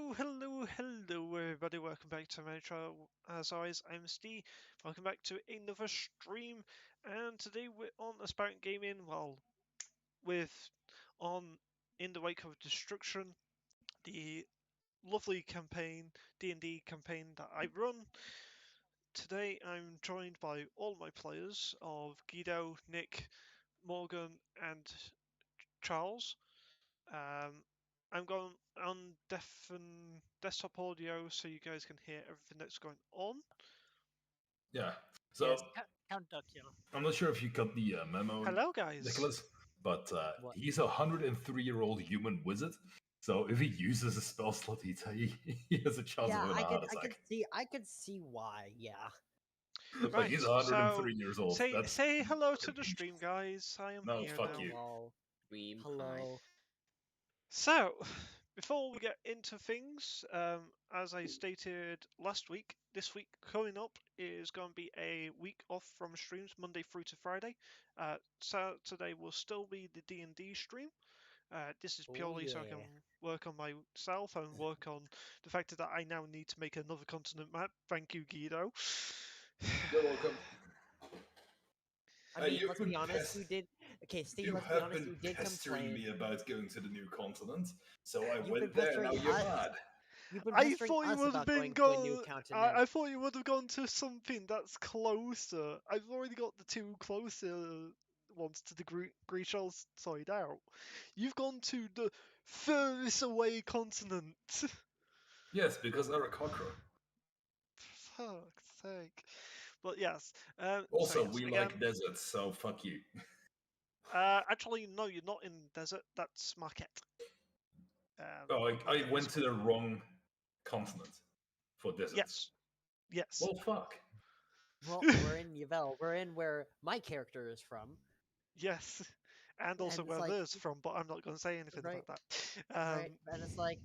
Hello, everybody. Welcome back to my channel. As always, I'm Steve. Welcome back to another stream. And today we're on Aspirant Gaming. Well, with on In the Wake of Destruction, the lovely campaign, D&D campaign that I run. Today I'm joined by all my players of Guido, Nick, Morgan, and Charles. I'm going on desktop audio so you guys can hear everything that's going on. Yeah. So Yes, Count Duckula. I'm not sure if you got the memo, Hello, guys. Nicholas, but What? he's a 103-year-old human wizard. So if he uses a spell slot, he has a chance Yeah, of having a heart attack. I could see why. Yeah. Like Right, he's 103 so years old. Say hello to the stream, guys. I am No, here fuck now. you. Hello. So, before we get into things, as I stated last week, this week coming up is going to be a week off from streams, Monday through to Friday. Saturday will still be the D&D stream. This is purely so I can work on myself and work on the fact that I now need to make another continent map. Thank you, Guido. You're welcome. I mean, let's be honest. You did. Okay, Steve. Let's be honest. You did pestering complain. me about going to the new continent, so I You've went been there. Now pestering you're us. mad. You've been I pestering thought you us would have about been going to a new continent. I thought you would have gone to something that's closer. I've already got the two closer ones to the Grecian side out. You've gone to the furthest away continent. Yes, because they're a cockroach. For fuck's sake. But yes. Also, so yes, we again, like deserts, so fuck you. Actually, no, you're not in desert. That's Marquette. I went to the wrong continent for deserts. Yes. Well, fuck. Well, we're in Yvel. We're in where my character is from. Yes. And also And where it's like- theirs from, but I'm not going to say anything Right. about that. Right, and it's like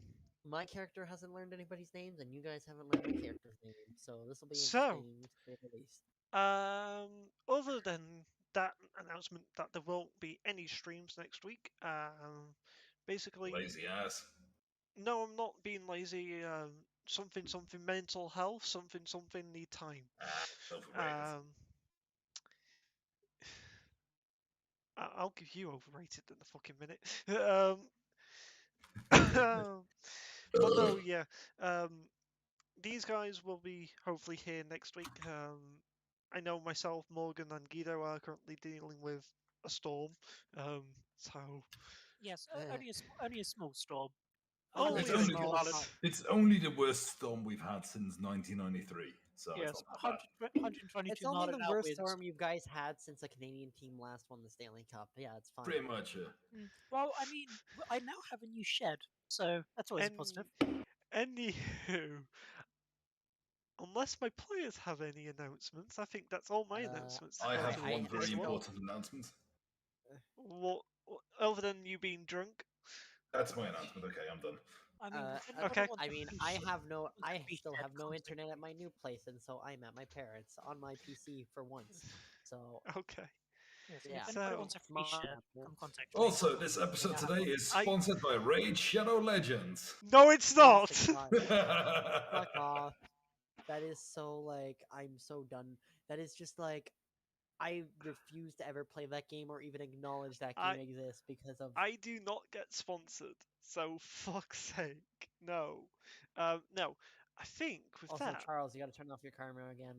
my character hasn't learned anybody's names, and you guys haven't learned my character's name. So this will be interesting to say the least. Other than that announcement that there won't be any streams next week, basically, Lazy ass. no, I'm not being lazy. Something mental health, something need time. Overrated. I'll give you overrated in a fucking minute. But no, yeah. These guys will be hopefully here next week. I know myself, Morgan, and Guido are currently dealing with a storm. So Yes, only a small storm. only It's only the worst storm we've had since 1993. So Yes, it's not that bad. 122 it's only the mile-an-hour worst winds. storm you guys had since the Canadian team last won the Stanley Cup. Yeah, it's fine. Pretty much. Well, I mean, I now have a new shed, so that's always a positive. Anywho, unless my players have any announcements, I think that's all my announcements. I have I- one I very don't- important announcement. What other than you being drunk? That's my announcement. Okay, I'm done. I mean, okay. I mean, I still have no internet at my new place, and so I'm at my parents on my PC for once. So Okay. Yes, yeah. if anybody So- wants a free Smart. shed, come contact me. Also, this episode today is sponsored by Raid Shadow Legends. No, it's not. Fuck off. That is so like I'm so done. That is just like I refuse to ever play that game or even acknowledge that game exists because of. I do not get sponsored, so fuck's sake, no. No, I think with Also, that, Charles, you got to turn off your camera again.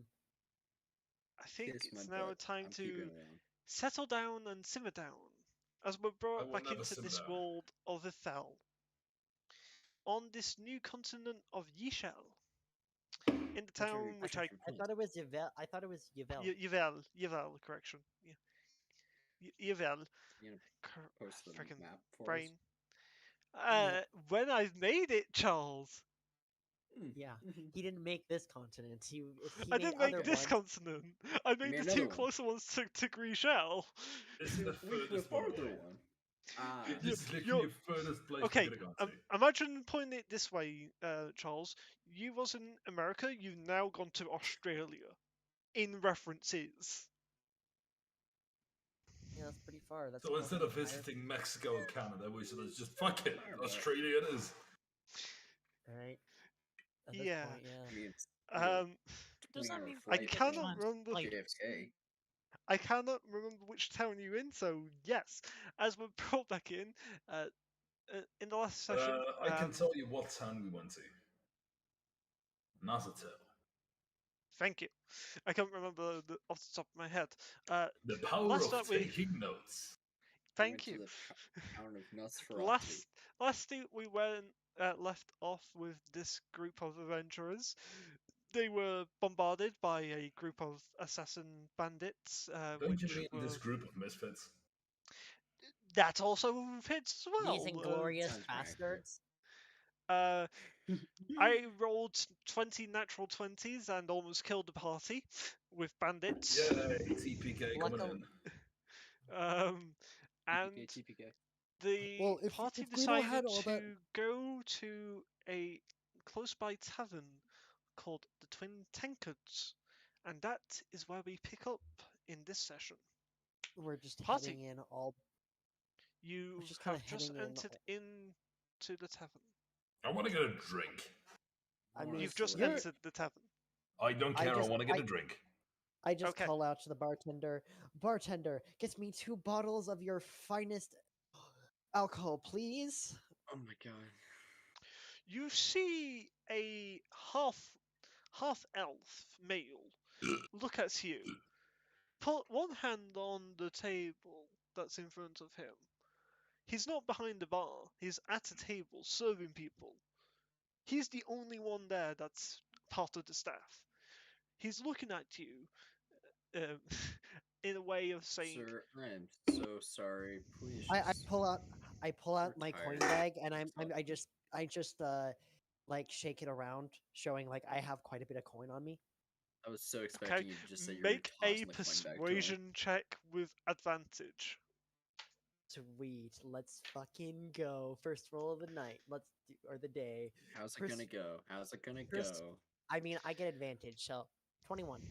I think Kiss it's my now butt. time I'm to keeping it on. settle down and simmer down, as we're brought will back never into simmer this down. world of Ethel, on this new continent of Yishel, in the town which I I thought it was Yvel. I thought it was Yvel. Yvel, correction, yeah, Yvel, Post the freaking map for brain. us. When I've made it, Charles. Yeah, he didn't make this continent. He I made didn't other make this ones. continent. I made the two closer ones to Grishel. This is the The furthest one. farther one. Ah, This is literally the furthest place Okay, we could have gone to. imagine putting it this way, Charles. You was in America, you've now gone to Australia. In references. Yeah, that's pretty far. That's So instead of visiting Mexico and Canada, we should have just fuck it. Australia it is. Right? At this Yeah. point, yeah. I mean, it's Um, Does that 20-hour mean I flight get cannot from remember. like JFK. I cannot remember which town you're in. So yes, as we're brought back in the last session. I can tell you what town we went to. Nazatel. Thank you. I can't remember off the top of my head. The power Last of up we. taking notes. We went Thank you. to the town of Nosferatu. Lastly, we went left off with this group of adventurers. They were bombarded by a group of assassin bandits, Don't you which mean were this group of misfits? that also fits as These well. inglorious Sounds very accurate. bastards. I rolled 20 natural 20s and almost killed the party with bandits. Yay, TPK coming Luckily- in. And TPK. the Well, if party Guido had decided all to that- go to a close by tavern called the Twin Tankards, and that is where we pick up in this session. We're just Party. heading in all. You just kinda have just heading in entered into the tavern. I want to get a drink. I mean, You've just you're- entered the tavern. I don't I care. I just- want to get I- a drink. I just Okay. call out to the bartender. Bartender, get me 2 bottles of your finest alcohol, please. Oh my god. You see a half elf male look at you, put one hand on the table that's in front of him. He's not behind the bar, he's at a table serving people. He's the only one there that's part of the staff. He's looking at you um, in a way of saying, Sir, I am so sorry. Please I just pull out my coin retire. bag and I just like shake it around, showing like I have quite a bit of coin on me. I was so okay, expecting you to just say you make were a tossing the coin back to him. persuasion check with advantage. Sweet, let's fucking go. First roll of the night. Or the day. How's it Pers- gonna go? How's it gonna pers- go? I mean, I get advantage, so 21.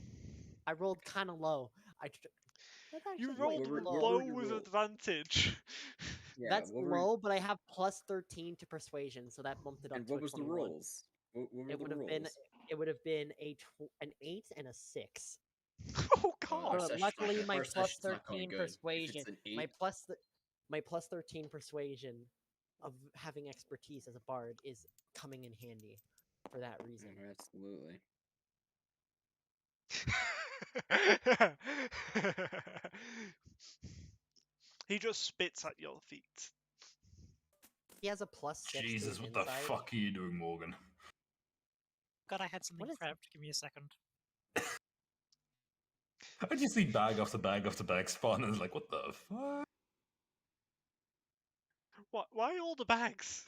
I rolled kind of low. That's You actually rolled quite what low were your with rolls? advantage. Yeah, That's what were low, but I have plus 13 to persuasion, so that bumped it up and to what a was the 21. rolls? What were It the would have rolls? been it would have been an 8 and a 6. Oh Our god! session's Luckily, not- my our plus session's not going 13 good. If persuasion, it's an my 8, plus 13 persuasion of having expertise as a bard is coming in handy for that reason. absolutely. He just spits at your feet. He has a plus 6 to Jesus, his what the insight. fuck are you doing, Morgan? God, I had something What is- prepped. Give me a second. I just see bag after bag after bag spawn, and it's like, what the fuck? Why all the bags?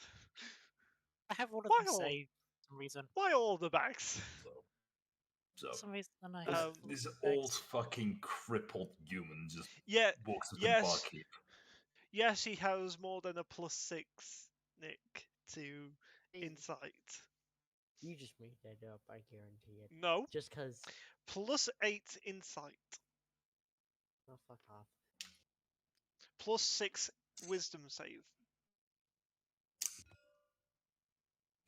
I have all of Why them all? saved for some reason. Why all the bags? So, For some reason, I this, have Um, this bags. old fucking crippled human just Yeah, walks up yes. to the barkeep. yes, he has more than a +6, Nick, to insight. You just made that up, I guarantee it. No, Just cause +8 insight, oh fuck off. +6 wisdom save.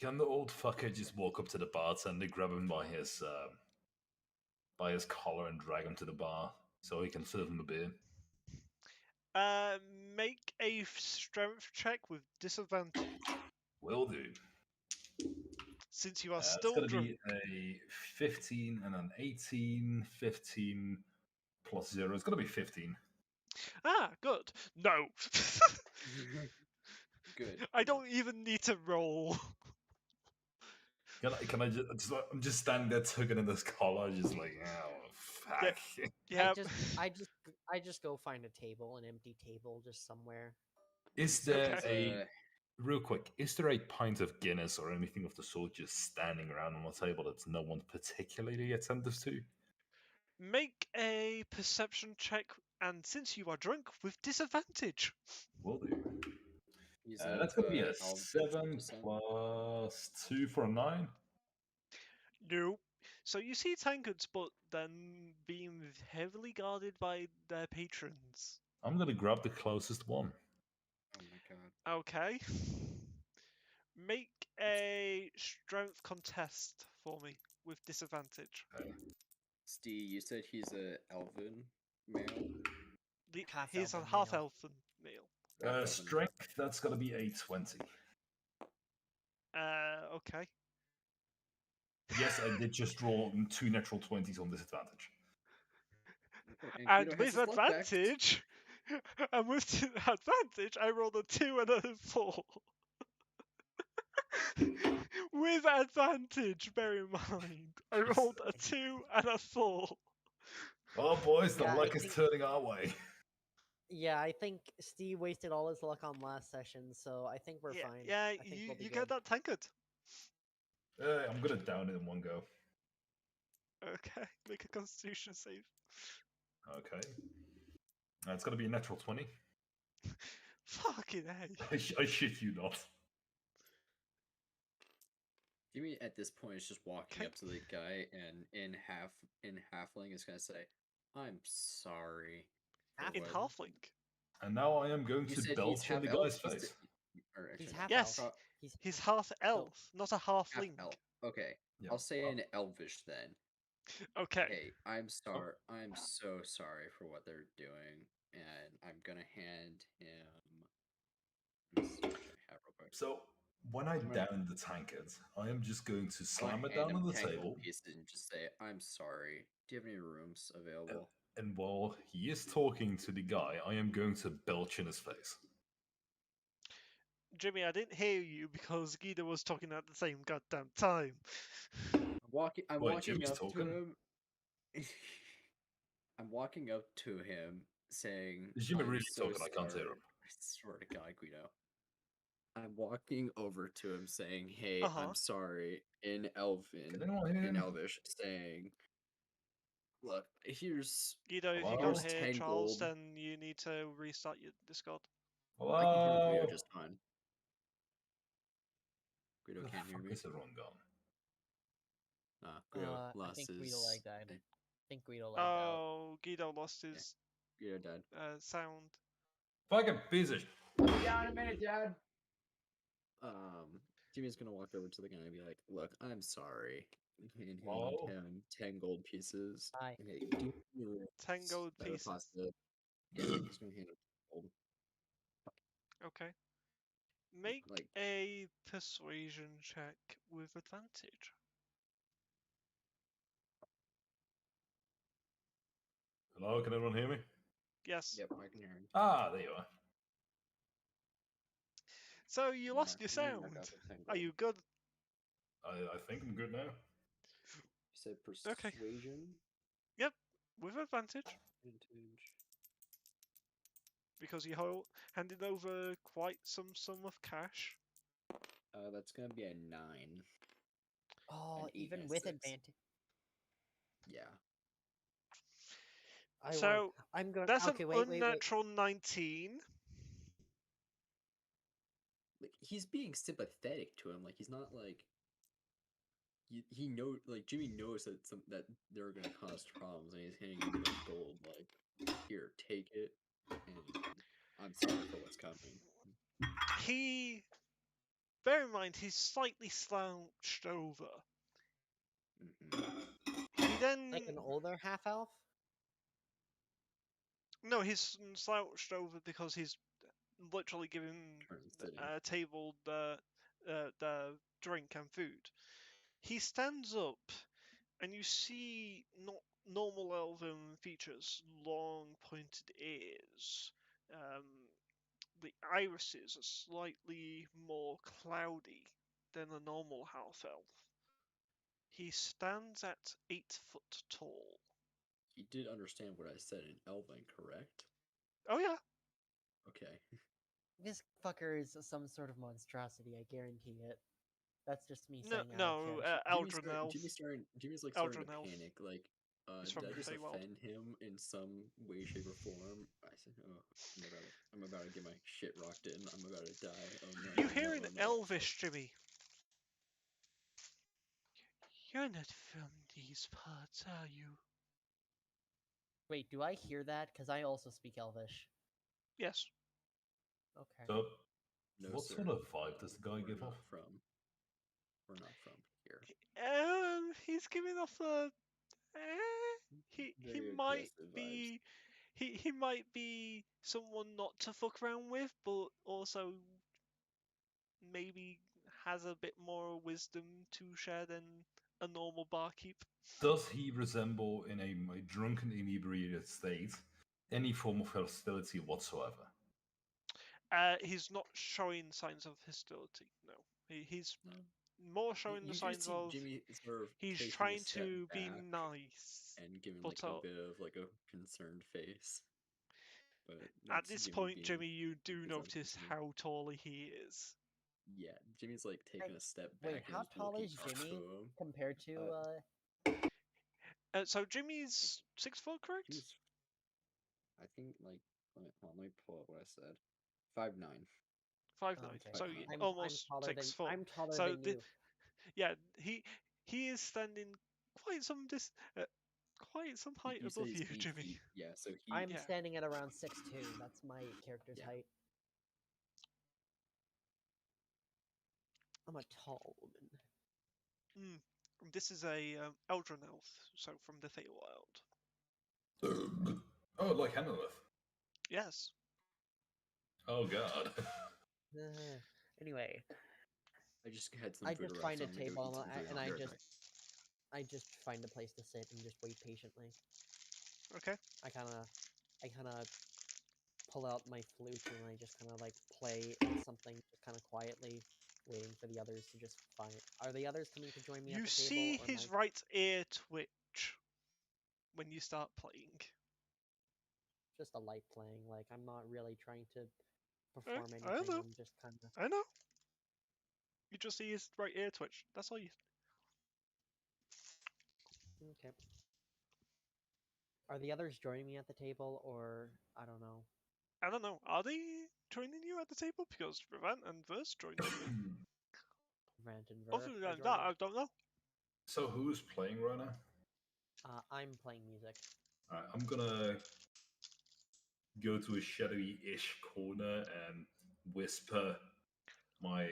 Can the old fucker just walk up to the bartender, grab him by his collar, and drag him to the bar so he can serve him a beer? Make a strength check with disadvantage, Will do. since you are It's still going to drunk. be a 15 and an 18. 15 plus 0. It's going to be 15. Ah, good. No, Good. I don't even need to roll. Can I I'm just standing there tugging in this collar, just like, oh, fuck. Yeah, I just go find a table, an empty table, just somewhere. Is there Okay. real quick, is there a pint of Guinness or anything of the sort just standing around on the table that no one particularly attentive to? make a perception check, and since you are drunk, with disadvantage. Will do. Use That's going to be a Alvin 7 50%. plus 2 for a 9. No. So you see tankards, but then being heavily guarded by their patrons. I'm going to grab the closest one. Oh my god. Okay. Make a strength contest for me with disadvantage. Okay. Steve, you said he's a elven male. Half He's a elven half male. elven male. Half elven. Strength, that's got to be a 20. Okay. Yes, I did just roll 2 natural 20s on disadvantage. And Guido has with his luck back. advantage, and with advantage, I rolled a 2 and a 4. With advantage, bear in mind, I rolled a 2 and a 4. Oh, boys, the Yeah, I luck is think- turning our way. Yeah, I think Steve wasted all his luck on last session, so I think we're fine. Yeah, I think we'll be you good. get that tankard. I'm going to down it in one go. Okay, make a Constitution save. Okay. It's going to be a natural 20. Fucking A. I shit you not. Jimmy at this point is just walking Okay. up to the guy and in halfling is gonna say, "I'm sorry." for In what-" halfling. And now I am going You to said he's belch in half the elf. guy's face. Or He's actually, half Yes. elf. He's He's half elf, not a half halfling. elf. Okay, Yeah. I'll say in elvish then. Okay. Hey, I'm sorry. I'm so sorry for what they're doing, and I'm gonna hand him. Let me see what I have real quick. So, when I I'm gonna- down the tankard, I am just going to I'm slam gonna it hand down on him the 10 gold table. pieces and just say, "I'm sorry. Do you have any rooms available?" And while he is talking to the guy, I am going to belch in his face. Jimmy, I didn't hear you because Guido was talking at the same goddamn time. I'm Wait, walking Jimmy's up talking? to him. I'm walking up to him saying, Is Jimmy "I'm really so talking? I can't hear sorry." him. I swear to God, Guido. I'm walking over to him saying, "Hey, Uh-huh. I'm sorry," in Elven, Can anyone hear in him? Elvish, saying, "Look, here's Guido, if you Hello? can't Here's hear 10 Charles, gold. then you need to restart your Discord. I can hear Guido Hello? just fine. Guido Where the can't hear fuck me. is everyone gone? Guido I lost think his. Guido lagged out. I think Guido lagged out. Oh, Guido lost his Guido died. sound. Fucking piece of I'll be down in a minute, Dad. Jimmy's gonna walk over to the guy and be like, "Look, I'm sorry," and hand Whoa. him 10 gold pieces. Hi. Okay, do you have any rooms 10 gold that are pieces. possible? Yeah, he's gonna hand him gold. Okay. Make Like, a persuasion check with advantage. Hello, can everyone hear me? Yes. yep, I can hear him. Ah, there you are. So you lost your Mark sound. out the 10 Are gold. you good? I think I'm good now. You said Okay. persuasion. Yep, with advantage. Vintage. Because you handed over quite some sum of cash. That's gonna be a 9. Oh, An eight even and a with 6. advantage. Yeah. So I'm going. that's Okay, an wait. unnatural 19. Like, he's being sympathetic to him. Like, he's not like. He know like Jimmy knows that they're gonna cause problems, and he's handing him the gold. Like, here, take it, and I'm sorry for what's coming. Bear in mind, he's slightly slouched over. Mhm. He then Like an older half elf. no, he's slouched over because he's literally giving Turns sitting. table the drink and food. He stands up, and you see not normal elven features, long pointed ears. The irises are slightly more cloudy than a normal half elf. He stands at 8 foot tall. He did understand what I said in Elven, correct? Oh yeah, Okay. This fucker is some sort of monstrosity. I guarantee it. That's just me no, saying out no, of Eldrin elf. Jimmy's like starting Eldrin to elf. panic. Like, He's from did I just Feywild. offend him in some way, shape, or form? I said, "Oh, I'm about to get my shit rocked in. I'm about to die." Oh no! You oh, hear no, in oh, no. Elvish, Jimmy. You're not from these parts, are you? Wait, do I hear that? Because I also speak Elvish. Yes. Okay. So, No, What sir. sort of vibe does the guy We're give not off? from. We're not from here. He's giving off a. He Very might aggressive vibes. be. He might be someone not to fuck around with, but also maybe has a bit more wisdom to share than a normal barkeep. Does he resemble, in a drunken, inebriated state, any form of hostility whatsoever? He's not showing signs of hostility. No, he's No. more showing the You do signs see of Jimmy sort of he's taking a trying step to be back nice. and giving But like a bit of like a concerned face. But at that's this Jimmy point, being Jimmy, you do presumptuous notice Jimmy. how tall he is. Yeah, Jimmy's like taking a step back. Wait, and how just tall looking is up Jimmy to him. compared to So Jimmy's 6 foot, correct? Jimmy's, I think like let me pull up what I said. 5'9". 5'9". okay. So I'm almost taller 6 foot. I'm taller So than you. yeah, he is standing quite some quite some height You said above he's you, 8 Jimmy. feet. Yeah, so he. I'm Yeah. standing at around 6'2". That's my character's Yeah. height. I'm a tall woman. This is a Eldrin elf, so from the Feywild. Oh, like Hannibeth. Yes. Oh god. Anyway, I just had some I food just arrive, find so a I'm gonna go table eat some food. and I'll be right back. I just find a place to sit and just wait patiently. Okay. I kind of pull out my flute and I just kind of like play something just kind of quietly, waiting for the others to just find. Are the others coming to join me You at the table? see Or am his I right ear twitch when you start playing. just a light playing? Like I'm not really trying to I perform don't anything. know. I'm just kind of. I know. You just see his right ear twitch. That's all you. Okay. Are the others joining me at the table, or I don't know? I don't know. Are they joining you at the table? Because Revant and Verse joined you. Rant and Ver Other are than that, joining? I don't know. So who's playing right now? I'm playing music. Alright, I'm gonna go to a shadowy-ish corner and whisper my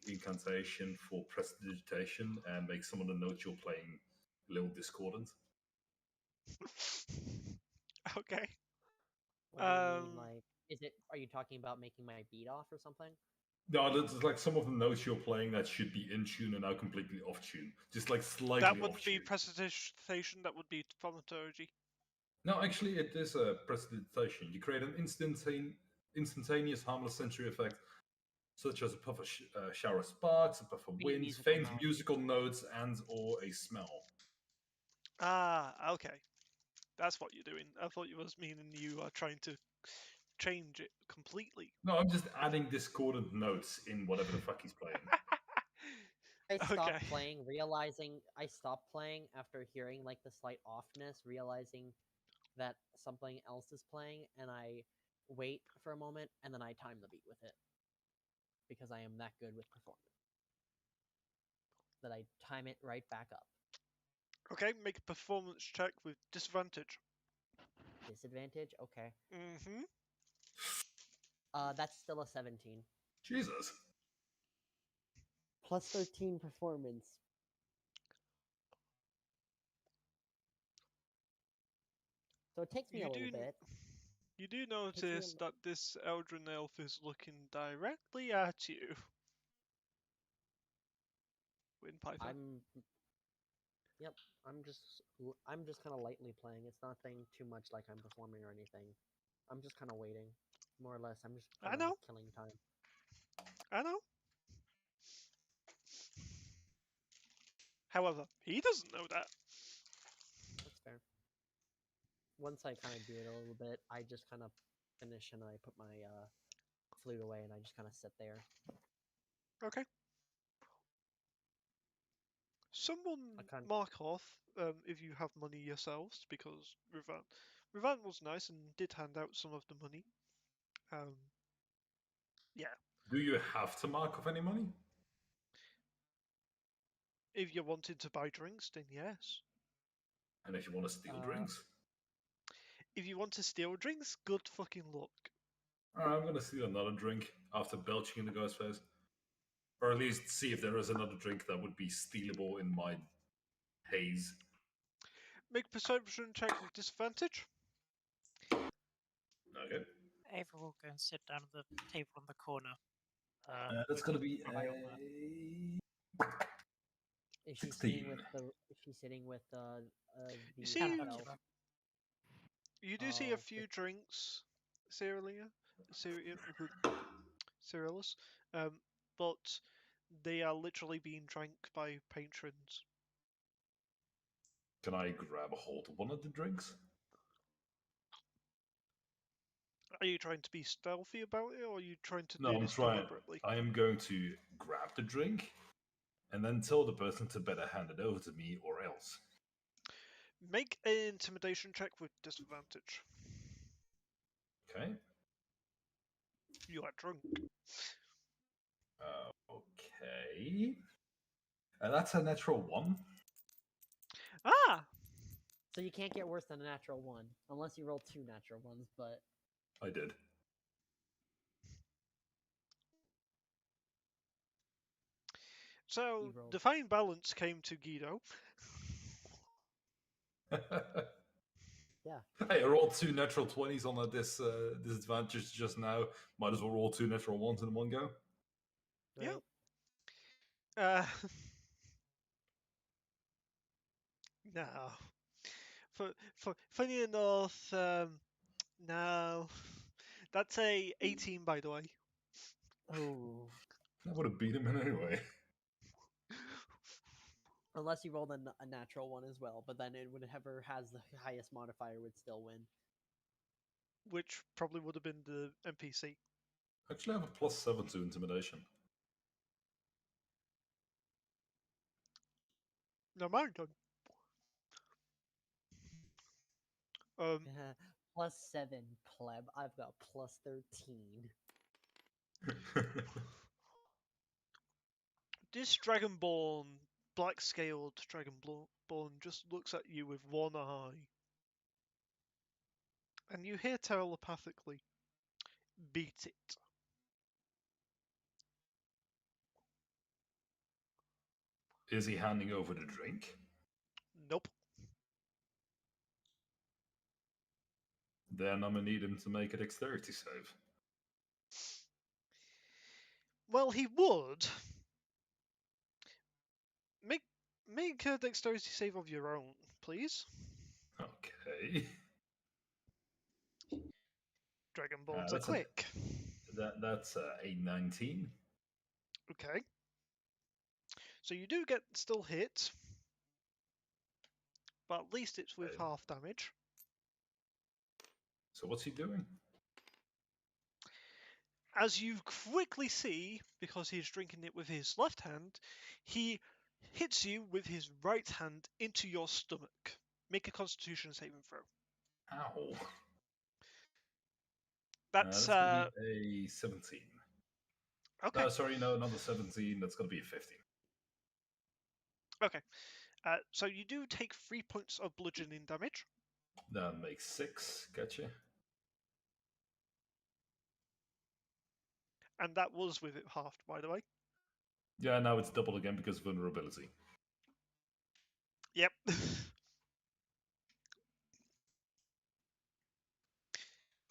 incantation for prestidigitation and make some of the notes you're playing a little discordant. Okay. What do you mean? Like, is it? Are you talking about making my beat off or something? No, that's like some of the notes you're playing that should be in tune and now completely off tune. Just like slightly That off wouldn't be tune. precipitation. That would be thaumaturgy. No, actually, it is a prestidigitation. You create an instantaneous harmless sensory effect, such as a puff of shower of sparks, a puff of Be wind, musical faint notes. musical notes, and/or a smell. Ah, okay. That's what you're doing. I thought you was meaning you are trying to change it completely. No, I'm just adding discordant notes in whatever the fuck he's playing. I stopped Okay. playing, realizing I stopped playing after hearing like the slight offness, realizing that something else is playing, and I wait for a moment and then I time the beat with it because I am that good with performance that I time it right back up. Okay, make a performance check with disadvantage. Disadvantage? Okay. Mm-hmm. That's still a 17. Jesus. Plus 13 performance. So it takes me a little bit. You do notice that this Eldrin elf is looking directly at you. Windpiper. Yep. I'm just kind of lightly playing. It's nothing too much like I'm performing or anything. I'm just kind of waiting, more or less. I'm just I kind know. of killing time. I know. However, he doesn't know that. That's fair. Once I kind of do it a little bit, I just kind of finish and I put my flute away and I just kind of sit there. Okay. Someone can't- mark off if you have money yourselves, because Revant was nice and did hand out some of the money. Yeah. Do you have to mark off any money? If you wanted to buy drinks, then yes. And if you want to steal drinks? If you want to steal drinks, good fucking luck. I'm gonna steal another drink after belching in the guy's face. Or at least see if there is another drink that would be stealable in my haze. Make perception check with disadvantage. Okay. Ava will go and sit down at the table in the corner. That's gonna be Right on there. Is she 16. sitting with the? Is she sitting with the? You see, Counterpuncher. you do see a Oh, few drinks, Cerealia, Cerealis, but they are literally being drank by patrons. Can I grab a hold of one of the drinks? Are you trying to be stealthy about it, or are you trying to No, do I'm this trying. deliberately? I am going to grab the drink and then tell the person to better hand it over to me or else. Make an intimidation check with disadvantage. Okay. You are drunk. Okay. That's a natural 1. Ah! so you can't get worse than a natural 1 unless you roll 2 natural ones. But I did. So, You rolled. the fine balance came to Guido. Yeah. Hey, I rolled 2 natural 20s on this disadvantage just now. Might as well roll 2 natural 1s in one go. Yeah. Right? No. Funny enough, no. That's a 18, by the way. Oh. That would have beat him in anyway. Unless you rolled a natural 1 as well, but then it would whoever has the highest modifier would still win. Which probably would have been the NPC. Actually, I have a +7 to intimidation. No, mine done. +7, pleb. I've got +13. This Dragonborn, black-scaled Dragonborn, just looks at you with one eye. And you hear telepathically, beat it. Is he handing over the drink? Nope. Then I'm gonna need him to make a dexterity save. Well, he would. Make a dexterity save of your own, please. Okay. Dragonborns are That's quick. That's a 19. Okay. So you do get still hit, but at least it's with Okay. half damage. So what's he doing? As you quickly see, because he's drinking it with his left hand, he hits you with his right hand into your stomach. Make a Constitution saving throw. Ow. That's gonna be a 17. okay. Sorry, no, not a 17. That's gonna be a 15. Okay. So you do take 3 points of bludgeoning damage. That makes 6. Gotcha. And that was with it halved, by the way. Yeah, now it's doubled again because of vulnerability. Yep.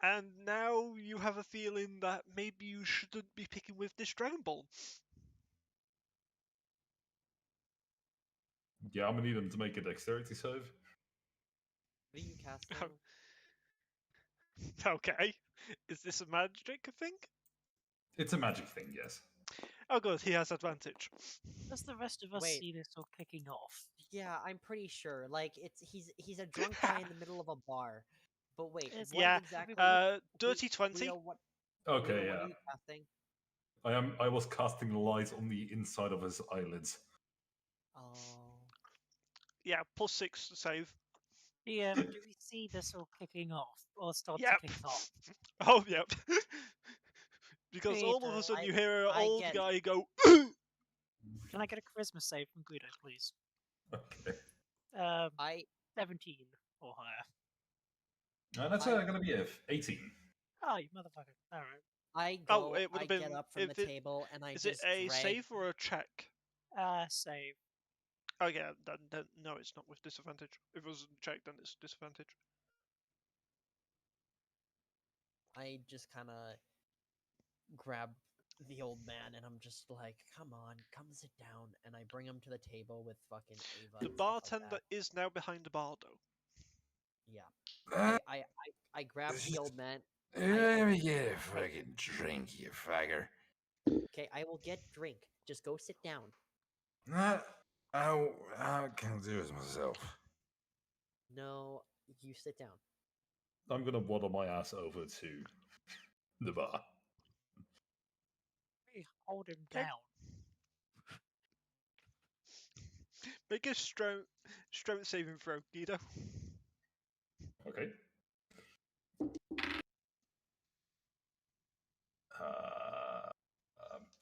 And now you have a feeling that maybe you shouldn't be picking with this Dragon Ball. Yeah, I'm gonna need him to make a dexterity save. What are you casting? Okay. Is this a magic thing? It's a magic thing, yes. Oh good, he has advantage. Does the rest of us Wait. see this all kicking off? Yeah, I'm pretty sure. Like he's a drunk guy in the middle of a bar. But wait, It's- what Yeah, exactly? dirty 20. Guido, what Okay, are yeah. you casting? I was casting light on the inside of his eyelids. Oh. Yeah, +6 to save. Yeah, do we see this all kicking off? Or start Yep. to kick off? Oh, yep. Because all of Peter, a sudden you hear an I old get- guy go, Can I get a charisma save from Guido, please? Okay. 17 or higher. That's I- gonna be a 18. Oh, you motherfucker. Alright. I Oh, go, it would I have get been up from the table, and I Is it just a drag. save or a check? Save. Oh yeah, then no, it's not with disadvantage. If it was a check, then it's disadvantage. I just kind of grab the old man, and I'm just like, "Come on, come sit down." And I bring him to the table with fucking Ava. The and stuff like bartender that. is now behind the bar, though. Yeah. I grab the old man. Let me get a fucking drink, you fagger. Okay, I will get drink. Just go sit down. I can do this myself. No, you sit down. I'm gonna waddle my ass over to the bar. We hold him Okay. down. Make a strength saving throw, Guido. Okay.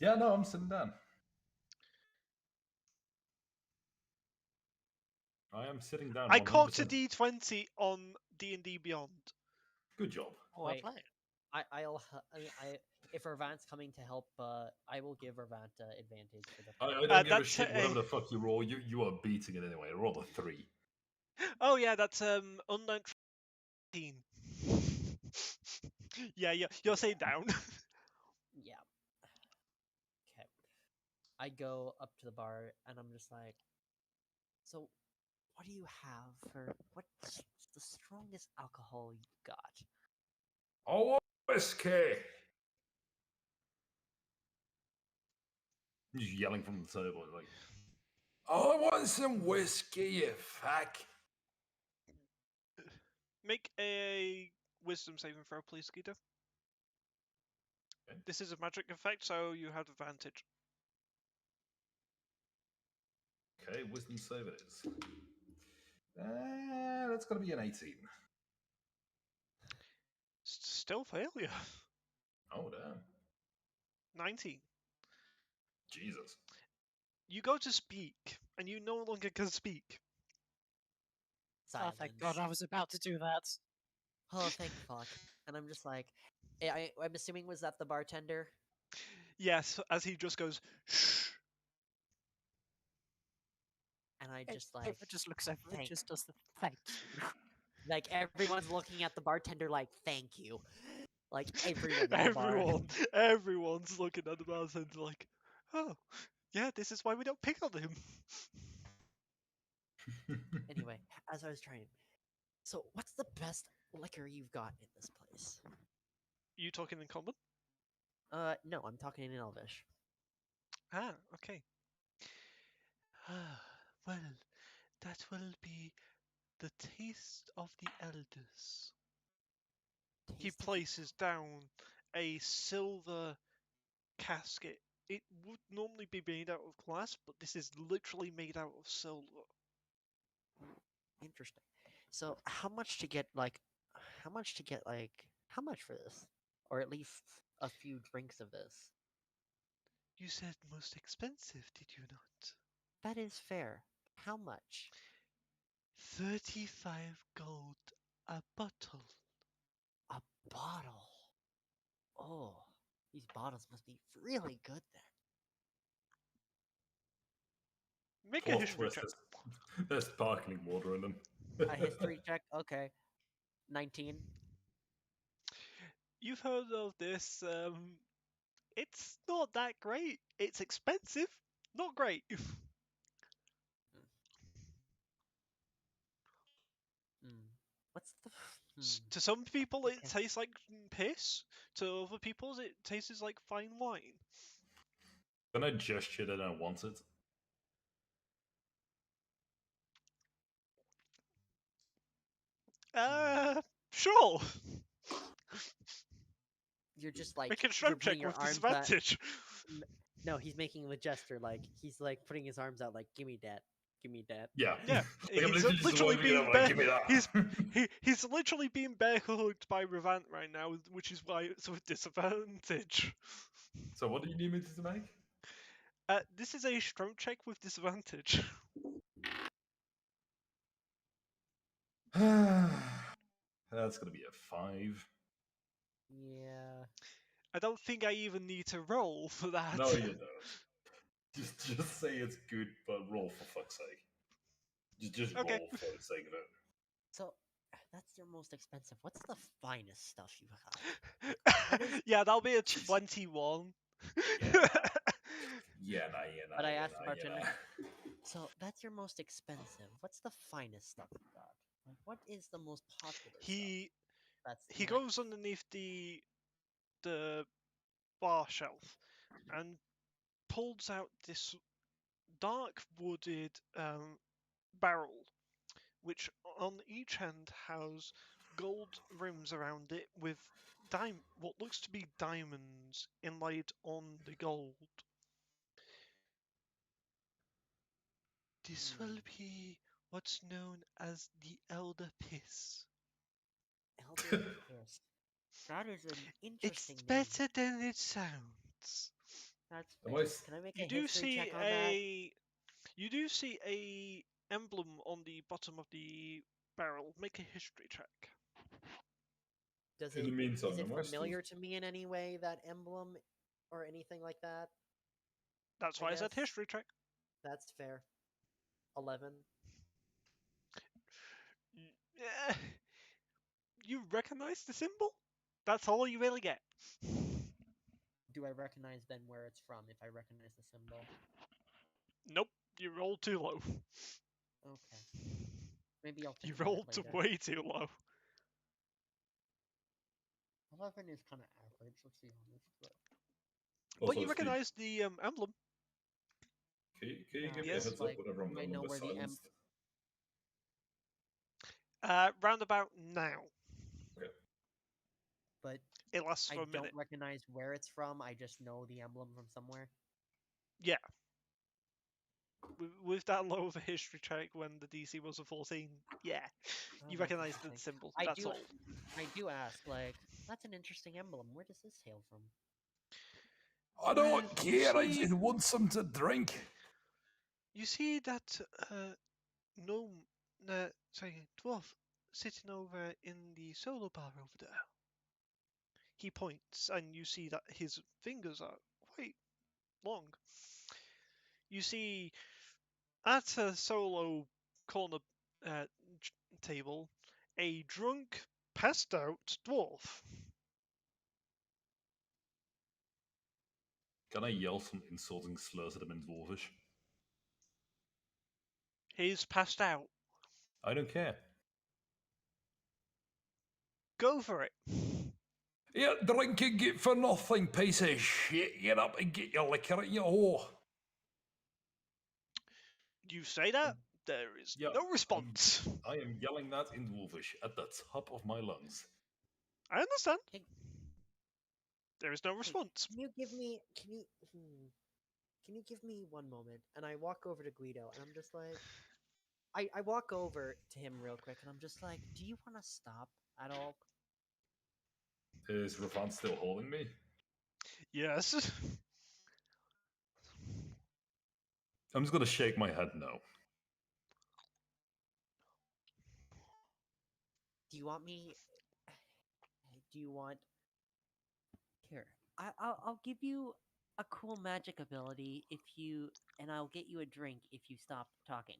Yeah, no, I'm sitting down. I am sitting down. I cocked a 100%. D20 on D&D Beyond. Good job. Oh, I Wait. play it. If Irvant's coming to help, I will give Irvant advantage for the. I don't give a that's shit a- whatever the fuck you roll. You are beating it anyway. Roll a 3. Oh yeah, that's unknown 13. Yeah, you're saying down. Yeah. Okay. I go up to the bar, and I'm just like, so, what do you have for what's the strongest alcohol you got? Oh, whiskey. Just yelling from the table like, I want some whiskey, you fuck. Make a wisdom saving throw, please, Guido. Okay. This is a magic effect, so you have advantage. okay, wisdom save it is. That's gonna be an 18. Still failure. Oh damn. 19. Jesus. You go to speak, and you no longer can speak. Oh, thank God, I was about to do that. Oh, thank fuck. And I'm just like, I'm assuming was that the bartender? Yes, as he just goes, shh. And I just Ava like, just looks over and thank- just does the thank you. like everyone's looking at the bartender like, thank you. Like everyone in the bar. Everyone's looking at the bartender like, oh, yeah, this is why we don't pick on him. Anyway, as I was trying, so what's the best liquor you've got in this place? You talking in common? No, I'm talking in Elvish. Ah, okay. Well, that will be the taste of the elders. He Taste of the- places down a silver casket. It would normally be made out of glass, but this is literally made out of silver. Interesting. So how much to get like, how much for this? Or at least a few drinks of this? You said most expensive, did you not? That is fair. How much? 35 gold a bottle. A bottle. Oh, these bottles must be really good then. Make a Plot history twist, check. there's sparkling water in them. A history check. Okay, 19. You've heard of this. It's not that great. It's expensive, not great. What's the? To some people, it Okay. tastes like piss. To other people, it tastes like fine wine. Can I gesture that I want it? Sure. You're just like Make a you're strength putting check your with arms out. disadvantage. No, he's making the gesture like he's like putting his arms out like, give me that, give me that. Yeah. Yeah, Like, I'm he's just literally waving it being up, like, give me that. he's literally being bear hugged by Revant right now, which is why it's with disadvantage. So what do you need me to make? This is a strength check with disadvantage. That's gonna be a 5. Yeah. I don't think I even need to roll for that. No, you don't. Just say it's good, but roll for fuck's sake. Just Okay. roll for the sake of it. So that's your most expensive. What's the finest stuff you have? What is- Yeah, that'll be a Jeez. 21. Yeah, nah. But I asked the bartender. So that's your most expensive. What's the finest stuff you got? Like, what is the most popular He stuff? That's he nice. goes underneath the bar shelf and pulls out this dark wooded barrel, which on each end has gold rims around it with what looks to be diamonds inlaid on the gold. This will be what's known as the Elder Piss. Elder Piss. That is an interesting It's name. better than it sounds. That's Am fair. I s- Can I make You a do history see check on that? you do see a emblem on the bottom of the barrel. Make a history check. Does In it the meantime, is it am I still- familiar to me in any way, that emblem or anything like that? That's I why I said guess. history check. That's fair. 11. Yeah. You recognize the symbol? That's all you really get. Do I recognize then where it's from if I recognize the symbol? Nope, you rolled too low. Okay. Maybe I'll You think about it rolled later. way too low. 11 is kind of average, let's be honest. But But Also, you Steve, recognize the emblem. can you Yeah, give me Yes. a heads like, up whenever I'm do no I know longer where the silenced? Roundabout now. but It lasts I for a don't minute. recognize where it's from. I just know the emblem from somewhere. Yeah. With that low of a history check when the DC was a 14, yeah. Oh, You that's recognize the interesting. symbol, I that's do- all. I do ask, like, that's an interesting emblem. Where does this hail from? I don't You care. I see- just want some to drink. You see that gnome, dwarf sitting over in the solo bar over there? He points, and you see that his fingers are quite long. You see at a solo corner table a drunk, passed out dwarf. Can I yell some insulting slurs at him in Dwarvish? He's passed out. I don't care. Go for it. Here, drink and get for nothing, piece of shit. Get up and get your liquor at your whore. You say that, there is Yeah, no response. I am yelling that in Dwarvish at the top of my lungs. I understand. Hey. There is no Hey, response. Can you give me? Can you give me one moment? And I walk over to Guido, and I'm just like, I walk over to him real quick, and I'm just like, do you want to stop at all? Is Ravan still holding me? Yes. I'm just gonna shake my head no. Do you want me? Do you want? Here, I'll give you a cool magic ability if you, and I'll get you a drink if you stop talking.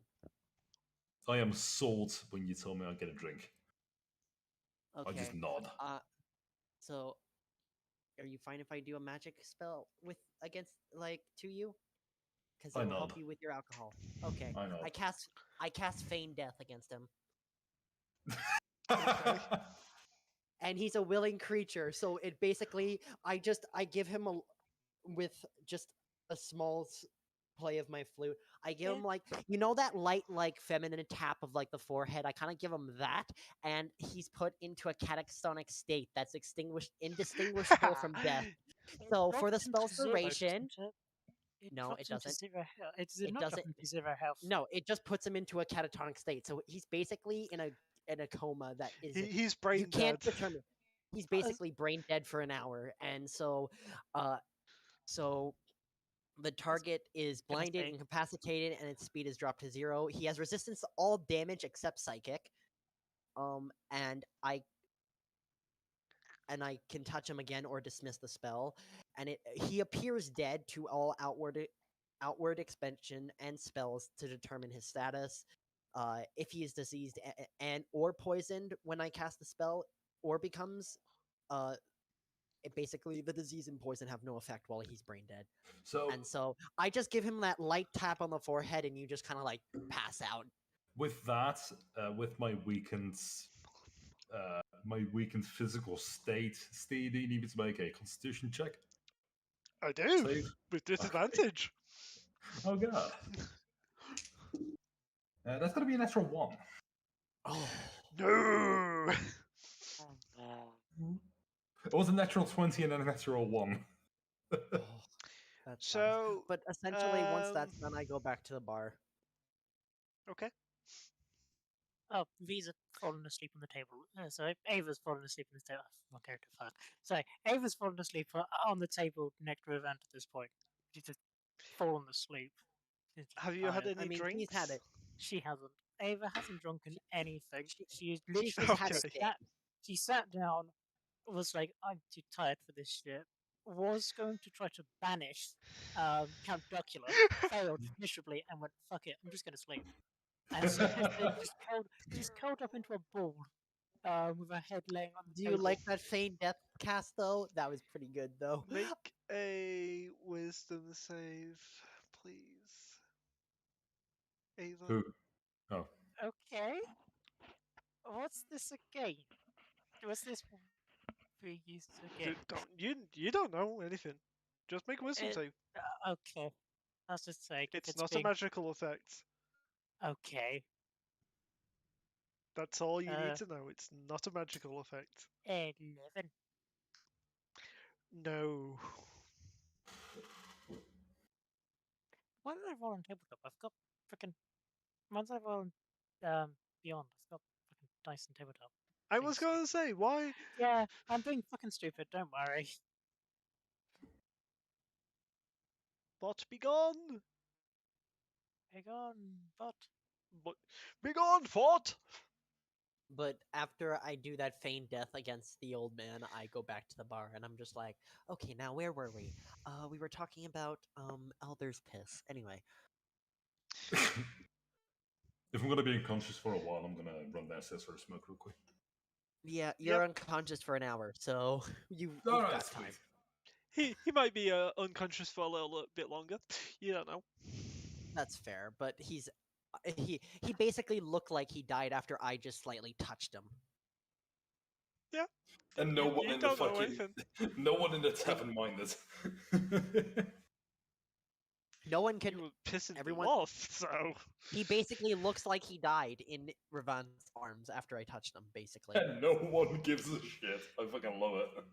I am sold when you tell me I get a drink. Okay. I just nod. So, are you fine if I do a magic spell with against like to you? Because I it'll help nod. you with your alcohol. Okay. I nod. I cast feign death against him, Okay. and he's a willing creature. So it basically, I give him with just a small play of my flute. I give Yeah. him like, you know, that light like feminine tap of like the forehead. I kind of give him that, and he's put into a catatonic state that's indistinguishable from death. So for the drops him to spell's zero, duration, doesn't it? No, drops it him to doesn't. zero health. It does It not drop doesn't. him to zero health. No, it just puts him into a catatonic state. So he's basically in a coma that is He's brain you can't dead. determine. He's basically brain dead for an hour, and so the target is Gonna blinded, say- incapacitated, and its speed is dropped to 0. He has resistance to all damage except psychic. And and I can touch him again or dismiss the spell, and he appears dead to all outward expansion and spells to determine his status. If he is diseased and or poisoned when I cast the spell, or becomes basically the disease and poison have no effect while he's brain dead. So And so I just give him that light tap on the forehead, and you just kind of like pass out. with that, with my weakened physical state, Steve, do you need me to make a Constitution check? I do, Save? with disadvantage. Oh god, that's gonna be a natural 1. Oh, No! It was a natural 20 and then a natural 1. oh, that sucks. So, But essentially, once um, that's done, I go back to the bar. okay. Oh, V's fallen asleep on the table. So Ava's fallen asleep on the table. My character, fuck. So Ava's fallen asleep on the table next to Event at this point. She's just fallen asleep. She's just Have you had tired. any I mean, drinks? he's had it. She hasn't. Ava hasn't drunken anything. She- She is She's literally just had Okay. a day. she sat down, was like, I'm too tired for this shit. Was going to try to banish Count Duckula, failed miserably, and went, fuck it, I'm just going to sleep. And so just curled up into a ball with her head laying on the Do you table. like that feign death cast though? That was pretty good though. Make a wisdom save, please. Ava. Who? Oh, Okay. What's this again? What's this we used again? You don't know anything. Just make a wisdom It- save. Okay. I was just saying. It's not a magical effect. Okay. That's all you need to know. It's not a magical effect. 11. No. Why did I roll on tabletop? I've got freaking. Once I roll on Beyond, I've got fucking dice on tabletop. I Being was going to say, why? Yeah, I'm being fucking stupid, don't worry. Bot be gone! Hang on, but. But be gone, Fort! But after I do that feign death against the old man, I go back to the bar and I'm just like, okay, now where were we? We were talking about Elder's piss. Anyway, if I'm gonna be unconscious for a while, I'm gonna run downstairs for a smoke real quick. yeah, you're Yep. unconscious for an hour, so you've All got right, time. sweet. He might be unconscious for a little bit longer. You don't know. That's fair, but he basically looked like he died after I just slightly touched him. And no You- one you in the don't know fucking, anything. no one in the tavern minded. No one You can. were pissing everyone- them off, so. He basically looks like he died in Rivan's arms after I touched him. Basically, And no one gives a shit. I fucking love it.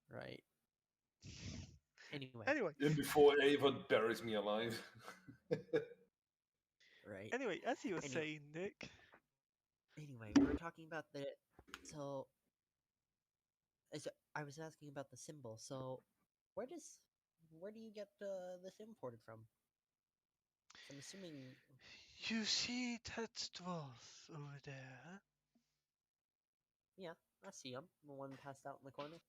right? Anyway, Anyway, And before Ava buries me alive. right? anyway, as you were Any- saying, Nick. Anyway, we were talking about the so. I was asking about the symbol. So, where do you get this imported from? I'm assuming. You see that dwarf over there? Yeah, I see him. The one passed out in the corner.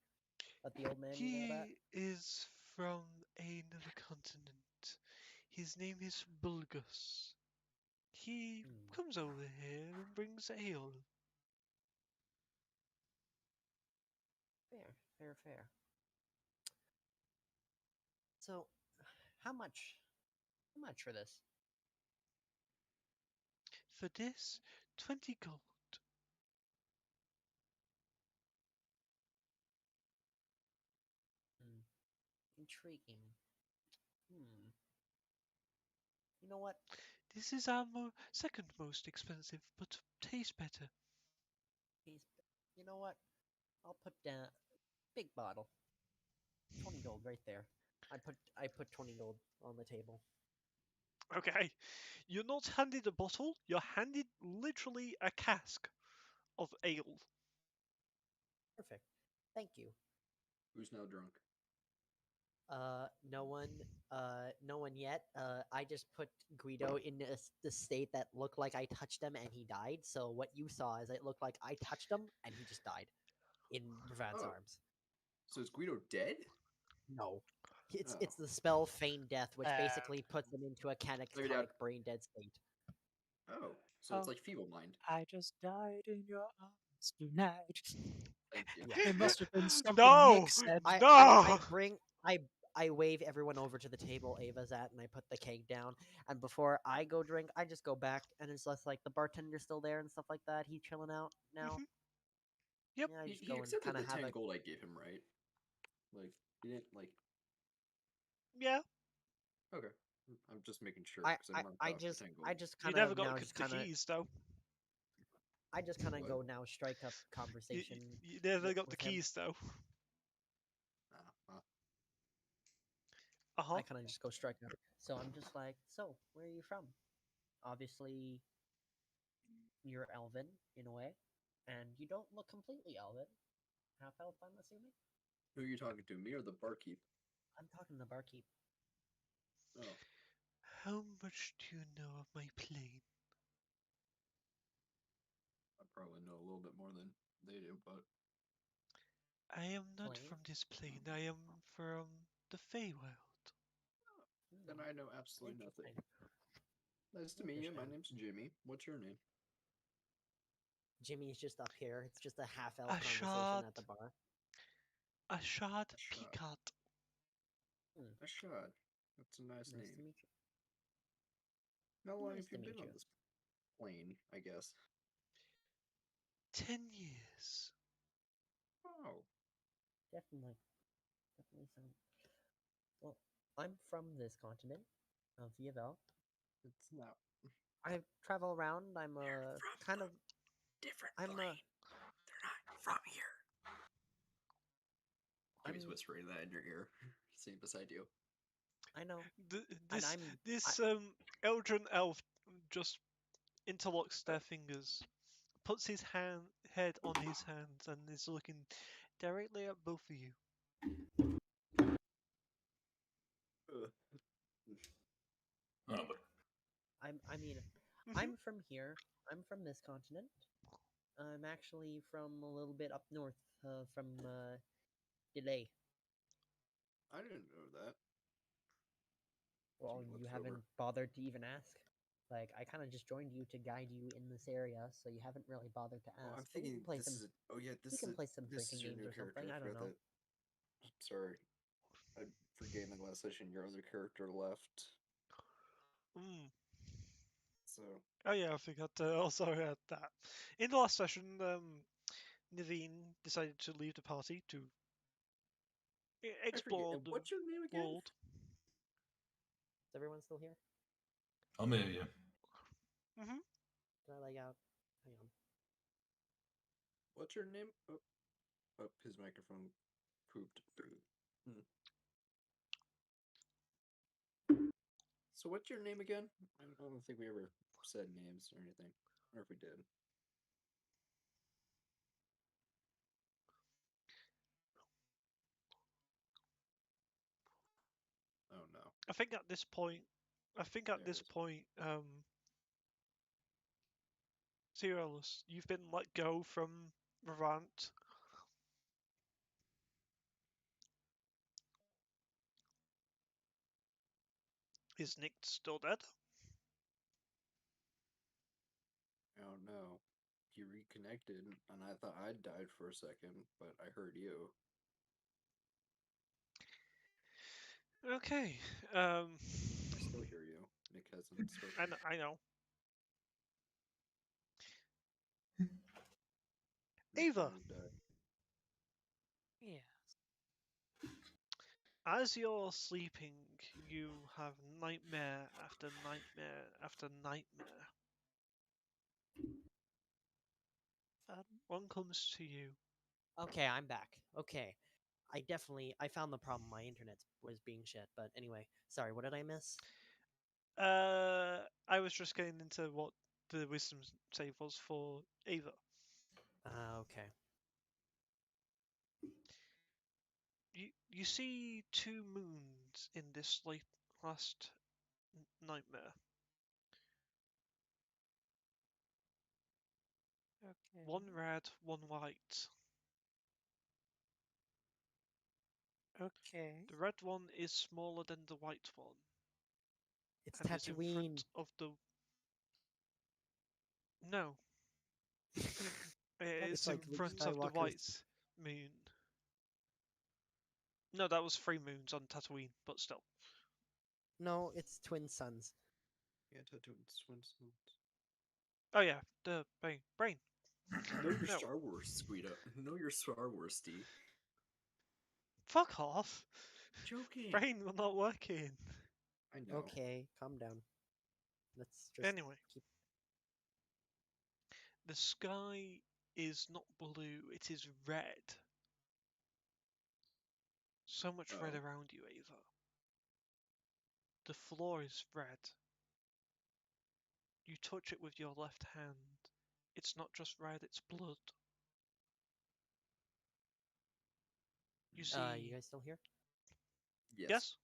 That the old man you He know that. is from another continent. His name is Bulgus. He Hmm. comes over here and brings ale. Fair. So, how much? How much for this? For this, 20 gold. Intriguing. You know what? This is our second most expensive, but tastes better. You know what? I'll put down big bottle. 20 gold right there. I put 20 gold on the table. Okay, you're not handed a bottle, you're handed literally a cask of ale. Perfect. Thank you. Who's now drunk? No one. No one yet. I just put Guido in the state that looked like I touched him and he died. So what you saw is it looked like I touched him and he just died in Ravant's Oh. arms. So is Guido dead? No. It's Oh. it's the spell Feign Death, which Uh, basically puts him into a catatonic down. brain dead state. Oh, so it's Oh. like feeble mind. I just died in your arms tonight. Thank you. Yeah. It must have been something No! Nick said. I wave everyone over to the table Ava's at, and I put the keg down. And before I go drink, I just go back, and it's less like the bartender's still there and stuff like that. He's chilling out now. Mhm. Yep. Yeah, I He, just he go and accepted kind the of have 10 a. gold I gave him, right? Like, he didn't, like... Yeah. Okay. I'm just making sure, I, because I, I marked I off just the 10 I gold. just You kind never of got now the just kind of keys, though. I just kind of What? go now strike up You, conversation. you never got the with him. keys, though. Uh-huh. Uh-huh. I kind of just go strike up. So I'm just like, so where are you from? Obviously, you're Alvin in a way, and you don't look completely Alvin. Half elf, I'm assuming. Who are you talking to, me or the barkeep? I'm talking to the barkeep. Oh, How much do you know of my plane? I probably know a little bit more than they do, but... I am not Plane? from this plane. I am from the Feywild. Then I know absolutely nothing. Nice to meet you. My name's Jimmy. What's your name? Jimmy's just up here. It's just a half elf A conversation shot. at the bar. Ashad Ashad. Peacock. Ashad. That's a nice Nice to name. meet you. How long Nice have you to been meet on you. this plane, I guess? 10 years. Oh. Definitely sound. Well, I'm from this continent of Yavel. It's not I travel around. I'm a kind of. different I'm a. They're not from here. Jimmy's I'm- whispering that in your ear. Sitting beside you. I know. This I'm. this Eldrin elf just interlocks their fingers, puts his head on his hands, and is looking directly at both of you. Oh, but I mean, Mhm. I'm from here. I'm from this continent. I'm actually from a little bit up north, from Delay. I didn't know that. Well, Jimmy you looks haven't over. bothered to even ask. Like, I kind of just joined you to guide you in this area, so you haven't really bothered to ask. Oh, I'm But we thinking can play this some. is. Oh yeah, We this can is. play some This is drinking your games new or character. something. I don't know. Sorry, I forget in the last session your other character left. Mm. So Oh yeah, I forgot to also add that. In the last session, Naveen decided to leave the party to I forget. explore And the what's your name again? world. Is everyone still here? I'm here, yeah. Mm-hmm. Did I lag out? Hang on. What's your name? Oh, his microphone pooped. Hmm. So what's your name again? I don't think we ever said names or anything. Or if we did. Oh no. I think at this point, There it is. Cyrillus, you've been let go from Ravant. Is Nick still dead? Oh no. You reconnected, and I thought I died for a second, but I heard you. Okay. I still hear you. Nick hasn't spoken. I know. Nick Ava. might have died. Yeah. As you're sleeping, you have nightmare after nightmare after nightmare. Fun. One comes to you. Okay, I'm back. Okay. I found the problem. My internet was being shit. But anyway, sorry. What did I miss? I was just getting into what the wisdom save was for Ava. Okay. You see two moons in this last nightmare. Okay. One red, one white. Okay. The red one is smaller than the white one. It's And is in Tatooine. front of the... No. It's like in Luke front of the Skywalker's- white moon. No, that was 3 moons on Tatooine, but still. No, it's Twin Suns. Yeah, Tatooine's Twin Suns. Oh yeah, the brain. Know your No. Star Wars, Squeeda. Know your Star Wars, D. Fuck off. Joking. Brain will not working. I know. Okay, calm down. Let's just Anyway, keep. the sky is not blue, it is red. So much red Oh. around you, Ava. The floor is red. You touch it with your left hand. It's not just red, it's blood. You see... You guys still here? Yes. Yes?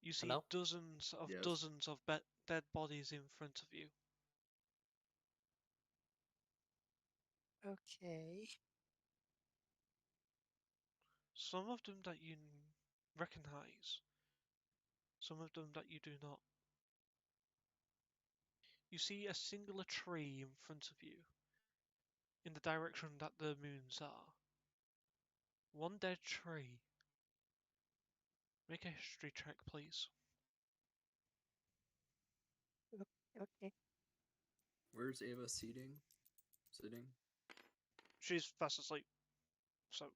You see Hello? dozens of Yes. dozens of dead bodies in front of you. Okay. Some of them that you recognize, some of them that you do not. You see a singular tree in front of you, in the direction that the moons are. One dead tree. Make a history check, please. Okay. Where's Ava sitting? She's fast asleep. So,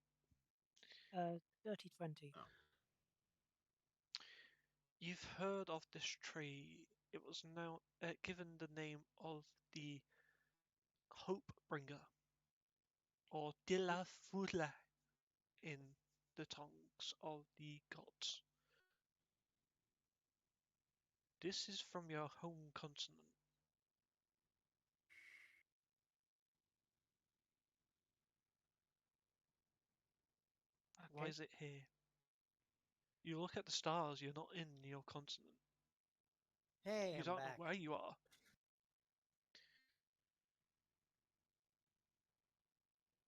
30-20. Oh. you've heard of this tree. It was now given the name of the Hope Bringer, or De la Foudre in the tongues of the gods. This is from your home continent. Why Okay. is it here? You look at the stars, you're not in your continent. Hey, You I'm don't back. know where you are.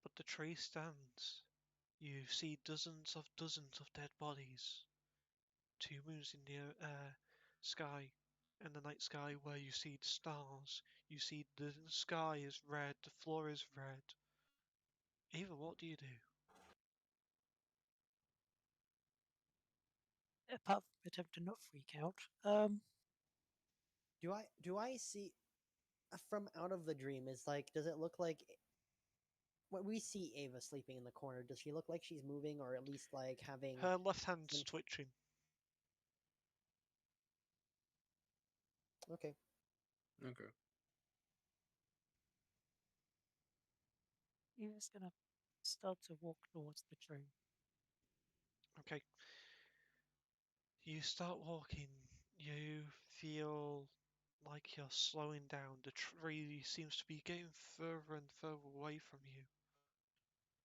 But the tree stands. You see dozens of dead bodies. 2 moons in the sky, and the night sky where you see the stars. You see the sky is red, the floor is red. Eva, what do you do? Apart from attempt to not freak out, Do I see from out of the dream? Is like, does it look like when we see Ava sleeping in the corner? Does she look like she's moving, or at least like having? Her left hand's some- twitching. Okay. Okay. Eva's gonna start to walk towards the tree. Okay. You start walking. You feel like you're slowing down. The tree seems to be getting further and further away from you.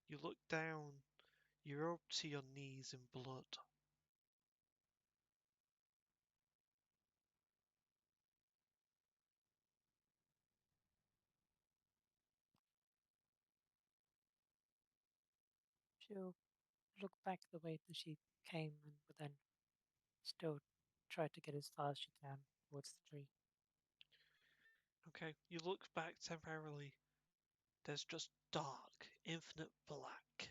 You look down. You're up to your knees in blood. She'll look back the way that she came and would then still try to get as far as she can towards the tree. Okay, you look back temporarily. There's just dark, infinite black.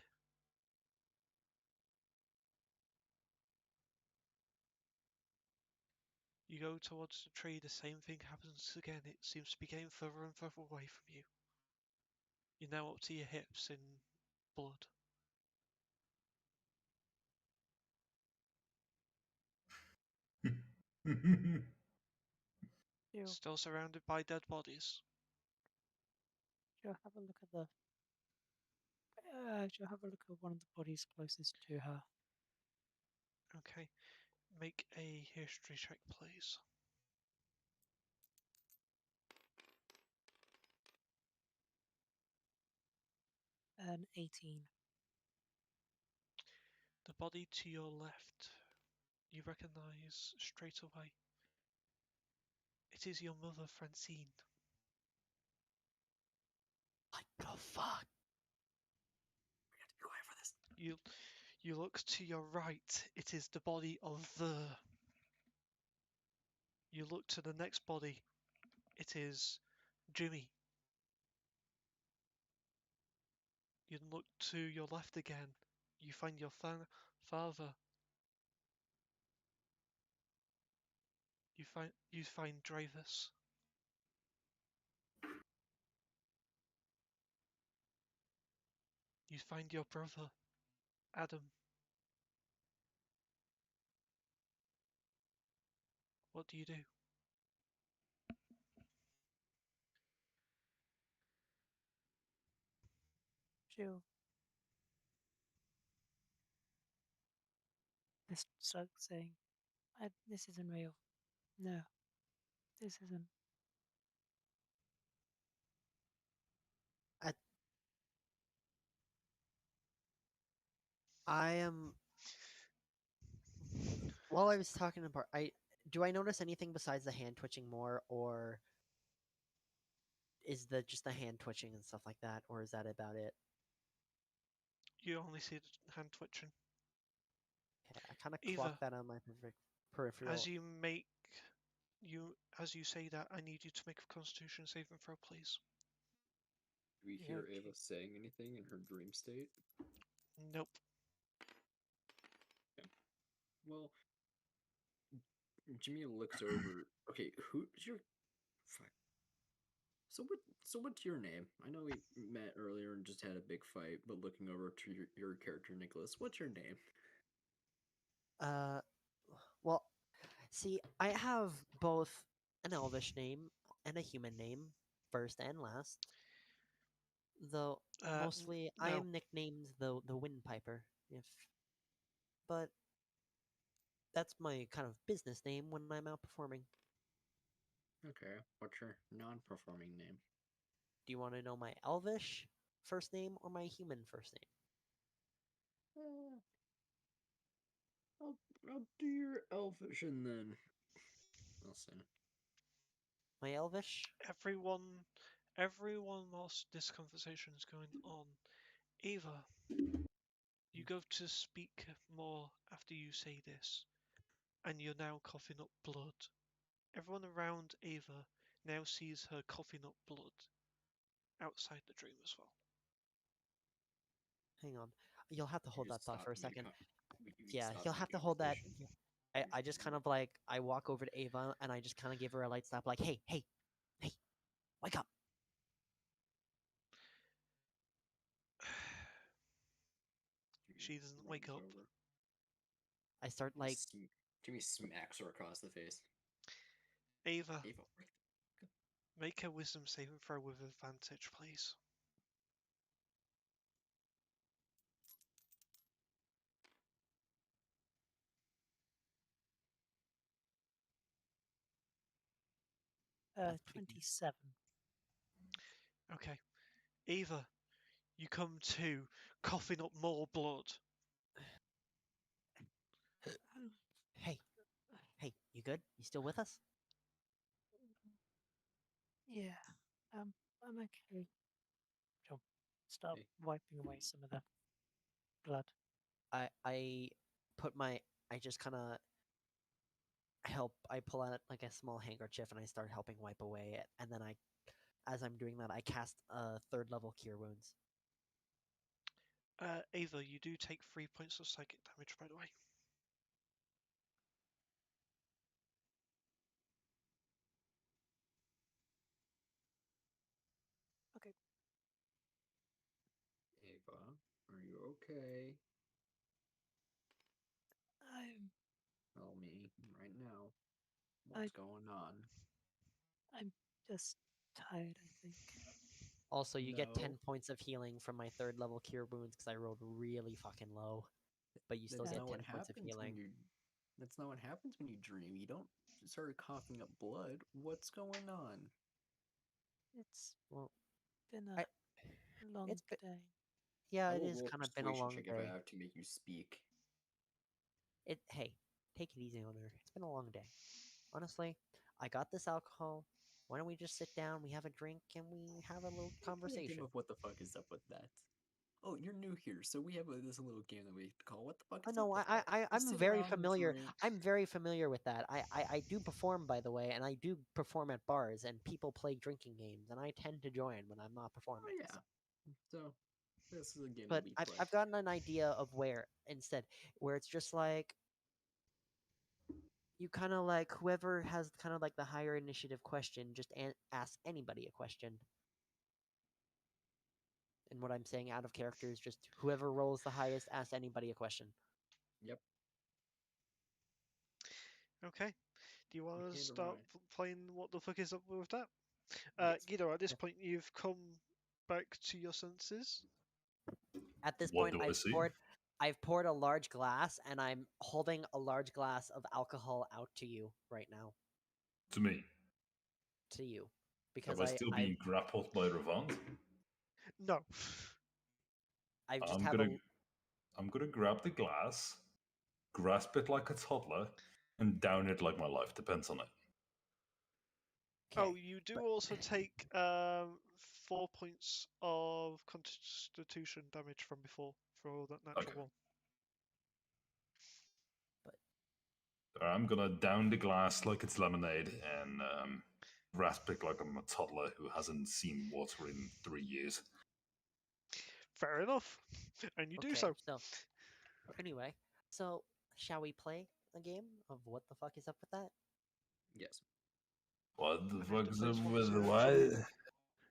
You go towards the tree, the same thing happens again. It seems to be getting further and further away from you. You're now up to your hips in blood. She'll, Still surrounded by dead bodies. she'll have a look at the. She'll have a look at one of the bodies closest to her. Okay, make a history check, please. An 18. The body to your left, you recognize straight away. It is your mother, Francine. What the fuck? You look to your right. It is the body of the. You look to the next body. It is Jimmy. You look to your left again. You find your father. You find Dravis. You find your brother, Adam. What do you do? Jill. This start saying, this isn't real. No, this isn't. I am. While I was talking about, I notice anything besides the hand twitching more, or is the just the hand twitching and stuff like that, or is that about it? You only see the hand twitching. Okay, I kind of Eva, clock that on my peripheral. As you say that, I need you to make a Constitution saving throw, please. Do we Yeah, hear okay. Ava saying anything in her dream state? Nope. Well, Jimmy looks over. Okay, who's your? Fuck. So what's your name? I know we met earlier and just had a big fight, but looking over to your character, Nicholas, what's your name? Well, see, I have both an elvish name and a human name, first and last. Though mostly I no. am nicknamed the Windpiper, but that's my kind of business name when I'm out performing. Okay, what's your non-performing name? Do you want to know my elvish first name or my human first name? I'll do your elvish and then I'll say. My elvish? Everyone whilst this conversation is going on. Eva, you go to speak more after you say this, and you're now coughing up blood. Everyone around Ava now sees her coughing up blood outside the dream as well. Hang on. You'll have to You hold that just thought for a stopped second. Yeah, You'll have to hold that. I just kind of like, I walk over to Ava and I just kind of give her a light slap, like, hey, hey, hey, wake up. She doesn't wake up. I start like, Jimmy smacks her across the face. Ava, Ava, make a wisdom saving throw with advantage, please. That's pretty good. 27. Okay. Ava, you come to, coughing up more blood. Hey, hey, you good? You still with us? Yeah, I'm okay. Jump. Start Hey. wiping away some of the blood. I put my, I just kind of I pull out like a small handkerchief and I start helping wipe away it. And then as I'm doing that, I cast third level cure wounds. Ava, you do take 3 points of psychic damage, by the way. Okay. Ava, are you okay? I'm Tell me right now. What's going on? I'm just tired, I think. Also, you get 10 No. points of healing from my third level cure wounds because I rolled really fucking low. But you still That's get not 10 what points of happens when healing. you. That's not what happens when you dream. You don't start coughing up blood. What's going on? It's Well, been I- a long it's been, day. yeah, I it will is roll kind of been a persuasion long check if I day. have to make you speak. Hey, take it easy on her. It's been a long day. Honestly, I got this alcohol. Why don't we just sit down, we have a drink, and we have a little Play a game conversation? of what the fuck is up with that. Oh, you're new here, so we have this little game that we call "What the fuck Oh is no, up with that?" We I'm sit very around and familiar. drink. I'm very familiar with that. I do perform, by the way, and I do perform at bars, and people play drinking games, and I tend to join when I'm not Oh performing. yeah. So this is a game But that we play. I've gotten an idea of where instead, where it's just like you kind of like whoever has kind of like the higher initiative question, just ask anybody a question. And what I'm saying out of character is just whoever rolls the highest, ask anybody a question. Yep. Okay. Do you want to Hand start around. playing what the fuck is up with that? Yes. Guido, at this Yeah. point, you've come back to your senses. At this What point, do I see? I've poured a large glass, and I'm holding a large glass of alcohol out to you right now. To me. To you, because Am I still being grappled by Ravant? No. I just I'm have gonna grab the glass, grasp it like a toddler, and down it like my life depends on it. Oh, Okay, you do but- also take 4 points of constitution damage from before for that natural Okay. one. I'm gonna down the glass like it's lemonade and grasp it like I'm a toddler who hasn't seen water in 3 years. Fair enough. And you do okay. so. So anyway, so shall we play a game of what the fuck is up with that? Yes. What the I have to fuck is place up one with to what? actually-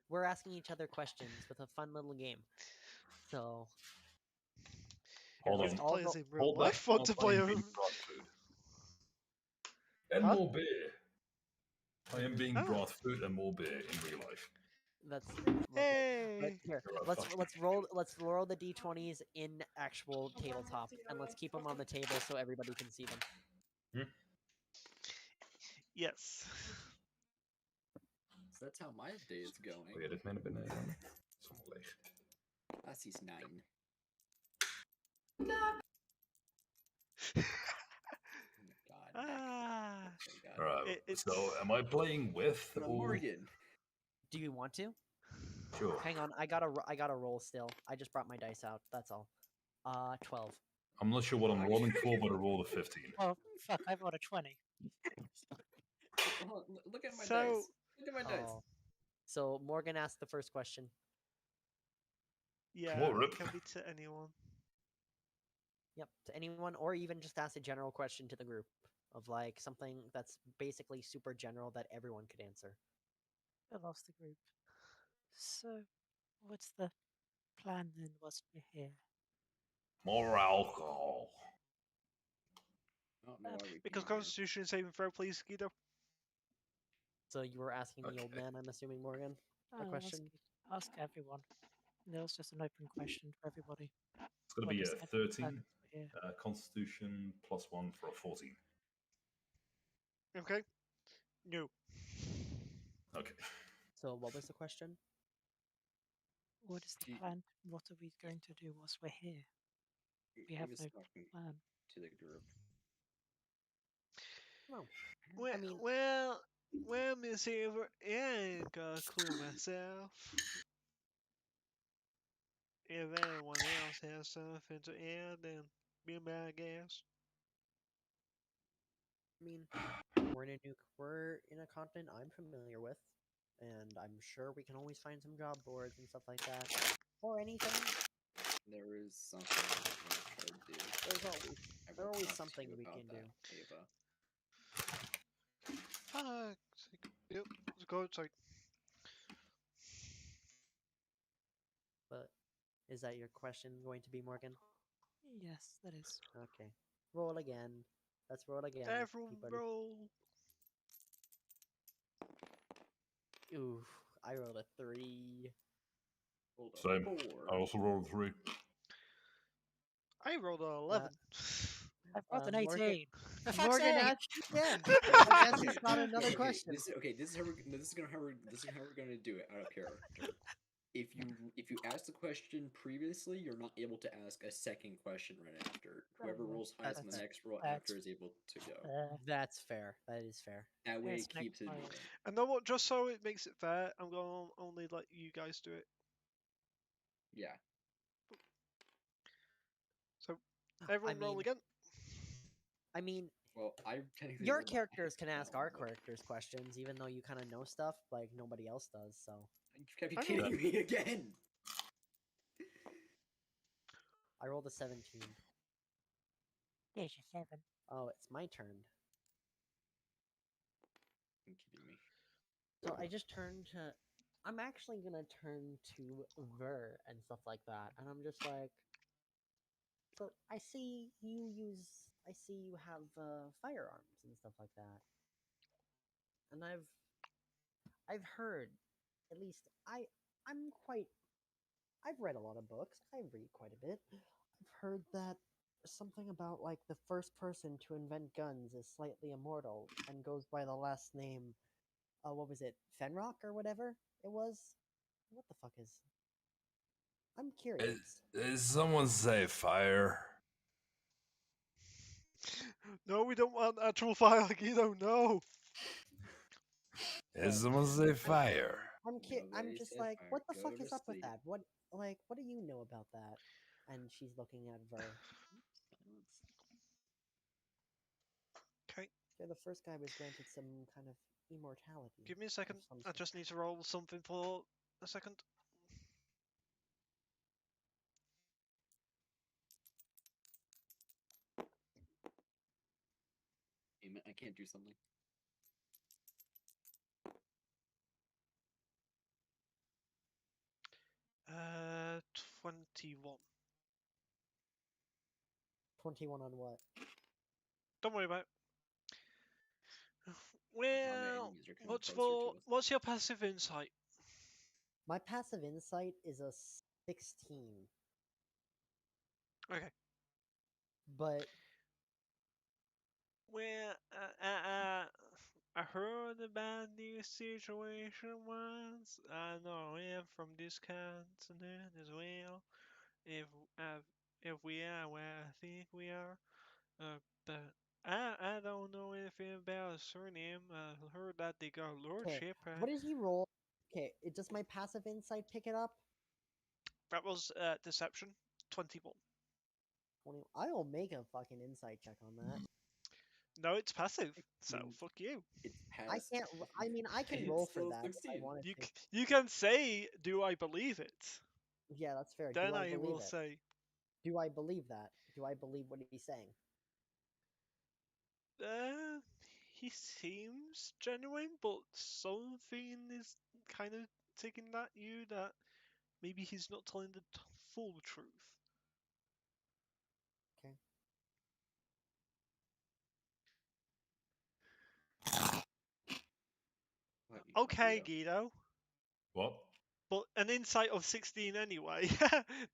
We're asking each other questions with a fun little game. So Hold let's If on. you all play roll. as in real Hold that. life, want to play I a... am being brought food. And Huh? more beer. I am being Ah. brought food and more beer in real life. That's okay. Hey! Here, You're a let's fucking- roll the d20s in actual tabletop, and let's keep them on the table so everybody can see them. Yes. So that's how my day is going. Wil je dit mee naar binnen? Het is allemaal leeg. That's he's 9. Oh my god. Ah. Oh my god. Alright, It's... so am I playing with But I'm or... Morgan. Do you want to? Sure. Hang on, I gotta roll still. I just brought my dice out. That's all. 12. I'm not sure what I'm rolling for, but I rolled a 15. Oh, fuck, I rolled a 20. Hold on, look at my So- dice. Look at my dice. Oh. So Morgan asked the first question. Yeah, What, it Rip? can be to anyone. Yep, to anyone, or even just ask a general question to the group of like something that's basically super general that everyone could answer. I lost the group. So, what's the plan then? What's we're here? More alcohol. I don't know why we Because came here. Constitution saving throw, please, Guido. So you were asking the old Okay. man, I'm assuming, Morgan, a Oh, question. ask everyone. There was just an open question for everybody. It's going to What be is a everyone's 13, plan here? Constitution +1 for a 14. Okay? No. Okay. So what was the question? What is the Ye- plan? What are we going to do whilst we're here? We He have was no talking plan. to the group. No. Well, mean- well, Miss Ever, I ain't gonna cool myself. If anyone else has something to add, then be my guest. I mean, we're in a continent I'm familiar with, and I'm sure we can always find some job boards and stuff like that, or anything. There is something I want to try to do. There's always I there's will always talk to something you we about can do. that, Ava. Yep, let's go outside. But is that your question going to be, Morgan? Yes, that is. Okay. Roll again. Let's roll again. Everyone Everybody. roll. Ooh, I rolled a 3. Hold up. Same. 4. I also rolled a 3. I rolled an 11. I've got an Morgan- 18. For fuck's Morgan sake! asked again. Okay, I guess okay, he's got another okay, question. This is how we're gonna do it out of character. If you ask the question previously, you're not able to ask a second question right after. Whoever Oh, rolls highest on the that's- next roll that's after is able to go. That's fair. That is fair. That way Yes, it next keeps it roll. moving. And know what? Just so it makes it fair, I'm gonna only let you guys do it. Yeah. Everyone roll mean- again. I mean, Well, I technically your rolled a characters can half ask our down, but characters questions, even though you kind of know stuff like nobody else does. So You kept I know kidding me again. I rolled a 17. There's your 7. Oh, it's my turn. You're kidding me. So I just turned to. I'm actually gonna turn to Ver and stuff like that, and I'm just like. So I see you use. I see you have firearms and stuff like that, and I've heard, at least I'm quite. I've read a lot of books. I read quite a bit. I've heard that something about like the first person to invent guns is slightly immortal and goes by the last name. What was it? Fenrock or whatever it was. What the fuck is? I'm curious. Did someone say fire? No, we don't want actual fire, Guido. No. Did someone say fire? I'm Nobody just said like, fire. what the Go fuck to is up with sleep. that? What do you know about that? And she's looking at Ver. Silence. Okay, Yeah, the first guy was granted some kind of immortality. give me a of second. some I sort. just need to roll something for a second. Damn it, I can't do something. 21. 21 on what? Don't worry about it. How Well, enemies are coming closer to us. what's your passive insight? My passive insight is a 16, Okay. but Well, I heard about this situation once. I know him from this continent as well. If we are where I think we are, but I don't know anything about a surname. I heard that they got lordship. what did he roll? Okay, does my passive insight pick it up? That was deception. 21. 20. I will make a fucking insight check on that. No, it's passive. So mean, fuck you. It's past. I can't. I mean, I can It's roll for still that if I 16. wanted You to. you can say, "Do I believe it?" Yeah, that's fair. Then Do I I believe will it? say, Do I believe that? Do I believe what he's saying? uh, he seems genuine, but something is kind of taking at you that maybe he's not telling the full truth. Okay. What, you Okay, fucking Guido, What? but an insight of 16 anyway.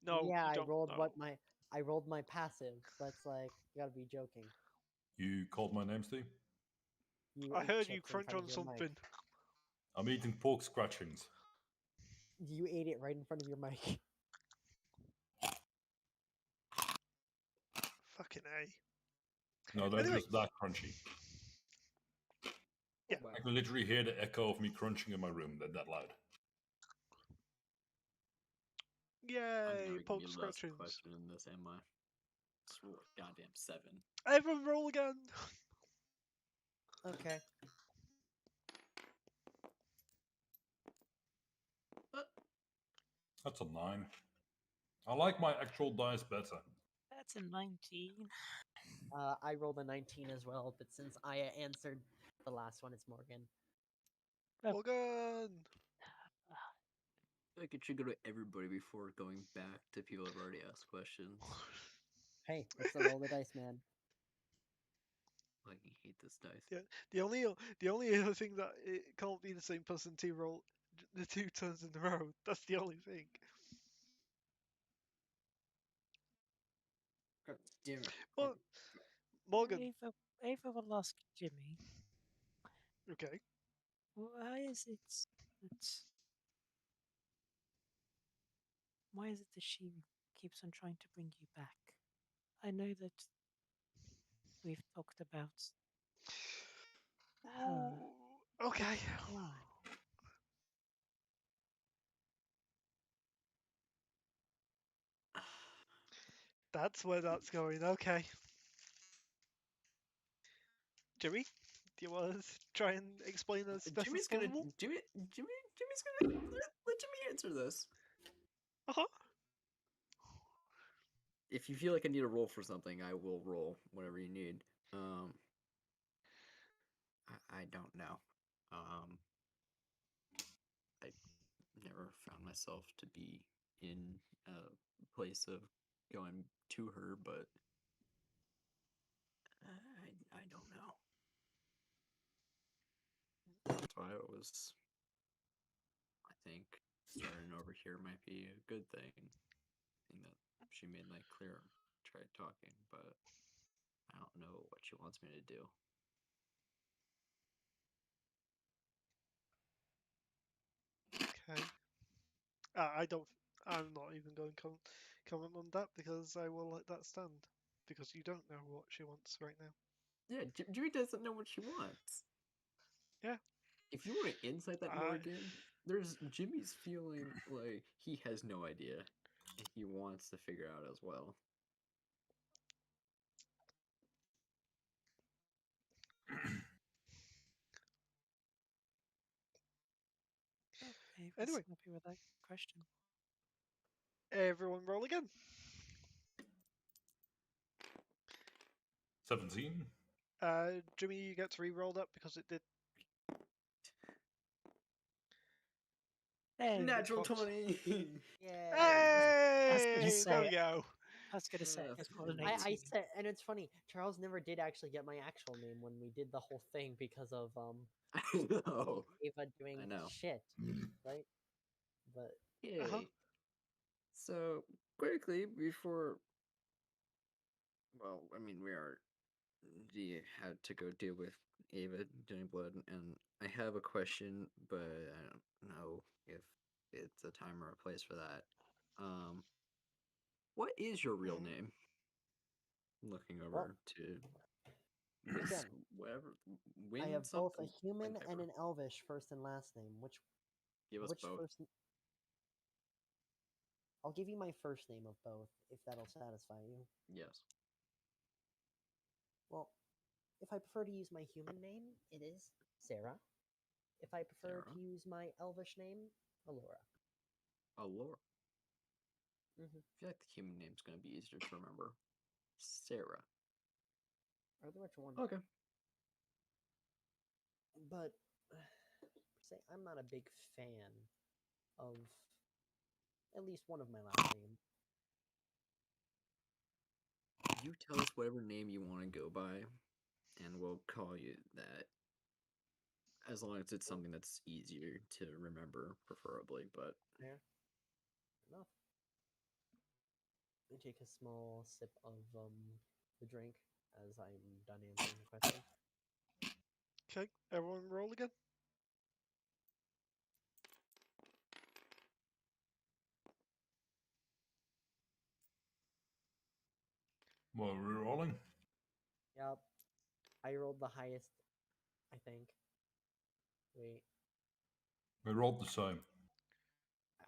No, Yeah, you I don't rolled know. what my I rolled my passive. That's like you gotta be joking. You called my name, Steve? You I ate heard you chips in crunch front on of your mic. something. I'm eating pork scratchings. You ate it right in front of your mic. Fucking A. No, they're Anyway. just that crunchy. Yeah. Wow. I can literally hear the echo of me crunching in my room. They're that loud. I'm Yay, never poke gonna be the last scratchings. question in this, am I? Just roll a goddamn 7. Everyone roll again. Okay. That's a 9. I like my actual dice better. That's a 19. I rolled a 19 as well, but since I answered the last one, it's Morgan. Morgan. Like, it should go to everybody before going back to people who've already asked questions. Hey, it's the roll the dice, man. Like, I hate this dice. Yeah, the only other thing that it can't be the same person to roll the 2 turns in a row. That's the only thing. God damn it. Well, Morgan. Ava will ask Jimmy, Okay. why is it that she keeps on trying to bring you back? I know that we've talked about her. Okay. Why? That's where that's going. Okay. Jimmy, do you want to try and explain as best Jimmy's as gonna possible? Jimmy's gonna let Jimmy answer this. Uh-huh. If you feel like I need a roll for something, I will roll whatever you need. I don't know. I never found myself to be in a place of going to her, but I don't know. That's why it was. I think starting over here might be a good thing. Thing that she made that clear. Tried talking, but I don't know what she wants me to do. Okay. I don't. I'm not even going to comment on that because I will let that stand. Because you don't know what she wants right now. Yeah, Jimmy doesn't know what she wants. Yeah. If you want to insight that more again, there's Jimmy's feeling like he has no idea, and he wants to figure out as well. Ava's Anyway. happy with that question. Everyone roll again. 17. Jimmy, you get to re-roll that because it did. Hey, Natural Fucked. 20! Yeah. Hey! say There it. we go. I was gonna say it's more than I 18. said, and it's funny. Charles never did actually get my actual name when we did the whole thing because of I know. Ava doing I know. shit, right? But Yay. Uh-huh. So, quickly, before. Well, I mean, we had to go deal with Ava doing blood, and I have a question, but I don't know if it's a time or a place for that. What is your real Mhm. name? Looking over Well, to again, whatever. I Win have both a something. human and Whatever. an elvish first and last name. Give us Which both. first? I'll give you my first name of both if that'll satisfy you. Yes. Well, if I prefer to use my human name, it is Sarah. If I prefer Sarah. to use my elvish name, Alora. Laura. Mm-hmm. I feel like the human name's gonna be easier to remember. Sarah. Or which one? Okay. But say I'm not a big fan of at least one of my last names. You tell us whatever name you want to go by, and we'll call you that. As long as it's something that's easier to remember, preferably. But Fair enough. I take a small sip of the drink as I'm done answering the question. Okay, everyone roll again. Well, we're rolling. Yep. I rolled the highest, I think. Wait, We rolled the same.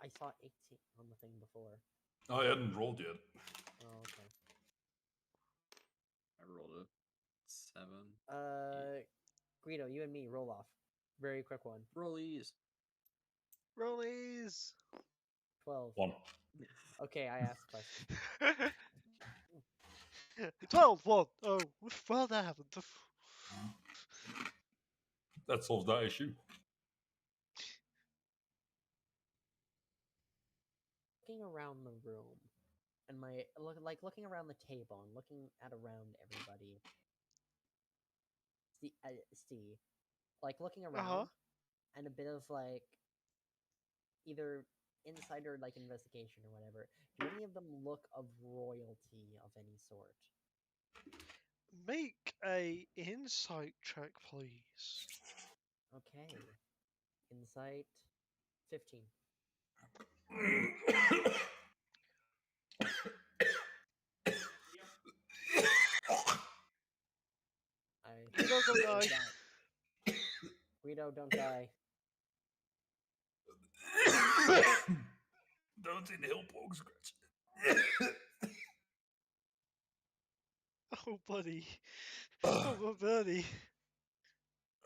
I saw 18 on the thing before. I hadn't rolled yet. Oh, okay. I rolled a 7. Guido, you and me, roll off. Very quick one. Rollies. Rollies. 12. 1. Okay, I asked the question. 12, 1. Oh, well, that happened. That solves that issue. Looking around the room, and looking around the table and looking at around everybody. See, like looking around, Uh-huh. and a bit of like either insider like investigation or whatever. Do any of them look of royalty of any sort? Make a insight check, please. Okay. Insight 15. Guido, don't die. Guido, don't die. Don't inhale pork scratch. Oh, buddy. Oh, buddy.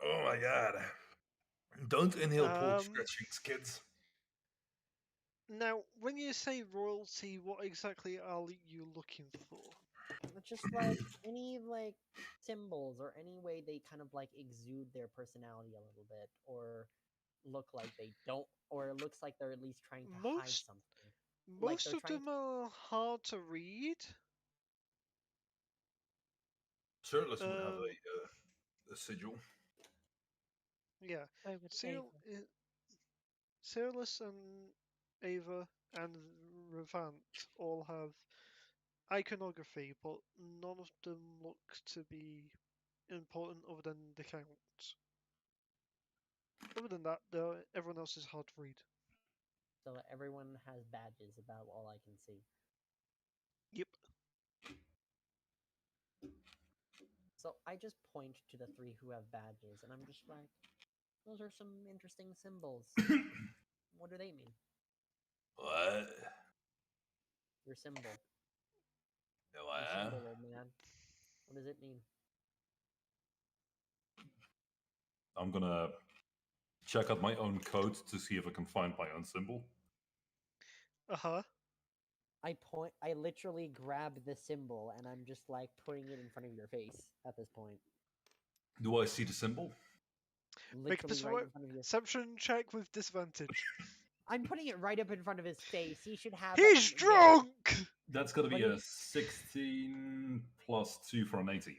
Oh my god. Don't inhale pork Um, scratchings, kids. Now, when you say royalty, what exactly are you looking for? Just like any like symbols or any way they kind of like exude their personality a little bit, or look like they don't, or it looks like they're at least trying to hide Most something. Like most they're of trying them are hard to read. Shirtless would have Um, a sigil. yeah, Go with Seal, Ava. Searless and Ava and Revant all have iconography, but none of them look to be important other than the count. Other than that, everyone else is hard to read. so everyone has badges about all I can see. Yep. So I just point to the three who have badges, and I'm just like, those are some interesting symbols. What do they mean? What? Your symbol. Your What? symbol, old man. What does it mean? I'm gonna check out my own code to see if I can find my own symbol. Uh-huh. I literally grab the symbol and I'm just like putting it in front of your face at this point. Do I see the symbol? Make a Literally right in front of your perception check with disadvantage. I'm putting it right up in front of his face. He should have He's drunk! That's gonna be What a is- 16 plus 2 for an 18.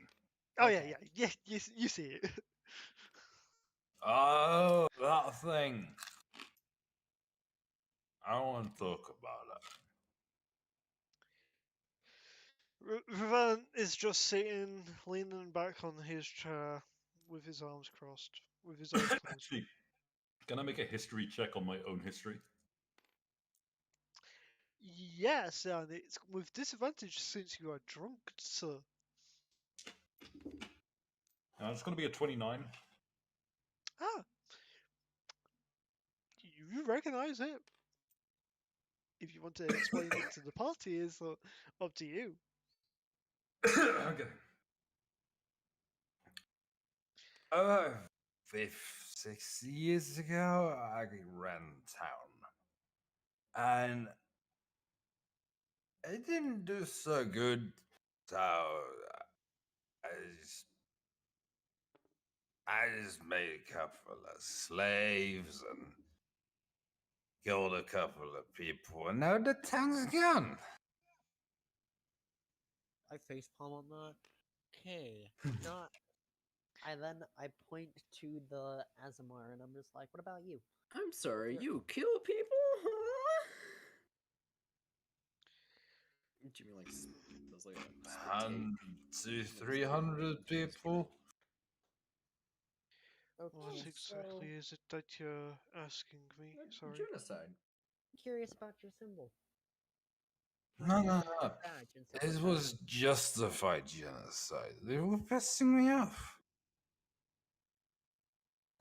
Oh, Okay. yeah. You see it. Oh, that thing. I don't want to talk about it. Revant is just sitting, leaning back on his chair with his arms crossed, with his eyes closed. Actually, can I make a history check on my own history? Yes, and it's with disadvantage since you are drunk, sir. It's gonna be a 29. Ah, you recognize it. If you want to explain it to the party, is up to you. Okay. 6 years ago, I ran town. And it didn't do so good. So I just, I just made a couple of slaves and killed a couple of people. And now the town's gone. I facepalm on that. Okay. Not I point to the Azamar and I'm just like, what about you? I'm sorry, Sure. you kill people? Jimmy like does like a spit take. 300 people. What Okay, exactly so is it that you're asking me? Sorry. Genocide. I'm curious about your symbol. No, no, Your no. badge and stuff It like was that. justified genocide. They were pissing me off.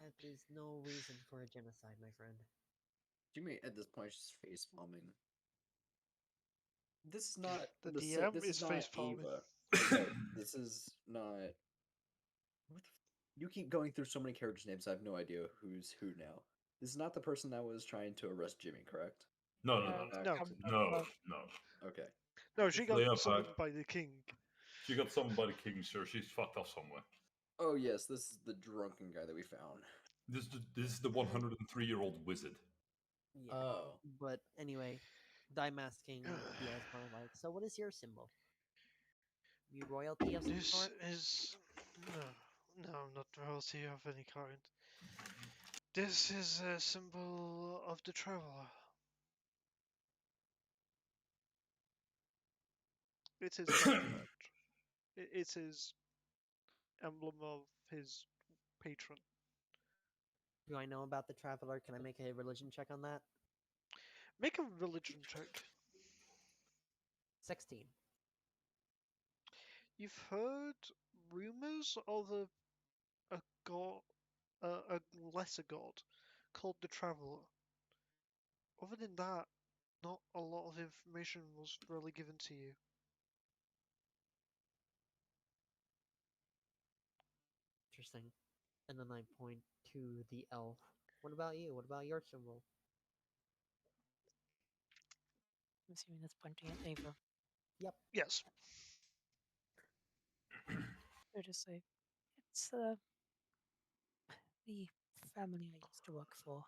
That is no reason for a genocide, my friend. Jimmy at this point is just face palming. This is not The the DM this is is not facepalming. Ava. Okay, this is not. What you keep going through so many characters' names. I have no idea who's who now. This is not the person that was trying to arrest Jimmy, correct? No. No. Okay. No, she got Leah, summoned by the king. She got summoned by the king, sir. She's fucked off somewhere. Oh yes, this is the drunken guy that we found. This is the 103-year-old wizard. Yeah. Oh. But anyway, I'm asking the Asmar like, so what is your symbol? You royalty of some This sort? is no, not royalty of any kind. This is a symbol of the traveler. It's his battle badge. It's his emblem of his patron. Do I know about the traveler? Can I make a religion check on that? Make a religion check. 16. You've heard rumors of a god, a lesser god, called the Traveler. Other than that, not a lot of information was really given to you. interesting. And then I point to the elf. What about you? What about your symbol? I'm assuming that's pointing at Ava. Yes. So just say it's the family I used to work for.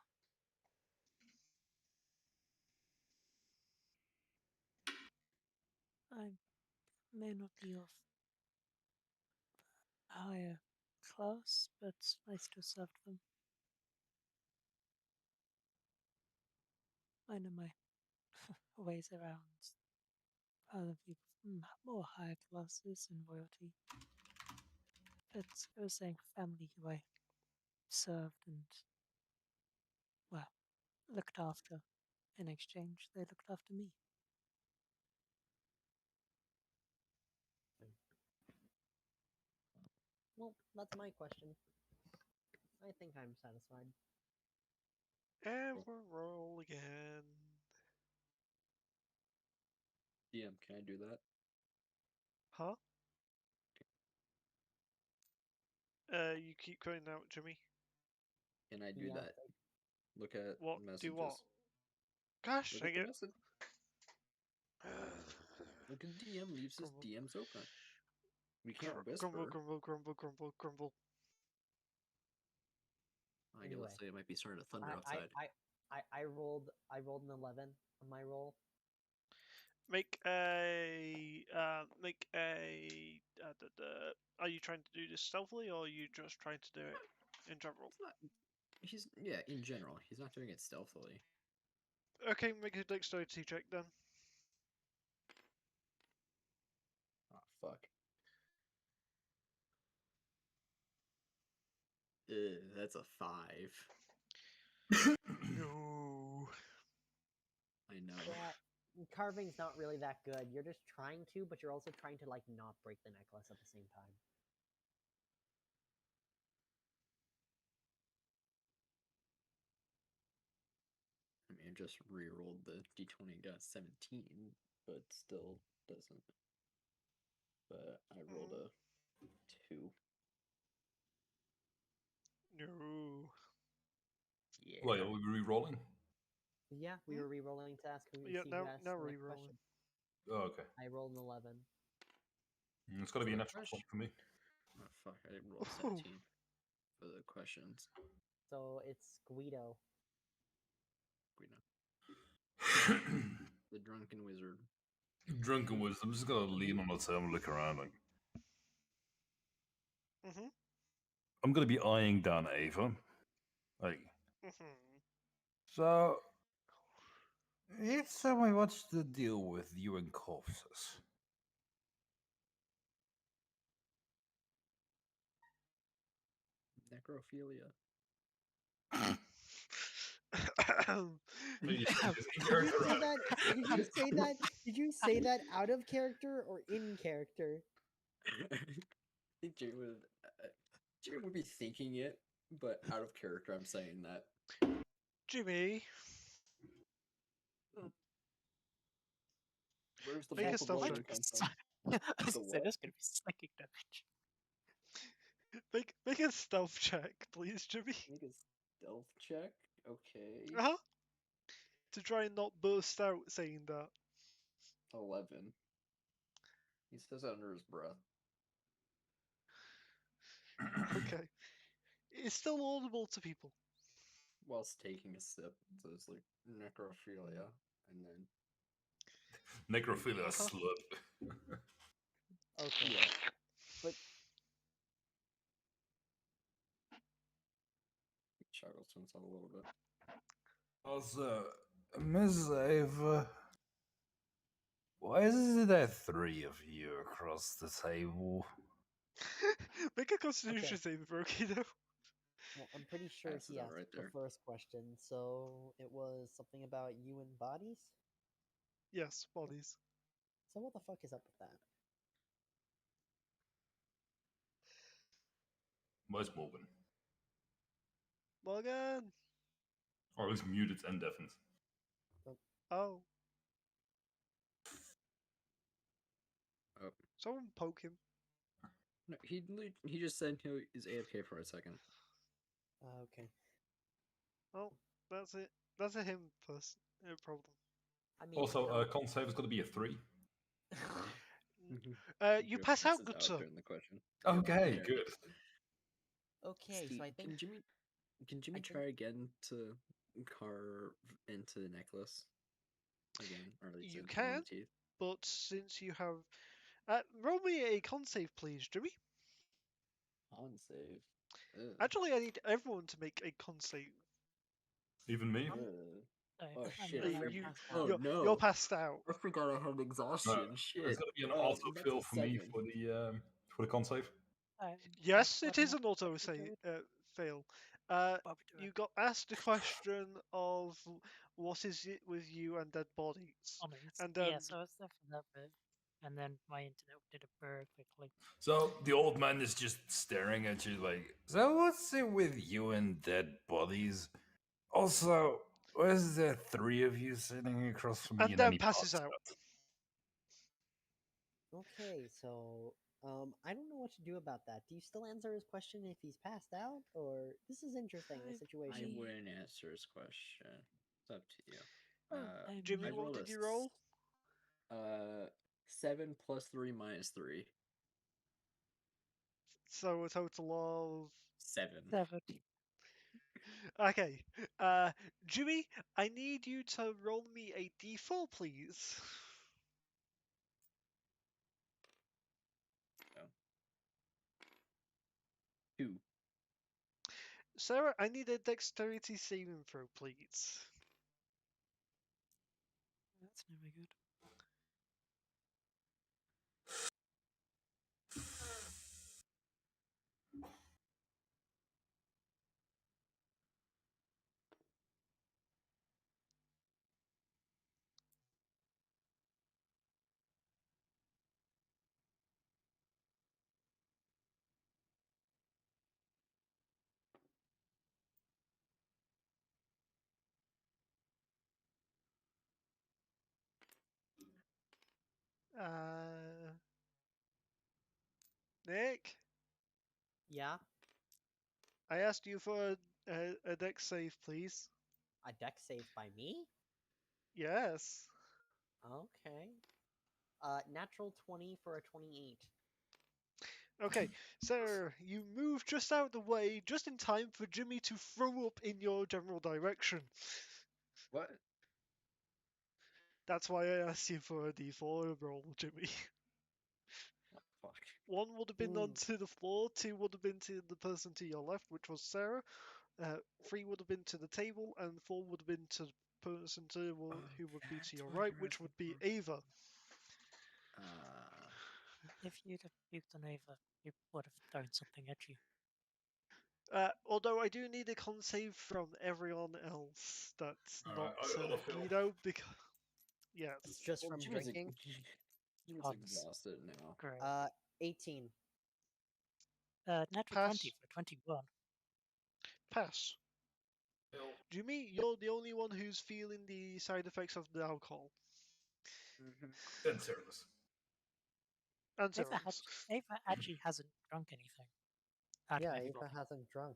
I may not be of higher class, but I still served them. I know my ways around other people from more higher classes and royalty. But I was saying family who I served and, well, looked after. In exchange, they looked after me. Well, that's my question. I think I'm satisfied. And we'll roll again. DM, can I do that? Huh? You keep going out, Jimmy. Can I do Yeah. that? Look at What? messages. Do what? Gosh, Look dang at the it. message. Look at DM leaves his Grumble. DMs open. We can't whisper. Grumble, grumble, grumble, grumble, grumble. I Anyway, let's say it might be starting to thunder outside. I rolled an 11 on my roll. Make a are you trying to do this stealthily, or are you just trying to do it in general? It's not. He's in general. He's not doing it stealthily. Okay, make a dexterity check then. Oh fuck. That's a 5. No. I know. Yeah, carving's not really that good. You're just trying to, but you're also trying to like not break the necklace at the same time. I mean, I just re-rolled the d20 and got 17, but still doesn't. But I rolled a 2. No. Yeah. Wait, are we re-rolling? Yeah, we were re-rolling to ask who Yeah, see now who asked now the next re-rolling. question. Oh, okay. I rolled an 11. It's got to be For a the natural question- 20 for me. Oh fuck! I didn't roll Ooh. 17 for the questions. So it's Guido. We know the drunken wizard. Drunken wisdom. I'm just gonna lean on the table and look around. Like, Mhm. I'm gonna be eyeing down Ava. Like, Mhm. So, tell me what's the deal with you and corpses? Necrophilia. Maybe Did you say that? Did you say that? Did you say that out of character or in character? I think Jay would be thinking it, but out of character, I'm saying that. Jimmy, Where's the Make a bulk of stealth rolling check. come from? I The said what? that's gonna be psychic damage. make a stealth check, please, Jimmy. Make a stealth check. Okay. Uh huh. To try and not burst out saying that. 11. He says that under his breath. Okay. It's still audible to people. Whilst taking a sip. So it's like necrophilia. And then. necrophilia Uh-huh. slurp. Okay. Yeah. But He chuckles to himself a little bit. Also, Miss Ava, why is there 3 of you across the table? Make a constitution save, okay, though. well, I'm pretty sure Passes he out asked right the there. first question, so it was something about you and bodies. Yes, bodies. So what the fuck is up with that? Where's Morgan? Morgan! Or at least muted and deafened. Oh. Oh. Someone poke him. No, he just said he is AFK for a second. Okay. Well, that's it. That's a him first. No problem. I mean, Also, no. con save is going to be a 3. You Joe pass out, passes good sir. during the question. Okay, Yeah. good. Okay, Steve, so I think can Jimmy think- try again to carve into the necklace again, or at least You into one can, of the teeth? but since you have, roll me a con save, please, Jimmy. On save. Ugh. Actually, I need everyone to make a con save. Even me? Ugh. So, Oh I'm shit! gonna I have You, passed oh out. no! you're passed out. I forgot I had exhaustion. Shit. There's going to be an That's autofill a for me 7. for the con save. Yes, it Bobby is had an auto Bobby say do it. fail. Bobby do it. You got asked a question of what is it with you and dead bodies, Honest. and Yeah, so I was there for that bit, and then my internet did a burr quickly. So the old man is just staring at you like, so what's it with you and dead bodies? Also, where's there 3 of you sitting across from me? and And then he passes passes out. Okay, so I don't know what to do about that. Do you still answer his question if he's passed out, or this is interesting? The I- situation. I wouldn't answer his question. It's up to you. Oh, Jimmy, I what rolled did a you roll? 7 plus 3 minus 3. So a total 7. 7. of. Okay, Jimmy, I need you to roll me a d4, please. Oh. 2. Sarah, I need a dexterity saving throw, please. That's never good. Uh, Nick, Yeah, I asked you for a dex save, please. a deck save by me. Yes. Okay. Natural 20 for a 28. Okay, so you move just out of the way, just in time for Jimmy to throw up in your general direction. What? That's why I asked you for a d4 roll, Jimmy. Oh, fuck. One would have been Ooh. onto the floor, 2 would have been to the person to your left, which was Sarah, 3 would have been to the table, and 4 would have been to the person who would be to your right, which would be Ava. If you'd have puked on Ava, you would have thrown something at you. Although I do need a con save from everyone else that's not, I autofill. because... Yes. It's just from Jimmy's drinking. Jimmy's Odds. exhausted now. Great. 18. Natural Pass. 20 for 21. Pass. Jimmy, you're the only one who's feeling the side effects of the alcohol. Then service. And Ava, Zerox. Ava actually hasn't drunk anything. Out Yeah, of Ava everybody. hasn't drunk.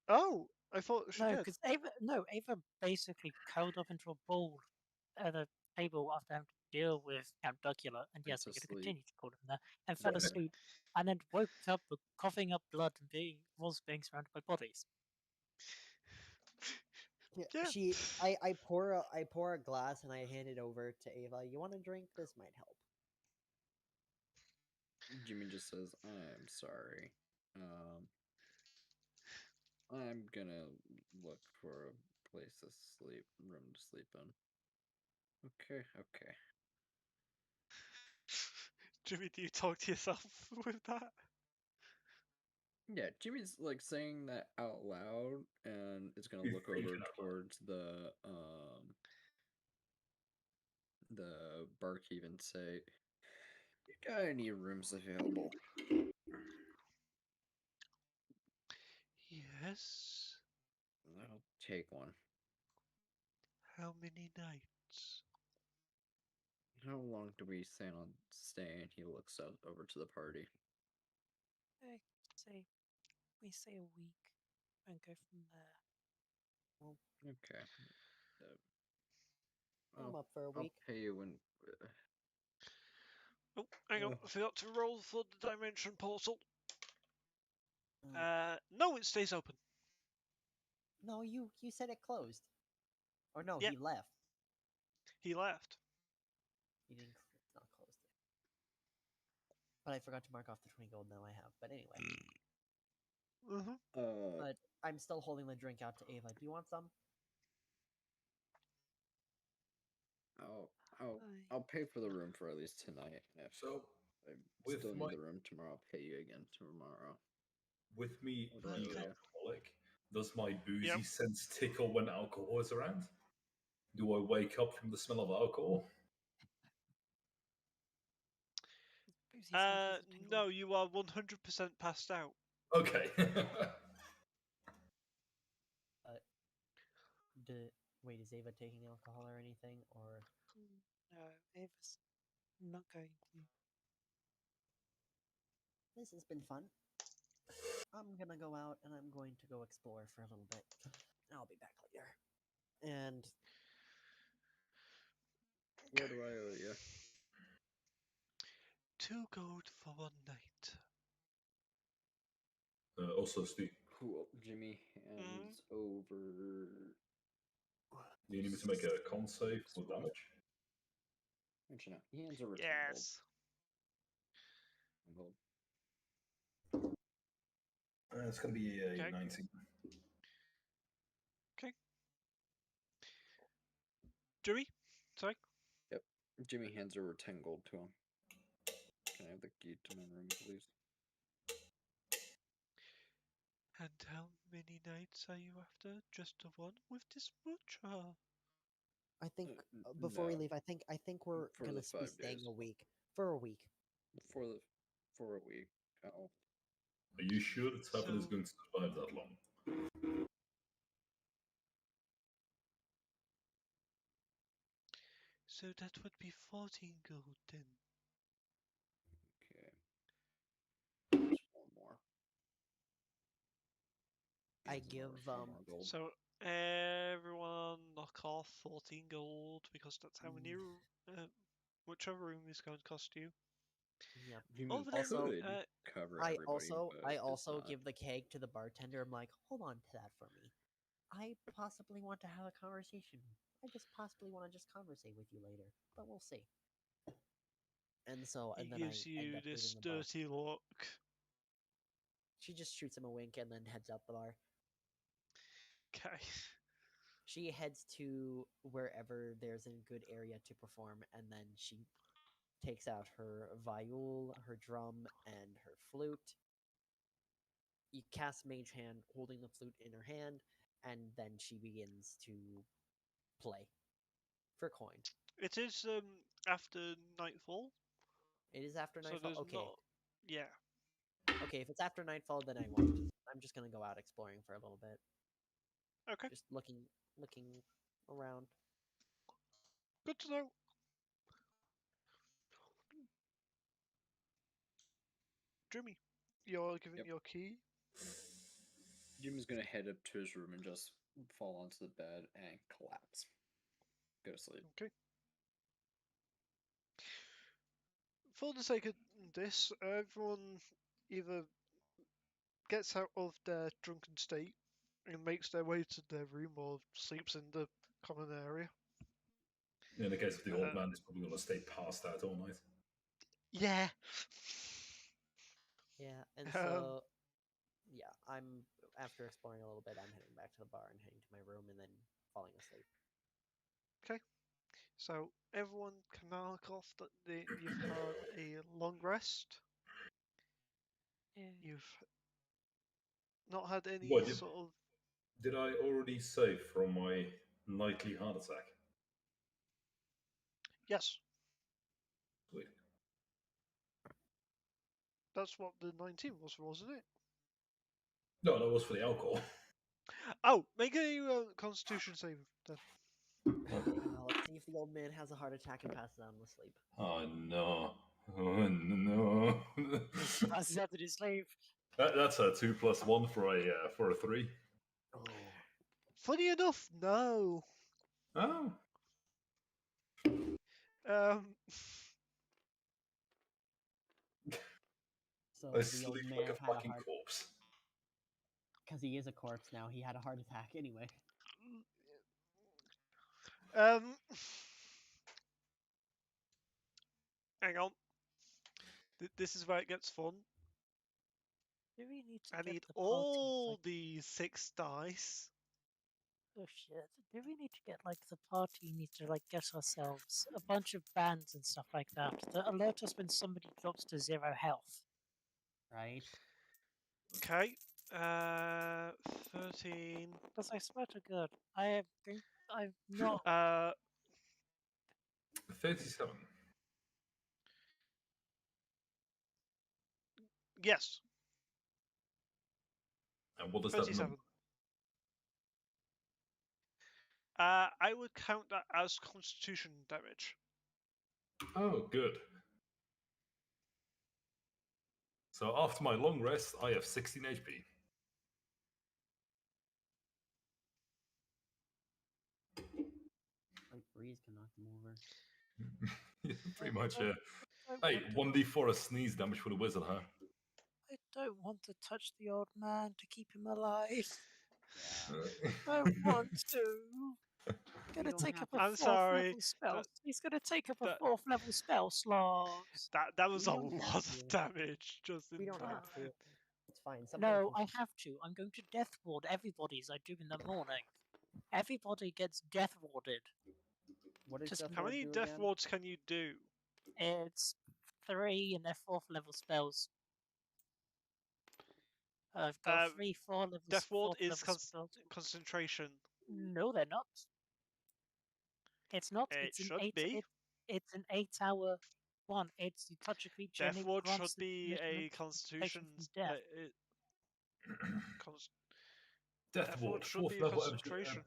Oh, I thought she No, did. because Ava basically curled up into a ball at the table after having to deal with Count Duckula, and yes, to we're going to sleep. continue to call him that, and fell asleep, and then woke up with coughing up blood and was being surrounded by bodies. Yeah. I pour a glass and I hand it over to Ava. You want a drink? This might help. Jimmy just says, "I'm sorry. I'm gonna look for a place to sleep, room to sleep in." Okay. Jimmy, do you talk to yourself with that? Yeah, Jimmy's like saying that out loud, and is gonna He's look thinking over out loud. towards the barkeep and say, "You got any rooms available?" Yes. I'll take one. How many nights? How long do we plan on staying? He looks out over to the party. Say we say a week and go from there. Okay. I'm I'll, up for a I'll week. pay you when. Oh, hang on. Ugh. I forgot to roll for the dimension portal. Mm. No, it stays open. No, you said it closed. Or no, Yep. he left. He left. He didn't. It's not closed yet. But I forgot to mark off the 20 gold. Now I have. But anyway. Mm-hmm. But I'm still holding the drink out to Ava. Do you want some? I'll pay for the room for at least tonight. And if So, I with still my- need the room tomorrow, I'll pay you again tomorrow. with me What do I being owe an you? alcoholic, does my boozy Yep. sense tickle when alcohol is around? Do I wake up from the smell of alcohol? Boozy senses are tingled. No, you are 100% passed out. Okay. Wait, is Ava taking alcohol or anything? Or No, Ava's not going to. this has been fun. I'm gonna go out and I'm going to go explore for a little bit. I'll be back later. And What do I owe you? 2 gold for 1 night. Also, Steve, Cool. Jimmy hands over. do you need me to make a con save for damage? Actually, no. He hands over 10 Yes. gold. It's going to be a Okay. 19. Dewey? Sorry? Yep. Jimmy hands over 10 gold to him. Can I have the key to my room, please? And how many nights are you after? Just the one with this much? I think before we No. leave, I think we're For gonna the be 5 staying days. a week. For a week. For a week. Oh. Are you sure the tavern is So- going to survive that long? So that would be 14 gold then. Okay. There's one more. I Hands him over give, 4 more gold. So everyone knock off 14 gold because that's how many whichever room is going to cost you. Yep. Jimmy Over there, Also, could cover I everybody, but I does also not. give the keg to the bartender. I'm like, hold on to that for me. I possibly want to have a conversation. I just possibly want to just conversate with you later, but we'll see. And so, He and then gives I you end up this leaving the bar. dirty look. She just shoots him a wink and then heads out the bar. Okay. She heads to wherever there's a good area to perform, and then she takes out her viol, her drum, and her flute. You cast Mage Hand, holding the flute in her hand, and then she begins to play for coin. It is after nightfall. It is after So nightfall. there's Okay, not. Yeah. okay. If it's after nightfall, then I won't. I'm just gonna go out exploring for a little bit, Okay. just looking around. Good to know. Jimmy, you're giving Yep. your key. Jimmy's gonna head up to his room and just fall onto the bed and collapse. Go to sleep. Okay. For the sake of this, everyone either gets out of their drunken state and makes their way to their room or sleeps in the common area. In the case of the old man, he's probably going to stay passed out all night. Yeah. Yeah, and so yeah, I'm after exploring a little bit. I'm heading back to the bar and heading to my room and then falling asleep. Okay. So everyone can mark off that you've had a long rest. Yeah. You've not had any What, sort of. Did I already save from my nightly heart attack? Yes, Sweet. that's what the 19 was, wasn't it? No, that was for the alcohol. Oh, make a Constitution save then. Let's see if the old man has a heart attack and passes out in the sleep. Oh no. Oh no. Passes out to his slave. That's a 2+1 for a 3. Oh. Funny enough, no. Oh, Um, So I the sleep old like man a had a fucking heart corpse. because he is a corpse now. He had a heart attack anyway. um, hang on. This is where it gets fun. Do we need to I get need the party? all the 6 dice. Oh shit! Do we need to get like the party? Need to like get ourselves a bunch of bands and stuff like that that alert us when somebody drops to 0 health. Right? Okay. 13. Because I swear to God, I'm not. 37. Yes, And what does that 37. number? I would count that as constitution damage. Oh, good. So after my long rest, I have 16 HP. Like Breeze can knock him over. Pretty much. I Hey, want to- 1d4 a sneeze damage for the wizard, huh? I don't want to touch the old man to keep him alive. Yeah. I want to. Gonna don't take have up a I'm fourth sorry, level spell. that- He's gonna take up a that- 4th level spell slot. That was We a don't have lot of to. damage just in We don't that. have to. It's fine. Something No, can I have to. I'm going to death ward everybody as I do in the morning. Everybody gets death warded. What does Just Death How Ward many do death again? wards can you do? It's 3 and they're 4th level spells. I've got 3 4 levels. Death ward 4th is level spells. concentration. No, they're not. It's not. It It's an should 8. be. It's an 8-hour one. It's you touch a creature and Death it ward grants should the be a permission constitution. from death. Death Ward, should be 4th a level concentration.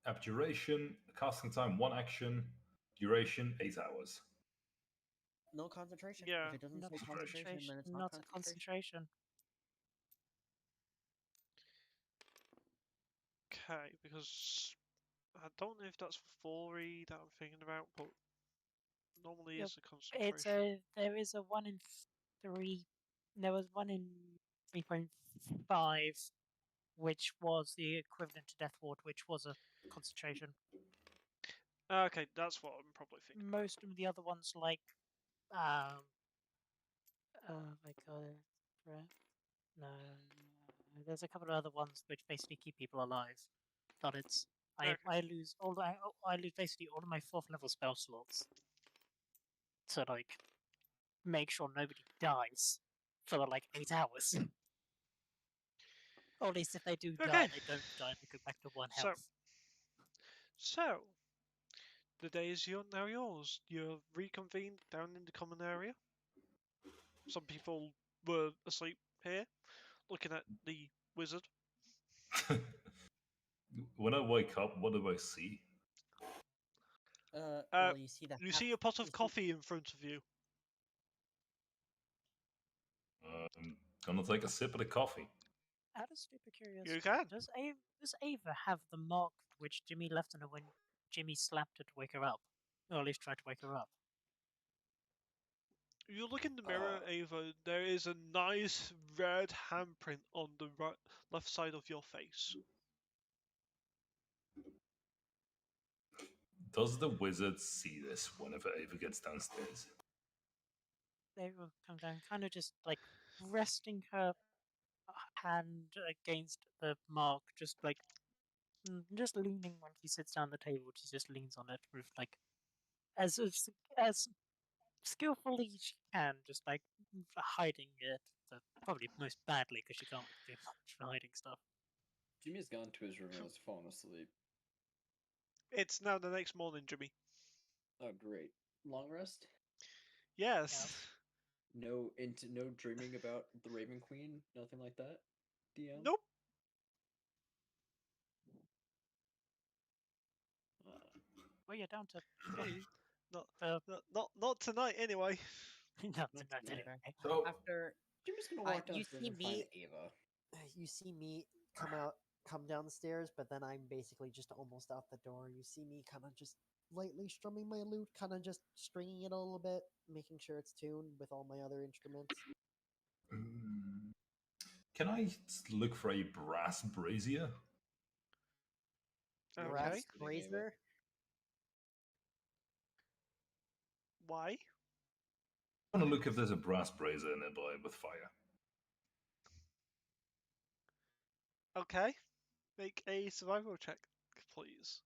abjuration, casting time 1 action, duration 8 hours. No concentration. Yeah. If it doesn't Not say a concentration, then it's not Not a concentration. concentration. Okay, because I don't know if that's 4E that I'm thinking about, but normally Yep. it's a concentration. It's a there is a 1 in 3. There was 1 in 3.5, which was the equivalent to Death Ward, which was a concentration. Okay, that's what I'm probably thinking. Most of the other ones, like my god, no, there's a couple of other ones which basically keep people alive. But it's Okay. I lose I lose basically all of my 4th level spell slots to like make sure nobody dies for like 8 hours. Or at least if they do die, Okay. they don't die and they go back to 1 So- health. So, the day is now yours. You're reconvened down in the common area. Some people were asleep here, looking at the wizard. When I wake up, what do I see? Well, you see the You see a pot of coffee in front of you. I'm gonna take a sip of the coffee. Out of stupid curiosity, can. does Ava have the mark which Jimmy left on her when Jimmy slapped her to wake her up? Or at least tried to wake her up? You look in the mirror, Ava. There is a nice red handprint on the left side of your face. Does the wizard see this whenever Ava gets downstairs? They will come down, kind of just like resting her hand against the mark, just like just leaning when she sits down at the table. She just leans on it with like as skillfully as she can, just like hiding it. Probably most badly because she can't do much for hiding stuff. Jimmy's gone to his room and has fallen asleep. It's now the next morning, Jimmy. Oh, great. Long rest? Yes. No dreaming about the Raven Queen? Nothing like that? DM? Nope. Well, you're down to Not tonight, anyway. not Okay. anyway. So, After Jimmy's gonna I- walk you downstairs see and find me- Ava. You see me come down the stairs, but then I'm basically just almost out the door. You see me kind of just lightly strumming my lute, kind of just stringing it a little bit, making sure it's tuned with all my other instruments. Can I look for a brass brazier? Okay. Brass Getting Ava. brazier. Why? I want to look if there's a brass brazier nearby with fire. Okay. Make a survival check, please.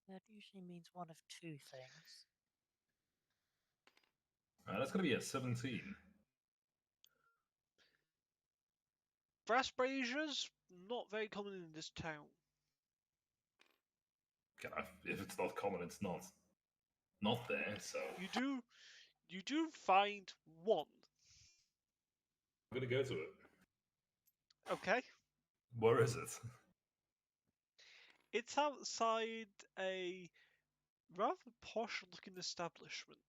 That usually means one of two things. That's going to be a 17. Brass braziers, not very common in this town. If it's not common, it's not there. So You do find one. I'm going to go to it. Okay. Where is it? It's outside a rather posh-looking establishment.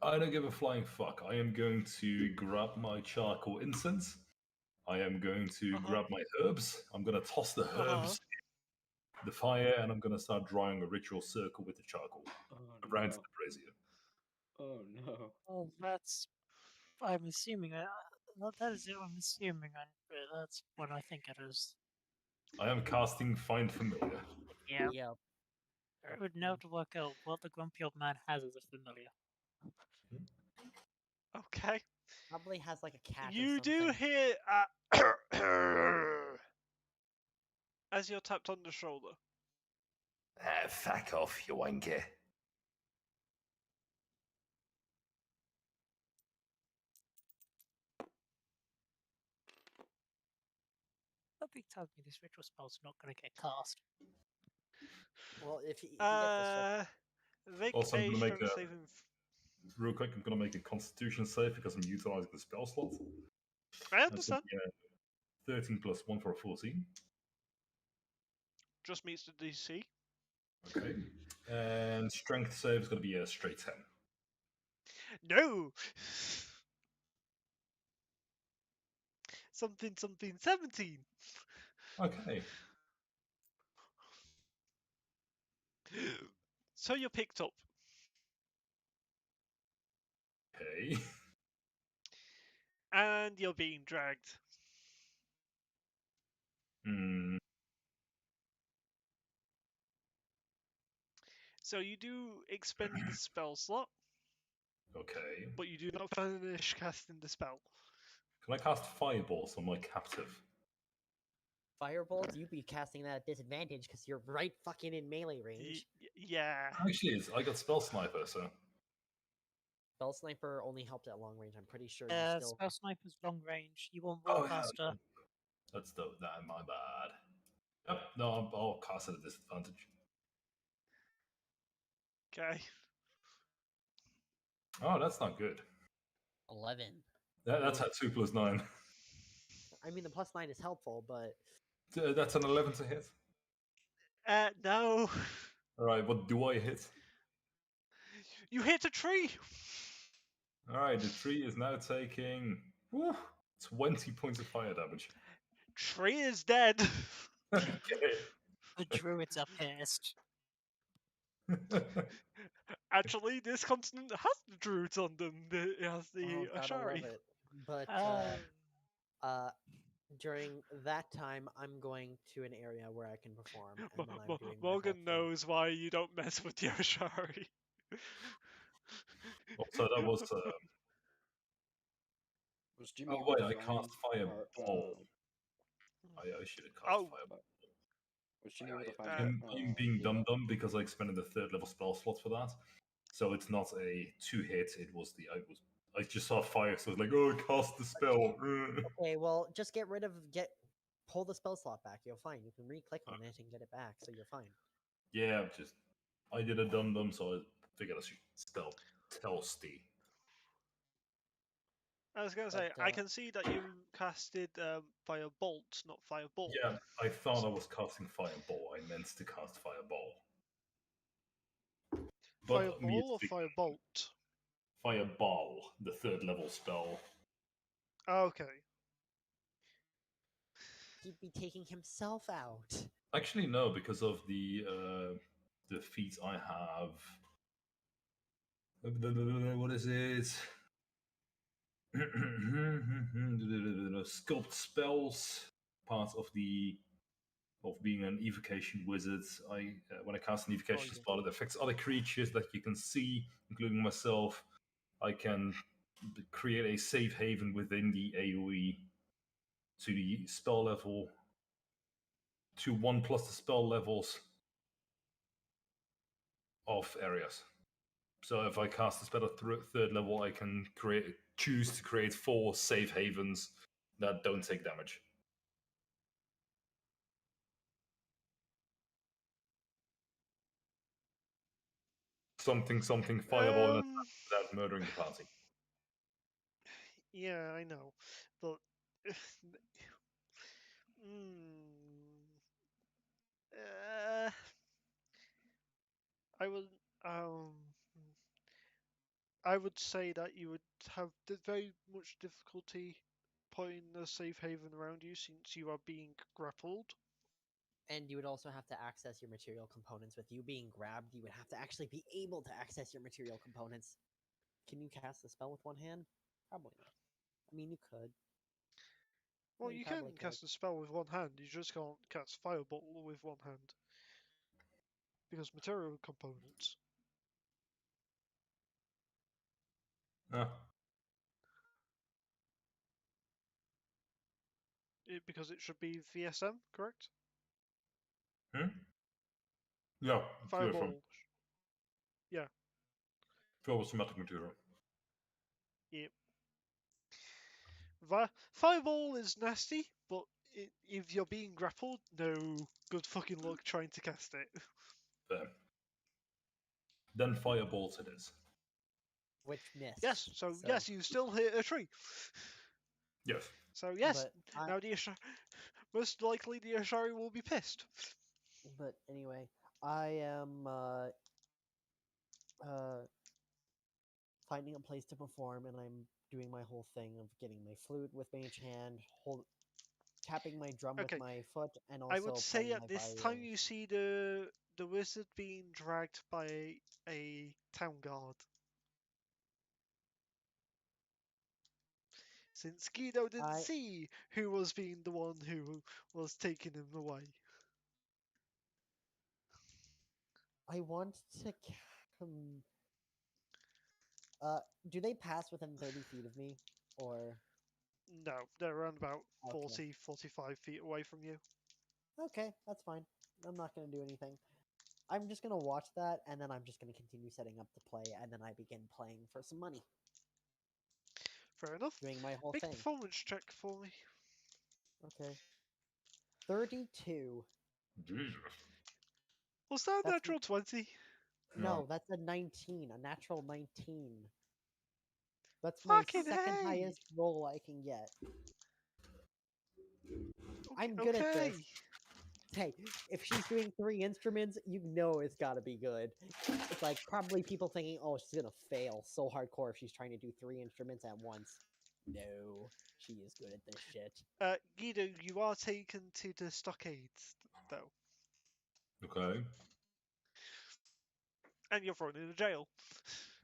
I don't give a flying fuck. I am going to grab my charcoal incense. I am going to grab my herbs. I'm going to toss the herbs in the fire, and I'm going to start drawing a ritual circle with the charcoal Oh around no. the brazier. Oh no. Well, that's. I'm assuming. That is what I'm assuming, and that's what I think it is. I am casting Find Familiar. Yeah. Yeah. I would know to work out what the grumpy old man has as a familiar. Okay. Probably has like a cat. You or do something. hear as you're tapped on the shoulder. Fuck off, you wanker. Something tells me this ritual spell's not going to get cast. Well, if you get this, Make Also, I'm a gonna make strength a- saving. Real quick, I'm going to make a Constitution save because I'm utilizing the spell slot. I That's understand. gonna be a 13 plus 1 for a 14. Just meets the DC. Okay. And strength save is going to be a straight 10. No. Something 17. Okay. So you're picked up. Okay. And you're being dragged. Hmm. So you do expend the spell slot, Okay. but you do not finish casting the spell. Can I cast Fireballs on my captive? Firebolt, you'd be casting that at disadvantage because you're right fucking in melee range. Yeah. Actually, I got Spell Sniper, so. Spell sniper only helped at long range. I'm pretty sure you still. Spell sniper's long range. You want Oh, yeah. warcaster. That's my bad. Yep, no, I'll cast it at disadvantage. Okay. Oh, that's not good. 11. That's at 2 plus 9. I mean, the +9 is helpful, but That's an 11 to hit. No. Alright, what do I hit? You hit a tree. Alright, the tree is now taking 20 points of fire damage. Tree is dead. Okay. The druids are pissed. Actually, this continent has the druids on them. It has the oh god, I love Ashari. it. But Oh. during that time, I'm going to an area where I can perform, and then I'm doing my Morgan whole thing. knows why you don't mess with the Ashari. Also, that was. Was Jimmy Oh, wait, able I to cast find Fireball. I should have cast Oh. Fireball. Was Jimmy able to find I'm being Ava? dum-dum because I expended the 3rd level spell slot for that. So it's not a 2-hit, I just saw fire, so I was like, oh, cast the spell. Okay, well, just pull the spell slot back. You'll find you can re-click on it and get it back, so you're fine. Yeah, I did a dum-dum, so I figured I should spell Telsty. I was gonna say, I can see that you casted Firebolt, not Firebolt. Yeah, I thought I was casting Fireball. I meant to cast Fireball. But Fireball or Firebolt? Fireball, the 3rd level spell. Okay. He'd be taking himself out. Actually, no, because of the feats I have. What is it? Sculpt spells, part of being an evocation wizard. When I cast an evocation yeah. spell, it affects other creatures that you can see, including myself. I can create a safe haven within the AoE to the spell level to 1 plus the spell levels of areas. So if I cast a spell at third level, I can choose to create 4 safe havens that don't take damage. Something fireball without murdering the party. Yeah, I know, but mm, uh, I would um I would say that you would have very much difficulty putting a safe haven around you since you are being grappled. And you would also have to access your material components. With you being grabbed, you would have to actually be able to access your material components. Can you cast the spell with one hand? Probably not. I mean, you could. Well, You you probably can could. cast a spell with one hand, you just can't cast Fireball with one hand. Because material components. Ah, Because it should be VSM, correct? hmm? Yeah, Fireball. Yeah, Fireball somatic material. yep. Fireball is nasty, but if you're being grappled, no good fucking luck trying to cast it. There. Then fireballs it is. Which missed. Yes, so yes, you still hit a tree. Yes. So yes, But now most likely the Ashari will be pissed. But anyway, I am uh, finding a place to perform, and I'm doing my whole thing of getting my flute with mage hand, tapping my drum with Okay, my foot, and I would also say playing at my this time violin. you see the wizard being dragged by a town guard. Since Guido didn't I see who was being the one who was taking him away. I want to. Um, uh, do they pass within 30 feet of me, or No, they're around about okay? 45 feet away from you. Okay, that's fine. I'm not gonna do anything. I'm just gonna watch that, and then I'm just gonna continue setting up to play, and then I begin playing for some money, Fair enough. doing my whole Make a thing. performance check for me. Okay. 32. Jesus. Was that a That's natural 20? No, that's a 19, a natural 19. That's my Fucking second hey! highest roll I can get. I'm good at this. Okay. Hey, if she's doing 3 instruments, you know it's gotta be good. It's like probably people thinking, oh, she's gonna fail so hardcore if she's trying to do 3 instruments at once. No, she is good at this shit. Guido, you are taken to the stockades, though. Okay. And you're thrown into jail.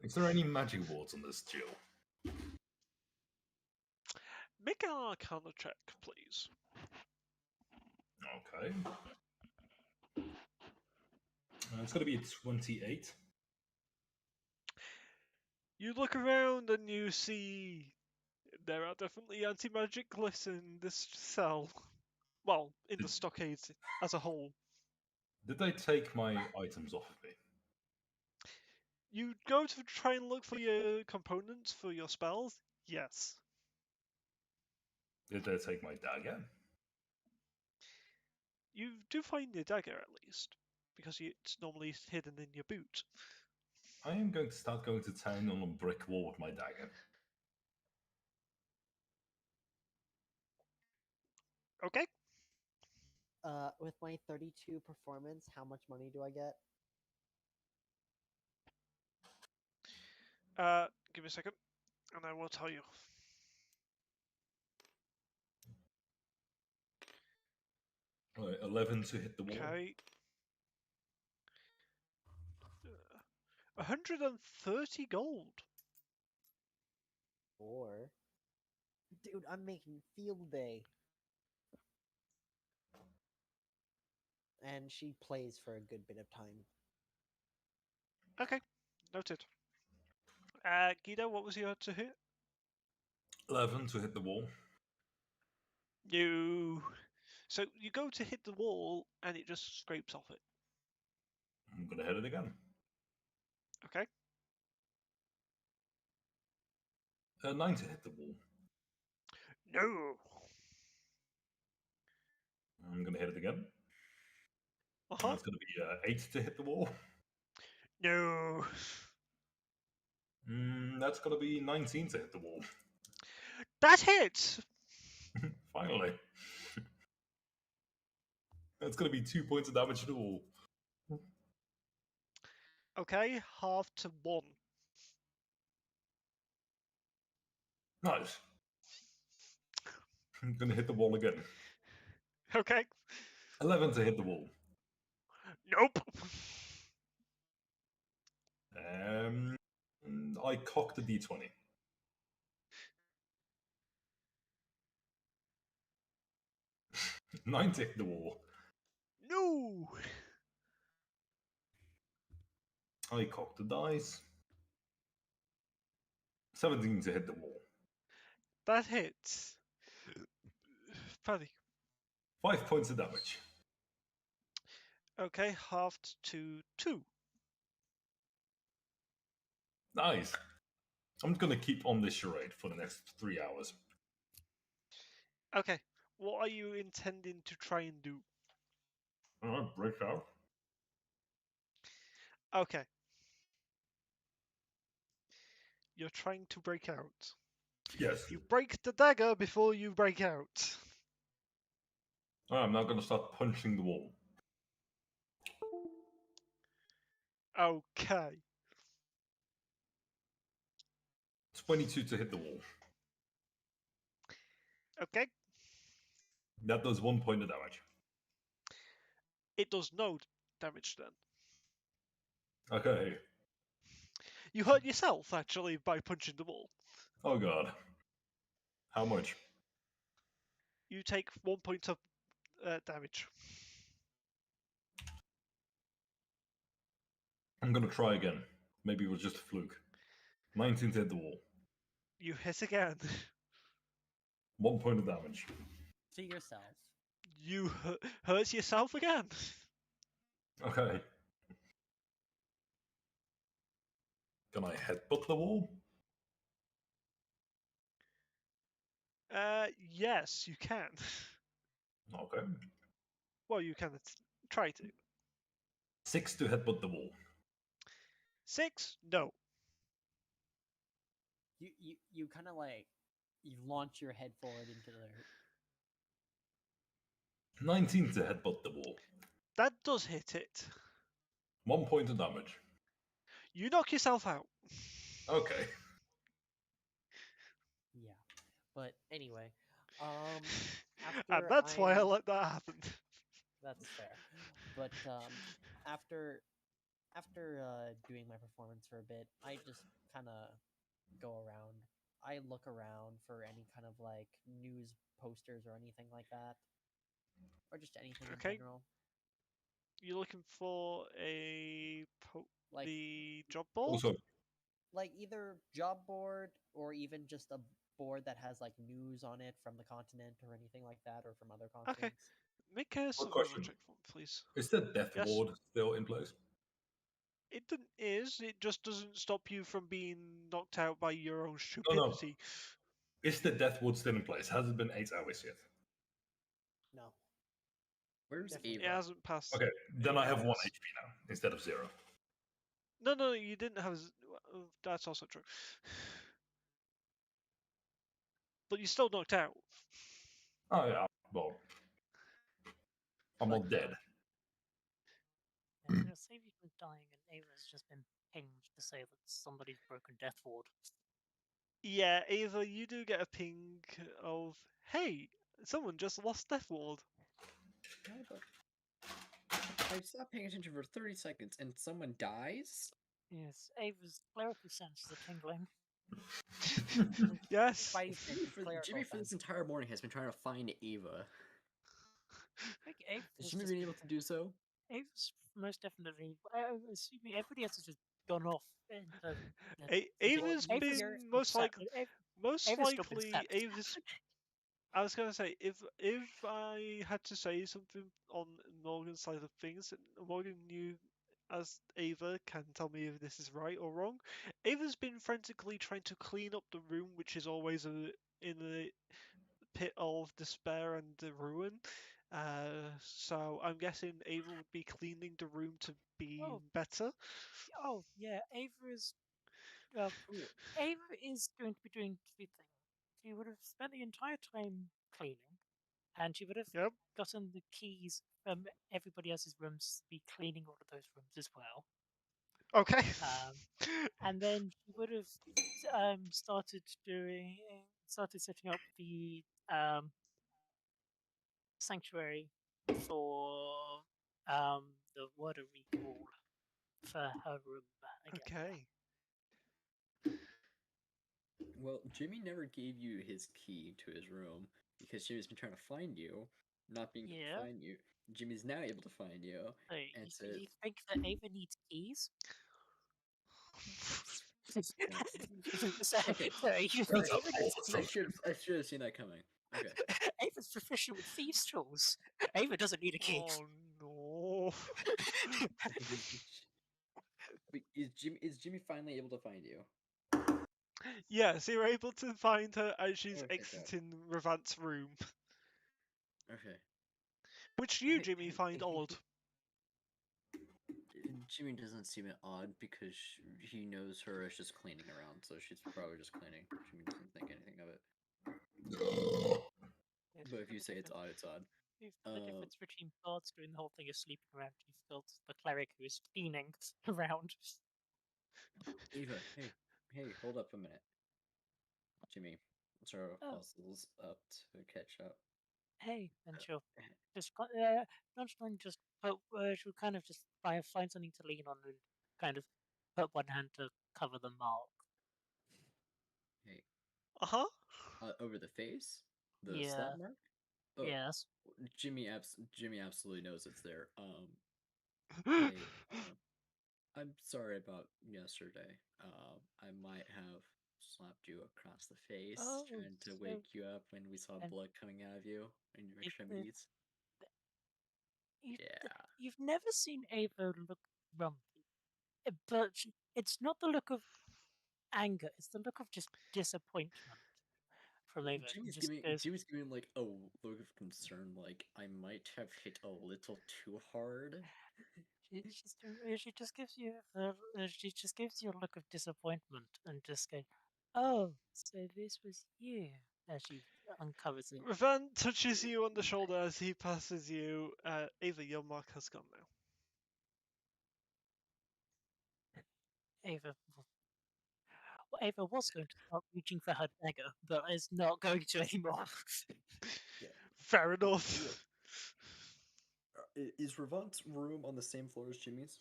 Is there any magic wards on this jail? Make an arcana check, please. Okay. It's going to be a 28. You look around and you see there are definitely anti-magic glyphs in this cell. Well, in the stockades as a whole. Did they take my items off of me? You go to try and look for your components for your spells? Yes. Did they take my dagger? You do find your dagger at least, because it's normally hidden in your boot. I am going to start going to town on a brick wall with my dagger. Okay. With my 32 performance, how much money do I get? Give me a second, and I will tell you. Right, 11 to hit the wall. Okay. 130 gold. Or, dude, I'm making field day. And she plays for a good bit of time. Okay, noted. Guido, what was your to hit? 11 to hit the wall. No. So you go to hit the wall and it just scrapes off it. I'm gonna hit it again. Okay. 9 to hit the wall. No. I'm gonna hit it again. Uh-huh. That's gonna be 8 to hit the wall. No. That's gonna be 19 to hit the wall. That hits. Finally. That's gonna be 2 points of damage to the wall. Okay, half to 1. Nice. I'm gonna hit the wall again. Okay. 11 to hit the wall. Nope. I cocked the d20. Nine to hit the wall. No. I cocked the dice. 17 to hit the wall. That hits. Paddy. 5 points of damage. Okay, halved to 2. Nice. I'm gonna keep on this charade for the next 3 hours. Okay, what are you intending to try and do? Alright, break out. Okay. You're trying to break out. Yes. You break the dagger before you break out. I'm now gonna start punching the wall. Okay. 22 to hit the wall. Okay. That does 1 point of damage. It does no damage then. Okay. You hurt yourself, actually, by punching the wall. Oh god. How much? You take 1 point of damage. I'm gonna try again. Maybe it was just a fluke. 19 to hit the wall. You hit again. 1 point of damage. To yourself. You hurt yourself again. Okay. Can I headbutt the wall? Yes, you can. Okay. Well, you can try to. 6 to headbutt the wall. 6? No. You kind of like you launch your head forward into the 19 to headbutt the wall. That does hit it. 1 point of damage. You knock yourself out. Okay. yeah. But anyway, And after that's why I I'm- let that happen. That's fair. But after doing my performance for a bit, I just kind of go around. I look around for any kind of like news posters or anything like that, or just anything Okay. in general. You're looking for Like the job board? Also, like either job board or even just a board that has like news on it from the continent or anything like that, or from other continents. Make a survival question. check for me, please. is the death Yes. ward still in place? It just doesn't stop you from being knocked out by your own no. stupidity. Is the death ward still in place? Has it been 8 hours yet? No. Where's Definitely. It Ava? hasn't passed. Okay, then I have 1 hours. HP now instead of 0. No, you didn't have. That's also true. But you're still knocked out. Oh yeah, well, I'm But, not dead. Yeah, it'll save you from dying, and Ava's just been pinged to say that somebody's broken Death Ward. Yeah, Ava, you do get a ping of, hey, someone just lost Death Ward. If I stop paying attention for 30 seconds and someone dies, Yes, Ava's clerical senses are tingling. Yes. Spidey senses clerical Jimmy for this sense. entire morning has been trying to find Ava. I think Ava Has has Jimmy just been able to do so? Ava's most definitely. Assuming everybody else has just gone off into. Ava's Ava's been here- most likely Ava's still been stabbed. Ava's. I was gonna say if I had to say something on Morgan's side of things, Morgan knew as Ava can tell me if this is right or wrong. Ava's been frantically trying to clean up the room, which is always in a pit of despair and ruin. So I'm guessing Ava would be cleaning the room to be Oh. better. Oh yeah, Ava is. Cool. Ava is going to be doing three things. She would have spent the entire time cleaning, and she would have Yep. gotten the keys from everybody else's rooms to be cleaning all of those rooms as well. Okay. And then she would have started setting up the sanctuary for the what are we call for her room again. Okay. Well, Jimmy never gave you his key to his room because Jimmy's been trying to find you, not being able Yeah. to find you. Jimmy's now able to find you. So And you think that Ava needs keys? So, Okay. so you think That's Ava needs keys? I should have seen that coming. Okay. Ava's proficient with thieves' tools. Ava doesn't need a key. Oh no. But is Jimmy finally able to find you? Yes, you're able to find her as she's Okay, good. exiting Revant's room. Okay. Which you, Hey, Jimmy, hey, find hey, hey, odd. Jimmy doesn't seem odd because he knows her as just cleaning around, so she's probably just cleaning. Jimmy doesn't think anything of it. Yes, But if for you the say it's difference- odd, it's odd. for the difference between bards doing the whole thing of sleeping around, you've got the cleric who is cleaning around. Eva, hey, hold up a minute. Jimmy, throw Oh. muscles up to catch up. Hey, and she'll Eh, just nonchalant just put she'll kind of just find something to lean on and kind of put one hand to cover the mark. Hey, Uh-huh. over the face, the Yeah. slap mark. Oh, Yes. Jimmy absolutely knows it's there. Hey, I'm sorry about yesterday. I might have slapped you across the face, Oh, trying to so- wake you up when we saw and blood coming out of you and your it- extremities. You've, Yeah. you've never seen Ava look grumpy, but it's not the look of anger; it's the look of just disappointment from Ava. She just goes, Jimmy's giving like a look of concern, like I might have hit a little too hard. she just gives you she just gives you a look of disappointment and just go, oh, so this was you, as she uncovers it. Revant touches you on the shoulder as he passes you. Ava, your mark has gone now. Ava was going to start reaching for her dagger, but is not going to anymore. Fair enough. Is Revant's room on the same floor as Jimmy's?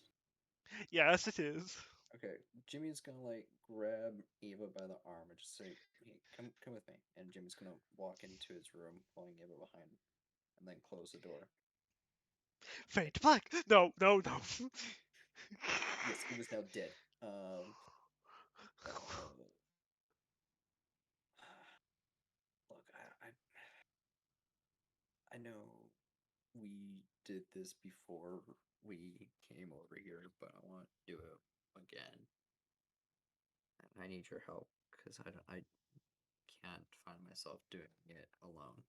Yes, it is. Okay, Jimmy's gonna like grab Eva by the arm and just say, "Hey, come with me." And Jimmy's gonna walk into his room, pulling Eva behind him, and then close the door. Fade to black. No, no, no. Yes, Eva's now dead. Look, I know we did this before we came over here, but I want to do it again. And I need your help because I can't find myself doing it alone.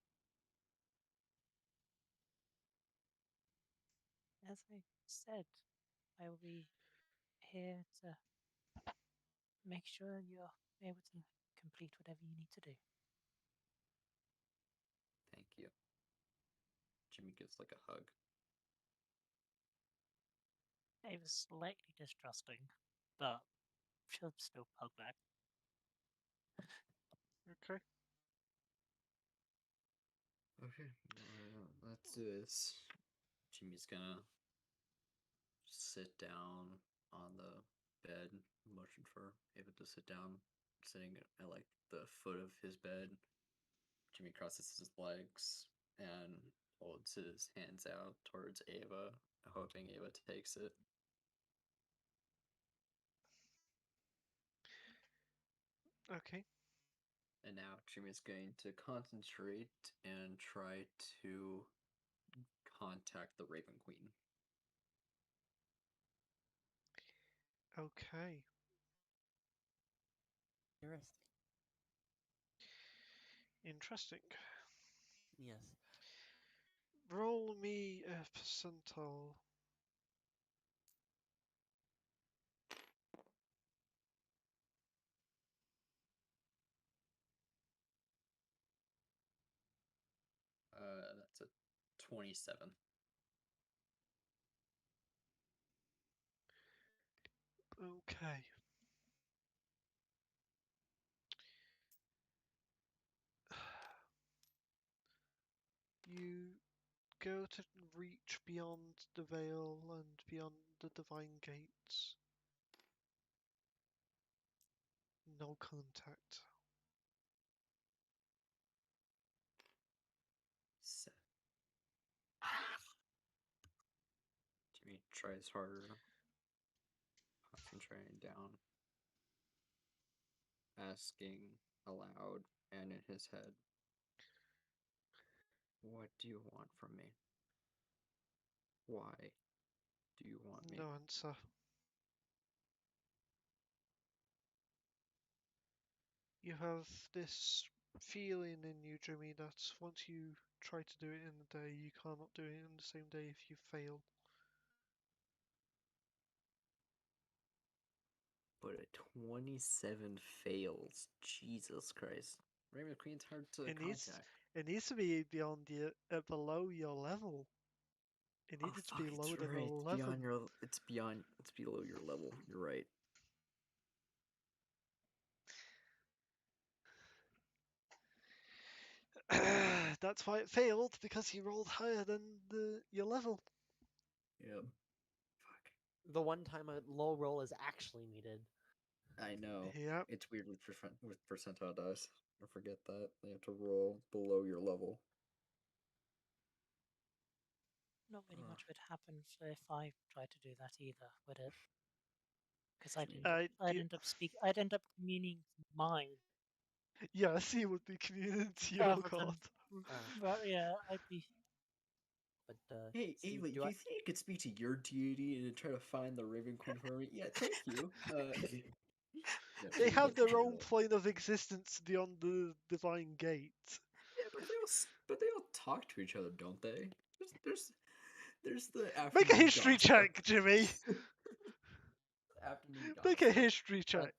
As I said, I will be here to make sure you're able to complete whatever you need to do. Thank you. Jimmy gives like a hug. Ava's slightly distrusting, but she'll still hug back. Okay. Okay, let's do this. Jimmy's gonna sit down on the bed, motion for Ava to sit down, sitting at like the foot of his bed. Jimmy crosses his legs and holds his hands out towards Ava, hoping Ava takes it. Okay. And now Jimmy's going to concentrate and try to contact the Raven Queen. Okay. Interesting. Interesting. Yes. Roll me a percentile. That's a 27. Okay. You go to reach beyond the veil and beyond the divine gates. No contact. So, Jimmy tries harder, concentrating down, asking aloud and in his head, "What do you want from me? Why do you want me?" No answer. You have this feeling in you, Jimmy, that once you try to do it in a day, you cannot do it in the same day if you fail. But a 27 fails. Jesus Christ. Raven Queen's hard to It needs contact. it needs to be beyond your below your level. It Oh needed to fuck, be it's lower than right. It's 11. beyond your. It's below your level. You're right. That's why it failed, because you rolled higher than your level. Yep. Fuck. The one time a low roll is actually needed. I know. Yep. It's weird with percentile dice. I forget that they have to roll below your level. Not really Ugh. much would happen if I tried to do that either, would it? Because I'd mean, I'd end up communing mine Yes, he would be community, oh rather god. than. Ah. Well, yeah, I'd be. But Hey, Steve, Ava, do you I? think you could speak to your deity and try to find the Raven Queen for me? Yeah, thank you. Yeah, They Jimmy have gets their own the- plane of existence beyond the divine gate. Yeah, but they all talk to each other, don't they? There's the Make a afternoon history gossip. check, Jimmy. Afternoon Make a gossip. history check.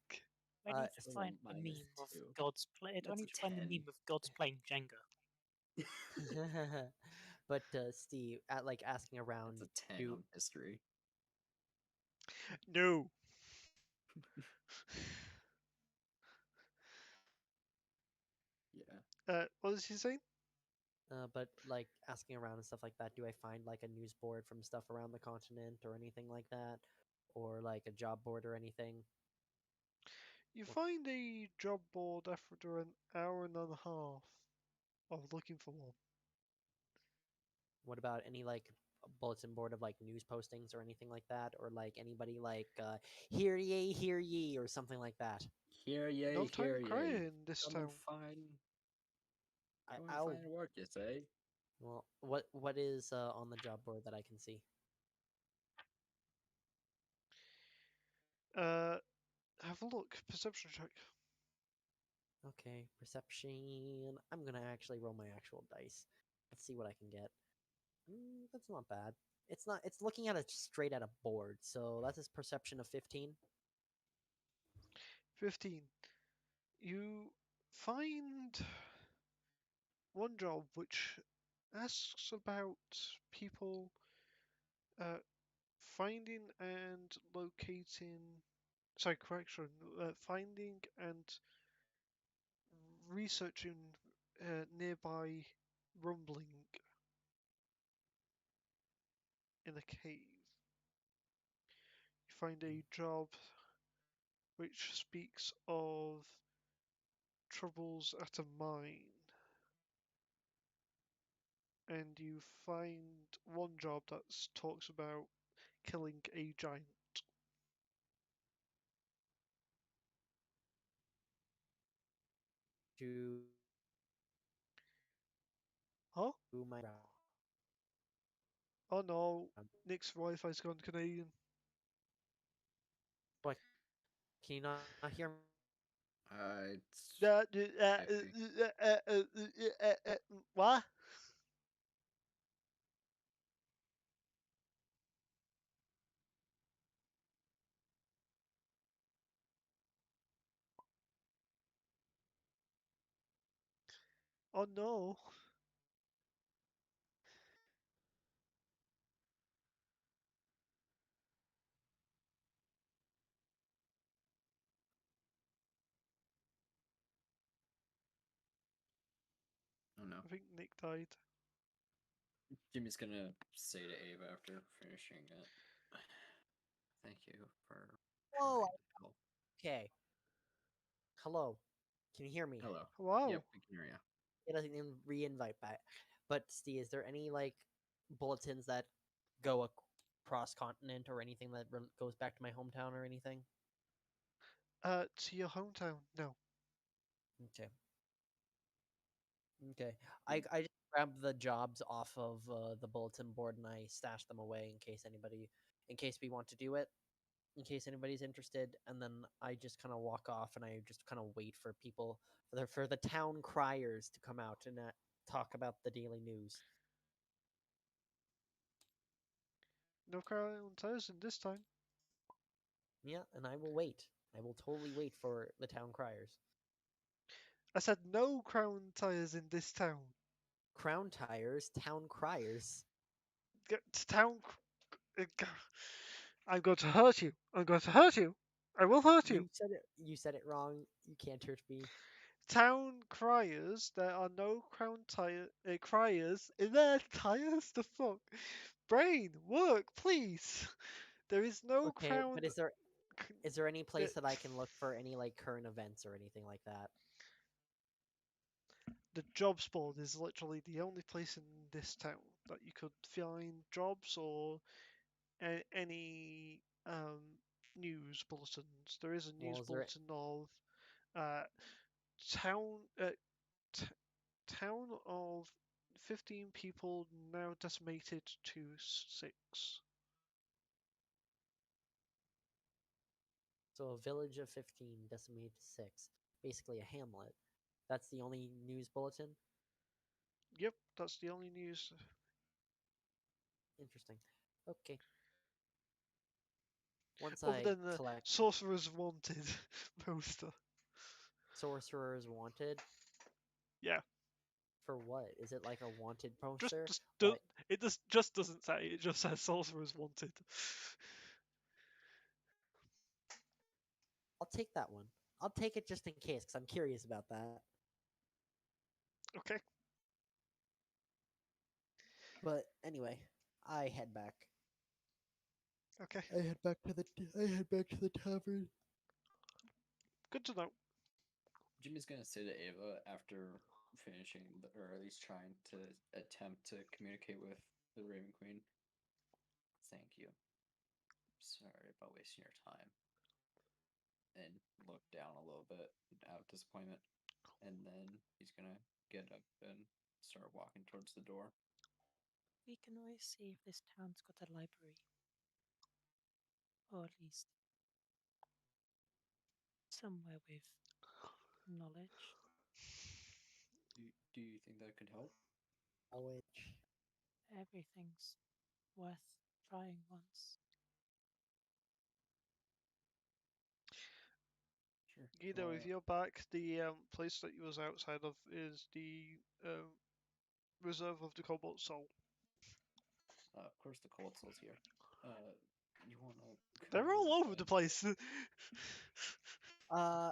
I need to Well, find a minus meme of 2. gods play. I That's need a to find a 10. meme of gods playing Jenga. But Steve, at like asking around, That's a 10 do on history. No. Yeah. What was he saying? but like asking around and stuff like that, do I find like a news board from stuff around the continent or anything like that, or like a job board or anything? You What- find a job board after an hour and a half of looking for one. What about any like bulletin board of like news postings or anything like that, or like anybody like hear ye, or something like that? Hear ye, No time hear ye. crying this Come town. and find, I, come and I'll. find work, you say? Well, what is on the job board that I can see? Have a look. Perception check. Okay, perception. I'm gonna actually roll my actual dice. Let's see what I can get. That's not bad. It's not. It's looking at it straight at a board, so that's his perception of 15. 15. You find one job which asks about people finding and locating. Sorry, correction. Finding and researching nearby rumbling. in a cave. You find a job which speaks of troubles at a mine. And you find one job that talks about killing a giant. To Huh? my Oh no, Nick's Wi-Fi's gone Canadian. What? Can you not hear me? It's What? Oh no. oh no. I think Nick died. Jimmy's gonna say to Ava after finishing it. Thank you for Whoa. trying to help. Okay. Hello. Can you hear me? Hello. Wow. Yep, we can hear you. It doesn't even re-invite back. But Steve, is there any like bulletins that go across continent or anything that goes back to my hometown or anything? To your hometown? No. Okay. Okay. I just grabbed the jobs off of the bulletin board and I stashed them away in case we want to do it, in case anybody's interested. And then I just kind of walk off and I just kind of wait for people for the town criers to come out and talk about the daily news. No crown tires in this time. Yeah, and I will wait. I will totally wait for the town criers. I said no crown tires in this town. Crown tires, town criers. Town. I'm going to hurt you. I'm going to hurt you. I will hurt you. You said it wrong. You can't hurt me. Town criers. There are no crown criers in their tires. The fuck. Brain, work, please. There is no Okay, crown. but is there any place uh, that I can look for any like current events or anything like that? The jobs board is literally the only place in this town that you could find jobs or any news bulletins. There is a news Well, is there bulletin of uh, town uh, t- town of 15 people now decimated to 6. so a village of 15 decimated to 6, basically a hamlet. That's the only news bulletin. Yep, that's the only news. Interesting. Okay. Once Other I than the collect Sorcerer's Wanted poster. sorcerers wanted Yeah, for what? Is it like a wanted just, poster? just Like it just doesn't say. It just says Sorcerer's Wanted. I'll take that one. I'll take it just in case because I'm curious about that. Okay. But anyway, I head back. Okay. I head back to the tavern. Good to know. Jimmy's gonna say to Ava after finishing, or at least trying to attempt to communicate with the Raven Queen. Thank you. Sorry about wasting your time. And look down a little bit out of disappointment. And then he's gonna get up and start walking towards the door. We can always see if this town's got a library. Or at least somewhere with knowledge. Do you think that could help? Which Everything's worth trying once. Sure. Guido, if you're back, the place that you was outside of is the Reserve of the Cobalt Soul. Of course, the cold soul's here. You wanna? They're all over the place. uh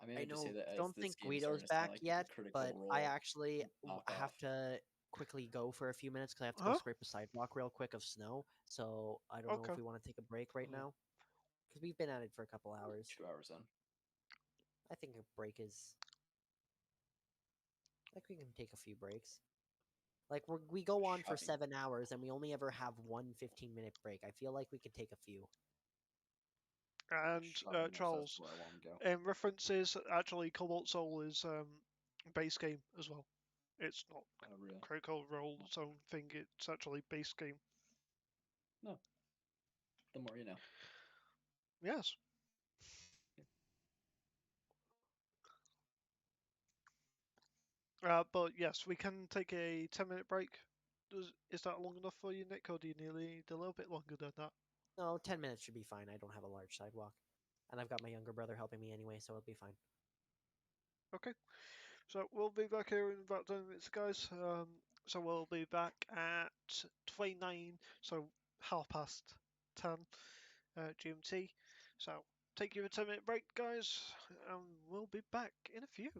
I mean, I I just say know that as don't this think game Guido's starts to, back like, yet, Critical but Role I actually pop have off. to quickly go for a few minutes because I have to go Huh? scrape a sidewalk real quick of snow. So I don't know Okay. if we want to take a break right Mhm. now because we've been at it for a couple hours. 2 hours in. I think a break is like we can take a few breaks. Like we go on for Shocking. 7 hours and we only ever have one 15-minute break. I feel like we could take a few. And Shocking enough, so Charles, that's where I want to go. references actually Cobalt Soul is base game as well. It's not Oh, really? Critical Role its own thing. It's actually base game. No. The more you know. Yes. But yes, we can take a 10-minute break. Is that long enough for you, Nick, or do you need a little bit longer than that? No, 10 minutes should be fine. I don't have a large sidewalk. And I've got my younger brother helping me anyway, so it'll be fine. Okay. So we'll be back here in about 10 minutes, guys. So we'll be back at 29, so 10:30 GMT. So take you a 10-minute break, guys, and we'll be back in a few.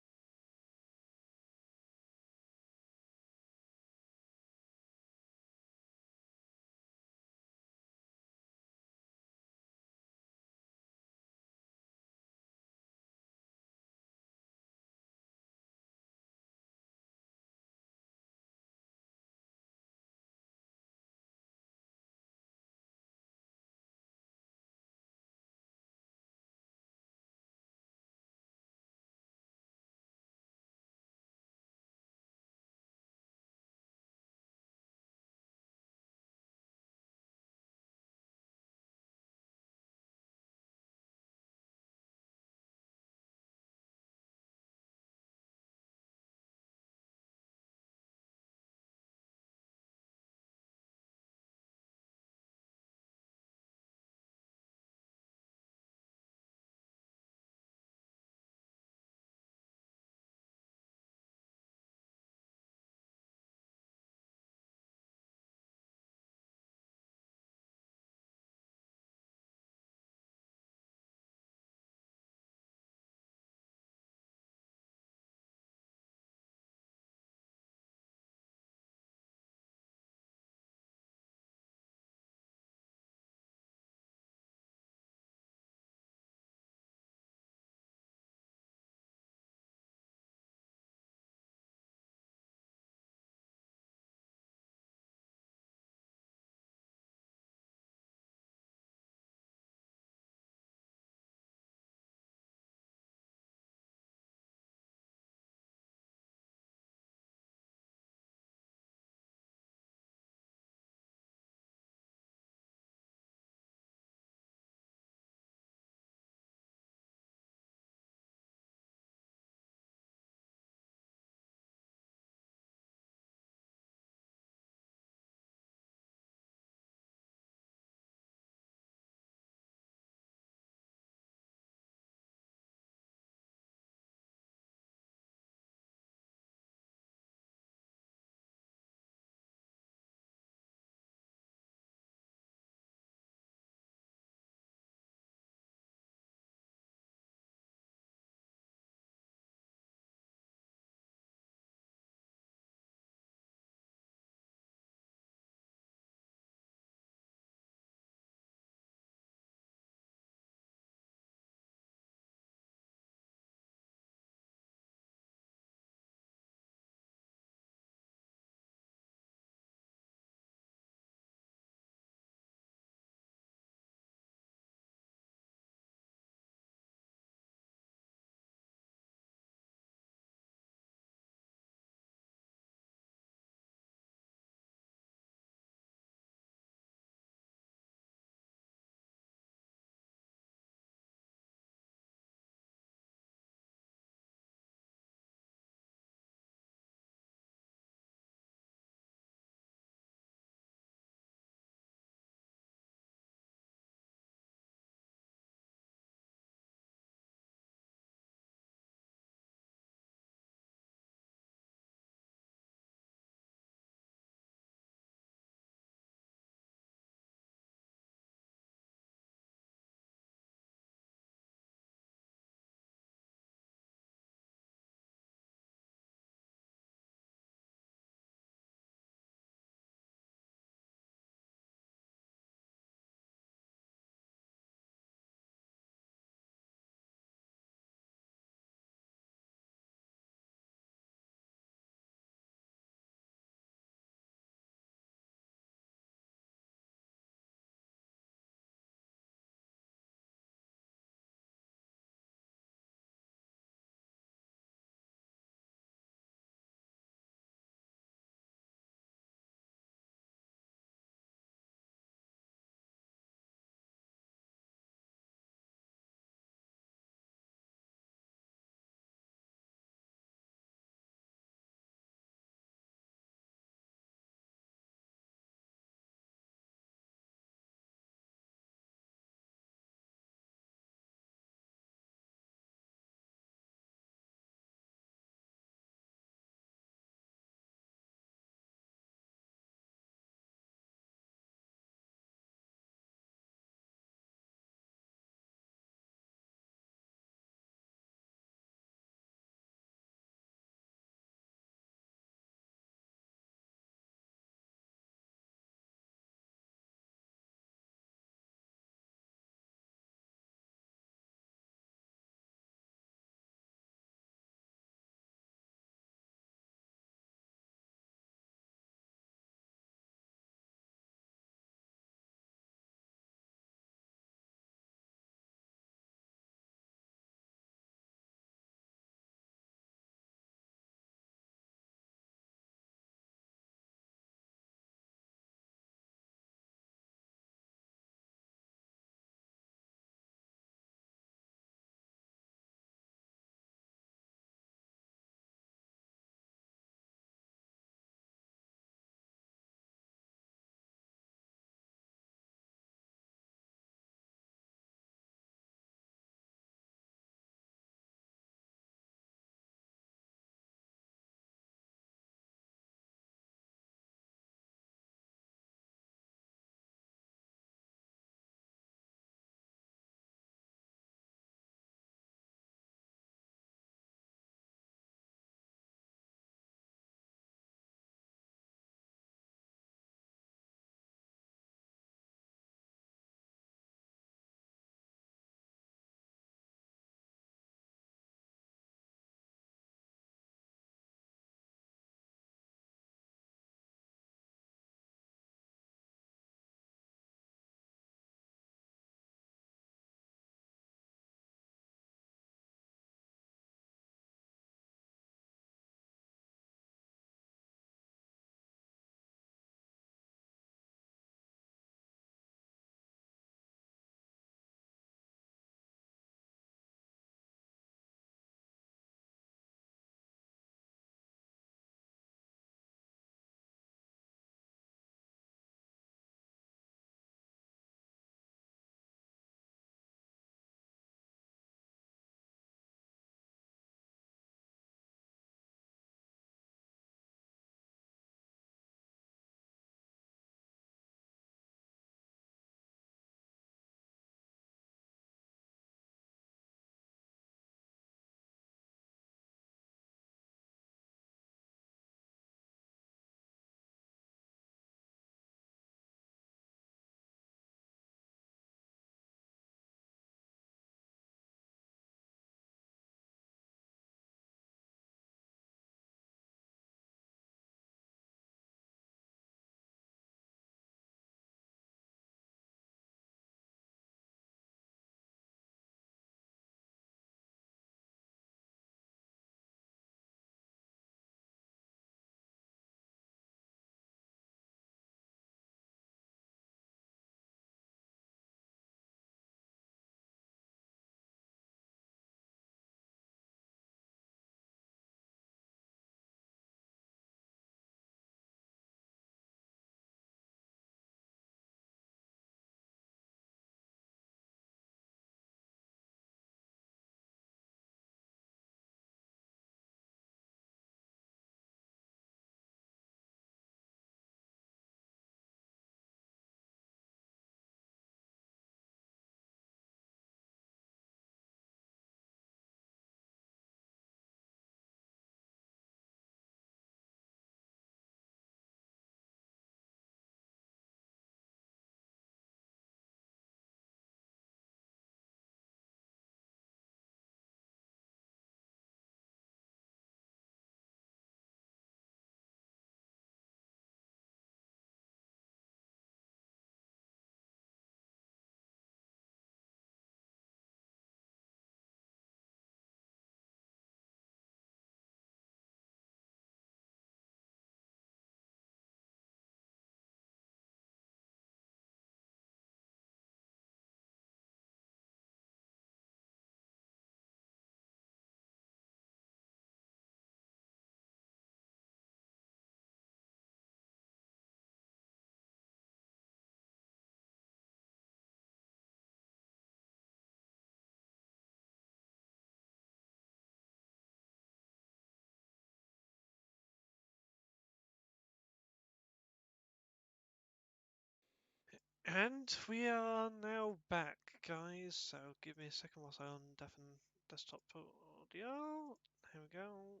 And we are now back, guys. So give me a second whilst I undeafen desktop audio. Here we go.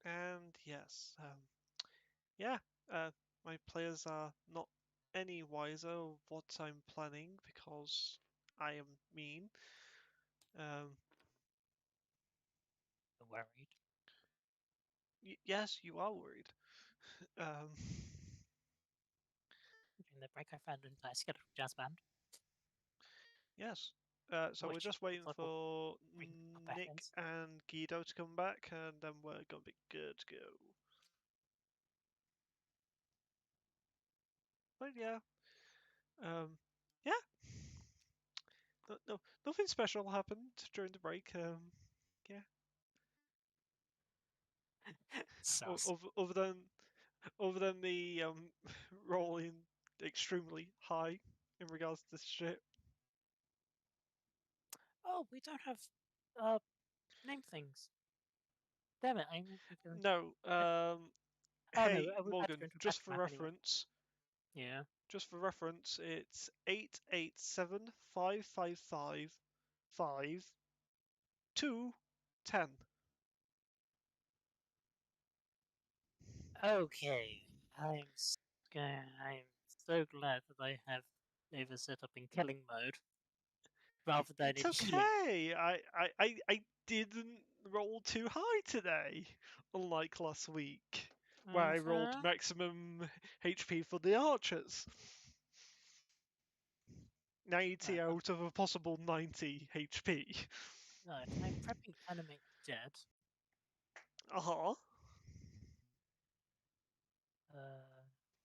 And yes, yeah, my players are not any wiser of what I'm planning because I am mean. Worried. Yes, you are worried. Um, During the break, I found an entire skeletal jazz band. yes. So we're Which just waiting looks like for bring back Nick ends. and Guido to come back, and then we're gonna be good to go. But yeah, yeah. No, nothing special happened during the break. Yeah. Sus. Other than the rolling extremely high in regards to this shit. Oh, we don't have name things. Damn it! I meant to go. No, Oh no, hey we're about to Morgan, go into a just battle for map anyway. reference, Yeah. it's 887-555-5210. Okay. I'm so glad that I have Nova set up in killing mode rather than It's in healing. okay. I didn't roll too high today, unlike last week, where I rolled Mhm. maximum HP for the archers. 90 Right, out of a possible 90 HP. right. I'm prepping to animate dead. Uh-huh.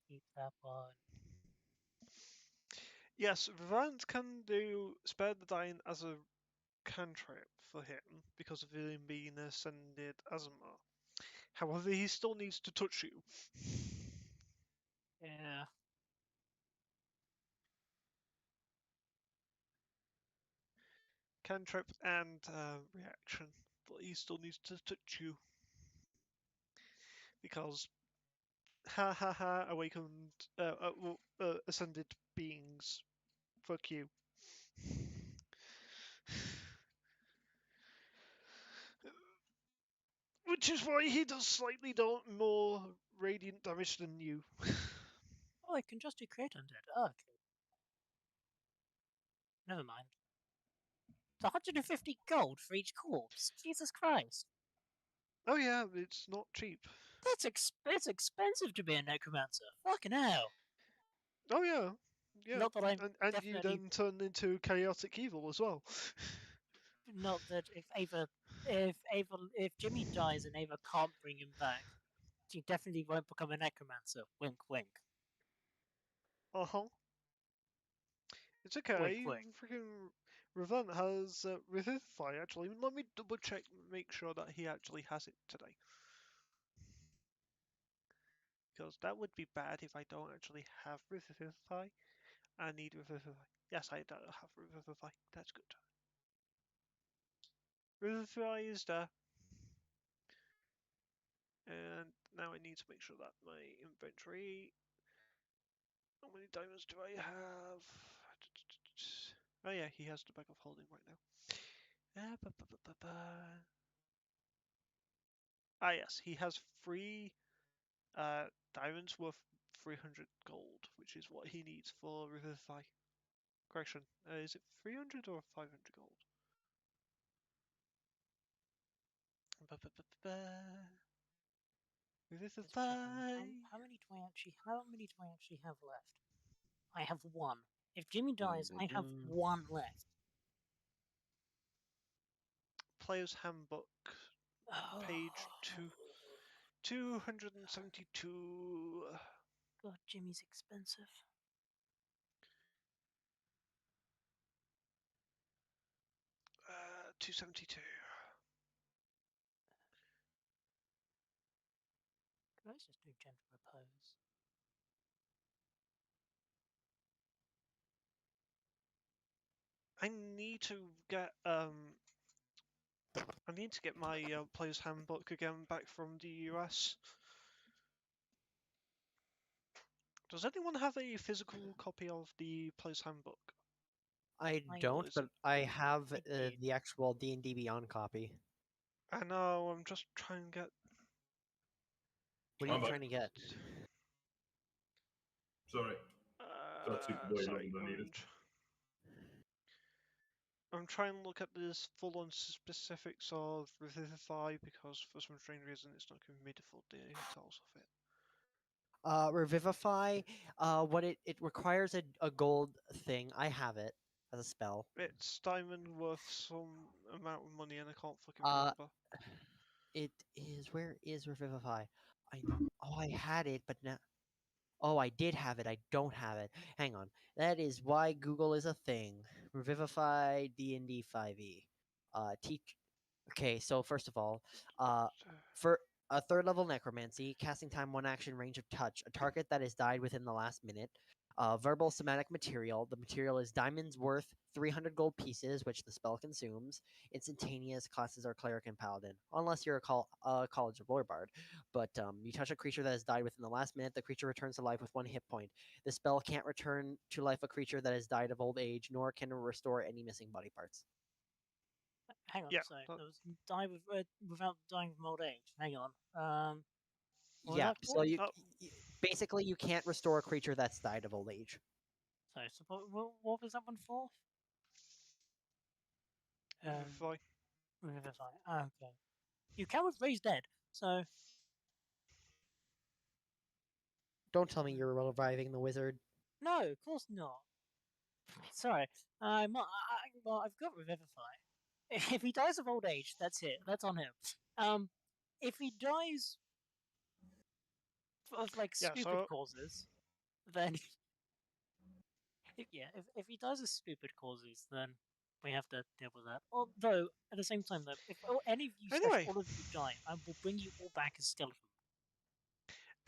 Keep that one. Yes, Vivant can do Spare the Dying as a cantrip for him because of him being ascended Asma. However, he still needs to touch you. Yeah. Cantrip and reaction, but he still needs to touch you because ha ha ha awakened ascended beings. Fuck you. Which is why he does slightly more radiant damage than you. Oh, I can just do create undead. Oh, okay. Never mind. It's 150 gold for each corpse. Jesus Christ. Oh yeah, it's not cheap. It's expensive to be a necromancer. Fucking hell. Oh yeah, yeah. Not that I'm And you definitely then turn into chaotic evil as well. not that if Jimmy dies and Ava can't bring him back, she definitely won't become a necromancer. Wink wink. Uh-huh. It's Wink okay. wink. Freaking Revent has Revivify actually. Let me double check, make sure that he actually has it today. Because that would be bad if I don't actually have Revivify. I need Revivify. Yes, I don't have Revivify. That's good. Revivify is there. And now I need to make sure that my inventory. How many diamonds do I have? Oh yeah, he has the bag of holding right now. Ah yes, he has 3 diamonds worth 300 gold, which is what he needs for Revivify. Correction, is it 300 or 500 gold? Let's check Revivify. how many do I actually have left? I have one. If Jimmy dies, I have one left. Player's Handbook, page Oh, 272. God, Jimmy's expensive. 272. Let's just do gentle repose. I need to get my player's handbook again back from the US. Does anyone have a physical copy of the player's handbook? I I don't, is but I have I did. the actual D&D Beyond copy. I know. I'm just trying to get. What are I'm you back. trying to get? Sorry. That took way Sorry, longer than needed. I'm trying to look at this full-on specifics of Revivify because for some strange reason it's not giving me the full details of it. Revivify, what it requires a gold thing. I have it as a spell. It's diamond worth some amount of money and I can't fucking Uh, remember. It is, where is Revivify? I had it, but now, oh, I did have it. I don't have it. Hang on. That is why Google is a thing. Revivify D&D 5e. Teach. Okay, so first of all, for a third level necromancy, casting time, 1 action, range of touch, a target that has died within the last minute. Verbal somatic material. The material is diamonds worth 300 gold pieces, which the spell consumes. Instantaneous. Classes are cleric and paladin, unless you're a college of lore bard. But you touch a creature that has died within the last minute, the creature returns to life with 1 hit point. The spell can't return to life a creature that has died of old age, nor can it restore any missing body parts. Hang on, Yeah, sorry. that- There was die without dying from old age. Hang on. What was Yeah, that so for? basically you can't restore a creature that's died of old age. Sorry, so what was that one for? Revivify. Revivify. Okay. You can with Raise Dead, so Don't tell me you're reviving the wizard. no, of course not. Sorry, well, I've got Revivify. If he dies of old age, that's it. That's on him. If he dies of like Yeah, stupid so causes, then yeah, if he dies of stupid causes, then we have to deal with that. Although at the same time, though, if any of you slash anyway, all of you die, I will bring you all back as skeleton.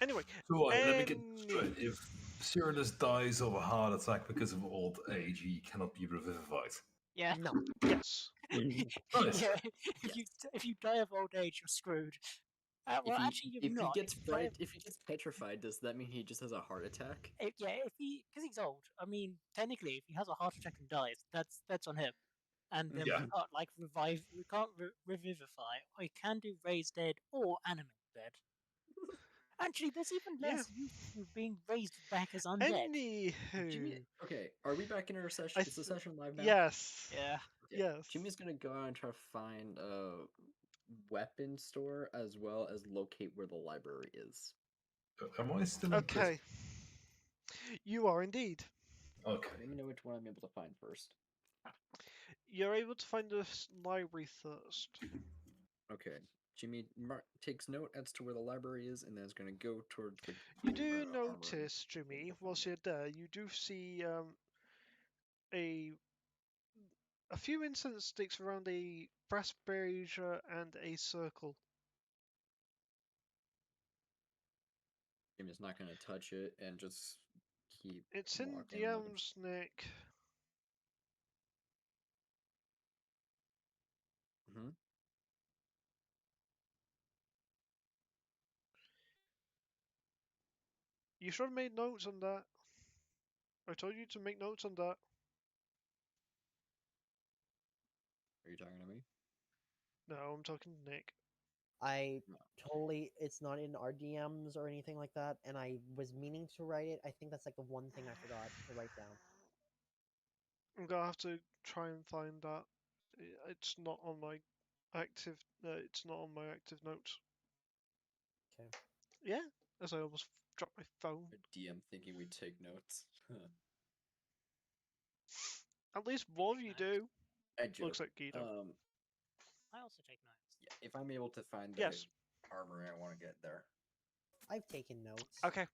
anyway, So wait, let me get any- straight. If Cyrillus dies of a heart attack because of old age, he cannot be revivified. Yeah. No. yes. Nice. Yeah, Yes. if you die of old age, you're screwed. Well, actually, you're if not. he gets If you die if he gets petrified, does that mean he just has a heart attack? yeah, if because he's old. I mean, technically, if he has a heart attack and dies, that's on him. And then Yeah. we can't like revive. We can't revivify. We can do raise dead or animate dead. Actually, there's even Yeah. less use of being raised back as undead. Anywho, Okay, are we back in our session? I Is the th- session live now? yes. Yeah. Okay. Yes. Jimmy's gonna go out and try to find a weapon store as well as locate where the library is. Am I still in prison? Okay. You are indeed. Okay. Let me know which one I'm able to find first. You're able to find the library first. Okay. Jimmy takes note as to where the library is, and then is going to go towards the. You do armory. notice, Jimmy, whilst you're there, you do see a few incense sticks around a brass brazier and a circle. Jimmy's not going to touch it and just keep. It's in walking, DM's neck. Mm-hmm. You should have made notes on that. I told you to make notes on that. Are you talking to me? No, I'm talking to Nick. I No. totally, it's not in our DMs or anything like that, and I was meaning to write it. I think that's like the one thing I forgot to write down. I'm gonna have to try and find that. It's not on my active. It's not on my active notes. Okay. Yeah, as I almost dropped my phone. Our DM thinking we take notes. At least one of you do. I joke. Looks like Guido. I also take notes. Yeah, if I'm able to find the Yes. armory, I want to get there. I've taken notes. Okay.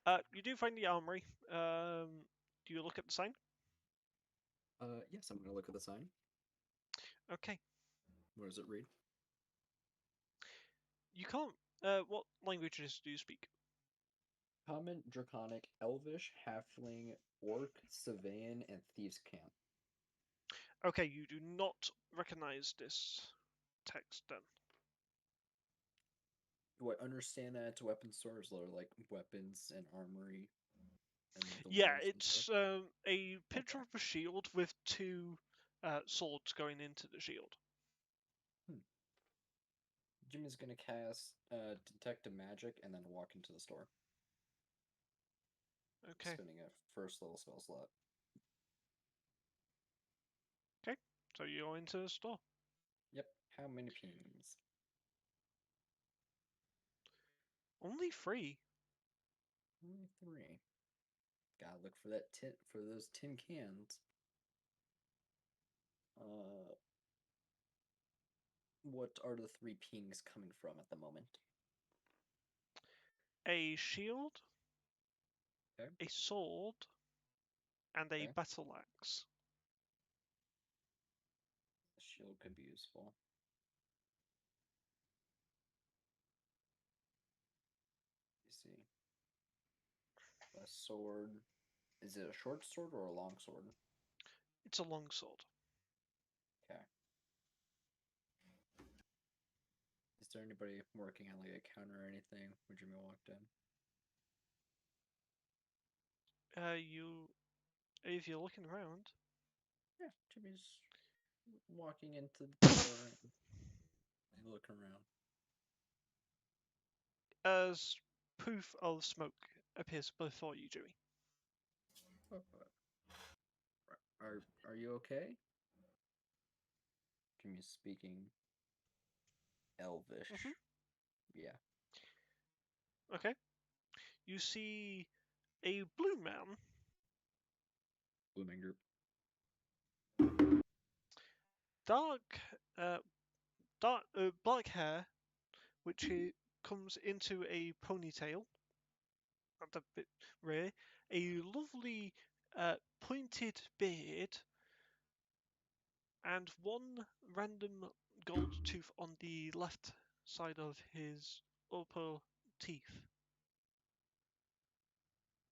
I realized You do find the armory. Do you look at the sign? Yes, I'm going to look at the sign. Okay. What does it read? You can't. What languages do you speak? Common, Draconic, Elvish, Halfling, Orc, Savan, and Thieves' Camp. Okay, you do not recognize this text then. what understand that it's weapon stores are like weapons and armory and the Yeah, walls and it's stuff? a picture of a shield with two swords going into the shield. Jimmy's gonna cast detect a magic and then walk into the store, Okay. spending a first level spell slot. Okay. So you go into the store. Yep. How many pings? Only 3. Only 3. Gotta look for that for those tin cans. What are the 3 pings coming from at the moment? A shield, Okay. a sword, and a Okay. battle axe. The shield could be useful. You see. A sword. Is it a short sword or a long sword? It's a long sword. Okay. Is there anybody working on like a counter or anything when Jimmy walked in? If you're looking around, Yeah, Jimmy's walking into the store and looking around. as poof of smoke appears before you, Dewey. Oh, are you okay? Jimmy's speaking Elvish. Mhm. Yeah. Okay. You see a blue man, Blooming group. dark, uh, black hair, which comes into a ponytail at the rear, a lovely pointed beard, and one random gold tooth on the left side of his upper teeth.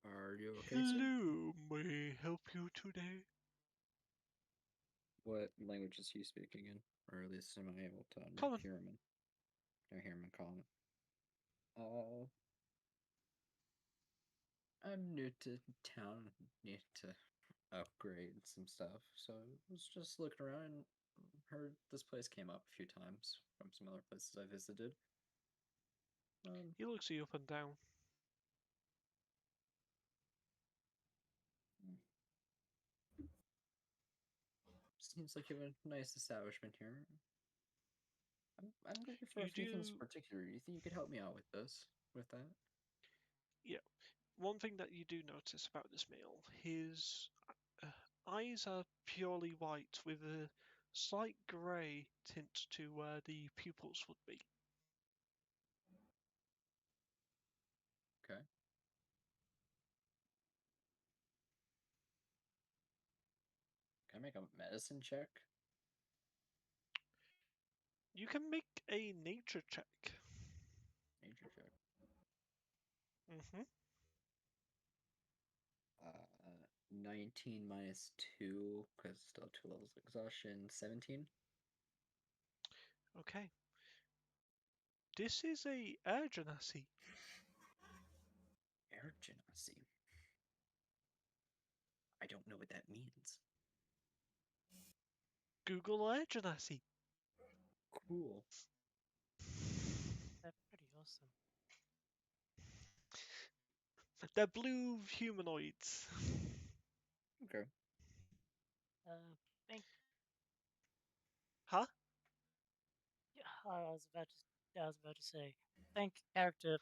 Are you okay, sir? Hello, may I help you today? What language is he speaking in? Or at least am I able to Common. hear him? I hear him calling. I'm new to town, need to upgrade some stuff, so I was just looking around and heard this place came up a few times from some other places I visited. He looks you up and down. Seems like you have a nice establishment here. I'm looking for You a few things in do, particular. Do you think you could help me out with this? With that? yeah. One thing that you do notice about this male, his eyes are purely white with a slight grey tint to where the pupils would be. Okay. Can I make a medicine check? You can make a nature check. Nature check. Mm-hmm. 19 minus 2, because still 2 levels of exhaustion. 17? Okay. This is a air genasi. Air genasi. I don't know what that means. Google air genasi. Cool. They're pretty awesome. They're blue humanoids. Okay. Think Huh? yeah, I was about to say, think character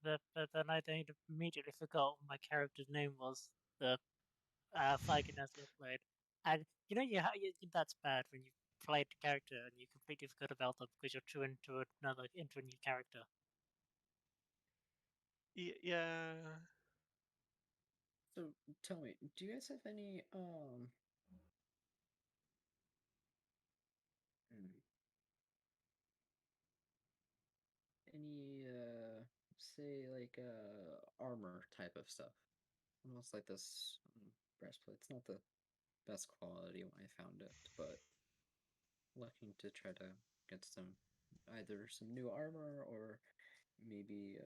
the night I immediately forgot what my character's name was. The Figeness I played, and that's bad when you played the character and you completely forgot about them because you're too into a new character. Yeah. So tell me, do you guys have any hmm, any say like armor type of stuff? Almost like this breastplate. It's not the best quality when I found it, but looking to try to get some either some new armor or maybe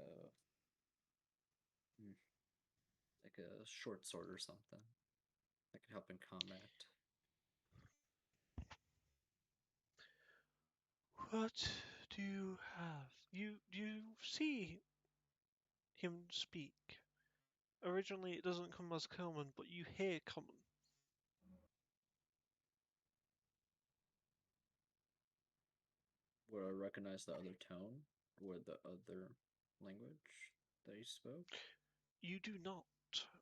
like a short sword or something that could help in combat. What do you have? You see him speak. Originally, it doesn't come as common, but you hear common. Would I recognize the other tone or the other language that he spoke? You do not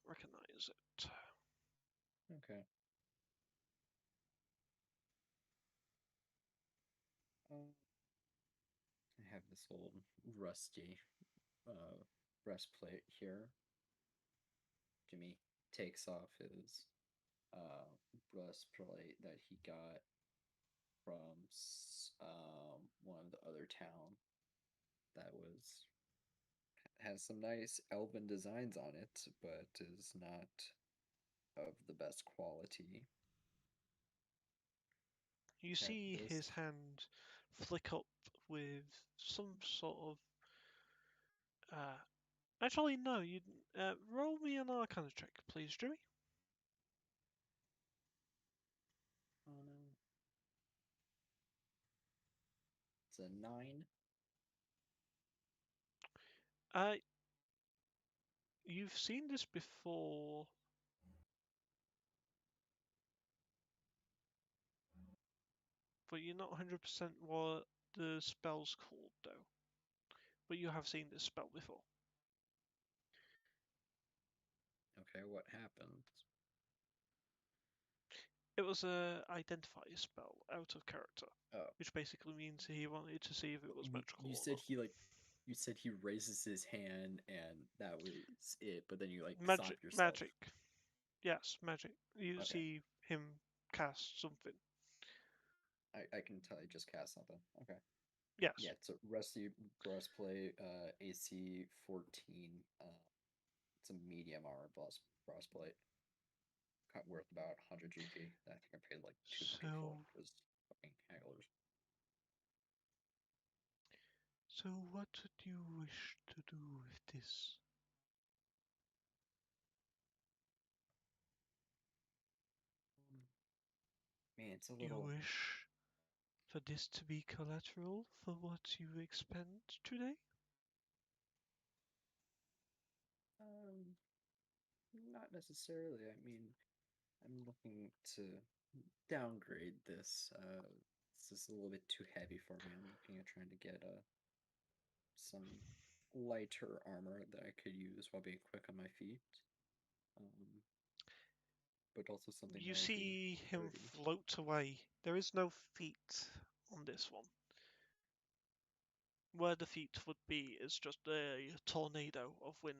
recognize it. Okay. I have this old rusty breastplate here. Jimmy takes off his breastplate that he got from one of the other town that has some nice elven designs on it, but is not of the best quality. You Have see this. his hand flick up with some sort of. Actually, no. You roll me an Arcana check, please, Jimmy. Oh no. It's a 9. You've seen this before. But you're not 100% what the spell's called, though. But you have seen this spell before. Okay, what happened? It was a identify spell out of character, Oh, which basically means he wanted to see if it was magical you or said not. you said he raises his hand and that was it, but then you like stop Magic, yourself. magic. Yes, magic. You Okay. see him cast something. I can tell you just cast something. Okay. Yes. Yeah, it's a rusty breastplate, AC 14. It's a medium armor breastplate. Worth about 100 GP. I think I paid like 200 for it because fucking hagglers. So what do you wish to do with this? Man, it's a Do you little. wish for this to be collateral for what you expend today? Not necessarily. I mean, I'm looking to downgrade this. This is a little bit too heavy for me. I'm looking at trying to get some lighter armor that I could use while being quick on my feet. But also something You that would be see him sturdy. float away. There is no feet on this one. Where the feet would be is just a tornado of wind.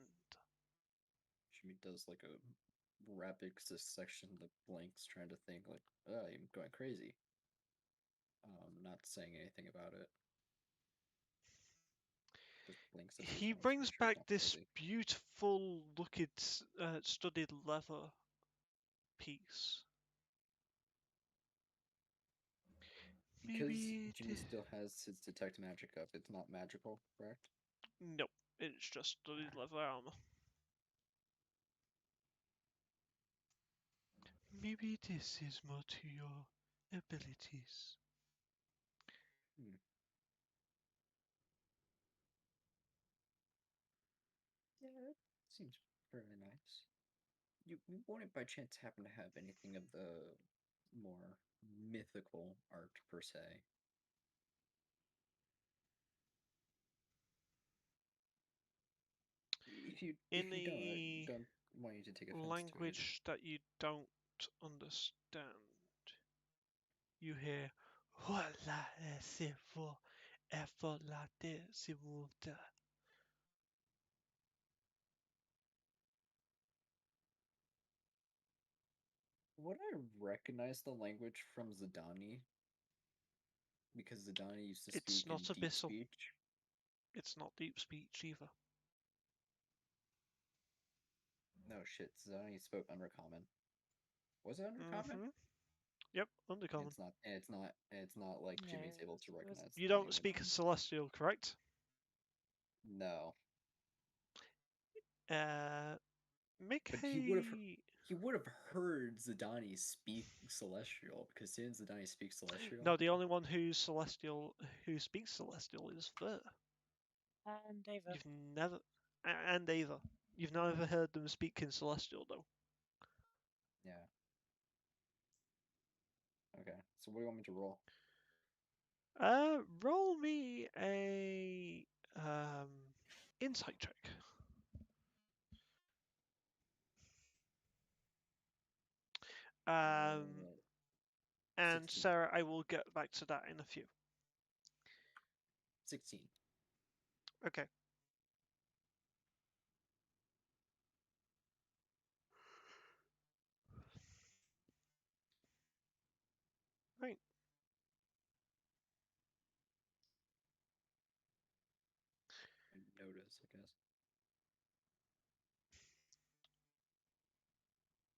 Jimmy does like a rapid succession of blinks, trying to think like, oh, I'm going crazy. Not saying anything about it. Just blinks a few He times to brings make sure he's back not this crazy. beautiful looking studded leather piece. Because Maybe Jimmy still has his detect magic up, it's not magical, correct? Nope, it's just studded leather armor. Maybe this is more to your abilities. Yeah, that seems fairly nice. You wouldn't by chance happen to have anything of the more mythical art per se? In If you don't, I a don't want you to take offense to it. language that you don't understand, you hear "Hola, ese fo, efolate simulta." Would I recognize the language from Zidani? Because Zidani used to It's speak in not deep abyssal. speech. It's not deep speech either. No shit, Zidani spoke Undercommon. Was it Undercommon? Mm-hmm. Yep, undercommon. It's not like Yeah, Jimmy's able to it's- recognize You the don't language. speak Celestial, correct? No, Make but a he would have heard Zidani speak Celestial, because didn't Zidani speak Celestial? no. The only one who speaks Celestial is Fur. And Ava. You've never and Ava. You've never heard them speak in Celestial though. Yeah. Okay. So what do you want me to roll? Roll me a insight check. Uh, And 16. Sarah, I will get back to that in a few. 16. Okay. Right. Notice, I guess.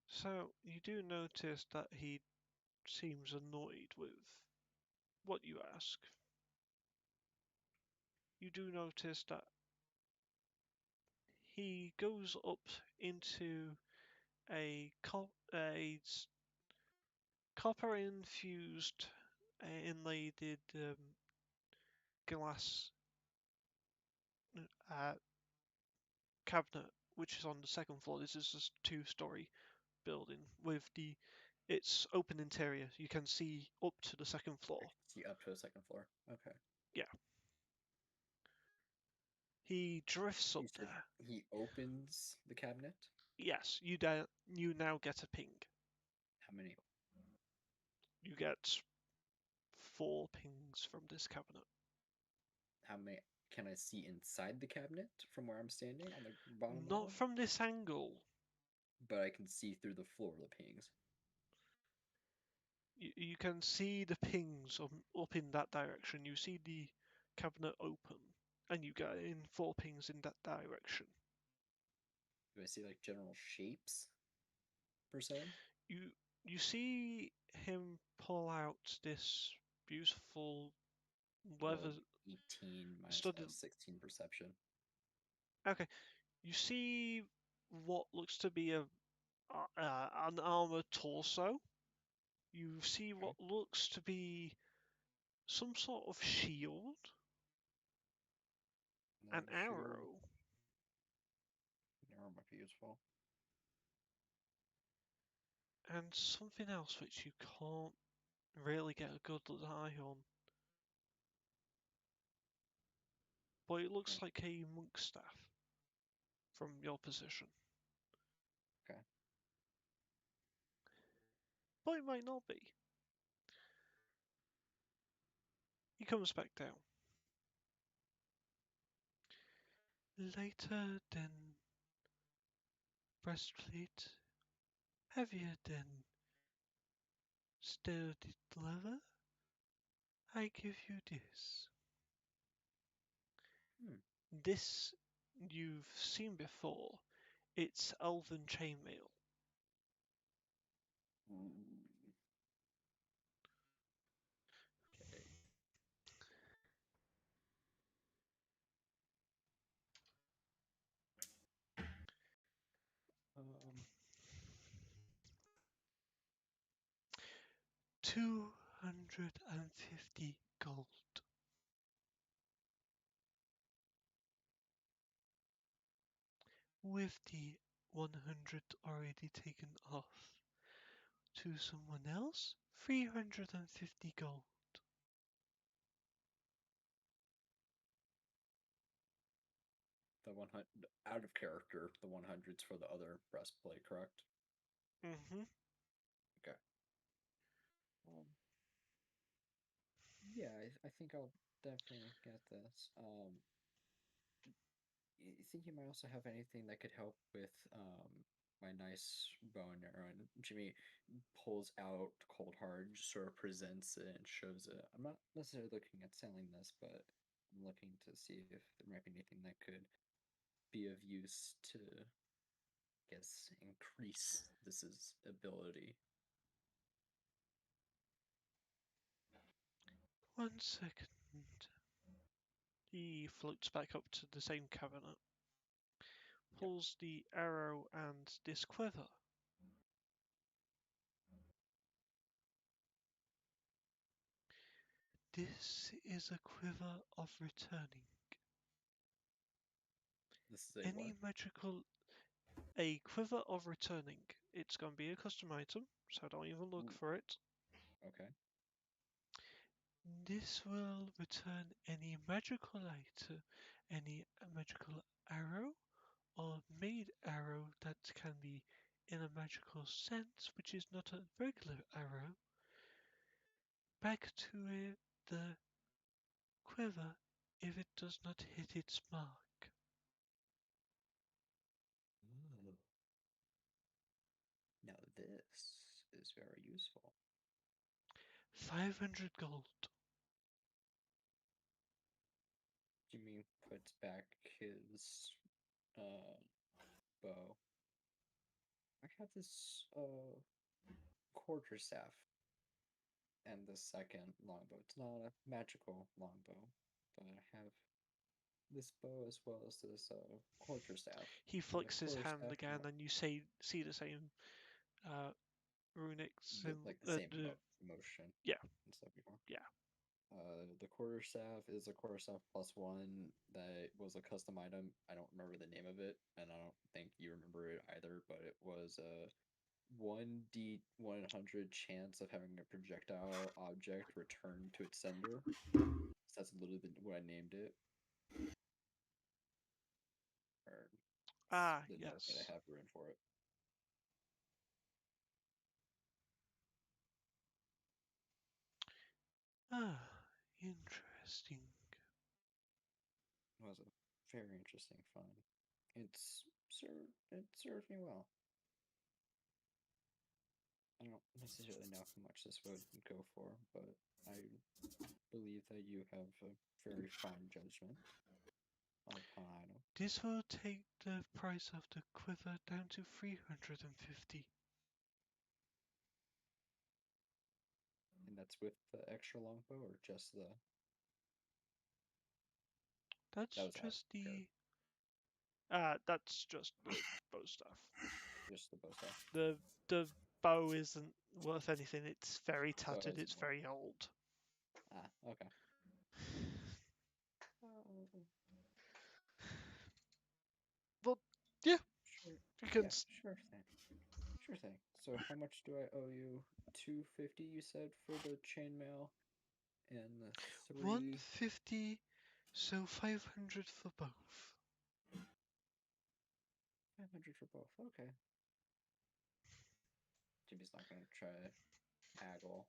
So you do notice that he seems annoyed with what you ask. You do notice that he goes up into a copper infused inlaid glass uh, cabinet, which is on the second floor. This is a two-story building with its open interior. You can see up to the second floor. See up to the second floor. Okay. Yeah. He drifts up You said there. he opens the cabinet. Yes, you now get a ping. How many? You get 4 pings from this cabinet. How many can I see inside the cabinet from where I'm standing on the bottom Not level? from this angle. But I can see through the floor the pings. You can see the pings up in that direction. You see the cabinet open, and you get in 4 pings in that direction. Do I see like general shapes per se? You see him pull out this beautiful leather. 18 minus studded. 16 perception. Okay, you see what looks to be an armored torso. You see what looks to be some sort of shield, an Another shield. arrow, An arrow might be useful. and something else which you can't really get a good eye on. But it looks Okay. like a monk staff from your position. Okay. But it might not be. He comes back down. Lighter than breastplate, heavier than sturdy leather. I give you this. This you've seen before. It's Alvin Chainmail. Okay. 250 gold. With the 100 already taken off to someone else, 350 gold. The 100 out of character. The 100's for the other breastplate, correct? Mm-hmm. Okay. Yeah, I think I'll definitely get this. You think you might also have anything that could help with my nice bow and arrow? And Jimmy pulls out Cold Hard, just sort of presents it and shows it. I'm not necessarily looking at selling this, but I'm looking to see if there might be anything that could be of use to, I guess, increase this's ability. 1 second. He floats back up to the same cabinet, pulls the arrow and this quiver. This is a quiver of returning. This is a Any what? magical... A quiver of returning. It's going to be a custom item, so don't even look Ooh. for it. Okay. This will return any magical item, any magical arrow, or made arrow that can be in a magical sense, which is not a regular arrow, back to the quiver if it does not hit its mark. Ooh. Now this is very useful. 500 gold. Jimmy puts back his bow. I have this quarterstaff and the second longbow. It's not a magical longbow, but I have this bow as well as this quarterstaff. He flicks his hand quarterstaff again, and you see the same runic symbol. like the same motion. Yeah. And stuff before. Yeah. The quarterstaff is a quarterstaff +1 that was a custom item. I don't remember the name of it, and I don't think you remember it either, but it was a 1d100 chance of having a projectile object return to its sender. So that's literally what I named it. Or the note that Yes. I have written for it. Interesting. It was a very interesting find. It served me well. I don't necessarily know how much this would go for, but I believe that you have a very fine judgment upon item. This will take the price of the quiver down to 350. And that's with the extra longbow or just the... That's That was all just pure. that's just the bow stuff. Just the bow stuff. The bow isn't worth anything. It's very tattered. it's It's very old. Ah, okay. But yeah, Sure. you can. Yeah, sure thing. Sure thing. So how much do I owe you? 250 you said for the chainmail, and the 3... 150, so 500 for both. 500 for both. Okay. Jimmy's not gonna try to haggle.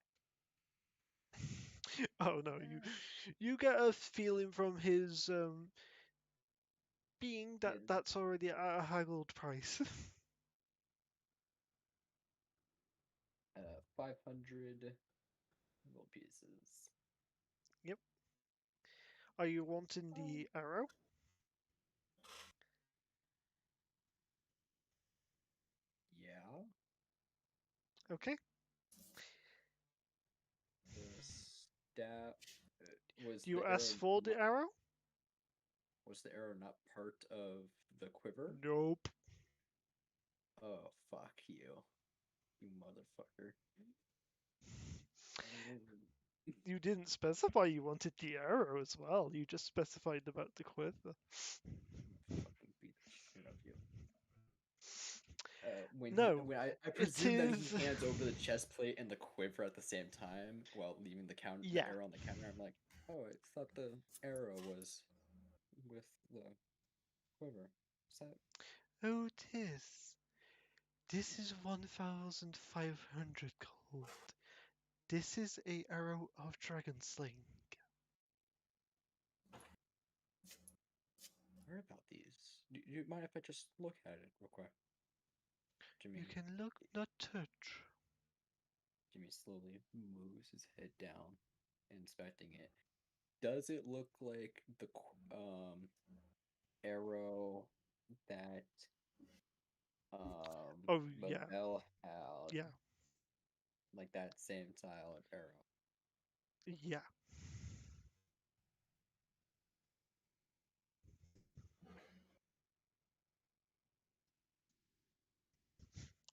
Oh no, you get a feeling from his being that His- that's already at a haggled price. 500 gold pieces. Yep. Are you wanting the arrow? Yeah. Okay. The staff was Do you the ask arrow for the not- arrow? Was the arrow not part of the quiver? Nope. Oh, fuck you. You motherfucker. You didn't specify you wanted the arrow as well. You just specified about the quiver. Fucking beat the shit out of you. When I presume that is- he hands over the chest plate and the quiver at the same time while leaving the Yeah. arrow on the counter, I'm like, oh, I thought the arrow was with the quiver. Is that... Oh, tis. This is 1,500 gold. This is a arrow of dragon slaying. I heard about these. Do you mind if I just look at it real quick? Jimmy, You can look, not touch. Jimmy slowly moves his head down, inspecting it. Does it look like the arrow that Oh, yeah. Lavelle had? Yeah. Like that same style of arrow. Yeah.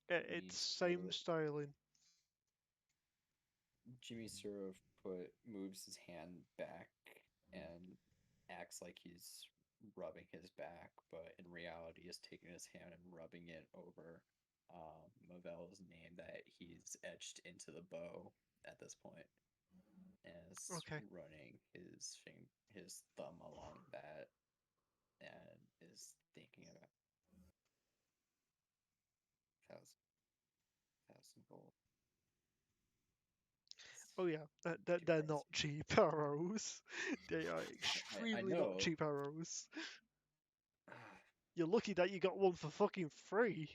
It's same styling. Jimmy sort of moves his hand back and acts like he's rubbing his back, but in reality is taking his hand and rubbing it over Mavel's name that he's etched into the bow at this point, and is Okay. running his thumb along that, and is thinking about thousand gold. Oh yeah, Too they're pricey. not cheap arrows. They are extremely know. not cheap arrows. You're lucky that you got one for fucking free.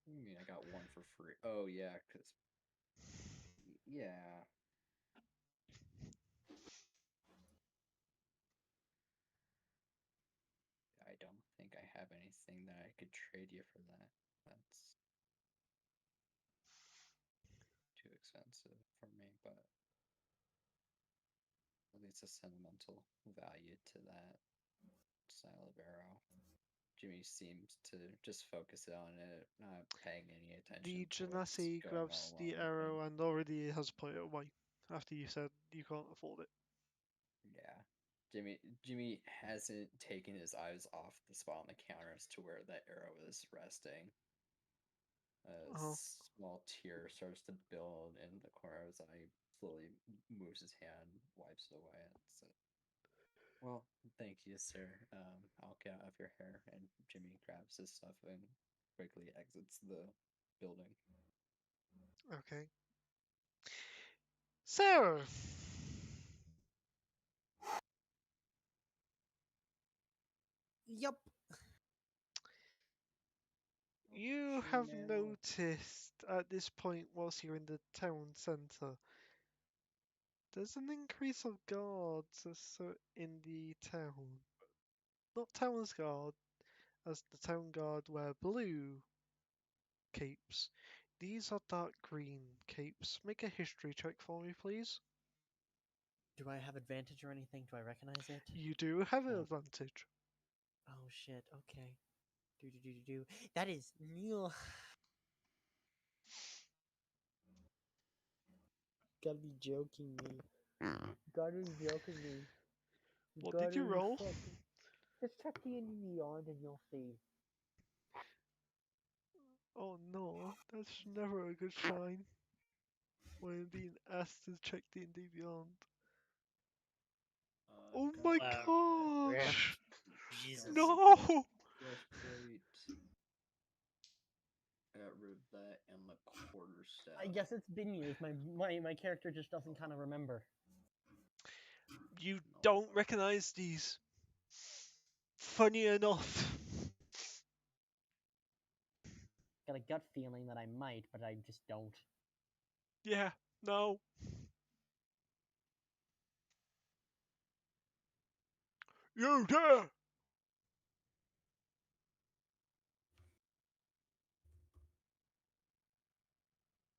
I mean, I got one for free. Oh yeah, cause yeah. I don't think I have anything that I could trade you for that. That's too expensive for me, but at least a sentimental value to that style of arrow. Jimmy seems to just focus on it, not paying any attention The to what's Genasi going grabs on the around him. arrow and already has put it away after you said you can't afford it. Yeah. Jimmy hasn't taken his eyes off the spot on the counters to where that arrow is resting. A Oh. small tear starts to build in the corner of his eye. Slowly moves his hand, wipes it away, and says, "Well, thank you, sir. I'll get out of your hair." And Jimmy grabs his stuff and quickly exits the building. Okay. Sarah! Yup. You have noticed at this point, whilst you're in the town centre, there's an increase of guards in the town. Not town's guard, as the town guard wear blue capes. These are dark green capes. Make a history check for me, please. Do I have advantage or anything? Do I recognize it? You do have an Oh. advantage. Oh shit. Okay. Do. That is Neil. Gotta be joking me. Gotta be joking me. What did you roll? Just check D&D Beyond and you'll see. Oh no, that's never a good sign. When being asked to check D&D Beyond. Oh my gosh! Jesus. No! Breastplate. Got rid of that and the quarterstaff. I guess it's been years. My character just doesn't kind of remember. You don't recognize these. Funny enough. Got a gut feeling that I might, but I just don't. Yeah, no. You there!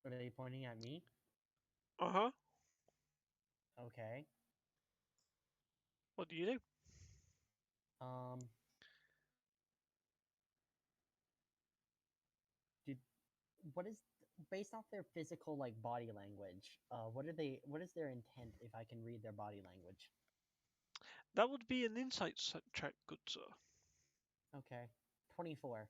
Are they pointing at me? Uh-huh. Okay. What do you do? Did what is based off their physical like body language? What is their intent if I can read their body language? That would be an insight check, good sir. Okay. 24.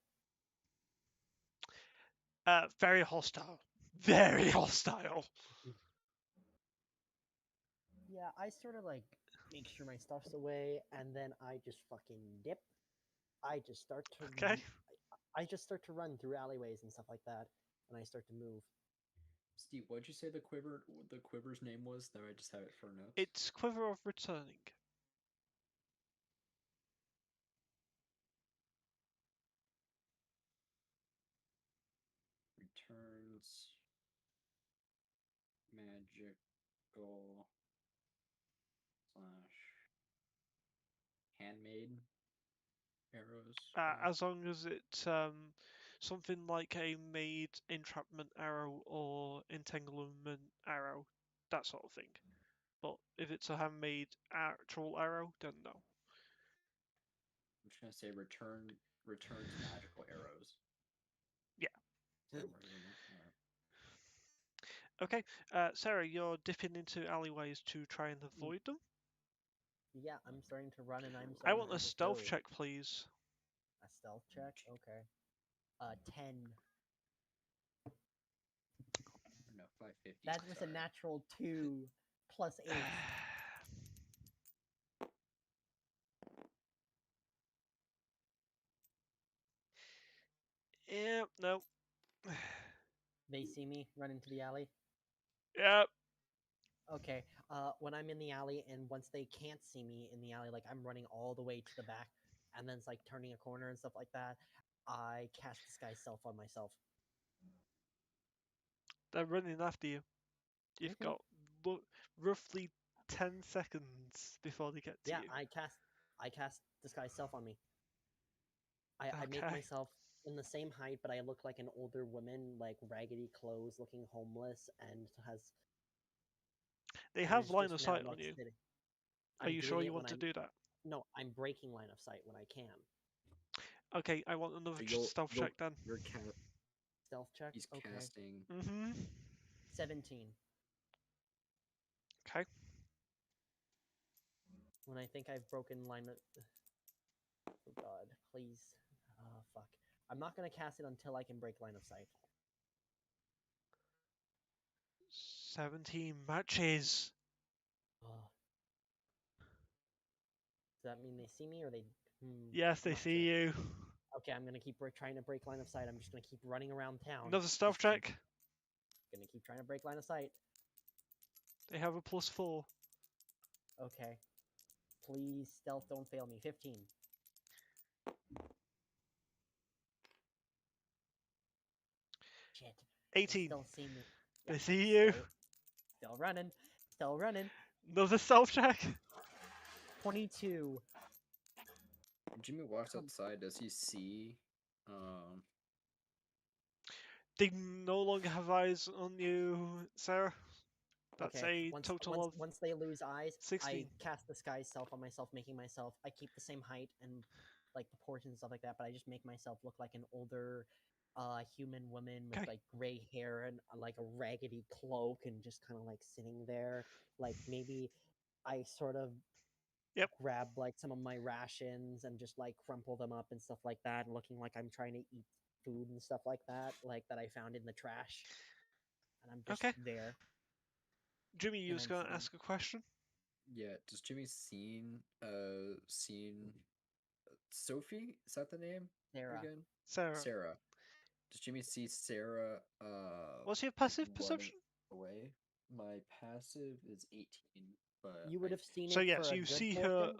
Very hostile. Very hostile. Yeah, I sort of like make sure my stuff's away, and then I just fucking dip. I just start to Okay. I just start to run through alleyways and stuff like that, and I start to move. Steve, what'd you say the quiver's name was? That I just have it for notes. It's Quiver of Returning. Returns magical / handmade arrows. As long as it's something like a made entrapment arrow or entanglement arrow, that sort of thing. But if it's a handmade actual arrow, then no. I'm just gonna say returns magical arrows. Yeah. Okay, Sarah, you're dipping into alleyways to try and avoid them. Yeah, I'm starting to run, and I'm I starting want to a just stealth go. check, please. A stealth check? Okay. 10. No, 550. That was a sorry. natural 2 plus 8. Yeah, no. They see me run into the alley. Yeah, Okay. When I'm in the alley, and once they can't see me in the alley, like I'm running all the way to the back, and then it's like turning a corner and stuff like that, I cast Disguise Self on myself. they're running after you. You've Mhm. got roughly 10 seconds before they get to Yeah, you. I cast Disguise Self on me. I make Okay. myself in the same height, but I look like an older woman, like raggedy clothes, looking homeless, and They and have is line just of now sight like on you. sitting. Are I'm you doing sure you it when want to do that? no, I'm breaking line of sight when I can. Okay, I want another So you'll, stealth you'll, check then. You're Stealth check. he's Okay. casting. Mm-hmm. 17. Okay. When I think I've broken line of. Oh God, please. Fuck. I'm not gonna cast it until I can break line of sight. 17 matches. Ugh. Does that mean they see me or they? Yes, they not see sure. you. Okay, I'm gonna keep trying to break line of sight. I'm just gonna keep running around town. Another stealth Just keep- check. Gonna keep trying to break line of sight. They have a +4. Okay. Please, stealth, don't fail me. 15. Shit. They 18. still see me. They Yep, see you. Still running. Still running. Another stealth check. 22. When Jimmy walks Come- outside, does he see? They no longer have eyes on you, Sarah. That's Okay. a total of Once they lose eyes, 16. I cast Disguise Self on myself, making myself. I keep the same height and like proportions and stuff like that, but I just make myself look like an older human woman with Okay. like gray hair and like a raggedy cloak and just kind of like sitting there. Like maybe I sort of Yep. grab like some of my rations and just like crumple them up and stuff like that, looking like I'm trying to eat food and stuff like that I found in the trash. And I'm just Okay. there. Jimmy, you And was I'm going to sitting. ask a question? Yeah. Does Jimmy seen Sophie? Is that the name Sarah. again? Sarah. Sarah. Does Jimmy see Sarah? What's your passive running perception? away? My passive is 18, but You would have seen So it yes, for a you good see portion. her.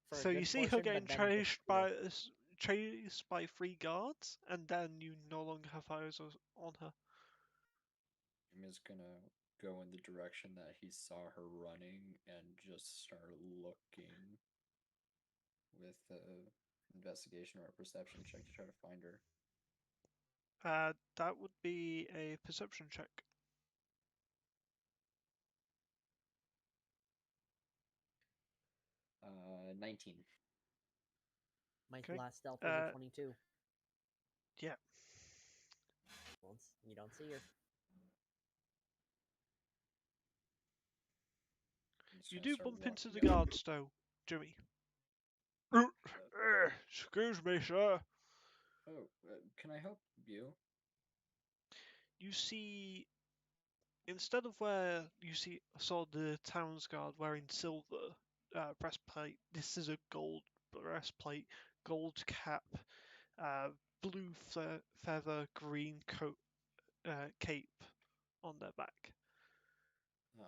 For a So you good see her portion, getting but then chased by 3 guards, and then you no longer have eyes on her. Jimmy's gonna go in the direction that he saw her running and just start looking with investigation or a perception check to try to find her. That would be a perception check. 19. my Okay. last stealth was a 22. Yeah. You don't see her. You do bump into the guard. guards, though, Jimmy. Excuse me, sir. Oh, can I help you? You see, instead of where you saw the town's guard wearing silver breastplate, this is a gold breastplate, gold cap, blue feather, green coat, cape on their back. Oh.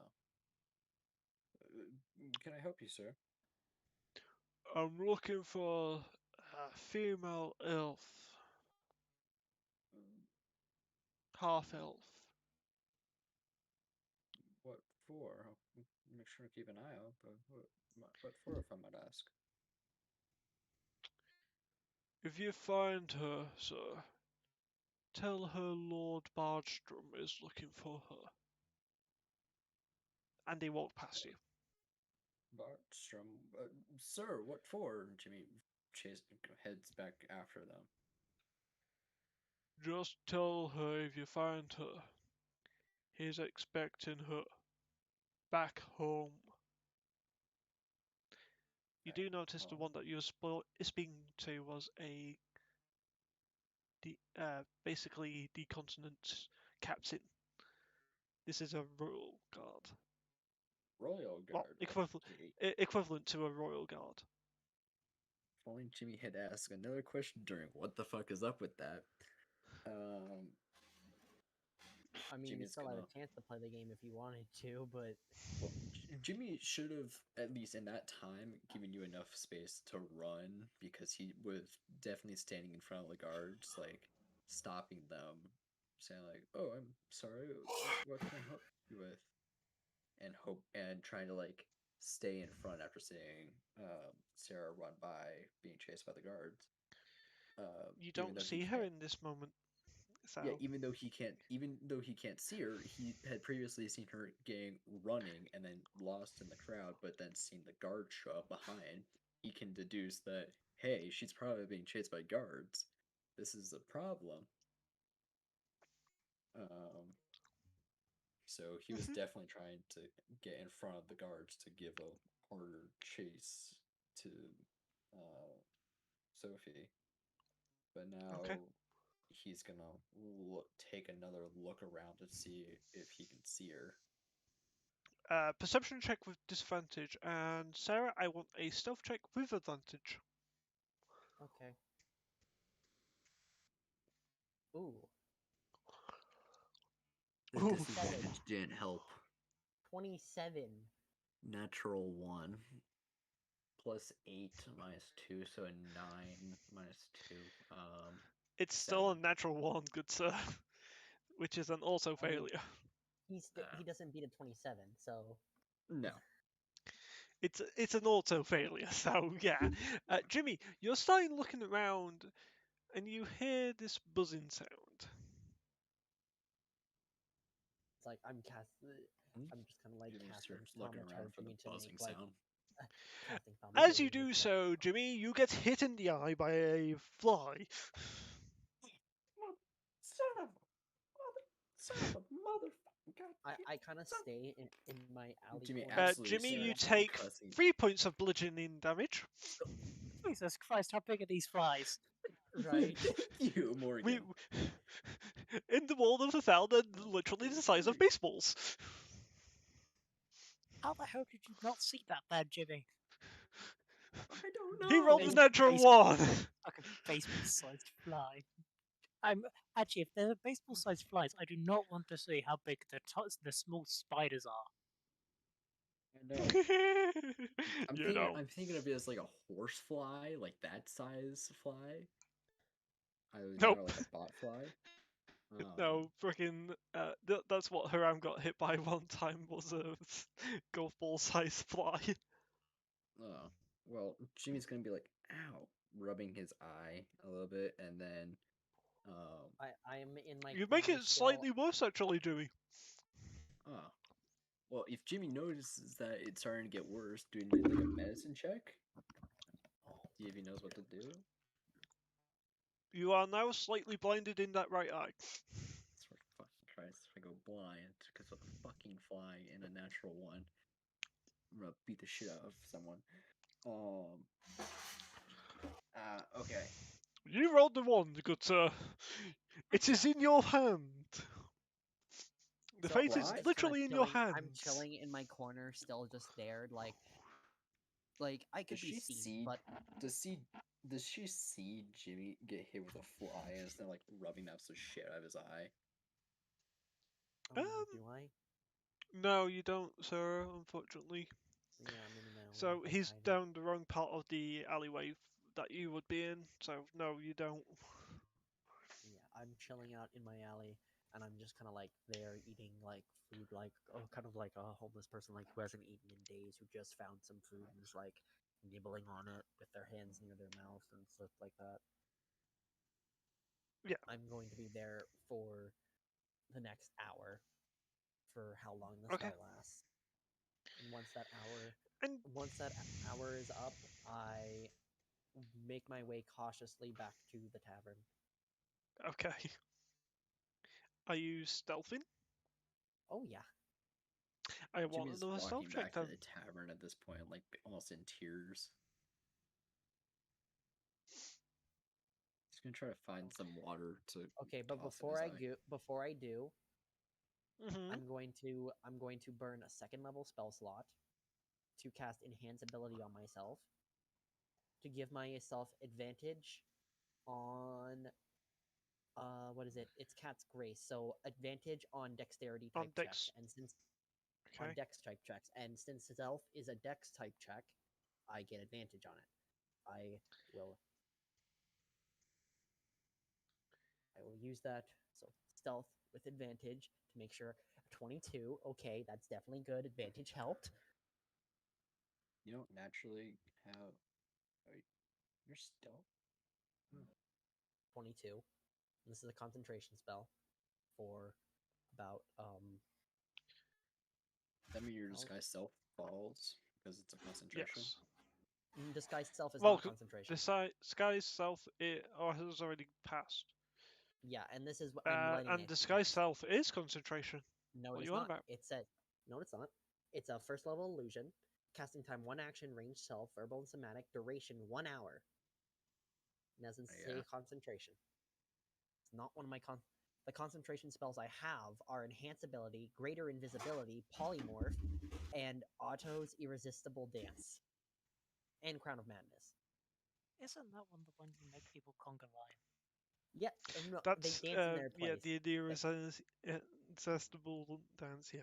Can I help you, sir? I'm looking for a female elf, half elf. What for? I'll make sure to keep an eye out, but what for, if I might ask? If you find her, sir, tell her Lord Bardstrom is looking for her. And they walk past you. Bartstrom, sir, what for? Jimmy heads back after them. Just tell her if you find her. He's expecting her back home. You do notice the one that you were speaking to was basically the continent's captain. This is a royal guard. Royal Well, Guard. Okay. equivalent to a royal guard. If only Jimmy had asked another question during what the fuck is up with that. I mean, you Jimmy's still had gonna. a chance to play the game if you wanted to, but Well, Jimmy should have, at least in that time, given you enough space to run because he was definitely standing in front of the guards, like stopping them, saying like, "Oh, I'm sorry. What can I help you with?" And trying to like stay in front after seeing Sarah run by being chased by the guards. You Even don't though he see her can't. in this moment. So Yeah, even though he can't see her, he had previously seen her running and then lost in the crowd, but then seen the guard show up behind. He can deduce that, hey, she's probably being chased by guards. This is a problem. So he was definitely trying to get in front of the guards to give a harder chase to Sophie. But now Okay. he's gonna take another look around to see if he can see her. Perception check with disadvantage, and Sarah, I want a stealth check with advantage. okay. Ooh, The Ooh. disadvantage didn't help. 27. Natural 1 plus 8 minus 2, so a 9 minus 2. It's still a 7. natural one, good sir, which is an auto I mean, failure. he doesn't beat a 27, so No. It's an auto failure, so yeah. Jimmy, you're starting looking around, and you hear this buzzing sound. it's like I'm just kind of like Jimmy's casting looking Thaumaturgy around for the to buzzing make like sound. casting As you Thaumaturgy to do make, so, Jimmy, you get hit in the eye by a fly. Son of a motherfucking god. I kind of stay in my alley Jimmy corner. absolutely Jimmy, started you staring take cussing. 3 points of bludgeoning damage. Jesus Christ, how big are these flies? right. Thank you, Morgan. In the world of the town, they're literally the size of baseballs. How the hell did you not see that bad, Jimmy? I don't know. He rolled a Base- natural base- 1. Like a baseball-sized fly. I'm actually, if they're baseball-sized flies, I do not want to see how big the small spiders are. I know. You know. I'm thinking of it as like a horse fly, like that size fly. Either that or Nope. like a bot fly. No, freaking. That's what Haram got hit by one time, was a golf ball sized fly. Oh, well, Jimmy's gonna be like, ow, rubbing his eye a little bit, and then, I am in my. You make corner it still. slightly worse, actually, Jimmy. oh, well, if Jimmy notices that it's starting to get worse, do you need like a medicine check? See if he knows what to do. You are now slightly blinded in that right eye. For fucking Christ, if I go blind because of a fucking fly in a natural 1, I'm gonna beat the shit out of someone. Okay. You rolled the 1, good sir. It is in your hand. The So fate I'm is just kinda literally in your hands. I'm chilling in my corner, still just there, like I could Does be she seen, see? but Does she see Jimmy get hit with a fly and it's then like rubbing the absolute shit out of his eye? do I? No, you don't, sir, unfortunately. Yeah, I'm in my own. So like, he's hiding. down the wrong part of the alleyway that you would be in, so no, you don't. Yeah, I'm chilling out in my alley, and I'm just kind of like there eating like food, kind of like a homeless person like who hasn't eaten in days, who just found some food and is like nibbling on it with their hands near their mouth and stuff like that. Yeah. I'm going to be there for the next hour, for how long the Okay. spell lasts. And once that And hour is up, I make my way cautiously back to the tavern. Okay. Are you stealthing? Oh yeah. I want Jimmy's another stealth walking check back to then. the tavern at this point, like almost in tears. He's gonna try to find some water to. Okay, but toss in before his I eye. go, before I do, Mm-hmm. I'm going to burn a second level spell slot to cast enhance ability on myself to give myself advantage on what is it? It's Cat's Grace, so advantage on dexterity On type dex. checks, and since Okay. on dex type checks, and since stealth is a dex type check, I get advantage on it. I will use that. So stealth with advantage to make sure 22. Okay, that's definitely good. Advantage helped. You don't naturally have. Wait, you're stealth. 22. This is a concentration spell for about That means your Well- disguise self falls because it's a concentration. Yes. disguise self is Well, not concentration. the Sky's Self has already passed. Yeah, and this is what I'm letting And it Disguise pass. Self is concentration. No, What it's you on not. about? It said no, it's not. It's a first level illusion. Casting time 1 action, range self, verbal and somatic, duration 1 hour. It doesn't say Yeah. concentration. It's not one of my the concentration spells I have are enhance ability, greater invisibility, polymorph, and Otto's irresistible dance. And Crown of Madness. Isn't that one the one you make people conga line? Yeah, and no, That's they dance in their yeah, place. the irresistible dance. Yeah.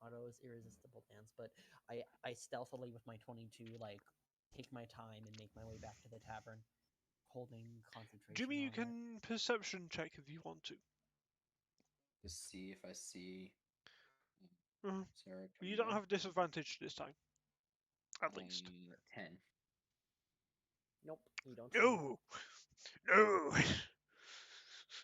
Otto's irresistible dance, but I stealthily with my 22 like take my time and make my way back to the tavern, holding concentration. Jimmy, you on it. can perception check if you want to. To see if I see. Mhm. Sarah, You coming don't in. have disadvantage this time. At least. 10. Nope, you don't. See it. No. No.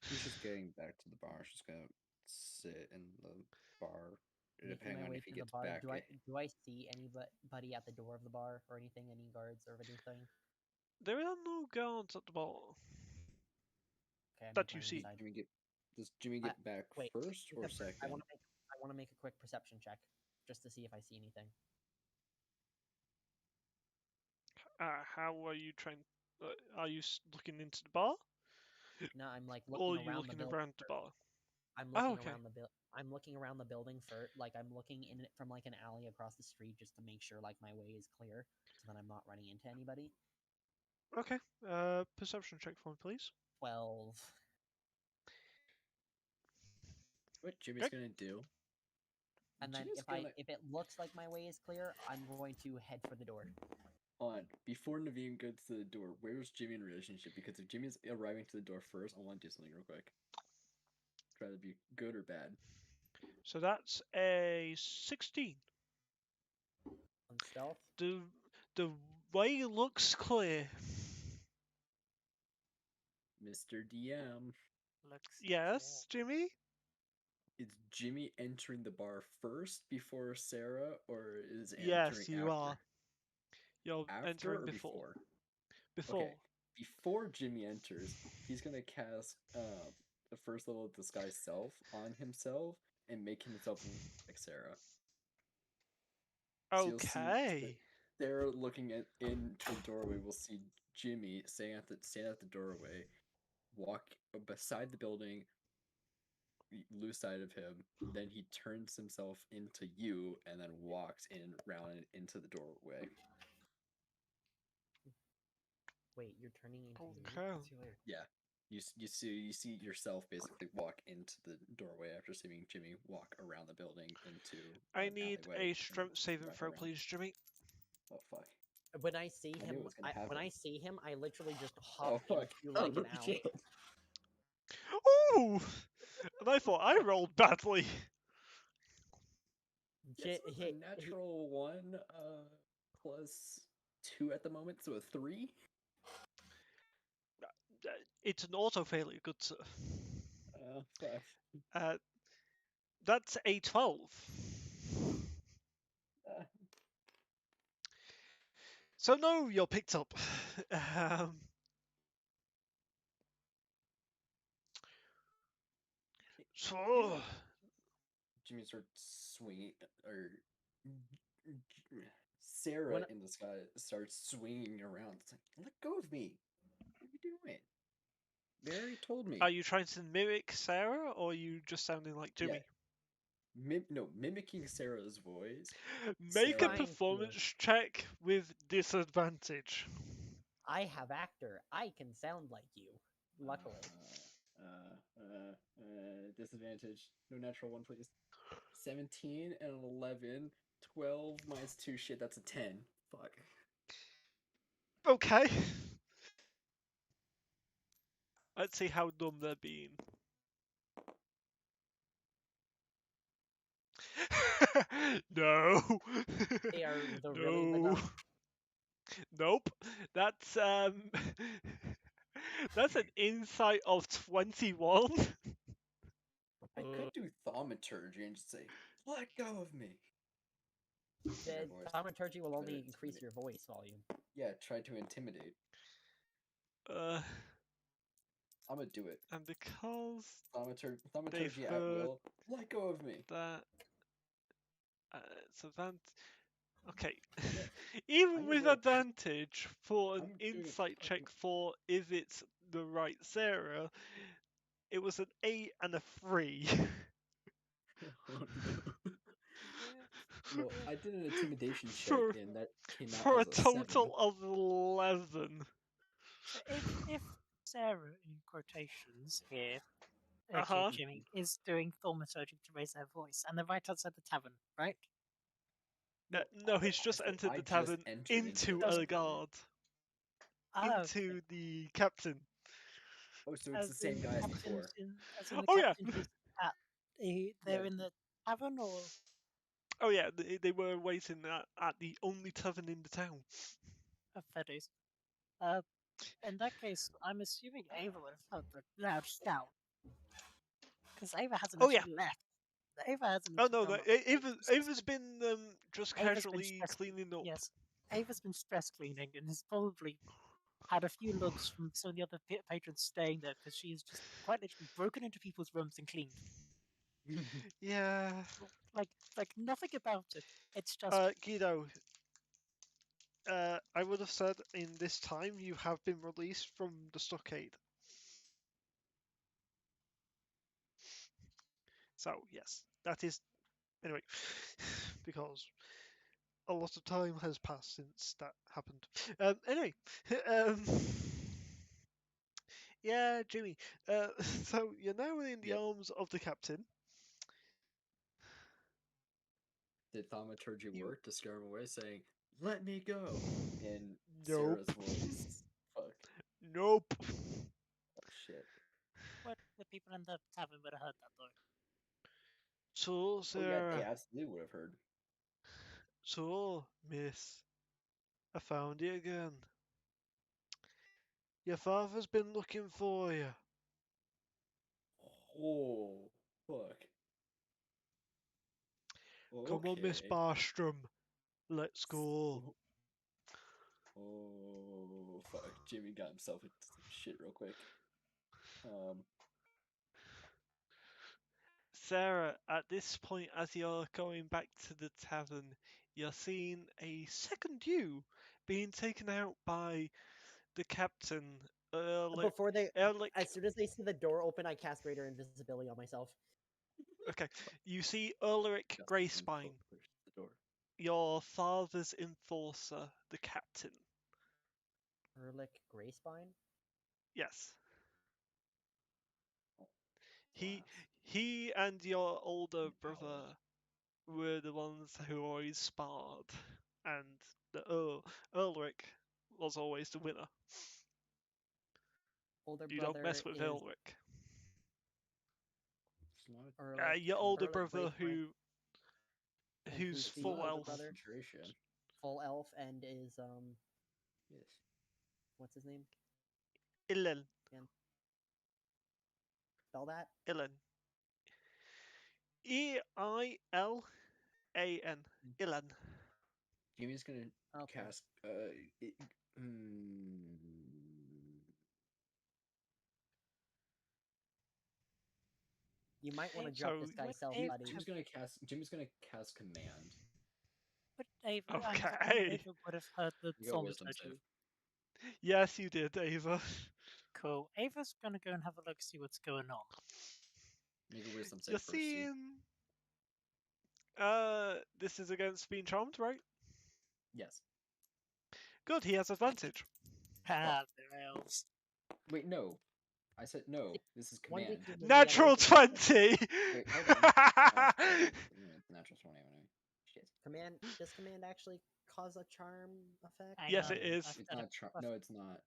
She's just getting back to the bar. She's gonna sit in the bar, Making depending my on way if he to the gets bar. back. Do I see anybody at the door of the bar or anything? Any guards or anything? There are no guards at the bar. Okay, I That make you my see. inside. Does Jimmy get back Wait, first or second? I want to make a quick perception check just to see if I see anything. How are you trying? Are you looking into the bar, No, I'm like or looking are you around the looking building. around the bar? I'm Oh, looking okay. around the I'm looking around the building for like I'm looking in it from like an alley across the street just to make sure like my way is clear so that I'm not running into anybody. Okay. Perception check for me, please. 12. What Jimmy's Okay. gonna do? And then Jimmy's if it looks like my way is clear, I'm going to head for the door. on before Naveen goes to the door. Where's Jimmy in relationship? Because if Jimmy's arriving to the door first, I want to do something real quick. Try to be good or bad. So that's a 16. On stealth. The way looks clear. Mr. DM. Looks Yes, Jimmy. Is Jimmy entering the bar first before Sarah, or is Yes, entering you after? are. You're After entering or before. Okay, before Jimmy enters, he's gonna cast the first level of disguise self on himself and make himself look like Sarah. So you'll see Okay. Sarah looking into the doorway. We'll see Jimmy stand at the doorway, walk beside the building, lose sight of him. Then he turns himself into you, and then walks in round into the doorway. Wait, you're turning into me? Okay. That's weird. Yeah, you see yourself basically walk into the doorway after seeing Jimmy walk around the building into. I an need alleyway a strength saving back throw, around. please, Jimmy. Oh fuck! When I see I him, knew it was gonna happen. when I see him, I literally just hop Oh fuck! into like an Oh alley. shit! Ooh! And I thought I rolled badly. Yes, a natural 1 plus 2 at the moment, so a 3. It's an auto failure, good sir. Fuck. That's a 12. So no, you're picked up. So, Jimmy starts swinging, or Sarah When- in the sky starts swinging around. It's like, let go of me! What are you doing? They already told me. are you trying to mimic Sarah, or are you just sounding like Yeah. Jimmy? Mimicking Sarah's voice. Make a Sarah- Trying to. performance check with disadvantage. I have actor. I can sound like you. Luckily. Disadvantage. No natural one, please. 17 and an 11. 12 minus 2. Shit, that's a 10. Fuck. Okay. Let's see how dumb they're being. No. They are really the No. dumb. Nope. That's that's an insight of 21. I could do thaumaturgy and just say, let go of me. The Your voice. thaumaturgy will Try only to increase intimidate. your voice volume. Yeah, try to intimidate. Uh, I'm gonna do it. and because Thaumaturgy at heard will. Let go of me. that it's advantage. Okay. Yeah, Even I'm with gonna- advantage for an I'm doing it insight check fucking- for if it's the right Sarah, it was an 8 and a 3. Oh, no. Well, I did an intimidation check For- and that came out for a as a 7. total of 11. So if Sarah, in quotations here, Uh-huh. Jimmy, is doing thaumaturgy to raise their voice, and they're right outside the tavern, right? No, he's just I said entered I the just tavern entered into the a tavern. guard, Ah, into the captain. Oh, so it's the same guy as before. As in the Oh, yeah. captain who's at they're in the tavern, or Oh yeah, they were waiting at the only tavern in the town. fair dues. In that case, I'm assuming Ava would have heard the loud shout, because Ava hasn't Oh, yeah. actually left. Ava hasn't. Oh actually no, done no, much. Ava's been just Ava's been casually stress- cleaning up. Yes, Ava's been stress cleaning and has probably had a few looks from some of the other patrons staying there, because she's just quite literally broken into people's rooms and cleaned. Yeah. Like nothing about it. It's just Guido, I would have said in this time you have been released from the stockade. So yes, that is anyway, because a lot of time has passed since that happened. Anyway, um, yeah, Jimmy. So you're now in the Yep. arms of the captain. Did thaumaturgy You- work to scare him away, saying, let me go? In Nope. Sarah's voice. Fuck. Nope. Oh, shit. what the people in the tavern would have heard that though. So, Oh, yeah, Sarah. they absolutely would have heard. So, miss, I found you again. Your father's been looking for you. Oh, fuck. Come on, Miss Okay. Barstrom. Let's go. Oh, fuck. Jimmy got himself into some shit real quick. Sarah, at this point, as you're going back to the tavern, you're seeing a second you being taken out by the captain. Before they, Erlich. as soon as they see the door open, I cast greater invisibility on myself. Okay, you see Ulrich Just Greyspine, push the door. your father's enforcer, the captain. Erlich Greyspine. Yes. Class. He and your older brother were the ones who always sparred, and the Ulrich was always the winner. Older You brother don't mess with is Ulrich. Erlich. Your older Erlich brother Greyspine, And who's who's the full older elf. brother? Concentration. full elf, and is Yes. what's his name? Ilan. Spell that. Ilan. Eilan. Ilan. Jimmy's gonna Okay. cast. You might want to drop So- disguise What self, Ava buddy. Jimmy's gonna cast command. But Ava, I'm assuming Okay. Ava would have heard the You got Thomas wisdom Moji. save. Yes, you did, Ava. Cool. Ava's gonna go and have a look, see what's going on. Make a wisdom You're save first. See. seeing. This is against being charmed, right? Yes. Good, he has advantage. Ah, they're elves. Wait, no. I said no. This is One command. D2 doesn't Natural get 20! Wait, hold on. It's natural 20 anyway. Shit. Command. Does command actually cause a charm effect? Hang Yes, on, it is. I've It's got not charm. No, it's not.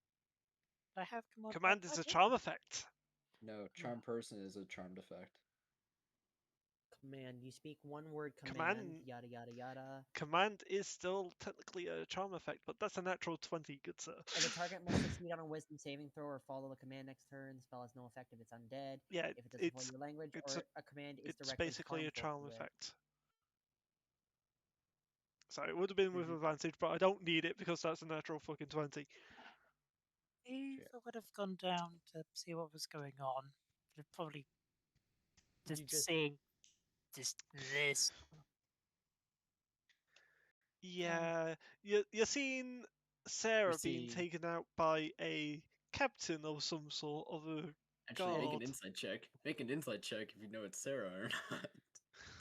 I have command. Command is a charm effect. No, charm person is a charmed effect. Command. You speak one word. Command- Command. Yada yada yada. Command is still technically a charm effect, but that's a natural 20, good sir. And the target must succeed on a wisdom saving throw or follow the command next turn. The spell has no effect if it's undead. Yeah, If it doesn't follow it's your language, it's or a command is it's directly basically a charm conflict with. effect. So it would have been with Mhm. advantage, but I don't need it because that's a natural fucking 20. Ava would have gone down to see what was going on. But probably You just just- seeing this. Yeah, you're seeing Sarah being seeing- taken out by a captain of some sort of a Actually, make God. an insight check. Make an insight check if you know it's Sarah or not.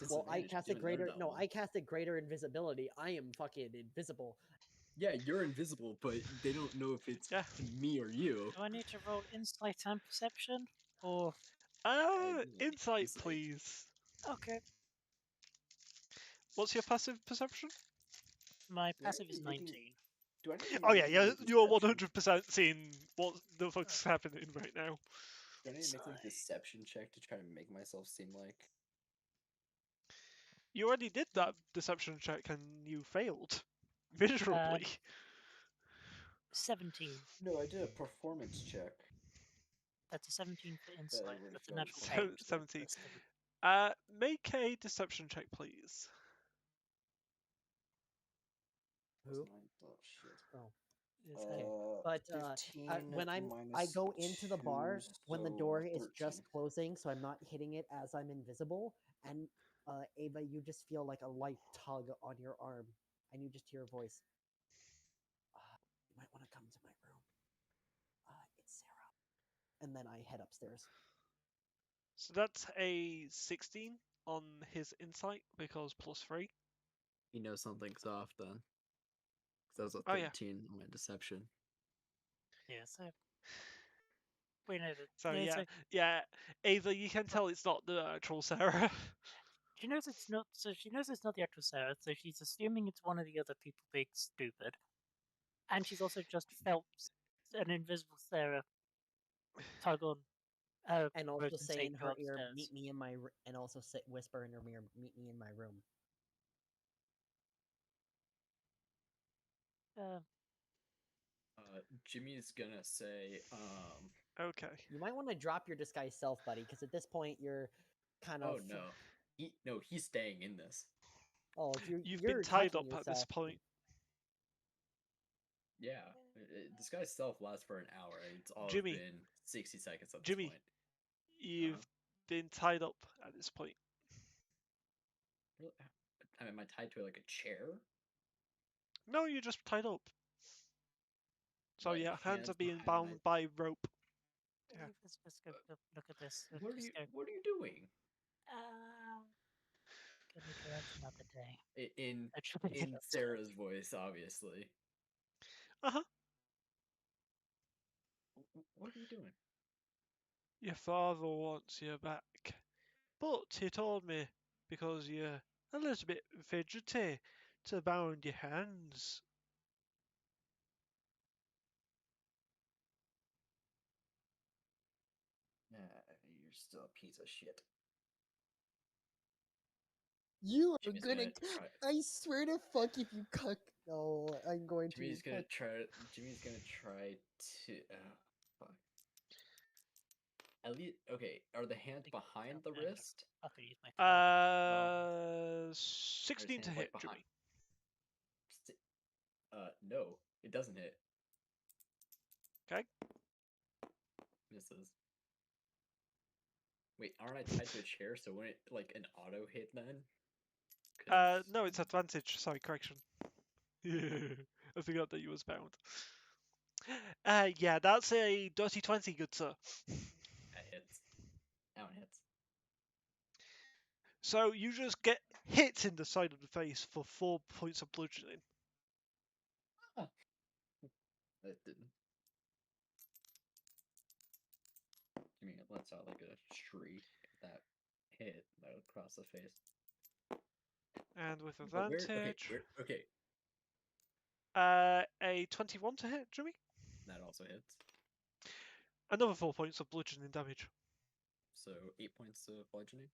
Well, I Disadvantage, 'cause casted you haven't greater. learned that No, one. I casted greater invisibility. I am fucking invisible. Yeah, you're invisible, but they don't know if it's Yeah. me or you. Do I need to roll insight and perception? Or no, insight, insight. please. okay, What's your passive perception? my Do I passive is need to make 19. Do I need to Oh make yeah, a you're deception- 100% seeing what the fuck's happening right now. Do I need to make Sorry. a deception check to try to make myself seem like? You already did that deception check and you failed miserably. 17. No, I did a performance check. That's a 17 for insight. really That's a failed. natural So- 8. 17. That's still- Make a deception check, please. Who? Oh shit. is that- But 15 when I minus go into the bar, 2, when the so door is just 13. closing, so I'm not hitting it as I'm invisible, and Ava, you just feel like a light tug on your arm, and you just hear a voice. You might want to come to my room. It's Sarah. And then I head upstairs. So that's a 16 on his insight because +3. You know something's off then. 'Cause that was a Oh, yeah. 13 on my deception. Yeah, so. We know that. So yeah, yeah, so- yeah. Ava, you can tell it's not the actual Sarah. she knows it's not. So she knows it's not the actual Sarah. So she's assuming it's one of the other people being stupid, and she's also just felt an invisible Sarah tug on. And also Rosen say saying in go her ear, upstairs. "Meet me in my," and also whisper in her ear, "Meet me in my room." Jimmy's gonna say, Okay. You might want to drop your disguise self, buddy, because at this point you're kind of. oh no, he's staying in this. Oh, if You've you're been tied touching up at this yourself, point. Yeah, this guy's self lasts for an hour. And it's all Jimmy. been 60 seconds at Jimmy. this point. You've been tied up at this point. Really? Am I tied to like a chair? No, you're just tied up. So Like, yeah, hands are being behind my- bound by rope. Yeah. Let's go look at this. What are Let's you? go. What are you doing? Gonna go out another day. In Actually, in that's- Sarah's voice, obviously. Uh-huh. What are you doing? Your father wants you back. But he told me because you're a little bit fidgety to bound your hands. You're still a piece of shit. you are Jimmy's gonna. try. I swear to fuck if you cuck. No, I'm going Jimmy's to. gonna fuck- try. Jimmy's gonna try to. Fuck. At least, okay. Are the hands think it's behind out the there. wrist? I could use my phone. 16 to hands, hit, like, behind. Jimmy. No, it doesn't hit. Okay. Misses. Wait, aren't I tied to a chair? So when it like an auto hit then? 'Cause- No, it's advantage. Sorry, correction. I forgot that you was bound. Yeah, that's a dirty 20, good sir. That hits. That one hits. So you just get hit in the side of the face for 4 points of bludgeoning. That didn't. I mean, it lets out like a shriek that hit across the face. And with But where? advantage, Okay, a 21 to hit, Jimmy. that also hits. Another 4 points of bludgeoning damage. So 8 points of bludgeoning.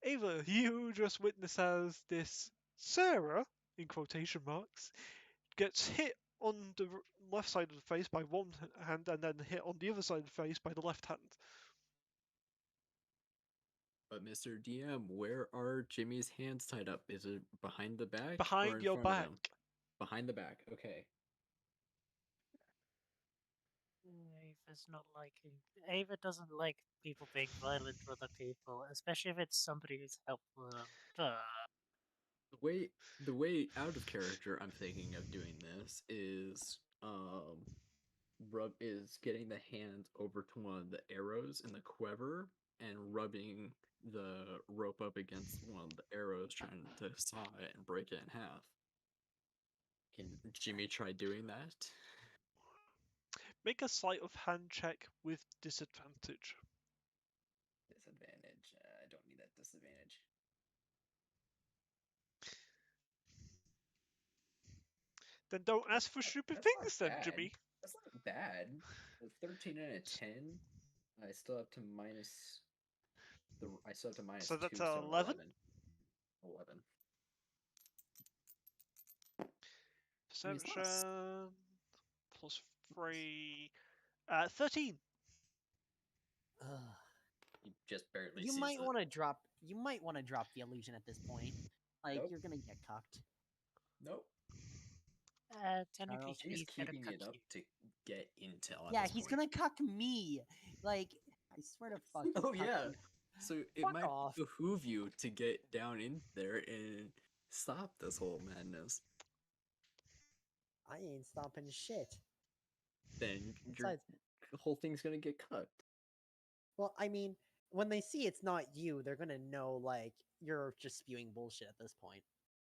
Ava, you just witness as this Sarah, in quotation marks, gets hit on the left side of the face by one hand and then hit on the other side of the face by the left hand. But Mr. DM, where are Jimmy's hands tied up? Is it behind the back? or Behind in your front of back. him? Behind the back. Okay. Ava's not liking. Ava doesn't like people being violent to other people, especially if it's somebody who's helpful them. The way out of character I'm thinking of doing this is getting the hand over to one of the arrows in the quiver and rubbing the rope up against one of the arrows, trying to saw it and break it in half. Can Jimmy try doing that? Make a sleight of hand check with disadvantage. Disadvantage. I don't need that disadvantage. Then don't ask for stupid That's not things then, bad. Jimmy. That's not bad. With 13 and a 10, I still have to minus I still have to minus So that's 2, so 11? 11. Perception plus 3. 13. He just barely You sees might it. want to drop. You might want to drop the illusion at this point. Like Nope. you're gonna get cucked. Nope. Technically, He's she's gonna keeping cuck it up you. to get intel. At Yeah, this he's point. gonna cuck me. Like I swear to fuck. he's Oh cucking yeah. me. So it Fuck might off. behoove you to get down in there and stop this whole madness. I ain't stopping shit. Then your Besides, whole thing's gonna get cut. well, I mean, when they see it's not you, they're gonna know like you're just spewing bullshit at this point.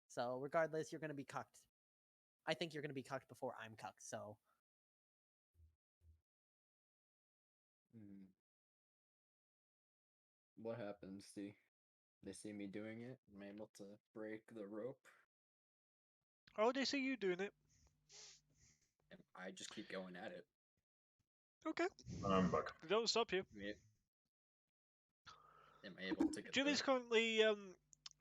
So regardless, you're gonna be cucked. I think you're gonna be cucked before I'm cucked. So What happens? They see me doing it. Am I able to break the rope? Oh, they see you doing it. And I just keep going at it. Okay. I'm back. They don't stop you. Am I able to get Jimmy's currently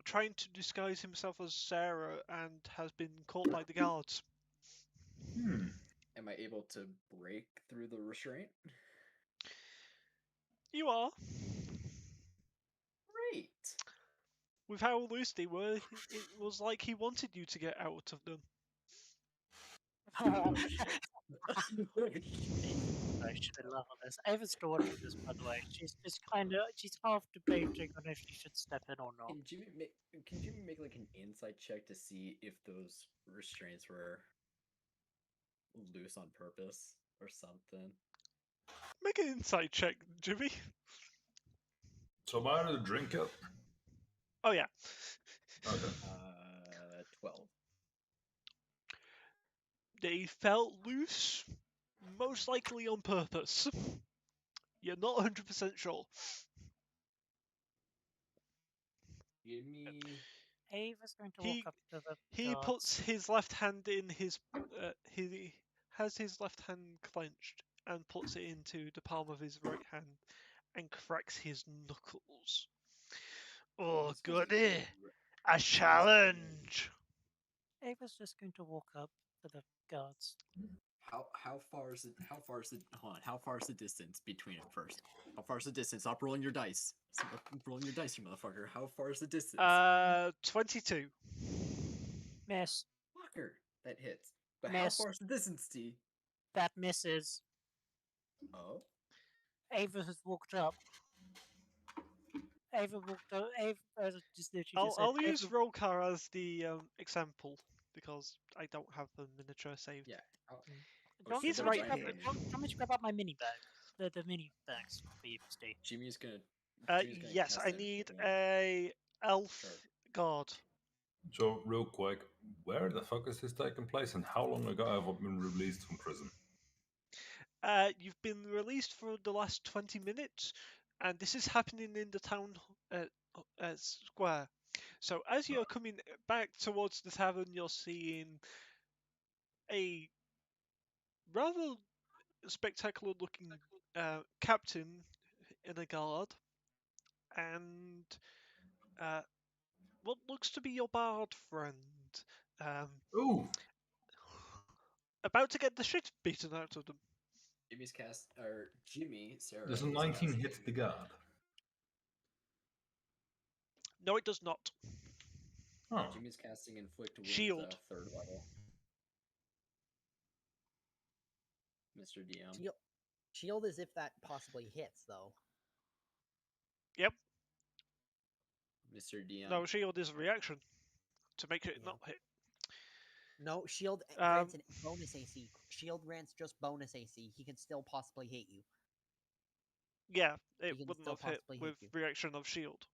trying to disguise himself as Sarah and has been caught by the guards. Am I able to break through the restraint? You are. Great. With how loose they were, it was like he wanted you to get out of them. I should laugh at this. Ava's still watching this, by the way. She's just she's half debating on if she should step in or not. Can Jimmy make like an insight check to see if those restraints were loose on purpose or something? Make an insight check, Jimmy. So am I to drink it? Oh yeah. Okay. 12. They felt loose, most likely on purpose. You're not 100% sure. Jimmy. Ava's going to He- walk up to the He guards. puts his left hand in his. He has his left hand clenched and puts it into the palm of his right hand and cracks his knuckles. Oh, He's gonna goody! re- A challenge! Ava's just going to walk up to the guards. How far is the distance between it first? How far is the distance? Stop rolling your dice. Stop rolling your dice, you motherfucker. How far is the distance? 22. Miss. Fucker. That hits. But Miss. how far is the distance, T? That misses. Oh, Ava has walked up. Ava walked up. Ava just literally just said, I'll use Ava, Rollcar as the example because I don't have the miniature saved. yeah. Oh, Don't, He's so right Ryan- here. Don't me to grab out my mini bag. The mini bags for you, Steve. Jimmy's gonna. Jimmy's gonna Yes, cast I it need and- a elf Sure. guard. So, real quick, where the fuck is this taking place, and how long ago have I been released from prison? You've been released for the last 20 minutes, and this is happening in the town square. So as you're coming back towards the tavern, you're seeing a rather spectacular-looking captain in a guard, and what looks to be your bard friend, Ooh, about to get the shit beaten out of them. Jimmy's cast or Jimmy Sarah. does a is 19 hit casting- the guard? No, it does not. Oh, Jimmy's casting inflict wounds Shield. third level. Mr. DM. Shield is if that possibly hits, though. Yep. Mr. DM. No, shield is a reaction to make it Yeah. not hit. No, shield Um, grants an bonus AC. Shield grants just bonus AC. He can still possibly hit you. Yeah, He it can wouldn't still have hit possibly hit with you. reaction of shield.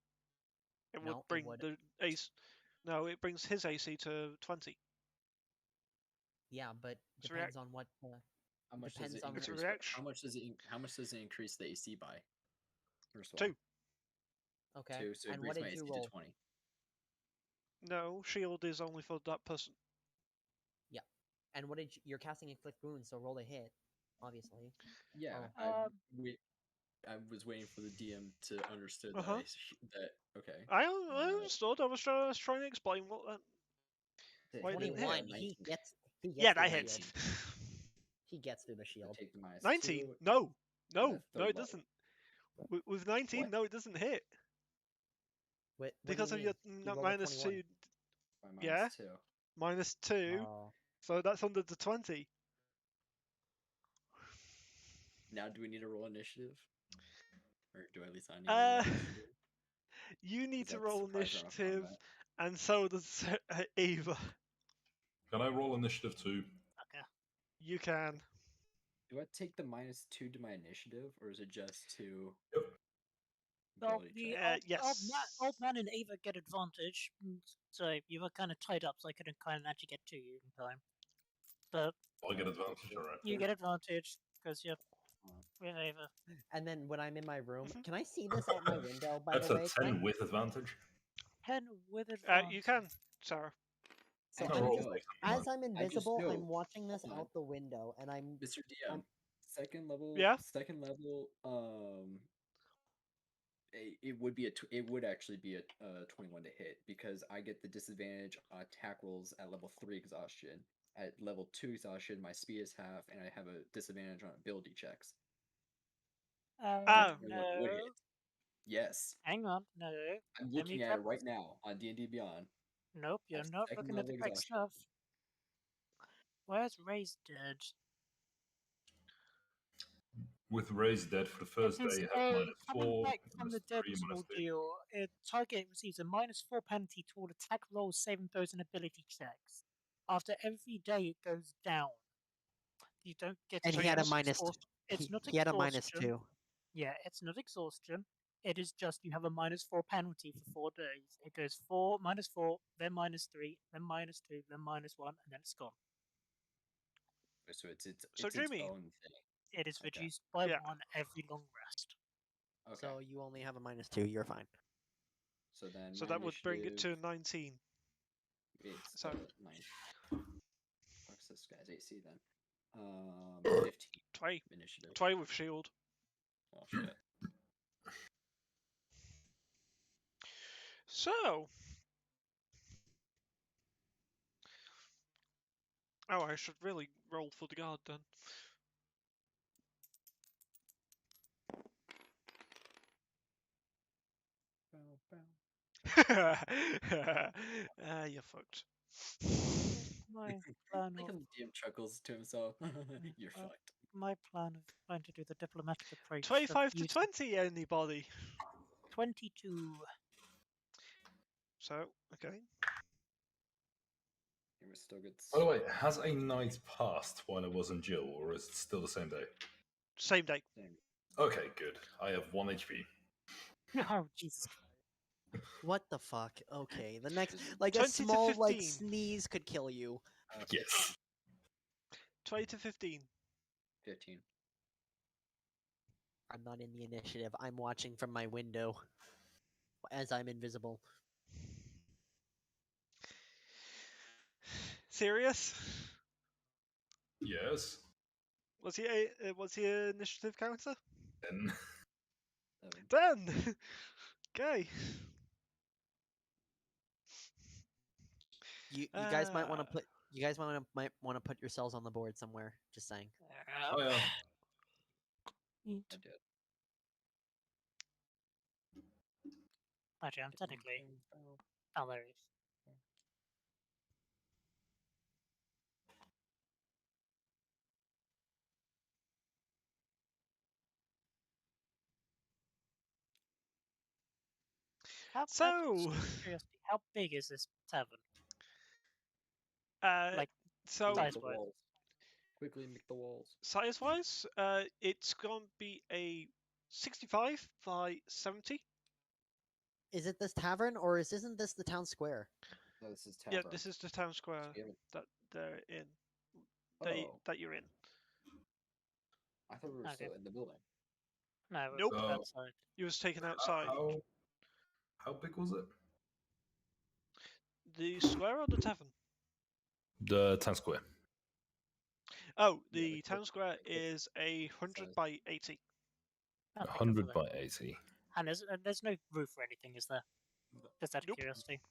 It No, would it bring would. the ace. No, it brings his AC to 20. Yeah, but It's a depends on what. How much does depends it on It's a increase? reaction. How much does it increase the AC by? First of 2. all, Okay. 2, so it And brings what my did you AC roll? to 20. No, shield is only for that person. And what did you're casting inflict wounds, so roll a hit, obviously. Yeah, Oh. I was waiting for the DM to understand Uh-huh. that. Okay. I understood. I was trying to explain what that. Why it didn't hit. 21. He gets. He gets Yeah, through that the hits. shield. He gets through the shield. Take the minus 19. 2. No, no, third no, it level. doesn't. With 19, What? no, it doesn't hit What because do of you your mean? He rolled a minus 21. 2. By Yeah. minus 2. Minus 2. Oh. So that's under the 20. Now, do we need to roll initiative? Or do at least I need to roll initiative? You need Is to that roll surprise round of initiative, combat? and so does Eva. can I roll initiative too? Okay. You can. Do I take the minus 2 to my initiative, or is it just to Yep. Well, ability the check? Yes. old man and Ava get advantage, so you were kind of tied up, so I couldn't kind of actually get to you in time. But I get advantage, alright. you get advantage because you're with Ava. And then when I'm in my room, Mhm. can I see this out my window? By That's the a way, Can I- 10 with advantage. 10 with advantage. You can, Sarah. So I No, I'm roll just, like as I'm just invisible, know- I'm watching this hold on. out the window, and I'm. Mr. DM, I'm- second level. Yeah? Second level. It would be it would actually be a 21 to hit because I get the disadvantage on attack rolls at level 3 exhaustion. At level 2 exhaustion, my speed is half, and I have a disadvantage on ability checks. Oh. Would hit. No. Yes, Hang on. No. I'm Let me looking at grab it right now on D&D Beyond. Nope, you're That's not second looking at the level correct exhaustion. stuff. Where's Ray's dead? With raised dead for the first It is day, you have minus coming 4, back from minus the dead 3, minus 3. ordeal. A target receives a -4 penalty to all attack rolls, saving throws, and ability checks. After every day it goes down. You don't get. And So he had a yes. minus. It's not He had a minus exhaustion. 2. Yeah, it's not exhaustion. It is just you have a -4 penalty for 4 days. It goes 4, -4, then -3, then -2, then -1, and then it's gone. So it's So its Jimmy. own thing. It is Okay. reduced by Yeah. 1 every long rest. Okay. So you only have a minus 2. You're fine. So then. So my that would bring it to initiative- 19. It's So- 9. What's this guy's AC then? 15 Try. initiative. Try with shield. Oh shit. So. Oh, I should really roll for the guard then. You're fucked. My plan Like of how the DM chuckles to himself. You're Uh, fucked. my plan of trying to do the diplomatic approach. of 25 to using 20, anybody? 22. So, okay. It still gets. By the way, has a night passed while I was in jail, or is it still the same day? Same day. Same. Okay, good. I have 1 HP. Oh, Jesus Christ. What the fuck? Okay, the next, Just like a 20 to small like 15. sneeze could kill you. Yes. 20 to 15. 15. I'm not in the initiative. I'm watching from my window as I'm invisible. Serious? Yes. What's your initiative counter? Then 7. 10! Okay. You guys might want to Ah. put might want to put yourselves on the board somewhere. Just saying. Oh yeah. I did. Actually, I'm technically. Oh, there it is. So, Curiosity, how big is this tavern? uh, Like, so Make the size-wise. walls. Quickly make the walls. size-wise, it's gonna be a 65 by 70. Is it this tavern or isn't this the town square? No, this is Yeah, tavern. this is the town square We haven't- that they're in. Oh, That you're in. I thought we were Okay. still in the building. No, Nope. we're So- outside. You was taken outside. How big was it? The square or the tavern? The town square. Oh, Yeah, the the town cliff- square the cliff is 100 size. by 80. Not big enough for 100 that. by 80. And there's no roof or anything, is there? Just out of Nope. curiosity.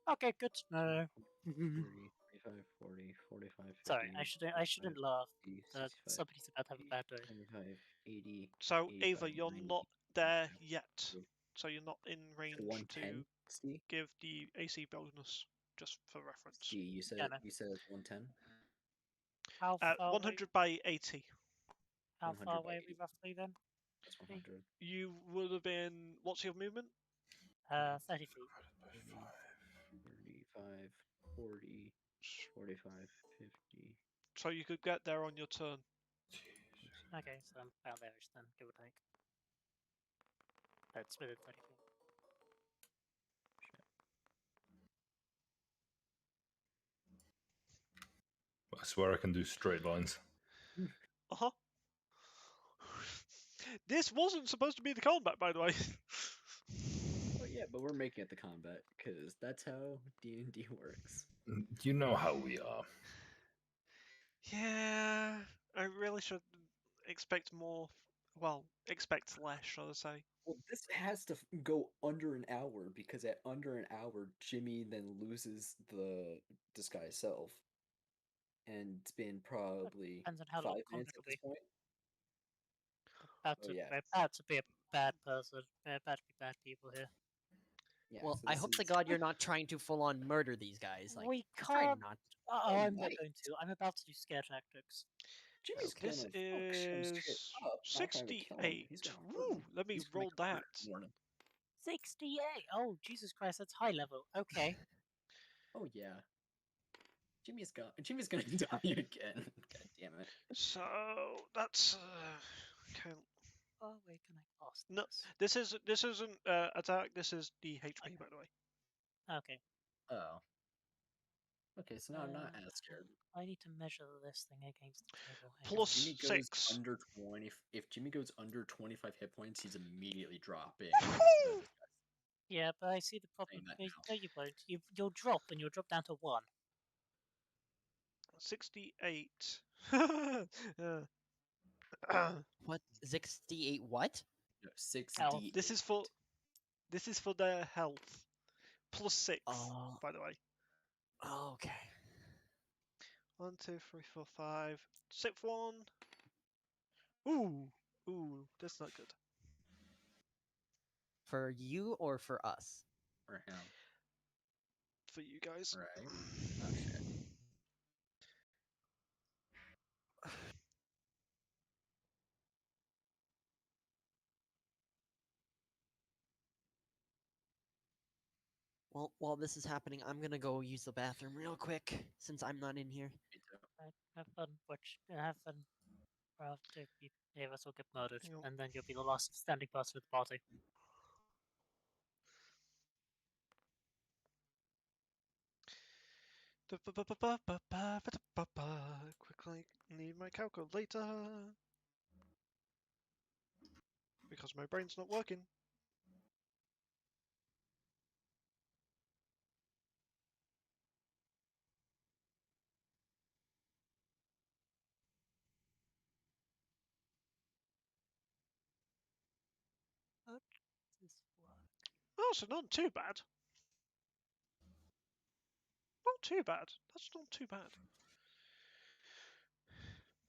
Okay, good to know. 30, 35, 40, 45, 50. Sorry, I shouldn't laugh. 60, That 65, somebody's about to have a bad day. 75, 80. So, 85, Ava, you're 90, not there 95, yet. 100. So you're not in range So 110. to See? give the AC bonus, just for reference. See, you said Yeah, no. you said it's 110. How far away? 100 by 80. How 100 far by away are we 80. roughly then? That's 100. You would have been. What's your movement? 30 feet. 35, 40, 45, 50. So you could get there on your turn. Okay, so I'm about there-ish then, give or take. That's within 30 feet. I swear I can do straight lines. Uh huh. This wasn't supposed to be the combat, by the way. Oh yeah, but we're making it the combat because that's how D&D works. You know how we are. Yeah, I really should expect more. Well, expect less, shall I say? Well, this has to go under an hour because at under an hour, Jimmy then loses the disguise self, and it's been probably Depends on how 5 long minutes combat at will this be. point. About Oh, to, yeah. we're about to be a bad person. We're about to be bad people here. Yeah, Well, so I this hope to is- God you're not trying to full on murder these guys. Like, We just try can't. not. Oh, I'm not might. going to. I'm about to do scare tactics. Jimmy's This gonna fuck some shit is up. Not trying to kill him. 68. He's gonna Woo, let me he's gonna roll make a murder that. this morning. 68. Oh, Jesus Christ, that's high level. Okay. Oh yeah. Jimmy's gonna die again. God damn it. So that's count. Oh, wait, can I pass No, this? this isn't attack. This is the HP, by the way. Okay. Oh. Okay, so now I'm not as scared. I need to measure this thing against the table. Hang on. Plus Jimmy goes 6. under 20. If Jimmy goes under 25 hit points, he's immediately dropping. Yeah, but I see the problem. that No, now. no, you won't. You'll drop, and you'll drop down to 1. 68. What? 68 what? No, 6 Health. D. This is for their health. Plus 6, Oh. by the way. Okay. 1, 2, 3, 4, 5. Sixth one. Ooh, that's not good. For you or for us? For him. For you guys. Right. Oh shit. Well, while this is happening, I'm gonna go use the bathroom real quick since I'm not in here. Me too. Have fun. Have fun. After any of us will get murdered, Yep. and then you'll be the last standing person at the party. Quickly need my calculator because my brain's not working. This work. Oh, so not too bad. Not too bad. That's not too bad.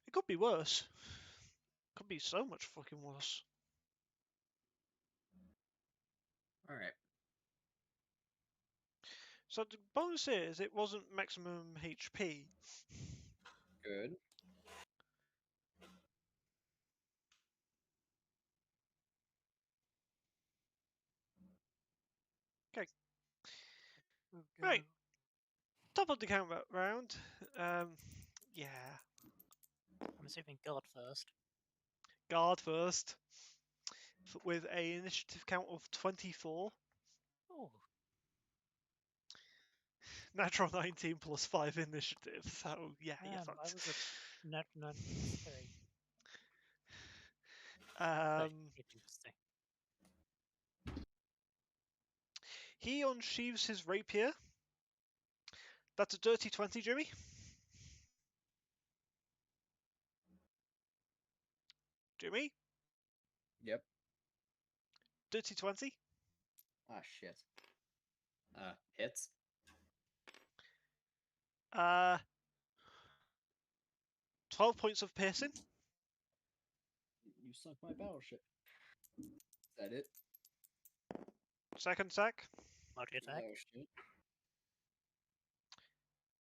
It could be worse. Could be so much fucking worse. All right. So the bonus is it wasn't maximum HP. Good. Right. Top of the count round. Yeah. I'm assuming God first. Guard first. With a initiative count of 24. Oh, Natural 19 plus 5 initiative. So yeah, you're I fucked. was a net 93. Interesting. He unsheaves his rapier. That's a dirty 20, Jimmy. Jimmy? Yep. Dirty 20. Ah, shit. Hits. 12 points of piercing. You sunk my battleship. Is that it? Second attack. Multi attack. Oh shit.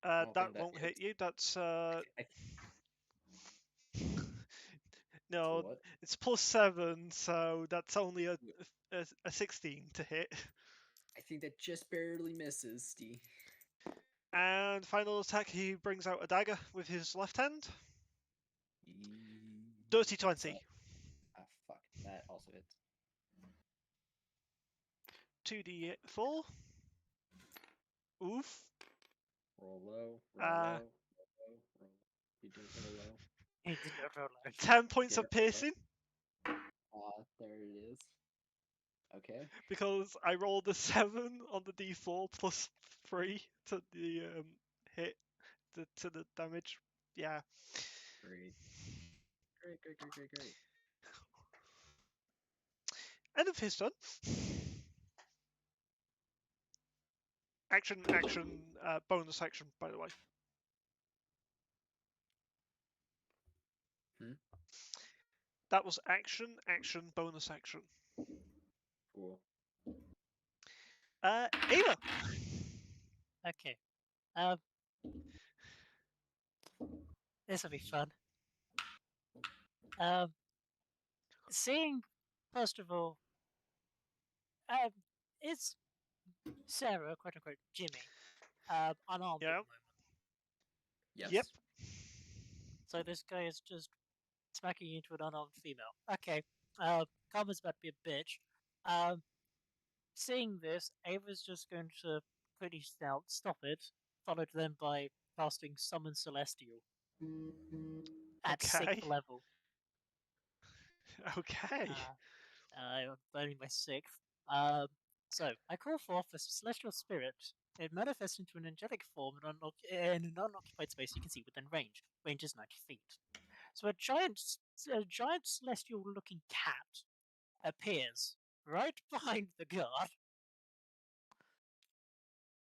I don't That think that won't hit hits. you. That's I no, what? it's plus 7, so that's only a 16 to hit. I think that just barely misses, Steve. And final attack, he brings out a dagger with his left hand. Dirty 20. Ah, fuck. That also hits. 2d4. Oof. Roll low. Roll Uh, low. Roll low. Roll. You did roll low. He did not roll low. 10 points Did of it roll low? piercing There it is. Okay. because I rolled a 7 on the d4 plus 3 to the hit to the damage. Yeah. Great. Great. End of his turn. Action, bonus action, by the way. That was action, bonus action. Cool. Ava. Okay. This will be fun. Seeing, first of all, is Sarah, quote unquote, Jimmy, unarmed Yeah. at the moment? Yes. Yep. So this guy is just smacking you into an unarmed female. Okay. Karma's about to be a bitch. Seeing this, Ava's just going to pretty stout stop it, followed then by casting Summon Celestial at Okay. 6th level. Okay. I'm only my 6th. So, I call forth a celestial spirit. It manifests into an angelic form in an unoccupied space you can see within range. Range is 90 feet. So a giant celestial-looking cat appears right behind the guard.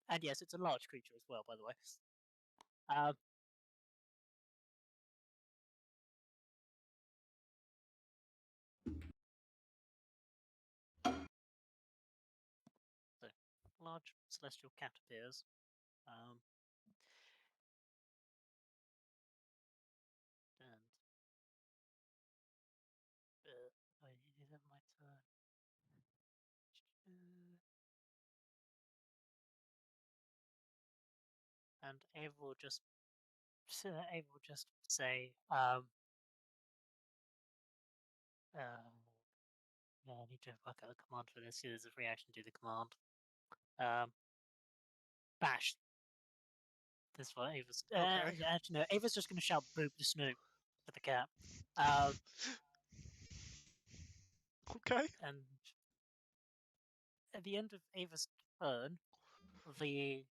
And yes, it's a large creature as well, by the way. So, large celestial cat appears. And is it my turn? and Ava will just say, yeah, I need to work out the command for this. Here, there's a reaction to the command. Bash. That's what Ava's. Okay. Actually, no. Ava's just going to shout "boop the snoop" at the cat. Um, Okay. and at the end of Ava's turn, the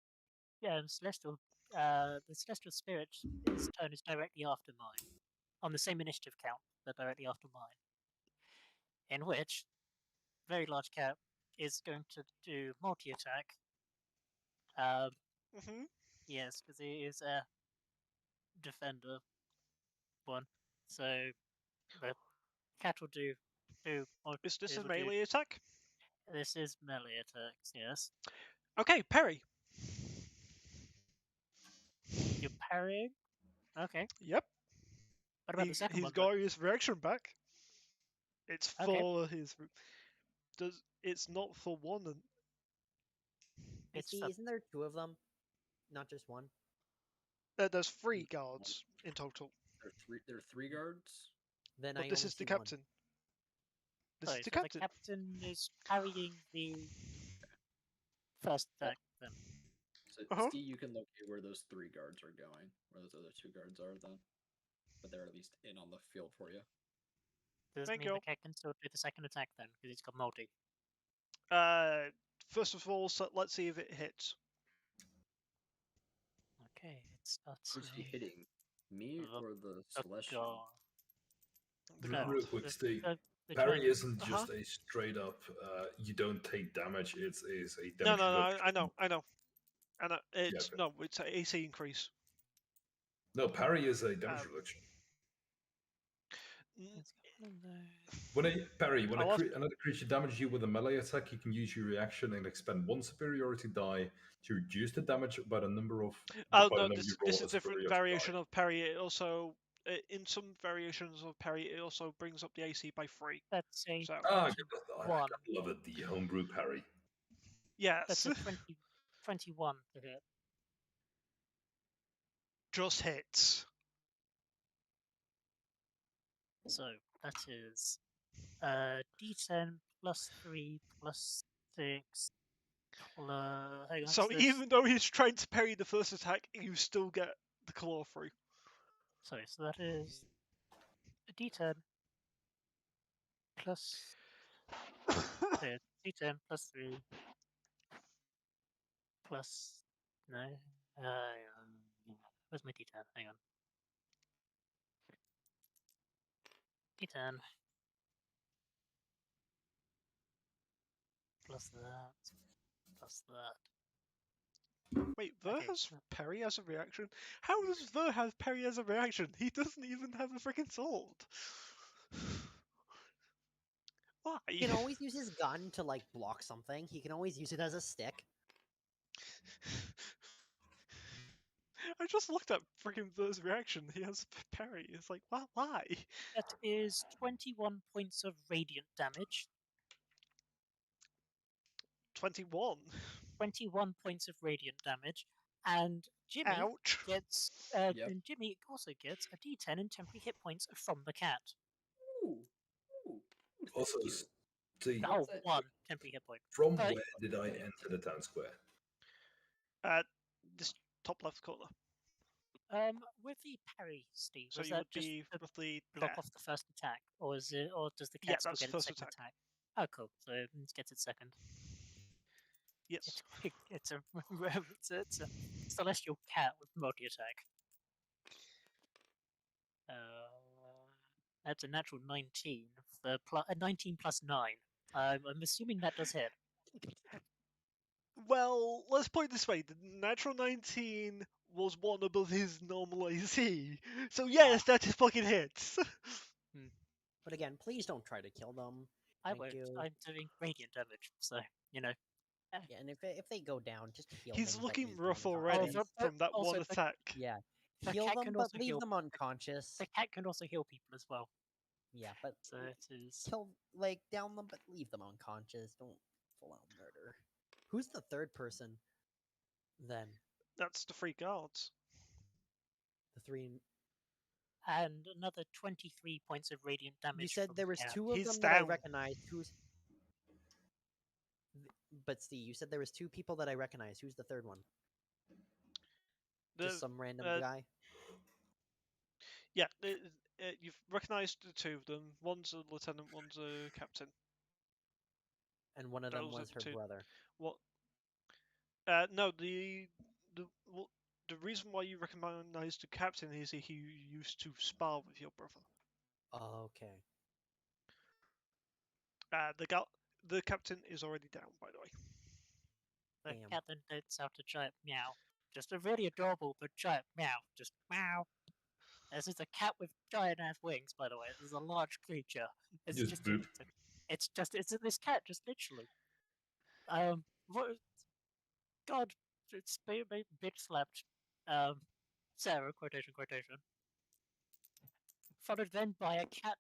celestial spirit's turn is directly after mine, on the same initiative count, but directly after mine. In which, very large cat is going to do multi-attack. Mm-hmm. Yes, because he is a defender one. So the cat will do Is this a it'll do- melee attack? This is melee attacks. Yes, Okay, parry. you're parrying. Okay. Yep. What about the second He's one? got his reaction back. It's Okay. for his. It's not for one. And It's See, isn't there 2 of them, not just one? there's 3 guards in total. There are 3 guards. Then But I this only is the see one. captain. This sorry, is the so captain. the captain is parrying the first attack. Then So Uh-huh. Steve, you can locate where those 3 guards are going, where those other 2 guards are then. But they're at least in on the field for you. does Thank mean you. the cat can still do the second attack then, because it's got multi. First of all, so let's see if it hits. Okay, it starts. Who's he hitting? Me The- or the the celestial? guard. The Real guard. quick, the- Steve. the Parry giant- isn't just a straight up, you don't take damage, it's a No, damage no, no. reduction. I know. And it's okay. no, it's an AC increase. No, parry is a damage reduction. It's got one of those. When I'll have- another creature damages you with a melee attack, you can use your reaction and expend 1 superiority die to reduce the damage by the number of. Oh by the no, number this you roll is on a the different superiority variation die. of parry. It also, in some variations of parry, it also brings up the AC by 3. That's a So Ah, I 21. love it, the homebrew parry. yes, That's a 21 to hit. just hits. So that is D10 plus 3 plus 6 plus. Hang on, So that's- even though he's trying to parry the first attack, you still get the claw through. Sorry, so that is a D10 plus. So D10 plus 3 plus. No. Where's my D10? Hang on. D10 plus that plus that. Wait, Ver Okay, has parry as a reaction? How does Ver have parry as a reaction? He doesn't even have a freaking sword. Why? He can always use his gun to like block something. He can always use it as a stick. I just looked at freaking Ver's reaction. He has parry. It's like, why? That is 21 points of radiant damage. 21. 21 points of radiant damage, and Jimmy Ouch. gets. Yep. And Jimmy also gets a D10 and temporary hit points from the cat. Ooh. Ooh. Also, Thank you. Steve, Oh, that? 1 temporary hit point. from But- where did I enter the town square? This top left corner. With the parry, Steve, So was you that would just be to roughly block there. off the first attack, or is it, or does the Yeah, cat still that's get its first second attack. attack? Oh, cool. So it gets its second. Yes. It's a celestial cat with multi attack. That's a natural 19 for 19 plus 9. I'm assuming that does hit. Well, let's put it this way. The natural 19 was 1 above his normal AC. So yes, that is fucking hits. But again, please don't try to kill them. I Thank won't. you. I'm doing radiant damage, so you know. Yeah, and if they go down, just heal He's them. but looking leave them rough already unconscious. from that also one the- attack. Yeah, The heal cat them, can but also leave heal- them unconscious. The cat can also heal people as well, Yeah, but so it is. kill down them, but leave them unconscious. Don't full out murder. Who's the third person? Then That's the 3 guards. The 3. And another 23 points of radiant damage. You said from there was cat. 2 of He's them that I down. recognized. But Steve, you said there was 2 people that I recognized. Who's the third one? The, Just some random guy. Yeah, you've recognised the 2 of them. One's a lieutenant, one's a captain. And one of them those are was the her 2. brother. What? No, the reason why you recognise the captain is he used to spar with your brother. Oh, okay. The captain is already down, by the way. The Damn. cat then lets out a giant meow. Just a really adorable but giant meow. Just meow. This is a cat with giant ass wings, by the way. This is a large creature. It's Just boop. it's this cat, just literally. What? God, it's bitch slapped. Sarah, quotation. Followed then by a cat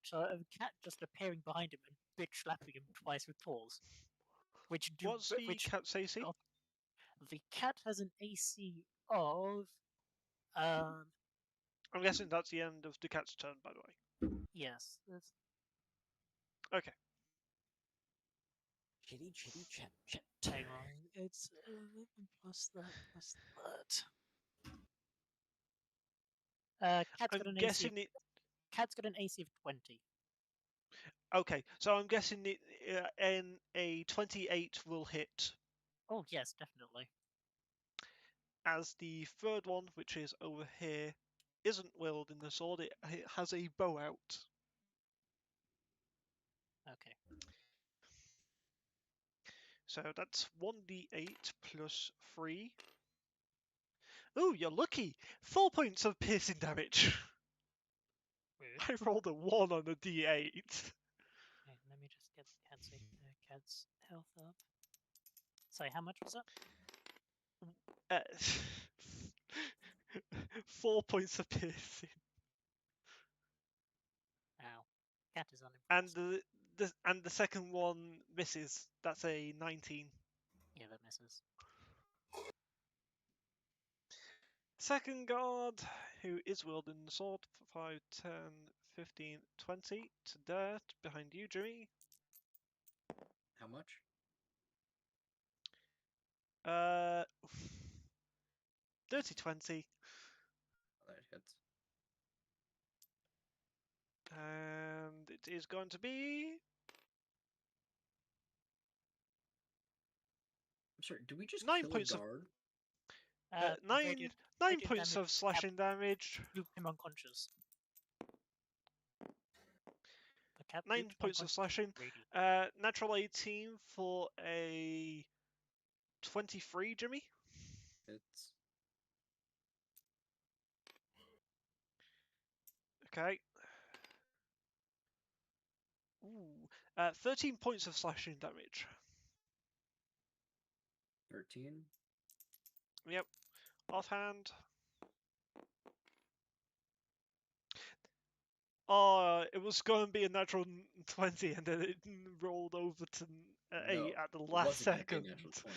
just appearing behind him and bitch slapping him twice with paws. What's the cat's AC? God, the cat has an AC of I'm guessing that's the end of the cat's turn, by the way. yes. That's, Okay. Chitty chat. hang on, it's 11 plus that. Cat's got I'm an guessing AC. it. Cat's got an AC of 20. Okay, so I'm guessing it in a 28 will hit, Oh yes, definitely. as the third one, which is over here, isn't wielding the sword. It has a bow out. Okay. So that's 1d8 plus 3. Ooh, you're lucky! 4 points of piercing damage. I rolled a 1 on a d8. Okay, let me just get cat's health up. Sorry, how much was that? 4 points of piercing. Ow. Cat is And unimpressed. the second one misses. That's a 19. Yeah, that misses. Second guard, who is wielding the sword, 5, 10, 15, 20, to there, behind you, Jimmy. How much? 30, 20, Oh, that hits. and it is going to be I'm sorry, do we just 9 kill a points of guard? nine radiant points damage of slashing damage. Looped him unconscious. The cat 9 looped him points of unconscious slashing. with radiant. Natural 18 for a 23, Jimmy. It's Okay. Ooh. 13 points of slashing damage. 13. Yep. Offhand. Oh, it was going to be a natural 20, and then it rolled over to 8 No, at the it last wasn't gonna be a second. natural 20.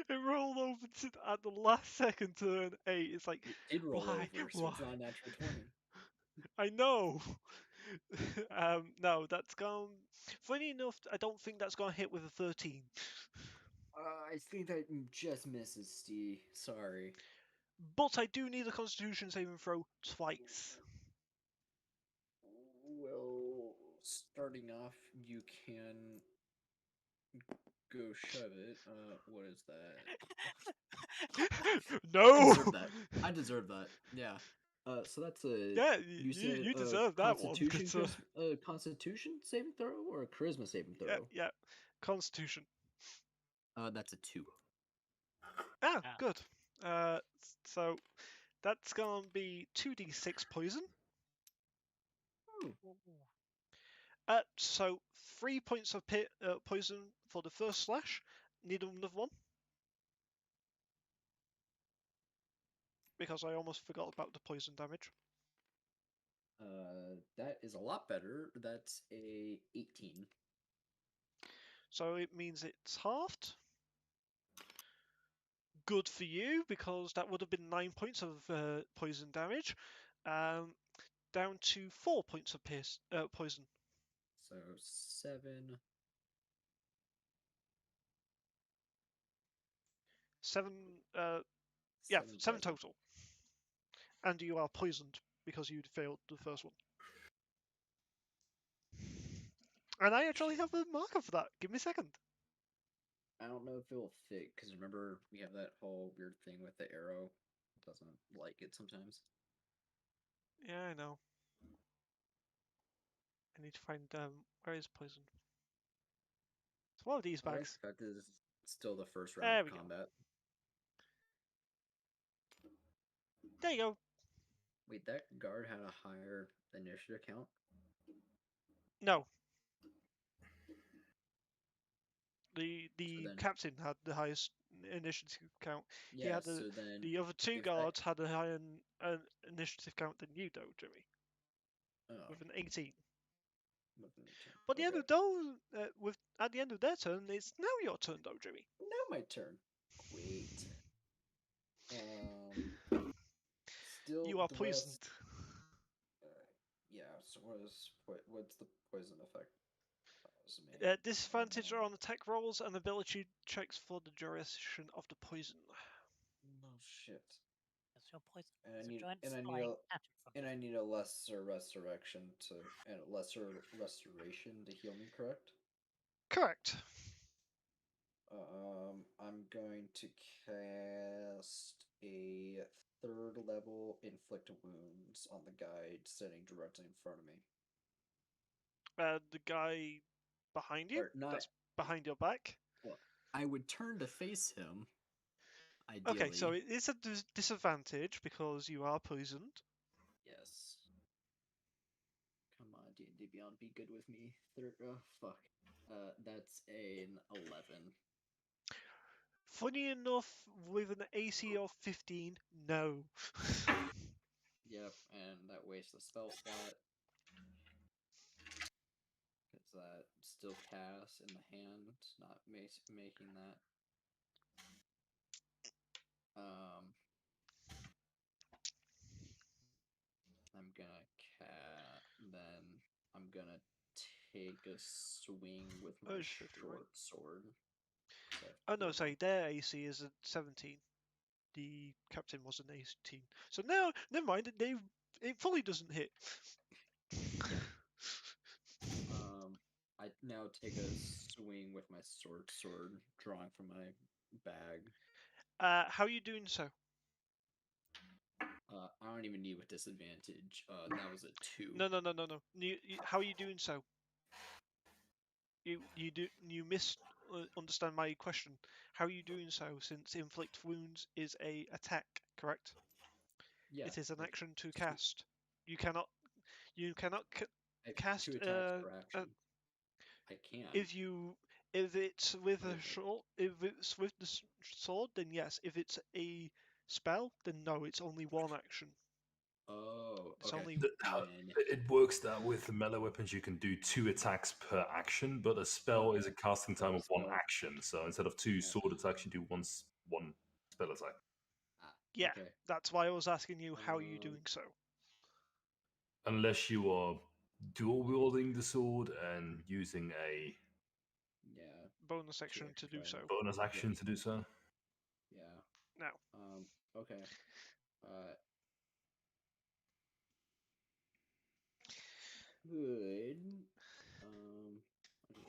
It rolled over to at the last second to an 8. It's like, It did roll why? over, so Why? it's not a natural 20. I know. No, that's gone. Funny enough, I don't think that's going to hit with a 13. I think that just misses, Steve. Sorry. But I do need a Constitution saving throw twice. Well, starting off, you can go shove it. What is that? I No. deserve that. I deserve that. Yeah. So that's a Yeah, you said you deserve that one. Constitution Constitution saving throw or a charisma saving throw? Yeah. Constitution. That's a 2. Ah, Ah. good. So that's gonna be 2d6 poison. So 3 points of poison for the first slash. Need another one. Because I almost forgot about the poison damage. That is a lot better. That's a 18. So it means it's halved. good for you because that would have been 9 points of poison damage, down to 4 points of poison. So 7. 7, yeah, 7 total. total. And you are poisoned because you failed the first one. And I actually have a marker for that. Give me a second. I don't know if it'll fit because remember we have that whole weird thing with the arrow. It doesn't like it sometimes. Yeah, I know. I need to find where is poison. It's one of these I bags. expect this is still the first round There of we go. combat. There you go. Wait, that guard had a higher initiative count? No. The then- captain had the highest initiative count. He Yeah, had so then the other two if that- guards had a higher initiative count than you, though, Jimmy, Oh, with an 18. with an 18. But the end Okay. of those, at the end of their turn, it's now your turn, though, Jimmy. Now my turn. Great. Still You are the poisoned. rest- yeah. So what's the poison effect? Disadvantage on attack rolls and ability checks for the duration of the poison. No shit. That's your poison. And I There's a need giant and I need flying a cat in front and of I you. need a lesser resurrection and a lesser restoration to heal me, correct? Correct. I'm going to cast a 3rd level inflict wounds on the guy sitting directly in front of me. The guy behind you? Or not. That's behind your back? Well, I would turn to face him. Ideally. Okay, so it is a disadvantage because you are poisoned. Yes. Come on, D&D Beyond, be good with me. Fuck. That's an 11. Funny enough, with an AC of 15, no. Yep, and that wastes a spell slot. Because that still casts in the hand, not making that. I'm gonna then I'm gonna take a swing with my Oh, shit, right. short sword. Oh no, sorry, their AC is a 17. The captain was an 18. So now, never mind, it fully doesn't hit. I now take a swing with my sword, drawing from my bag. How are you doing so? I don't even need with disadvantage. That was a 2. No. How are you doing so? You understand my question. How are you doing so? Since inflict wounds is a attack, correct? Yeah. It is an like, action to cast. You cannot I have cast 2 attacks per action. I can. If it's with a short, if it's with the sword, then yes. If it's a spell, then no. It's only one action. Oh, It's okay. only It works that with melee weapons you can do 2 attacks per action, but a spell is a casting time of 1 action. So instead of 2 sword attacks, you do one spell attack. yeah. Okay. That's why I was asking you how are you doing so. Unless you are dual wielding the sword and using a Bonus action to do so. bonus action to do so. Yeah. Now. Okay. Good.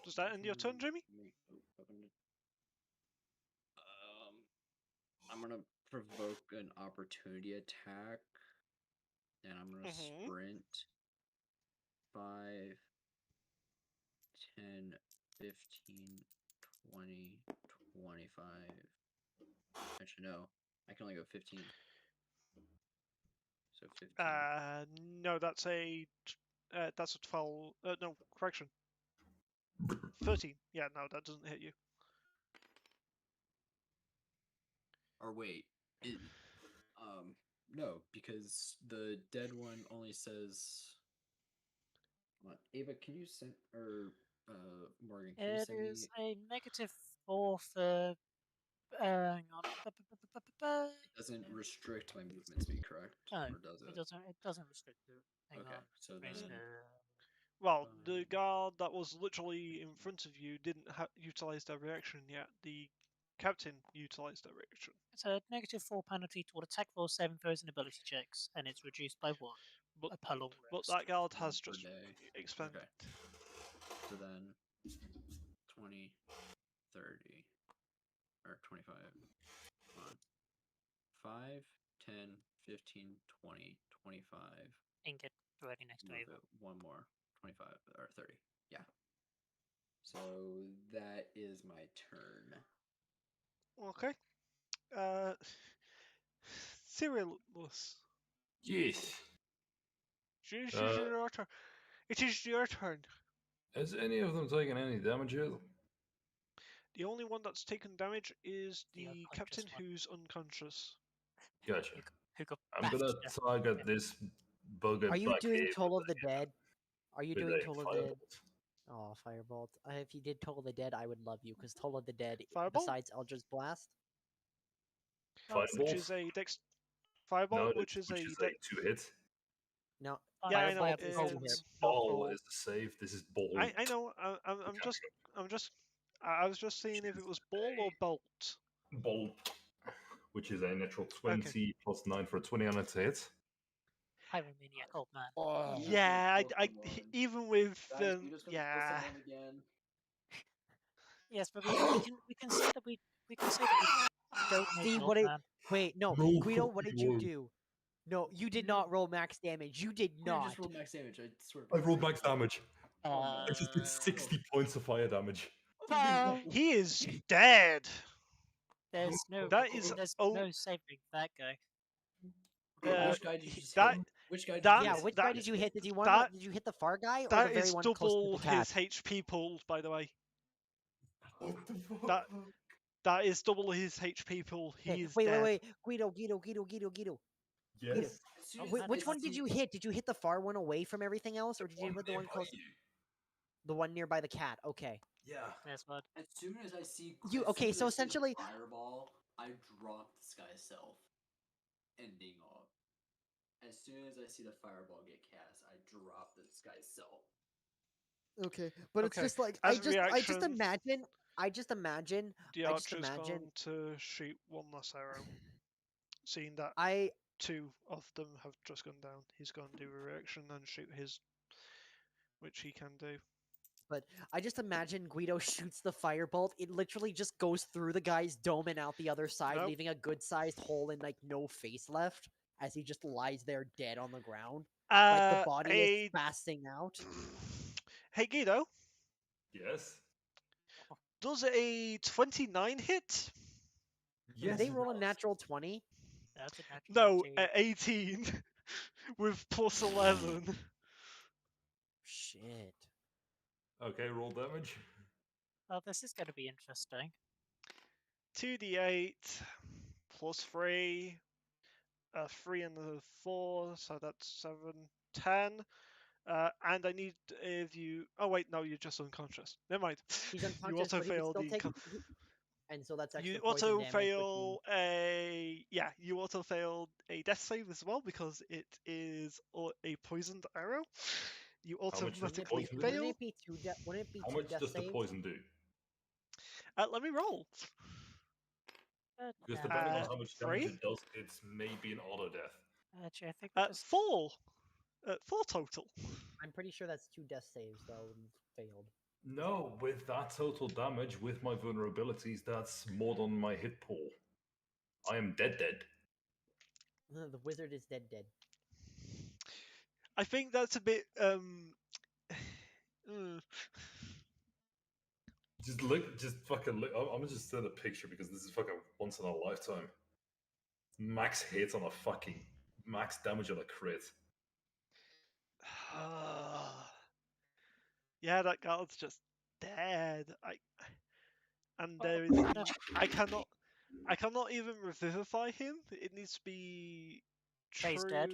Does that end your turn, Jimmy? I'm gonna provoke an opportunity attack, and I'm gonna sprint 5, 10, 15, 20, 25. Actually, no. I can only go 15. So 15. No, that's a 12. No, correction. 13. Yeah, no, that doesn't hit you. Or wait, no, because the dead one only says. Ava, can you send Morgan? Can you It send is me? a -4 for Hang on. It doesn't restrict my movement speed, correct? No, Or does it? it doesn't. It doesn't restrict it. Hang Okay, on. so Where's then- Well, the guard that was literally in front of you didn't utilize their reaction yet. The captain utilized their reaction. It's a -4 penalty toward attack roll, saving throws, and ability checks, and it's reduced by 1 But per long but rest. that guard One has per just day. expanded. Okay. So then 20, 30, or 25. Come on. 5, 10, 15, 20, 25. And get ready next to Move Ava. it one more. 25 or 30. Yeah. So that is my turn. Okay. Cyrillus. Yes. This is Uh, your turn. It is your turn. Has any of them taken any damage yet? The only one that's taken damage is The the unconscious captain one. who's unconscious. Gotcha. Who got I'm gonna baffed. target this bugger Are you back doing here Toll with of the Dead? Are you with doing a Toll of the Dead? firebolt. Oh, Firebolt. If you did Toll of the Dead, I would love you, because Toll of the Dead, Firebolt? besides Eldritch Blast, Which Firebolt? is a dex. Firebolt, No, which is a a dex. 2-hit. no, Yeah, I know. Firebolt is Firebolt two Um, hits. Ball Roll. is the save. This is ball. I know. I was just seeing if it was ball or bolt. Ball, which is a natural 20 plus 9 for a 20 on its hit. Pyromaniac, old man. Oh. Yeah, even with Guys, we just gonna kill yeah. someone again. Yes, but we can say that we can say that we don't make See an old what it? man. Wait, no, No, Guido, what did you no. do? No, you did not roll max damage. You did I not. just rolled max damage. I swear. I rolled max damage. Uh, I just did 60 points of fire damage. He is dead. there's no That is there's oh no saving that guy. Which guy did you just that hit? Which guy did that- you Yeah, hit? which that- guy did you hit? Did you that- did you hit the far guy or that the very is one close to double the cat? his HP pool, by the way. What the fuck? That is double his HP pool. He is Wait, dead. wait, Guido. Yes. As soon as I Which one did see- you hit? Did you hit the far one away from everything else, or did you hit the one nearby close? you. The one nearby the cat. Okay. Yeah. That's what. As soon as I see You- as okay, soon as so I see the essentially- fireball, I drop the sky self, ending off. As soon as I see the fireball get cast, I drop the sky self. Okay, but it's Okay, just like as I a just reaction- imagine. The I just imagine. archer's going to shoot one last arrow. Seeing that I 2 of them have just gone down, he's going to do a reaction and shoot his, which he can do. I just imagine Guido shoots the firebolt. It literally just goes through the guy's dome and out the other side, Nope. leaving a good-sized hole and like no face left, as he just lies there dead on the ground, like the body is passing out. Hey Guido, Yes. does a 29 hit? Did Yes. they roll a natural 20? That's a natural No, 20. at 18 with plus 11. Shit. Okay, roll damage. Oh, this is going to be interesting. 2d8 plus 3, a 3 and a 4, so that's 7, 10. And I need if you. Oh wait, no, you're just unconscious. Never mind. He's You unconscious, auto but he can failed still the take. con- And so that's extra You poison auto damage, which fail a you auto failed a death save as well because it is a poisoned arrow. You much does the automatically poison do? Wouldn't fail. it be two? Wouldn't it be How two much death does the saves? poison do? Let me roll. But, Because depending on Uh, how much damage 3? it does, it's maybe an auto death. actually, I think we just 4. 4 total. I'm pretty sure that's two death saves though and failed. No, with that total damage, with my vulnerabilities, that's more than my hit pool. I am dead. The wizard is dead. I think that's a bit. Just fucking look. I'm gonna just send a picture because this is fucking once in a lifetime. Max hits on a fucking max damage on a crit. Yeah, that guard's just dead. And there is. I don't- I cannot even revivify him. It needs to be true. Raised dead?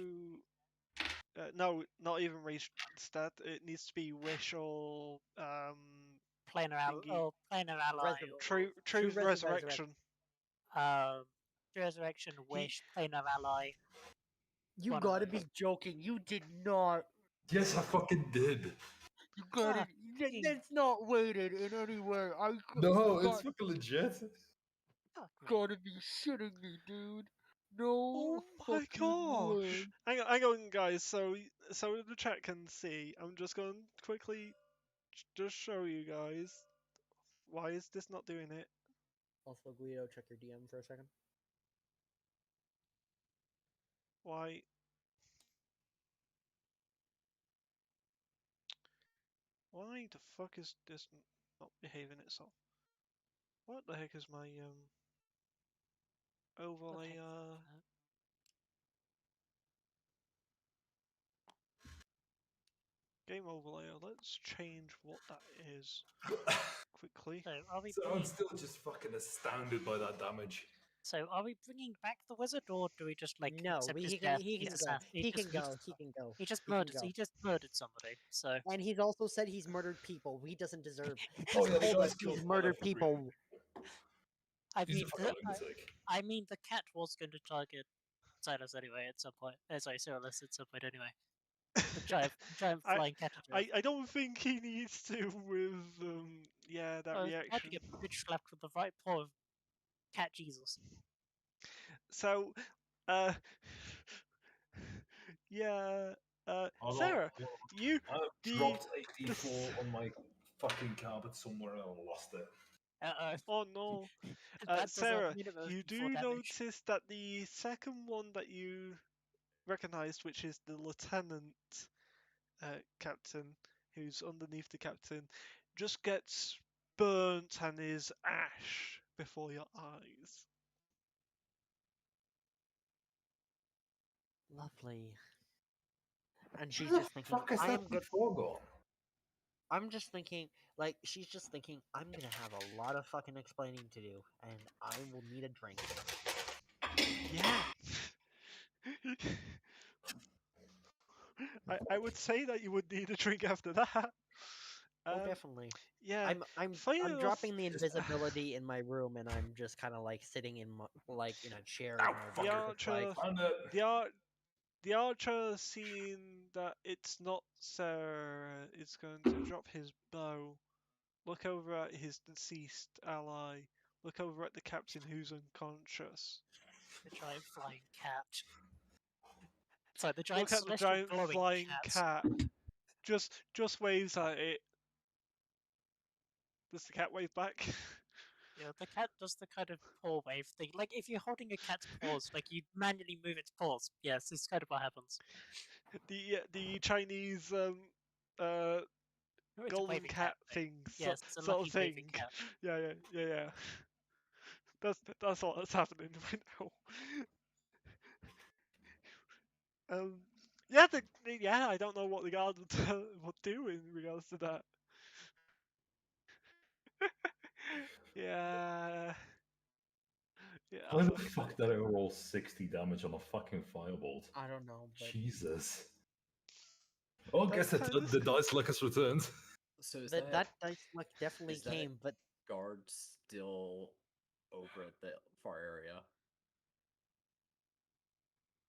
No, not even raised dead. It needs to be wish or planar ally. thingy. Oh, planar ally. Resurrect. true True resurrection. Resurrection, Wish, Play No Ally. You One of gotta those. be joking. You did not. Yes, I fucking did. You gotta. Fucking- That's not weighted in any way. No, you it's fucking legit. Fuck me. gotta be shitting me, dude. No Oh my fucking gosh! way. Hang on, guys. So the chat can see. I'm just going to quickly just show you guys. Why is this not doing it? Also, Guido, check your DM for a second. Why? Why the fuck is this not behaving itself? What the heck is my What the overlay? heck is that? Game overlay. Let's change what that is quickly. So are we So I'm bringing? still just fucking astounded by that damage. So are we bringing back the wizard, or do we just like No, accept his he death? can He's go. He can go. He can go. He just He can murdered. go. He just murdered somebody. So And he's also said he's murdered people. He doesn't deserve. Oh He's yeah, the told guy's us killed he's my murdered left for people. I He's mean, a fucking lunatic. I mean, the cat was going to target Silas anyway at some point. Sorry, Cyrillus at some point anyway. The giant I- flying cat. I don't think he needs to with yeah, that About to reaction. get bitch slapped with the right paw of Cat Jesus. So yeah, Hold on, Sarah, hold on. you I the dropped a the D4 on my fucking carpet somewhere and I lost it. oh no, That does not Sarah, mean it was you before do damage. notice that the second one that you recognized, which is the lieutenant captain, who's underneath the captain, just gets burnt and is ash before your eyes. Lovely. And she's Where just the thinking, fuck is I that am good. D4 gone? I'm just thinking, like, she's just thinking, I'm gonna have a lot of fucking explaining to do, and I will need a drink. Yeah. I would say that you would need a drink after that. Oh, definitely. Yeah. I'm funny enough, dropping the invisibility in my room, and I'm just kind of like sitting in like in a chair in Ow, my the room. fucker. It's like, archer, Found it. the archer, seeing that it's not Sarah, is going to drop his bow, look over at his deceased ally, look over at the captain who's unconscious, The giant flying cat. Sorry, the giant look at the celestial giant glowing flying cat. cat, just waves at it. Does the cat wave back? Yeah, the cat does the kind of paw wave thing. Like if you're holding a cat's paws, like you manually move its paws. Yes, this is kind of what happens. The Chinese Oh, it's a golden waving cat thing. thing, Yes, it's a sort lucky of thing. waving cat. Yeah. That's all that's happening right now. Yeah, yeah. I don't know what the guard would do in regards to that. Yeah. Why Yeah. the fuck did I roll 60 damage on a fucking firebolt? I don't know, but Jesus. Oh, I guess That's kinda the dice luck has returned. So is that dice luck definitely is that came. But guard still over at the far area?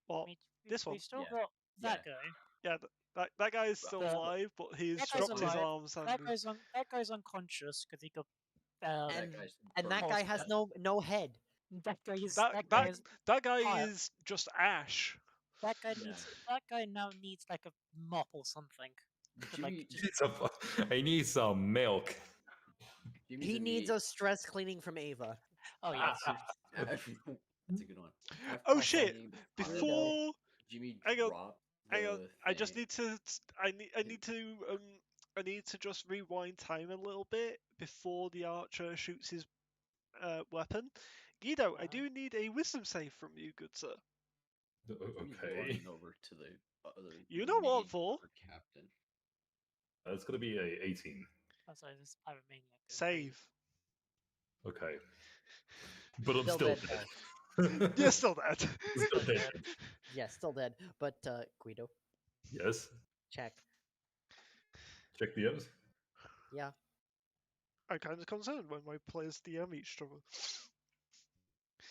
Well, this one. We've still Yeah. got that Yeah. guy. Yeah, that guy is still The- alive, but he's That guy's dropped his alive. arms and That guy's unconscious because he got. and guy's and that burned guy to has death. no head. that guy is. that guy fire. is just ash. That guy Yeah. needs. That guy now needs like a mop or something. To, like, Jimmy, just, I need some milk. Jimmy's He needs immediate- a stress cleaning from Ava. oh yes. That's a good one. After Oh, shit. saying Before Jimmy hang on, dropped hang on, the I just thing- need to. I need to just rewind time a little bit before the archer shoots his weapon. Guido, I do need a wisdom save from you, good sir. Jimmy's Okay. running over to the other. You know what main for? Captain. It's gonna be a 18. Oh, sorry, this is Pirate Maniac. Save. Okay. But I'm Still still dead, dead. You're still dead. Still dead. Yeah, still dead. But Guido, Yes. check. Check the M's. Yeah. I'm kind of concerned when my players DM each other.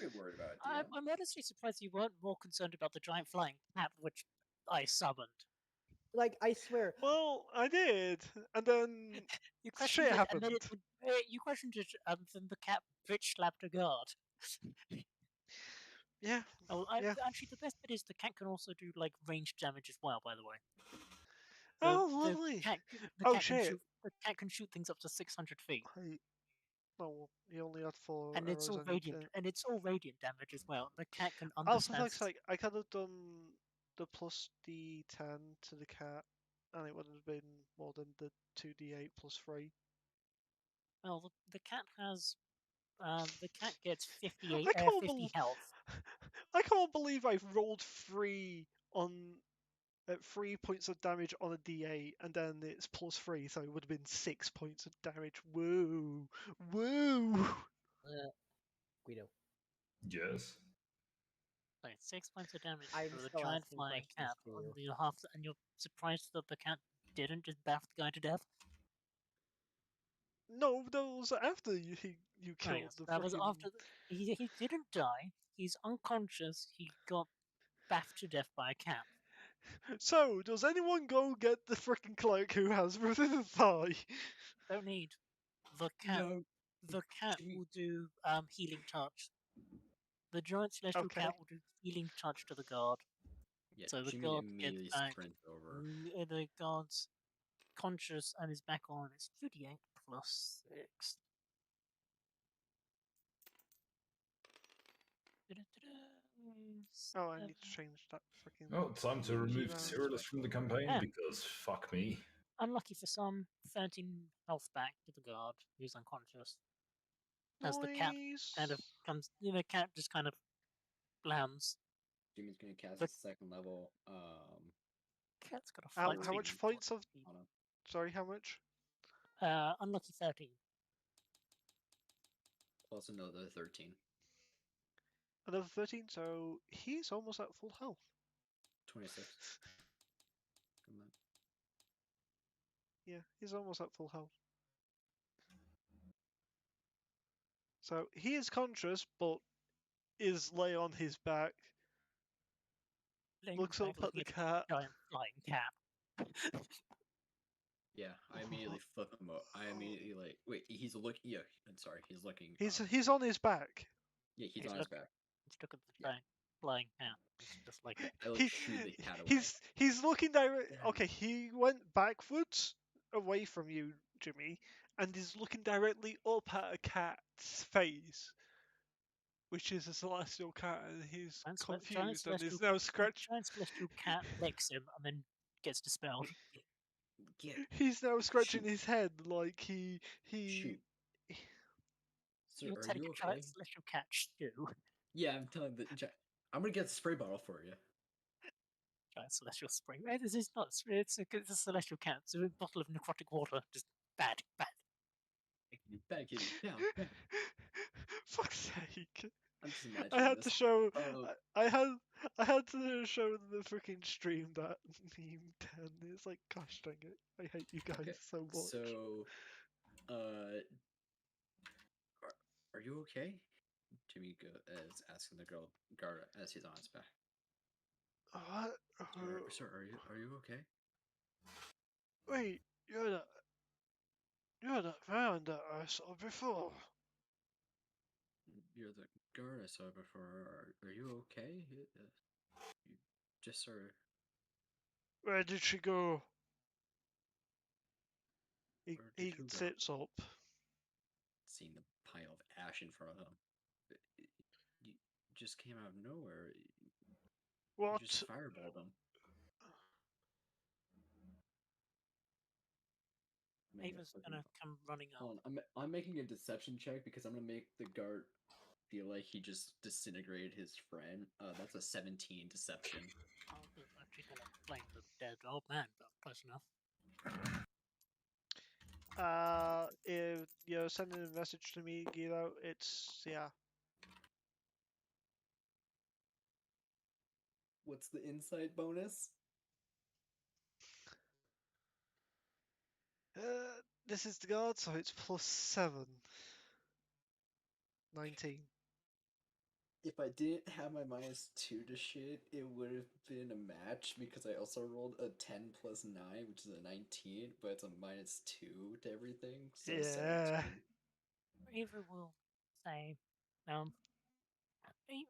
We're worried about it, I'm, DM. I'm honestly surprised you weren't more concerned about the giant flying cat, which I summoned. Like, I swear, Well, I did, and then You questioned shit it, happened. and then you questioned it, and then the cat bitch slapped a guard. Yeah, Oh, yeah. actually, the best bit is the cat can also do like ranged damage as well. By the way, Oh, lovely. the Oh, cat can shit. shoot the cat can shoot things up to 600 feet, Oh, you only had 4 and it's arrows. all radiant, and it's all radiant damage as well. The cat can Oh, for understand. fuck's sake, I could have done the plus D10 to the cat, and it would have been more than the 2d8 plus 3. Well, the cat has the cat gets 58 I can't 50 health. I can't believe I've rolled 3 on 3 points of damage on a d8, and then it's plus 3, so it would have been 6 points of damage. Woo! Woo! Guido. Yes. So 6 points of damage I'm for the still giant asking flying questions cat to on you. the half, and you're surprised that the cat didn't just baff the guy to death. No, that was after you Oh, killed yes, the that was freaking. after he didn't die. He's unconscious. He got baffed to death by a cat. So, does anyone go get the freaking cloak who has Revivify? Don't need the cat. No. The cat Jimmy- will do healing touch. The giant celestial Okay. cat will do healing touch to the guard. Yeah, So the Jimmy guard immediately gets back. sprints over. The guard's conscious and is back on. It's 38 plus 6. Oh, I need to change that freaking. Oh, time to remove Keyboard. Cyrillus from the campaign Yeah. because fuck me. Unlucky for some, 13 health back to the guard who's unconscious. As the cat kind of comes, cat just kind of lands. Jimmy's gonna cast The- a second level. Cat's got a How flight much speed points of? On him. Sorry, how much? unlucky 13. Plus another 13. Another 13. So he's almost at full health. 26. Come on. Yeah, he's almost at full health. So he is conscious, but is lay on his back. Laying Looks back, up at looking the cat. giant flying cat. Yeah, I immediately flip him up. I immediately like wait. He's looking. Yeah, I'm sorry. He's looking. He's on his back. Yeah, he's he's on his looking- back. Let's look at the Yeah. giant flying cat. It's just like I like He- shoot the cat away. He's looking direct. Yeah. Okay, he went backwards away from you, Jimmy, and is looking directly up at a cat's face, which is a celestial cat, and he's giant confused and is celestial- now scratching. giant celestial cat licks him and then gets dispelled. Get He's now scratching Shoot. his head like he. shoot. Sir, You're are telling you a okay? giant celestial cat stew. Yeah, I'm telling the. I'm gonna get the spray bottle for you. Giant celestial spring. This is not. It's a celestial cat. It's a bottle of necrotic water. Just bad. Bad kitty. Down. Down. Fuck's sake! I'm just imagining I had this. to show. Oh. I had to show the freaking stream that meme 10. It's like, gosh dang it! I hate you guys Okay, so much. So, are you okay? Jimmy is asking the girl guard as he's on his back. What? Sir, are you okay? Wait, you're that man that I saw before. You're the guard I saw before. Are you okay? You just sort of. Where did she go? He Where did who go? sits up. Seeing the pile of ash in front of him. You just came out of nowhere. What? You just fireballed him. Ava's gonna come running up. Hold on, I'm making a deception check because I'm gonna make the guard feel like he just disintegrated his friend. That's a 17 deception. I was actually gonna blame the dead old man, but close enough. If you're sending a message to me, Guido, it's yeah. What's the insight bonus? This is the guard, so it's +7. 19. if I didn't have my -2 to shit, it would have been a match because I also rolled a 10 plus 9, which is a 19, but it's a -2 to everything, so Yeah. 17. Ava will say,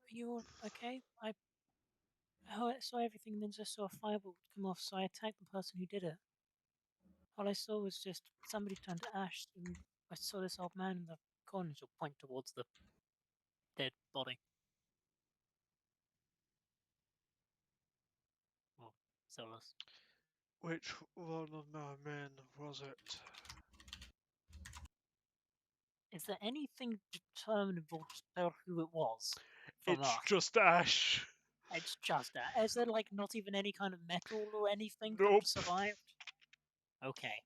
you all okay? I saw everything, then just saw a fireball come off, so I attacked the person who did it. All I saw was just somebody turned to ash, and I saw this old man in the corner. She'll point towards the dead body. Well, Solus. Which one of my men was it? Is there anything determinable to tell who it was from It's us? just Ash. It's just that. Is there like not even any kind of metal or anything that Nope. survived? Okay.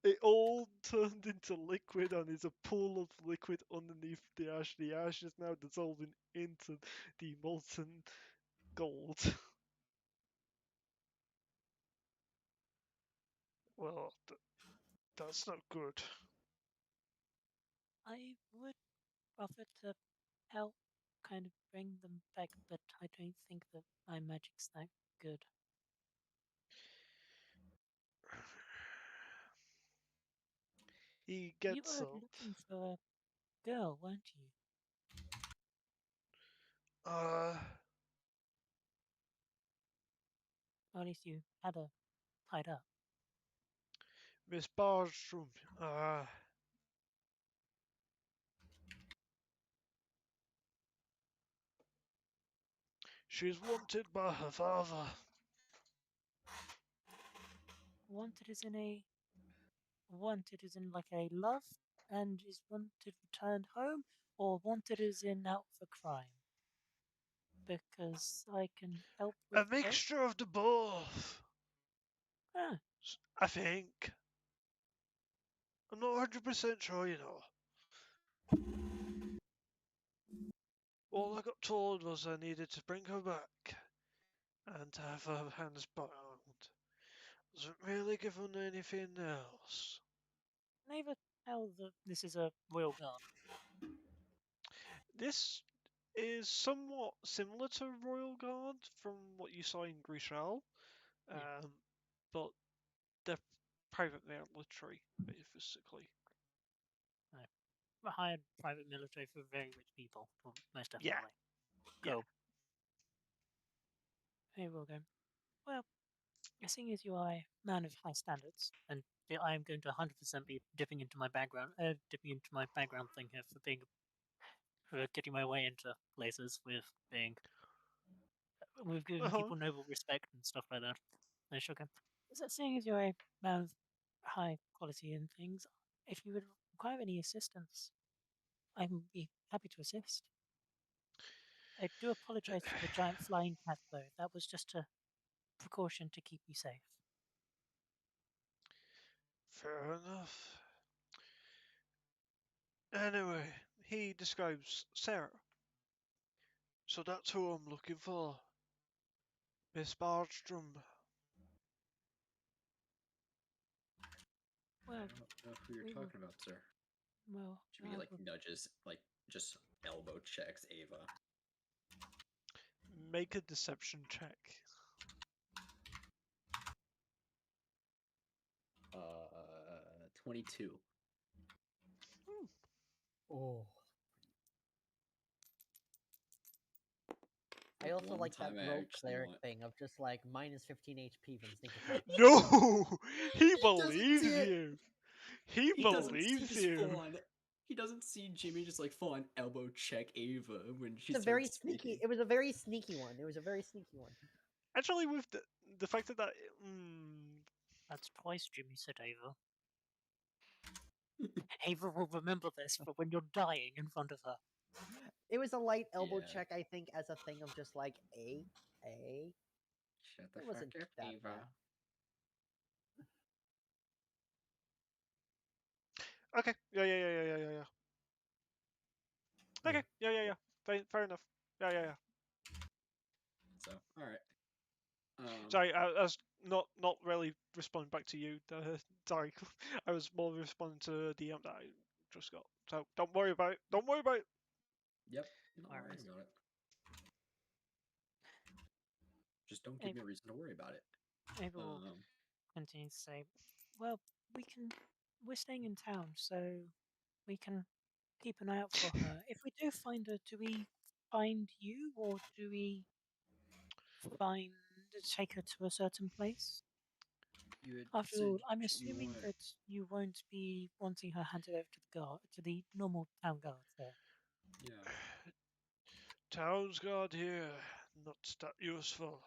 It all turned into liquid and is a pool of liquid underneath the ash. The ash is now dissolving into the molten gold. Well, that's not good. I would offer to help kind of bring them back, but I don't think that my magic's that good. He You gets were up. looking for a girl, weren't you? Or at least you had her tied up. Miss Barstrom, she's wanted by her father. Wanted as in like a love, and is wanted returned home, or wanted as in out for crime? Because I can help with A mixture of the both, Ah, I think. I'm not 100% sure, you know. All I got told was I needed to bring her back and to have her hands bound. Wasn't really given anything else. never tell that this is a royal guard. This is somewhat similar to Royal Guard from what you saw in Grishal, Yeah. but they're private military, basically. A hired private military for very rich people, well, most Yeah. definitely. Cool. Here we'll go. Well, seeing as you are a man of high standards, and I am going to 100% be dipping into my background thing here for getting my way into places with giving Uh-huh. people noble respect and stuff like that. And she'll go, so seeing as you're a man of high quality and things, if you would require any assistance, I would be happy to assist. I do apologize for the giant flying cat, though. That was just a precaution to keep you safe. Fair enough. Anyway, he describes Sarah. So that's who I'm looking for. Miss Bardstrom. I Well, don't know who you're we will. talking about, sir. Well, Jimmy like nudges, like just elbow checks Ava. Make a deception check. 22. Oh. I also One like that time I rogue actually cleric want- thing of just like minus 15 HP from sneak attack. No! He doesn't believes see it. you! He doesn't see believes just you! full on. He doesn't see Jimmy just like full on elbow check Ava when she It's a starts very speaking. sneaky. It was a very sneaky one. It was a very sneaky one. Actually, with the fact that that's twice Jimmy said Ava. Ava will remember this for when you're dying in front of her. It was a light elbow Yeah. check, I think, as a thing of just like a. Shut the It fuck wasn't up, that Ava. bad. okay, yeah. Okay, yeah. Fair enough. Yeah. So, all right. Sorry, I was not really responding back to you. Sorry, I was more responding to the DM that I just got. So don't worry about it. Don't worry about it. Yep. Don't worry Whereas about it. Just don't give me a reason to worry about it. Abel will continue to say, "Well, we're staying in town, so we can keep an eye out for her. If we do find her, do we find you, or do we take her to a certain place? You had After said all, I'm you assuming want- that you won't be wanting her handed over to the guard, to the normal town guards there." Yeah. Town's guard here, not that useful.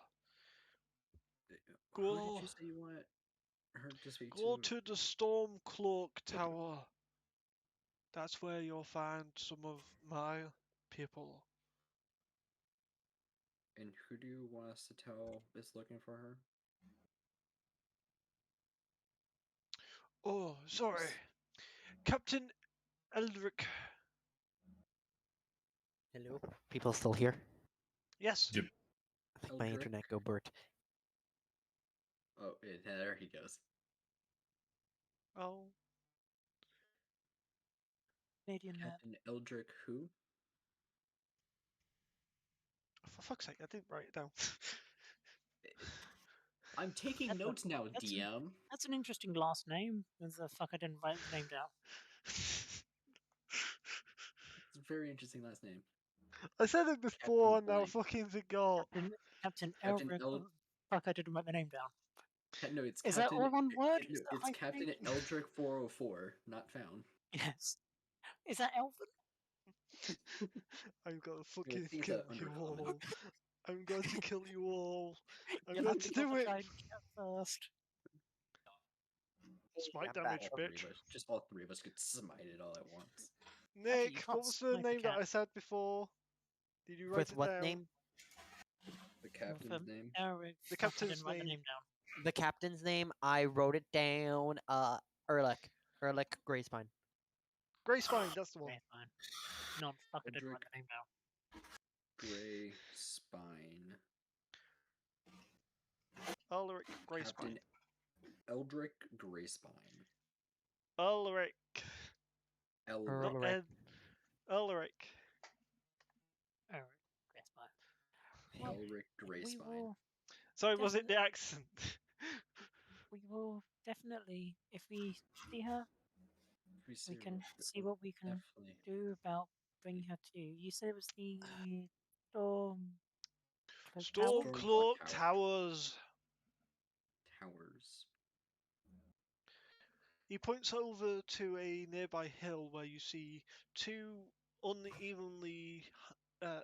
Who Go, did you say you want her to speak go to? to the Stormcloak Tower. That's where you'll find some of my people. And who do you want us to tell is looking for her? Oh, sorry. Captain Eldrick. Hello? People still here? Yes. Yep. I think my Eldrick? internet go Bert. Oh, there he goes. Oh, Canadian Captain Eldrick who? for fuck's sake, I didn't write it down. I'm taking That's a- notes now, that's an- DM. That's an interesting last name. What the fuck, I didn't write the name down. It's a very interesting last name. I said it before and now I Blank. fucking forgot. Captain Captain Elric. El- Fuck, I didn't write the name down. No, it's Is that Captain. all one word? No, Is that it's Captain hyphenated? Eldrick 404, not found. Yes. Is that Elvin? I'm gonna I fucking think kill it's you undercommon. all. I'm going to kill you all. I'm You'll going have to kill do the it. giant cat first. Smite Yeah, damage, All three bitch. of us, just all three of us get smited all at once. Actually, you Nick, can't what was the smite the name that cat. I said before? Did you write With it what down? name? The captain's name. Elric. The Fuck, I captain's didn't write the name. name down. The captain's name, I wrote it down. Erlich. Erlich Grayspine. Grayspine, that's the one. Okay, fine. No, fuck, I didn't write Eldrick. the name down. Gray Spine. Ulrich Grayspine. Captain Eldrick Grayspine. Ulrich. Eldrick. Not Ulrich. Ed. Ulrich. Elric. Yes, fine. Well, Eldrick we Grayspine. will. Sorry, was it the accent? We will definitely, if we see her, we can see what we can Definitely. do about bringing her to you. You said it was the Storm. Stormcloak Tower. Towers. Towers. He points over to a nearby hill where you see two unevenly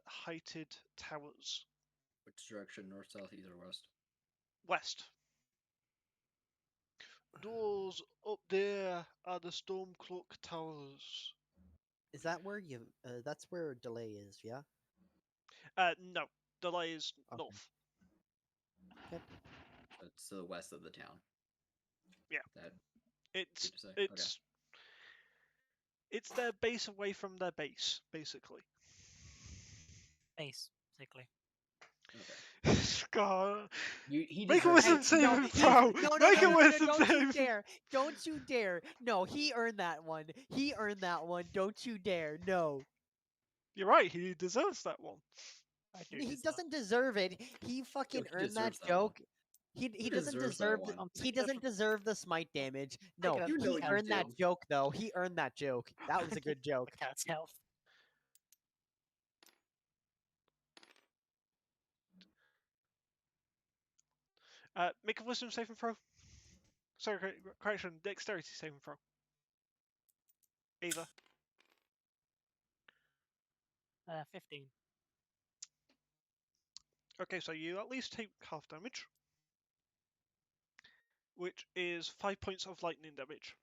heighted towers. Which direction? North, south, east, or west? West. Those up there are the Stormcloak Towers. Is that where you? That's where delay is, yeah. No, delay is Okay. north. That's to the west of the town. Yeah. That It's good to say? it's their base away from their base, basically. Basically. Okay. God. He Make a deserves wisdom it. saving throw. Make a wisdom Don't you saving. dare! Don't you dare! No, he earned that one. He earned that one. Don't you dare! No, You're right. He deserves that one. I do he deserve doesn't deserve it. He fucking he earned that deserves that one. joke. He He doesn't deserves that deserve one. he doesn't deserve the smite damage. No, it up You for know he you earned that do. joke though. He earned that joke. That was a good joke. the cat's health. Make a wisdom saving throw. Sorry, correction. Dexterity saving throw. Either. 15. Okay, so you at least take half damage, which is 5 points of lightning damage.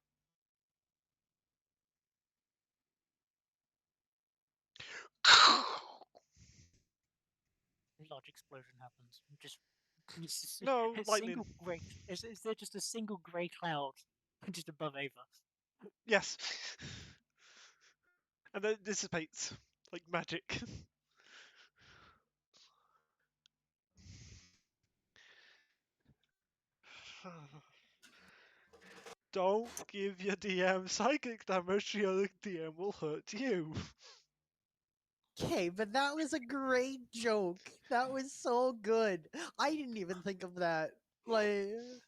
A large explosion happens. Just No, a lightning. single grey. Is there just a single grey cloud just above Ava? Yes. And then it dissipates like magic. Don't give your DM psychic damage, your DM will hurt you. Okay, but that was a great joke. That was so good. I didn't even think of that. Like, it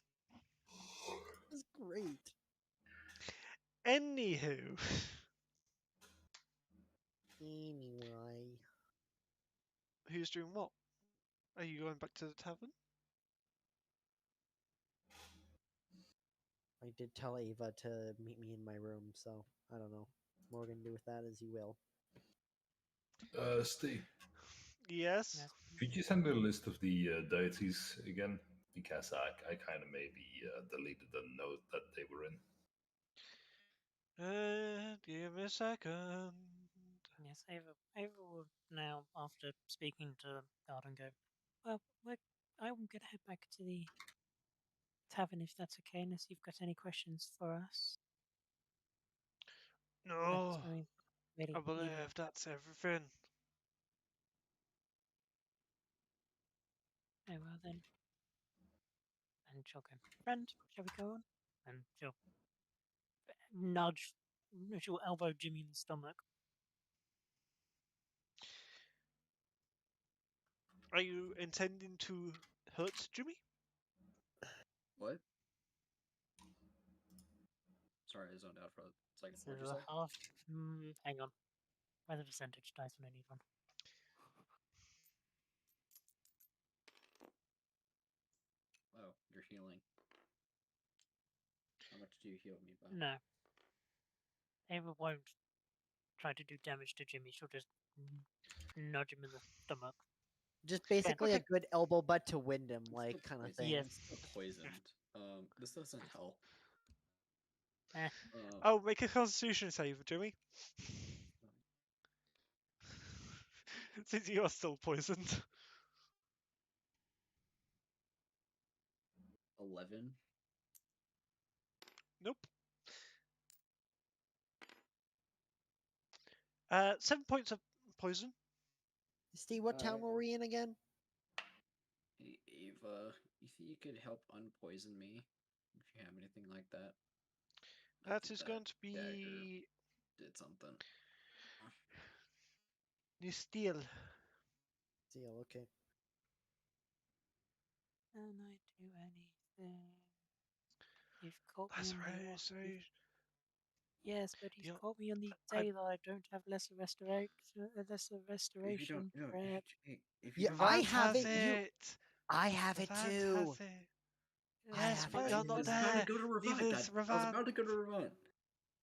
was great. Anywho, Anyway, who's doing what? Are you going back to the tavern? I did tell Ava to meet me in my room, so I don't know. More gonna do with that as you will. Steve, Yes. Yes. could you send me a list of the deities again? Because I kind of maybe deleted the note that they were in. Give me a second. Yes, Ava will now, after speaking to God, and go, well, I will get head back to the tavern if that's okay, unless you've got any questions for us. No, That's very I evil. believe that's everything. Very well then. And she'll go, friend, shall we go on? And she'll nudge, she'll elbow Jimmy in the stomach. Are you intending to hurt Jimmy? What? Sorry, I zoned out for a second. So What'd you say? half. Hang on. Where's the percentage dice when I need one? Oh, you're healing. How much do you heal me by? No. Ava won't try to do damage to Jimmy. She'll just nudge him in the stomach. Just basically a Okay. good elbow butt to Wyndham, I'm like still kind of poisoned. thing. Yes. I'm still poisoned. This doesn't help. Eh. Oh, make a constitution save, Jimmy. Since you are still poisoned. 11. Nope. 7 points of poison. Steve, what town were we in again? Hey, Ava, you think you could help unpoison me if you have anything like that? I That think is going to dagger be did something. you steal. Steel, okay. Can I do anything? You've caught me That's on the right. off. So Yes, but he's Yep. caught me on the I- day that I don't have lesser If you don't, restoration no, prep. if you Yeah, don't, I Revant have has it. You, it. I have it Revant too. has it. I Yes, have but it you're too. not I was about to there. go to Revant. Neither Dad. is I was Revant. about to go to Revant.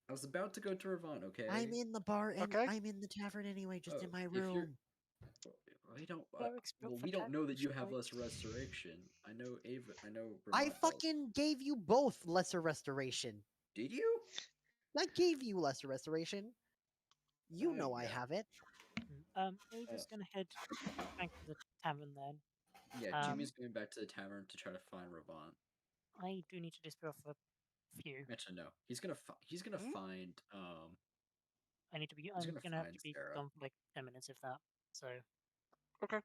I was about to go to Revant. Okay. I'm in the bar and Okay. I'm in the tavern anyway, just in Oh, my if you're- room. We don't. Cleric's built Well, for we don't know that you have strikes. less restoration. I know Ava. I know. I Revant does. fucking gave you both lesser restoration. Did you? I gave you lesser restoration. You know I yeah. have it. Ava's gonna head back to the tavern then. Yeah, Um, Jimmy's going back to the tavern to try to find Revant. I do need to dispel off a few. Actually, no. He's gonna Hmm? find I need to be. He's I'm gonna gonna have find to be Sarah. gone for like 10 minutes if that. So Okay.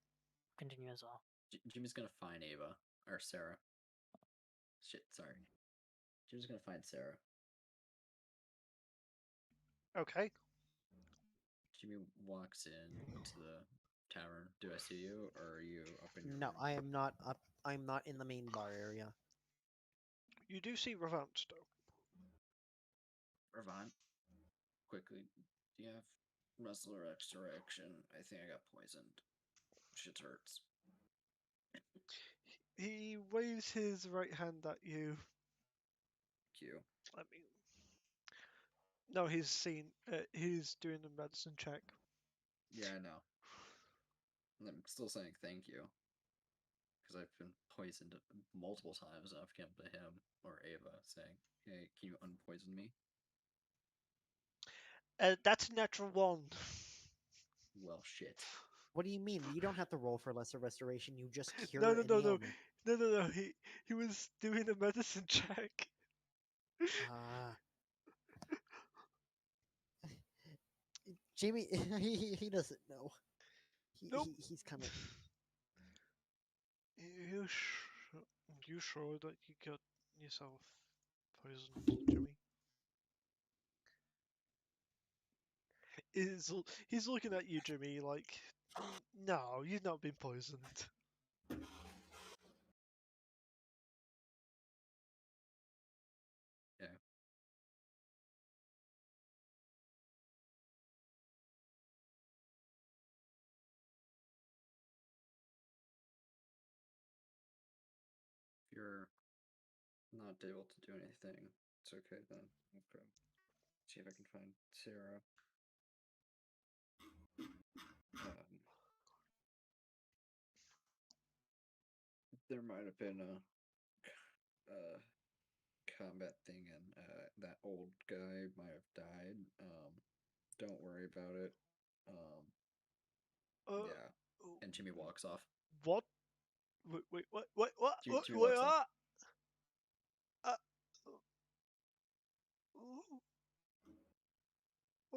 continue as well. Jimmy's gonna find Ava or Sarah. Shit, sorry. Jimmy's gonna find Sarah. Okay. Jimmy walks into the tavern. Do I see you, or are you up in your No, room? I am not up. I'm not in the main bar area. You do see Revant though. Revant, quickly. Do you have muscle restoration? I think I got poisoned. Shit hurts. He waves his right hand at you. Q. I mean, no, he's seen. He's doing a medicine check. Yeah, I know. I'm still saying thank you. Because I've been poisoned multiple times, and I've come to him or Ava saying, "Hey, can you unpoison me?" That's a natural one. Well, shit. What do you mean? You don't have to roll for lesser restoration. You just cure No, no, an no, no, ailment. no. He was doing a medicine check. Ah. Jamie, he doesn't know. Nope. He's kind of. You sure that you got yourself poisoned, Jimmy? he's looking at you, Jimmy, like, no, you've not been poisoned. Yeah. If you're not able to do anything, it's okay then. Okay. See if I can find Sarah. There might have been a combat thing, and that old guy might have died. Don't worry about it. Yeah. Oh, And Jimmy walks off. what? Wait, what? Jimmy walks off. Uh, oh,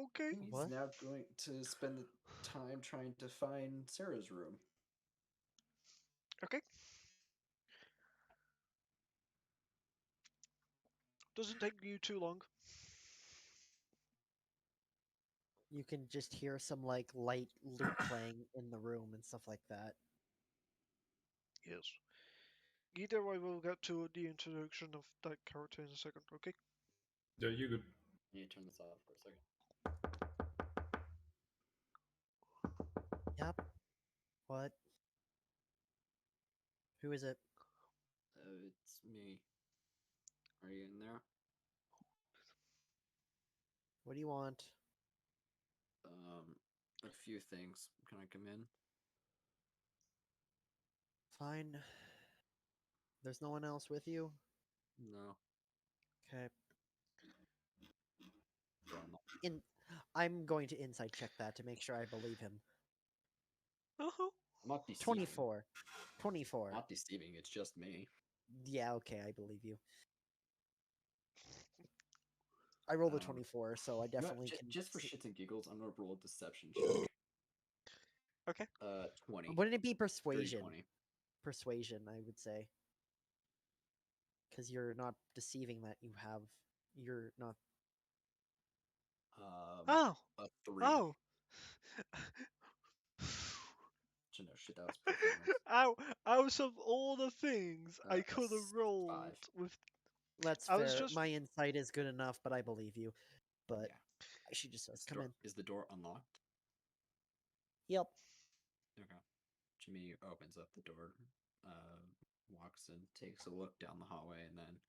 okay. He's What? now going to spend the time trying to find Sarah's room. Okay. Doesn't take you too long. You can just hear some like light lute playing in the room and stuff like that. Yes. Either way, we'll get to the introduction of that character in a second, okay? Yeah, you good. I need to turn this off for a second. Yep. What? Who is it? It's me. Are you in there? What do you want? A few things. Can I come in? Fine. There's no one else with you? No. Okay. Well, no. I'm going to insight check that to make sure I believe him. Uh-huh. I'm not deceiving. 24. 24. Not deceiving. It's just me. Yeah, okay, I believe you. I rolled a 24, so I You know what, definitely can. just for shits and giggles, I'm gonna roll a deception check. Okay. 20. Wouldn't it be Dirty persuasion? 20. Persuasion, I would say. Because you're not deceiving that you have. You're not. Oh! A 3. Oh! No shit, that was performance. Out of all the things I could have 5. rolled with. That's I was fair. just. My insight is good enough, but I believe you. But Yeah. she just says, Is the come door- in. Is the door unlocked? Yep. Okay. Jimmy opens up the door, walks in, takes a look down the hallway, and then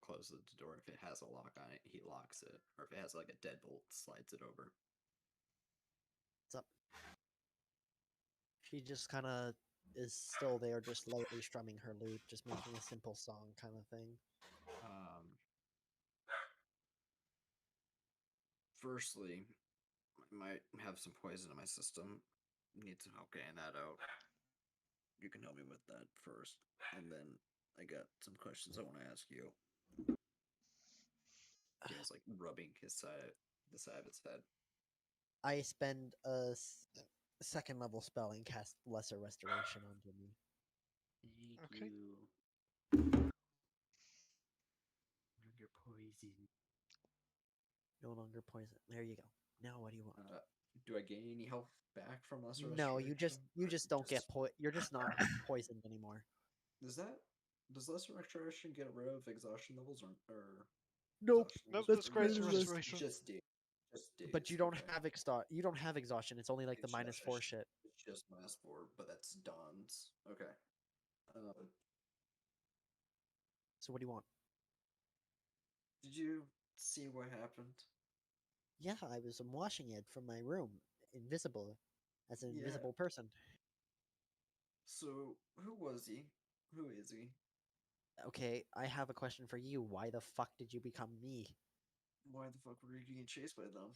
closes the door. If it has a lock on it, he locks it. Or if it has like a deadbolt, slides it over. What's up? She just kind of is still there, just lightly strumming her lute, just making a simple song kind of thing. Firstly, I might have some poison in my system. Need some help getting that out. You can help me with that first, and then I got some questions I want to ask you. Jimmy's like rubbing the side of his head. I spend a second level spell and cast Lesser Restoration on Jimmy. Thank Okay. you. Your poison. No longer poison. There you go. Now what do you want? Do I gain any health back from Lesser No, Restoration? you just don't get you're just not poisoned anymore. Does Lesser Restoration get rid of exhaustion levels or Nope. exhaustion Nope, levels? that's Or Greater just- Restoration. Just days. But you don't okay. have you don't have exhaustion. It's only like the -4 shit. It's just -4, but that's Dawn's. Okay. So what do you want? Did you see what happened? Yeah, I was washing it from my room, invisible, as an Yeah. invisible person. So who was he? Who is he? Okay, I have a question for you. Why the fuck did you become me? Why the fuck were you getting chased by them?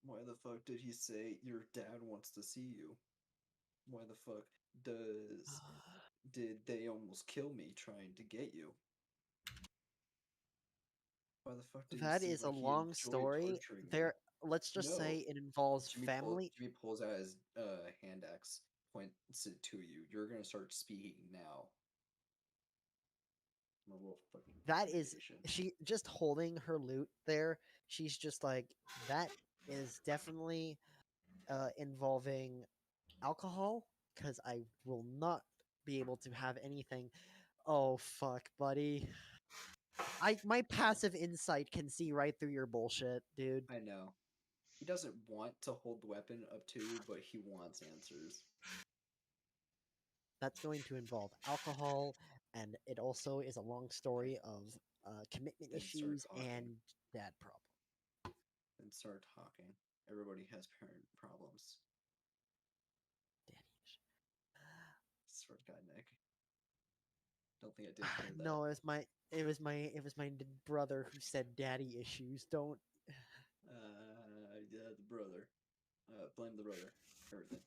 Why the fuck did he say your dad wants to see you? Why the fuck did they almost kill me trying to get you? Why the fuck did That he seem is a like he long enjoyed story. torturing There, me? let's just say No. it involves Jimmy family. Jimmy pulls out his hand axe, points it to you. You're gonna start speaking now. I'm a real fucking That is impatient. she just holding her loot there. She's just like that is definitely involving alcohol because I will not be able to have anything. Oh fuck, buddy. My passive insight can see right through your bullshit, dude. I know. He doesn't want to hold the weapon up to you, but he wants answers. That's going to involve alcohol, and it also is a long story of commitment Then start issues talking. and dad problem. Then start talking. Everybody has parent problems. Daddy issues. Swear to God, Nick. Don't think I did hear that. No, it was my brother who said daddy issues. Don't. Yeah, the brother. Blame the brother. Everything.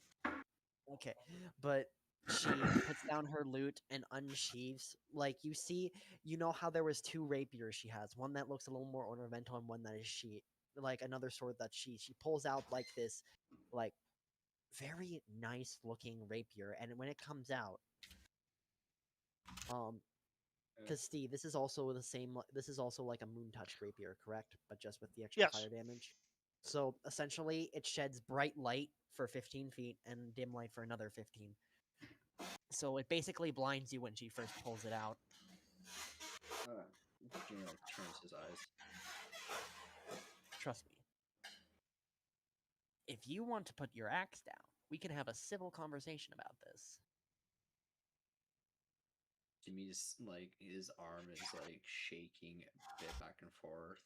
Okay, but she puts down her loot and unsheaves. Like you know how there was two rapiers she has, one that looks a little more ornamental and one that is like another sword that she pulls out like this, like very nice looking rapier, and when it comes out, because Steve, this is also the same. This is also like a moon touch rapier, correct? But just with the extra Yes. fire damage. So essentially, it sheds bright light for 15 feet and dim light for another 15. So it basically blinds you when she first pulls it out. Jimmy like turns his eyes. Trust me. If you want to put your axe down, we can have a civil conversation about this. Jimmy's like his arm is like shaking a bit back and forth.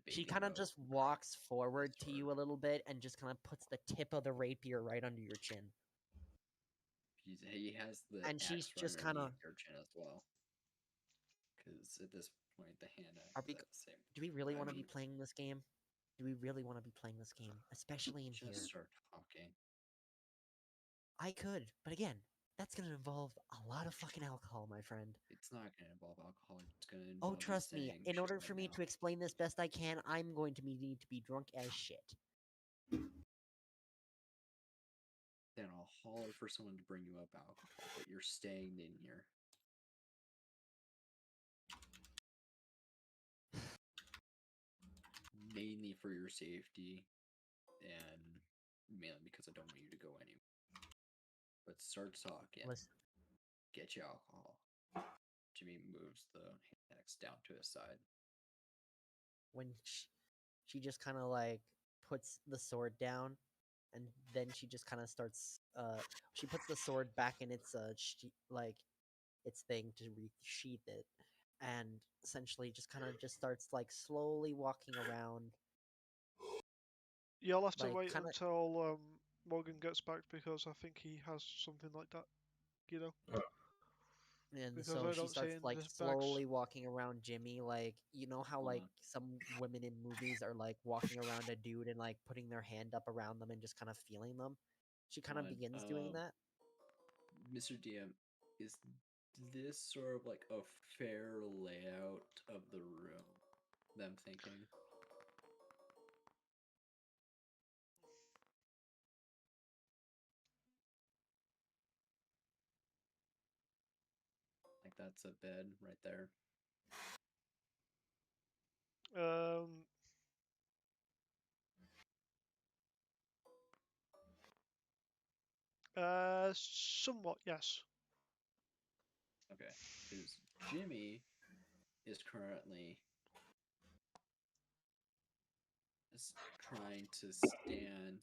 She debating kind of about just walks forward to sword. you a little bit and just kind of puts the tip of the rapier right under your chin. He has the And axe she's right just kinda- underneath your chin as well. Because at this point, the hand axe is at the same. Do we really I want to be mean- playing this game? Do we really want to be playing this game? Especially in Just here. start talking. I could, but again, that's going to involve a lot of fucking alcohol, my friend. It's not going to involve alcohol. It's going to involve. Oh, trust me, saying in shit order right for me now. to explain this best I can, I'm going to need to be drunk as shit. Then I'll holler for someone to bring you up alcohol, but you're staying in here. Mainly for your safety, and mainly because I don't want you to go anywhere. But start talking. Listen, Get you alcohol. Jimmy moves the hand axe down to his side. when she just kind of like puts the sword down, and then she just kind of starts. She puts the sword back in its like its thing to resheath it, and essentially just kind of just starts like slowly walking around. You'll have to Like, wait kinda- until Morgan gets back because I think he has something like that. You know, And because so I she don't see it starts in like the bags. slowly walking around Jimmy, like you know how Hold like on. some women in movies are like walking around a dude and like putting their hand up around them and just kind of feeling them. She kind of Hold on, begins doing that. Mr. DM, is this sort of like a fair layout of the room that I'm thinking? Like that's a bed right there. Somewhat, yes. Okay, because Jimmy is currently trying to stand.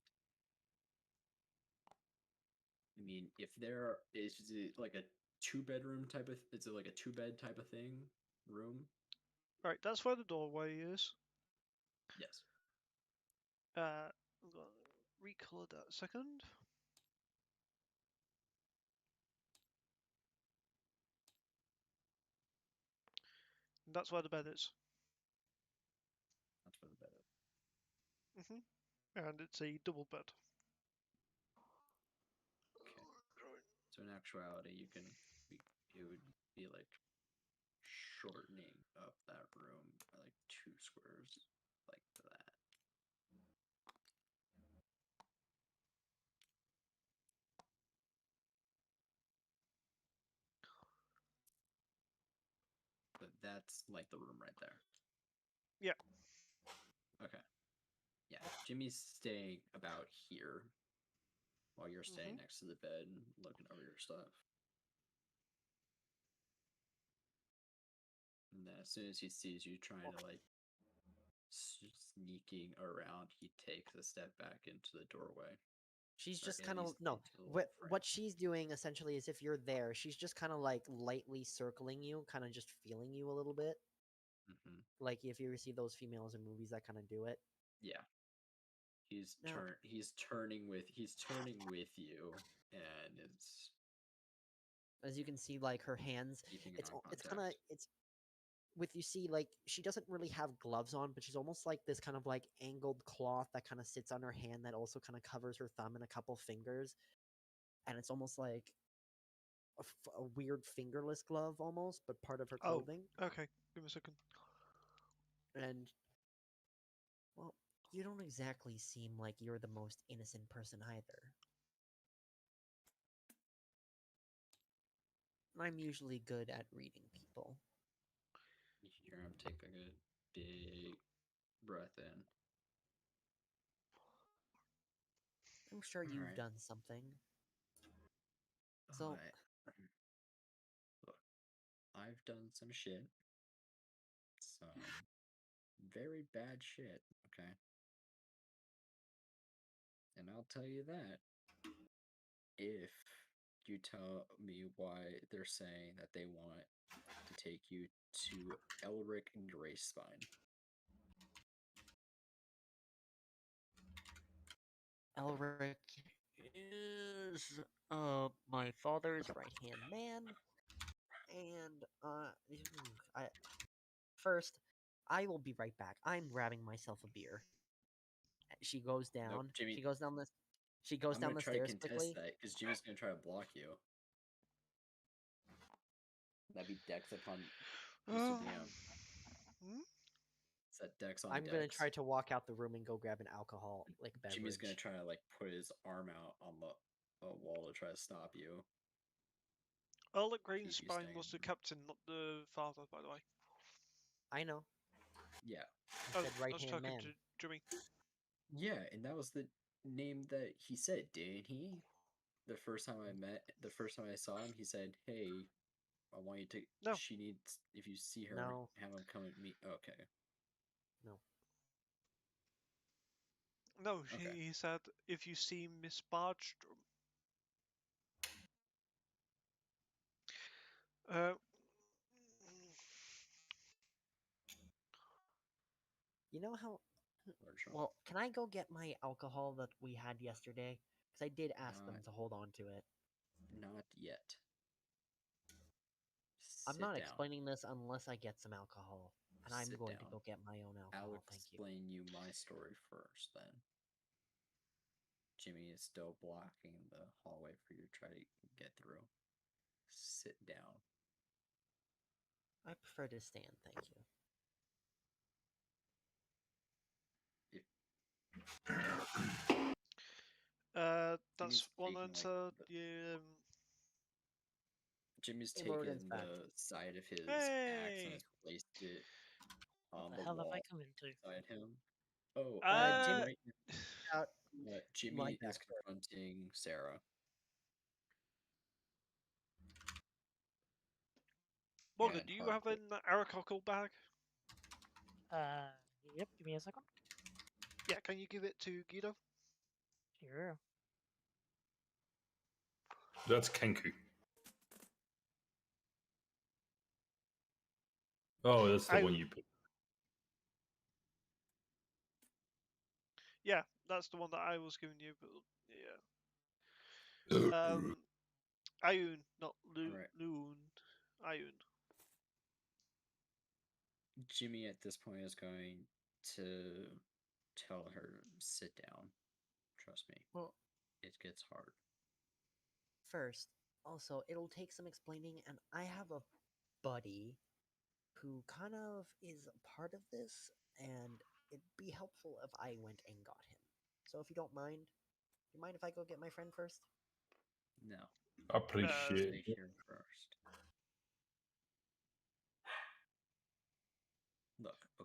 I mean, if there is it like a two-bedroom type of, is it like a two-bed type of thing room? Right, that's where the doorway is. Yes. I'm gonna recolor that a second. That's where the bed is. That's where the bed is. And it's a double bed. Okay. So in actuality, you can be, it would be like shortening of that room by like 2 squares, like that. that's like the room right there. Yeah. Okay. Yeah, Jimmy's staying about here while you're staying Mhm. next to the bed and looking over your stuff. And then as soon as he sees you trying to like sneaking around, he takes a step back into the doorway. She's Or just at kind of least no. into the little frame. What she's doing essentially is if you're there, she's just kind of like lightly circling you, kind of just feeling you a little bit. Mhm. Like if you ever see those females in movies that kind of do it. Yeah. He's No. turning with you, and it's As you can see, like her hands, keeping it's eye it's kind of contact. it's with you see like she doesn't really have gloves on, but she's almost like this kind of like angled cloth that kind of sits on her hand that also kind of covers her thumb and a couple fingers, and it's almost like a weird fingerless glove almost, but part of her Oh, clothing. okay. Give me a second. And well, you don't exactly seem like you're the most innocent person either. I'm usually good at reading people. You hear him take a good big breath in. I'm sure you've Alright. done something. So, Alright. Look, I've done some shit. Some very bad shit, okay? And I'll tell you that if you tell me why they're saying that they want to take you to Elric and Gracespine. Elric is my father's right hand man, and I first I will be right back. I'm grabbing myself a beer. She goes Nope, down. Jimmy. She goes down the. She goes I'm down gonna the try to stairs contest quickly. that because Jimmy's gonna try to block you. That'd be Dex upon Mr. DM. Hmm? Is that Dex on I'm gonna Dex? try to walk out the room and go grab an alcohol like Jimmy's beverage. gonna try to like put his arm out on the wall to try to stop you. Alec Keep you Greenspine staying was the there. captain, not the father, by the way. I know. Yeah. I Oh, said I right was hand talking man. to Jimmy. Yeah, and that was the name that he said, didn't he? The first time I saw him, he said, "Hey, I want you to. No. She needs. If you see her, No. have him come and meet." Okay. No. No, Okay. he said if you see Miss Bardstrom. Uh, You know how? Workshop. Well, can I go get my alcohol that we had yesterday? Because I did ask them Not- to hold on to it. Not yet. I'm Sit not down. explaining this unless I get some alcohol, and I'm Sit going to down. go get my own I'll alcohol. Thank you. explain you my story first, then. Jimmy is still blocking the hallway for you to try to get through. Sit down. I prefer to stand. Thank you. that's Jimmy's one taking, answer. like, Yeah. Jimmy's Hey, Morgan's taken back. the side of his axe and Hey. has placed it What on the the hell have I wall come into? beside him. Oh, Uh, Jimmy- right Out. Jimmy My is back. confronting Sarah. Morgan, And do you have hardcore. an Aracockle bag? Yep, give me a second. Yeah, can you give it to Guido? Sure. That's Kenku. Oh, that's the one you picked. Yeah, that's the one that I was giving you, but yeah. Ayun, not Alright. Loon. Ayun. Jimmy at this point is going to tell her sit down. Trust me. Well, It gets hard. first, also, it'll take some explaining, and I have a buddy who kind of is a part of this, and it'd be helpful if I went and got him. So if you don't mind, you mind if I go get my friend first? No. Appreciate Stay it. here first.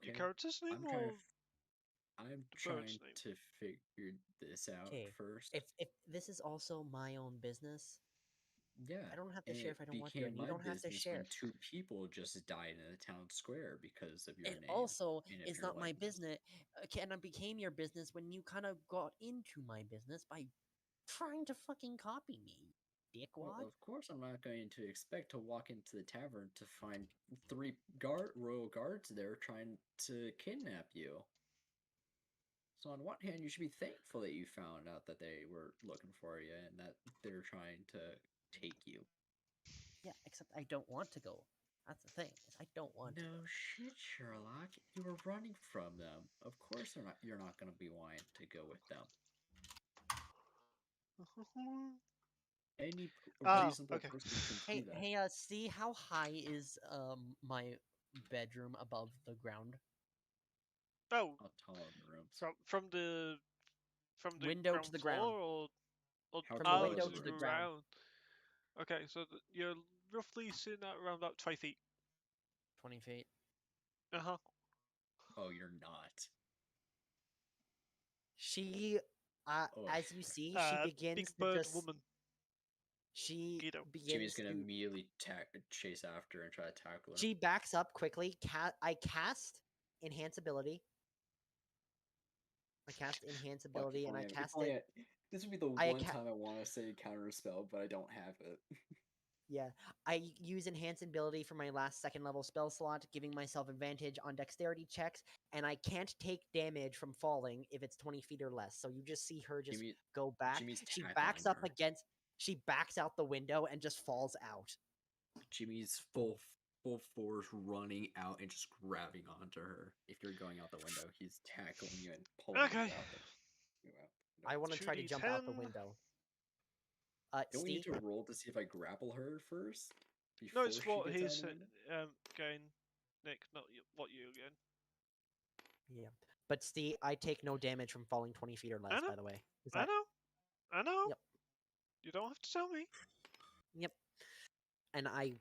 Okay. character's name I'm or trying. I'm the trying bird's name? to figure this out Okay, first. if this is also my own business, Yeah, I don't have to and share it if I don't want to, became and you my don't have to business when share. 2 people just died in the town square because of your It name. also and of is your not my likeness. business. And it became your business when you kind of got into my business by trying to fucking copy me, Well, dickwad. of course, I'm not going to expect to walk into the tavern to find 3 royal guards there trying to kidnap you. So on one hand, you should be thankful that you found out that they were looking for you and that they're trying to take you. Yeah, except I don't want to go. That's the thing. Is I don't want to No go. shit, Sherlock. You were running from them. Of course, you're not going to be wanting to go with them. Any Oh, reasonable okay. person can see Hey, that. hey, see how high is my bedroom above the ground? Oh, How tall are the rooms? from the Window ground to the floor ground. or How From the tall out are window the to the rooms? ground. Okay, so you're roughly sitting at around about 20 feet. 20 feet. Uh huh. Oh, you're not. She, Oh, as you see, she begins Big to bird just. woman. She Guido. Jimmy's begins gonna to. immediately chase after and try to tackle her. She backs up quickly. I cast enhance ability. I cast enhance Fuck, ability, and I cast it. This would be the I one ca- time I want to say counter spell, but I don't have it. Yeah, I use enhance ability for my last second level spell slot, giving myself advantage on dexterity checks, and I can't take damage from falling if it's 20 feet or less. So you just see her just Jimmy, go back. Jimmy's She tackling backs up her. against. She backs out the window and just falls out. Jimmy's full force running out and just grabbing onto her. If you're going out the window, he's tackling you and pulling Okay. you out. I want to try to jump out the 2d10. window. Don't we need Steve, to roll to see if I grapple her first? No, Before it's she what gets out he's of the window? going, Nick, not what you're going. yeah, but Steve, I take no damage from falling 20 feet or I less. know. By the way, is I that? know. I know. Yep. You don't have to tell me. Yep. And I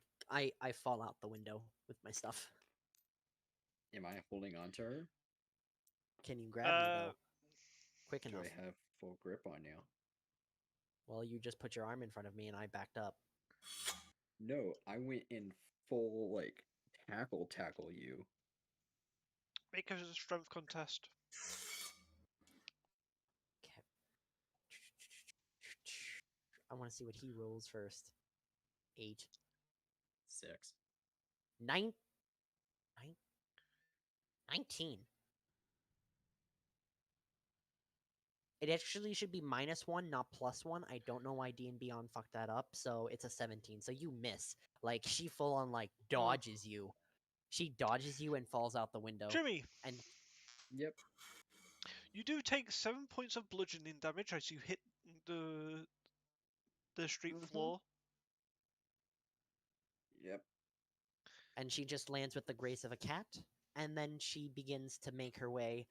fall out the window with my stuff. Am I holding on to her? Can you grab me Uh, though? Quick Do enough. I have full grip on you? Well, you just put your arm in front of me and I backed up. No, I went in full like tackle you. make a strength contest. Okay. I want to see what he rolls first. 8. 6. 9. 19. It actually should be -1, not +1. I don't know why D&B on fucked that up, so it's a 17. So you miss. Like, she full on, like, dodges you. She dodges you and falls out the window. Jimmy, And Yep. you do take 7 points of bludgeoning damage as you hit the street floor. Yep. and she just lands with the grace of a cat, and then she begins to make her way.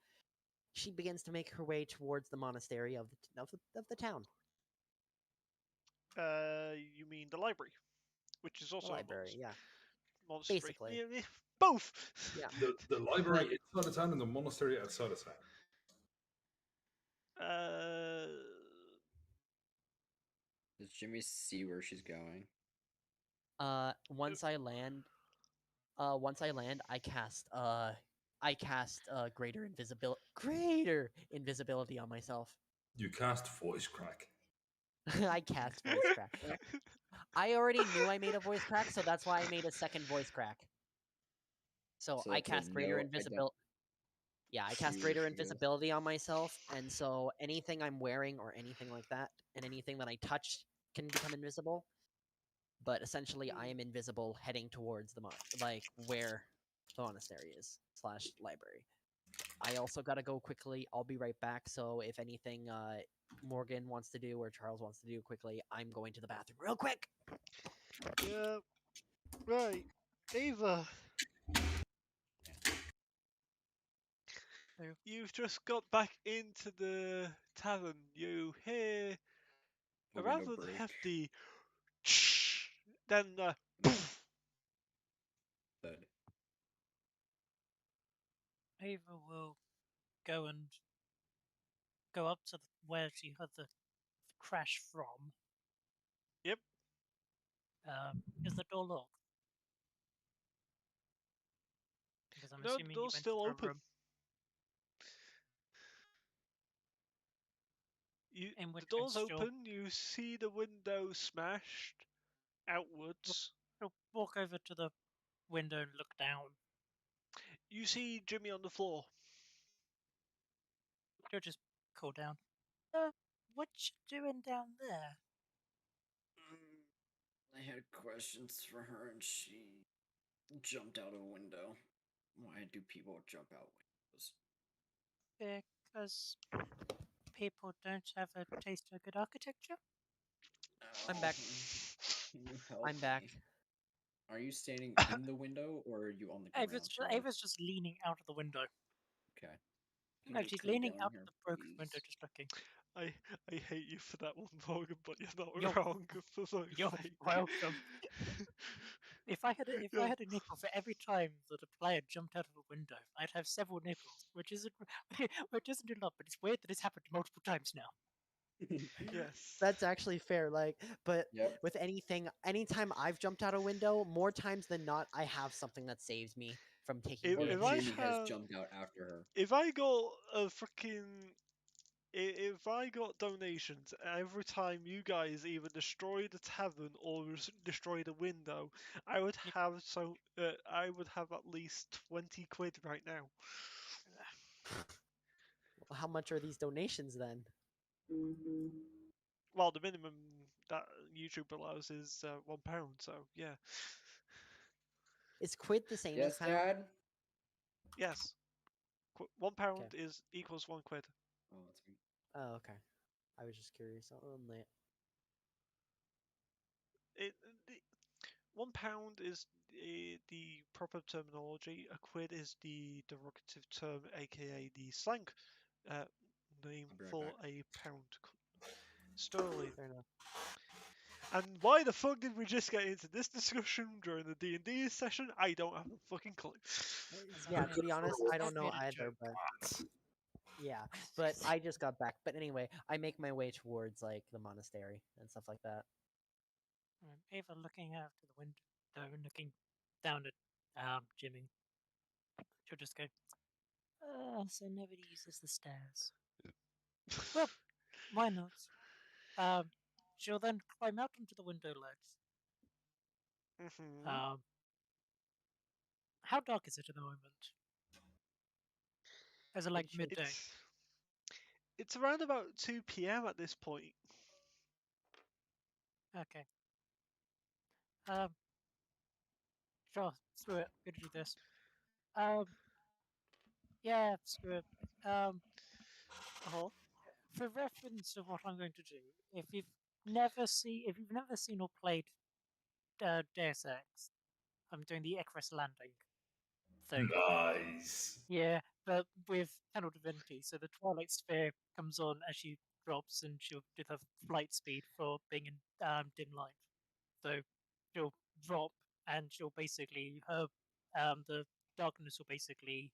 She begins to make her way towards the monastery of the town, You mean the library, which is the also library. a Yeah, monastery. basically. Yeah, both. Yeah. The library inside the town and the monastery outside of town. uh, Does Jimmy see where she's going? Once I land, I cast greater invisibility on myself. You cast voice crack. I cast voice crack. I already knew I made a voice crack, so that's why I made a second voice crack. So I that's a cast greater no, invisibility. Yeah, I cast see where greater she goes. invisibility on myself, and so anything I'm wearing or anything like that, and anything that I touch can become invisible. But essentially, I am invisible heading towards the where the monastery is / library. I also gotta go quickly. I'll be right back. So if anything, Morgan wants to do or Charles wants to do quickly, I'm going to the bathroom real quick. yeah, right. Ava, you've just got back into the tavern. You hear A a window rather break. hefty then Thud. Ava will go and go up to where she heard the crash from. Yep. Is the door locked? Because I'm No, the assuming you door's went still into a open. room. In The which door's case, she'll open. You see the window smashed outwards. walk over to the window and look down. You see Jimmy on the floor. She'll just call down. What you doing down there? I had questions for her and she jumped out a window. Why do people jump out windows? Because people don't have a taste for good architecture. I'm back. Can you help I'm back. me? Are you standing in the window or are you on the ground? Ava's just leaning out of the window. Okay. Can No, you she's come leaning down out here, of the broken window, please? just looking. I hate you for that one, Morgan, but you're not You're- wrong. For fuck's You're sake. welcome. If I had Yeah. a nickel for every time that a player jumped out of a window, I'd have several nickels, which isn't a lot, but it's weird that it's happened multiple times now. Yes. That's actually fair. Like, but Yep. with anytime I've jumped out a window, more times than not, I have something that saves me from taking If- Or if damage. I Jimmy has have- jumped out after her. If I got a freaking. If I got donations every time you guys either destroyed a tavern or destroyed a window, I would Yep. have I would have at least 20 quid right now. How much are these donations then? Well, the minimum that YouTube allows is £1, so yeah. Is quid the same Yes, as pound? Dad? Yes. £1 is equals 1 quid. Oh, that's me. Oh, okay. I was just curious on that. £1 is the proper terminology. A quid is the derogative term, aka the slang name I'll be right for back. a pound sterling. Fair enough. And why the fuck did we just get into this discussion during the D&D session? I don't have a fucking clue. Yeah, to be honest, I don't know made a either, joke. but yeah. But I just got back. But anyway, I make my way towards like the monastery and stuff like that. Ava looking out of the window and looking down at Jimmy. She'll just go, so nobody uses the stairs. Well, why not? She'll then climb out onto the window ledge. Mhm. How dark is it at the moment? Is it like Pretty sure- midday? It's around about 2 p.m. at this point. Okay. Sure, screw it. I'm gonna do this. Yeah, screw it. Uh-huh. For reference of what I'm going to do, if you've never seen or played Deus Ex, I'm doing the Icarus landing thing. Nice. Yeah, but with Channel Divinity, so the Twilight Sphere comes on as she drops, and she'll do the flight speed for being in dim light. So she'll drop, and she'll basically the darkness will basically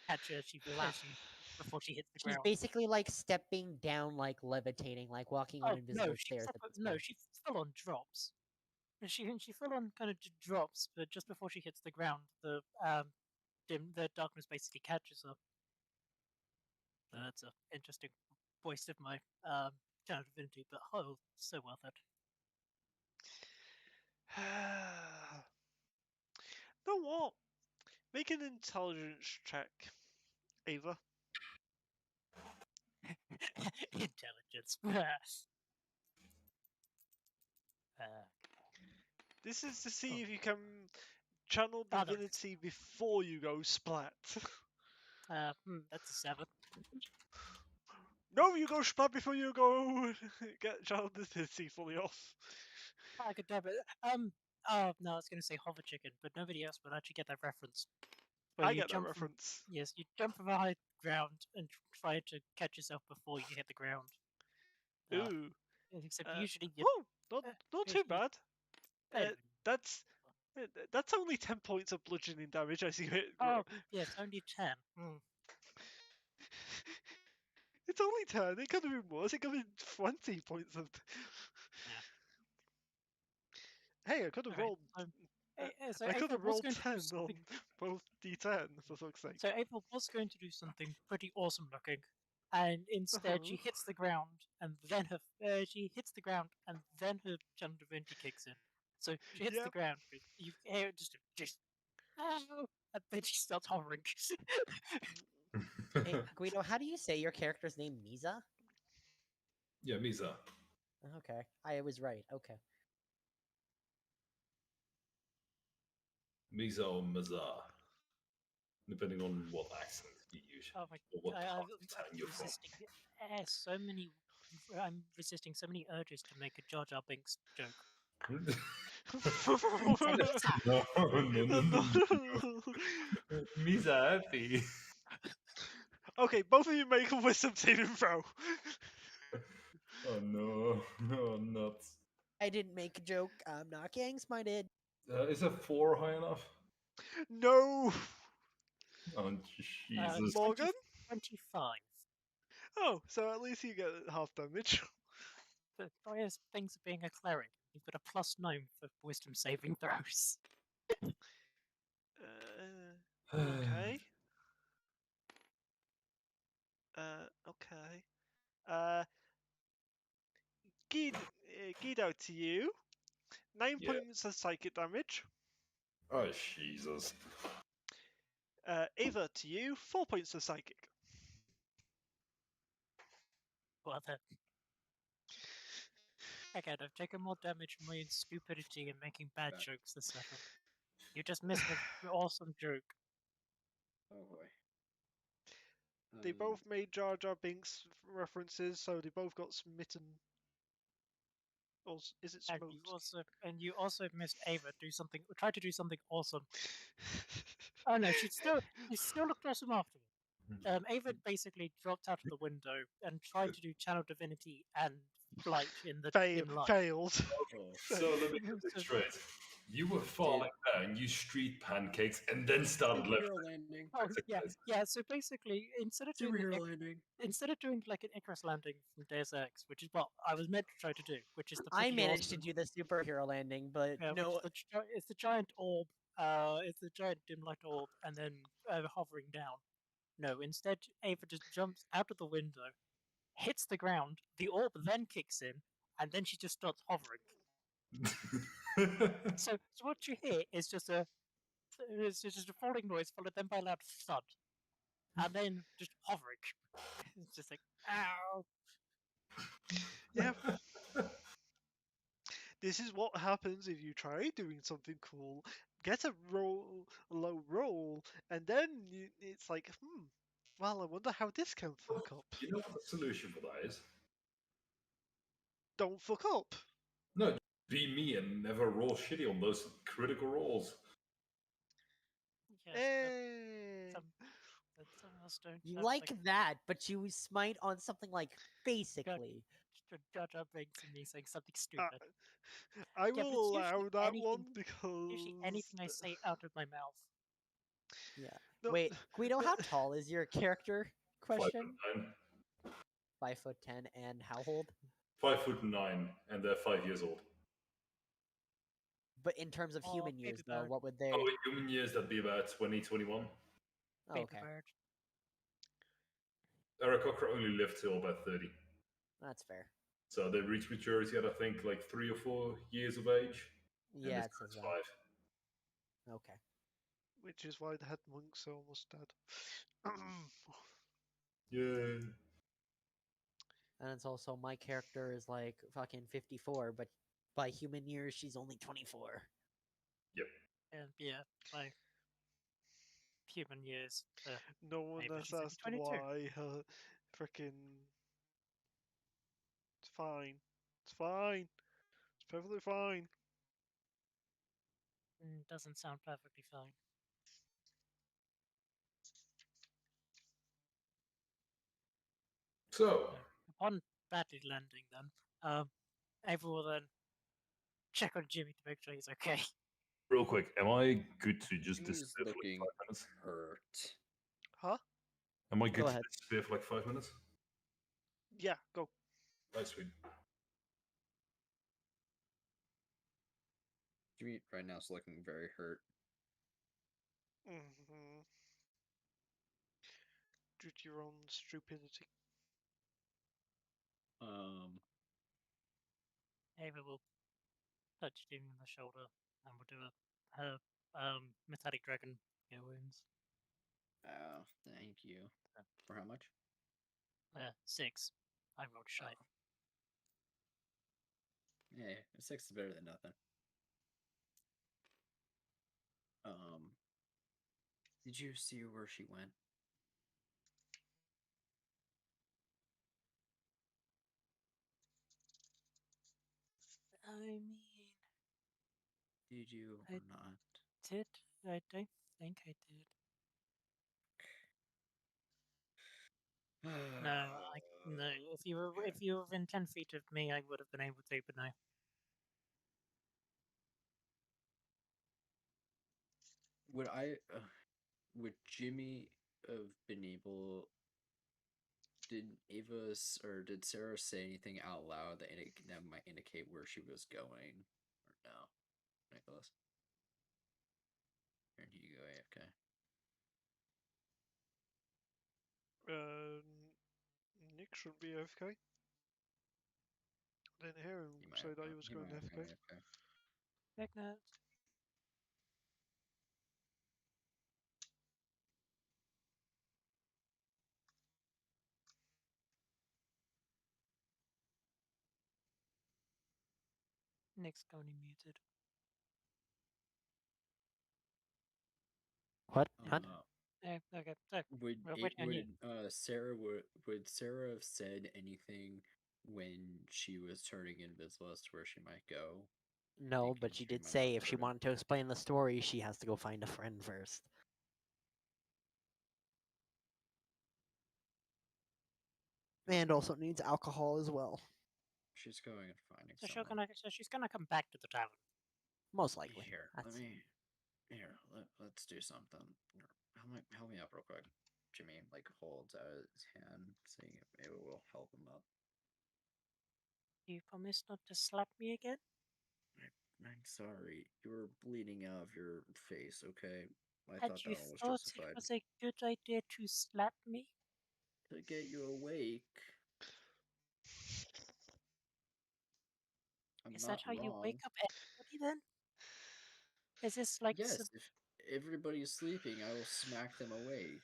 catch her. She flashes before she hits the She's ground. basically like stepping down, like levitating, like walking on invisible stairs. At this point. She full on drops. And she full on kind of drops, but just before she hits the ground, the darkness basically catches her. So that's an interesting waste of my Channel Divinity, but oh, so worth it. Know what? Make an intelligence check, Ava. Intelligence. This is to see Oh. if you can channel Oh, there it is. divinity before you go splat. That's a 7. No, you go splat before you go get channel divinity fully off. I could do it. No, I was going to say hover chicken, but nobody else would actually get that reference. Where I you get that jump reference. Yes, you jump from a high ground and try to catch yourself before you hit the ground. Ooh. Except usually you. Oh, not too usually- bad. Wait a minute. That's That's only 10 points of bludgeoning damage as you hit. Oh, yeah, it's only 10. Mm. It's only 10. It could have been worse. It could have been 20 points of. Hey, I could have Okay, rolled. so I could Ava have was rolled going to 10 do on something. both d10, for fuck's sake. So Ava was going to do something pretty awesome looking, and instead she hits the ground, and then she hits the ground, and then her channel divinity kicks in. So she hits the Yep. ground. You hear it just ow, and then she starts hovering. Hey, Guido, how do you say your character's name? Misa? Yeah, Misa. Okay, I was right. Okay. Misa or Maza, depending on what accent you use Oh my or what god, part I'm of town you're from. resisting. So many. I'm resisting so many urges to make a Jar Jar Binks joke. No, no, no. Misa happy. Okay, both of you make a wisdom saving throw. Oh no, no, nuts. I didn't make a joke. I'm not gang smited. Is a 4 high enough? No. Oh, Jesus. Morgan? 25. Oh, so at least you get half damage. The joyous things of being a cleric. You've got a +9 for wisdom saving throws. Okay. Okay. Guido to you. 9 Yeah. points of psychic damage. Oh, Jesus. Ava to you. 4 points of psychic. What the? Again, I've taken more damage from my own stupidity and making bad Back. jokes this session. You just missed an awesome joke. Oh boy. They both made Jar Jar Binks references, so they both got smitten. Or is it And smoked? you also missed Ava try to do something awesome. Oh no, she still looked awesome afterwards. Ava basically dropped out of the window and tried to do channel divinity and flight in the dim light. Failed. So let me get this straight. You were falling down, you street pancakes, and then started left. Superhero landing. Oh yeah. So basically, instead of doing Superhero landing. like an Icarus landing from Deus Ex, which is what I was meant to try to do, which is the I pretty managed awesome, to do the superhero landing, but yeah, no. it's the giant orb, it's the giant dim light orb, and then hovering down. No, instead Ava just jumps out of the window, hits the ground, the orb then kicks in, and then she just starts hovering. So what you hear is just a falling noise followed then by a loud thud, and then just hovering. It's just like ow. Yeah. This is what happens if you try doing something cool, get a low roll, and then it's like, well, I wonder how this can fuck up. You know what the solution for that is? Don't fuck up. No, be me and never roll shitty on those critical rolls. Yes, Hey. some of us don't. You have, like that, but you smite on something like basically. Jar Jar Binks and me saying something stupid. I Yeah, but will it's allow usually that anything- one because Usually anything I say out of my mouth. Yeah. No, Wait, Guido, how tall is your character? Question. 5'9", 5'10" and how old? 5'9", and they're 5 years old. But in terms of Oh, human baby years, though, bird. what would they? Oh, in human years, that'd be about 20, 21. Oh, Baby okay, bird. Aarakocra only lived till about 30. that's fair. So they reached maturity at, I think, like 3 or 4 years of age. Yeah, and it says it's that. 5. Okay. which is why the head monks are almost dead. Yeah. And it's also my character is like fucking 54, but by human years she's only 24. And yeah, by human years. No one Maybe has she's only asked 22. why her freaking. It's fine. It's fine. It's perfectly fine. Doesn't sound perfectly fine. So, Upon badly landing, then, Ava will then check on Jimmy to make sure he's okay. Real quick, am I good to just Jimmy's disappear for like looking 5 minutes? hurt. Huh? Am I good Go to ahead. disappear for like 5 minutes? Yeah, go. Oh, sweet. Jimmy right now is looking very hurt. Mm-hmm. Due to your own stupidity. Ava will touch Jimmy on the shoulder and will do a metallic dragon ear wounds. Oh, thank you. For how much? 6. I rolled shite. Yeah, a 6 is better than nothing. Did you see where she went? I mean, Did you I or not? did. I don't think I did. No, no. If you were within 10 feet of me, I would have been able to, but no. Would I? Would Jimmy have been able? Did or did Sarah say anything out loud that that might indicate where she was going, or no, Nicholas? Where do you go, AFK? Nick should be AFK. Didn't hear him He might say have that he gone. was He going might have AFK. gone AFK. Heck no. Nick's going muted. What? Uh, Okay, so would we're it waiting on you. would Sarah would Sarah have said anything when she was turning invisible as to where she might go? No, Thinking but she she did might say not if she turn. wanted to explain the story, she has to go find a friend first. And also needs alcohol as well. She's going and finding So someone. she's gonna come back to the tavern. Most likely. Here, That's... let's do something. Help me up real quick. Jimmy like holds out his hand, seeing if it will help him up. You promise not to slap me again? I'm sorry, you were bleeding out of your face. Okay, I And thought you that one was thought justified. it was a good idea to slap me? To get you awake. I'm Is not that how you wrong. wake up everybody then? Is this like Yes, some... if everybody's sleeping, I will smack them awake.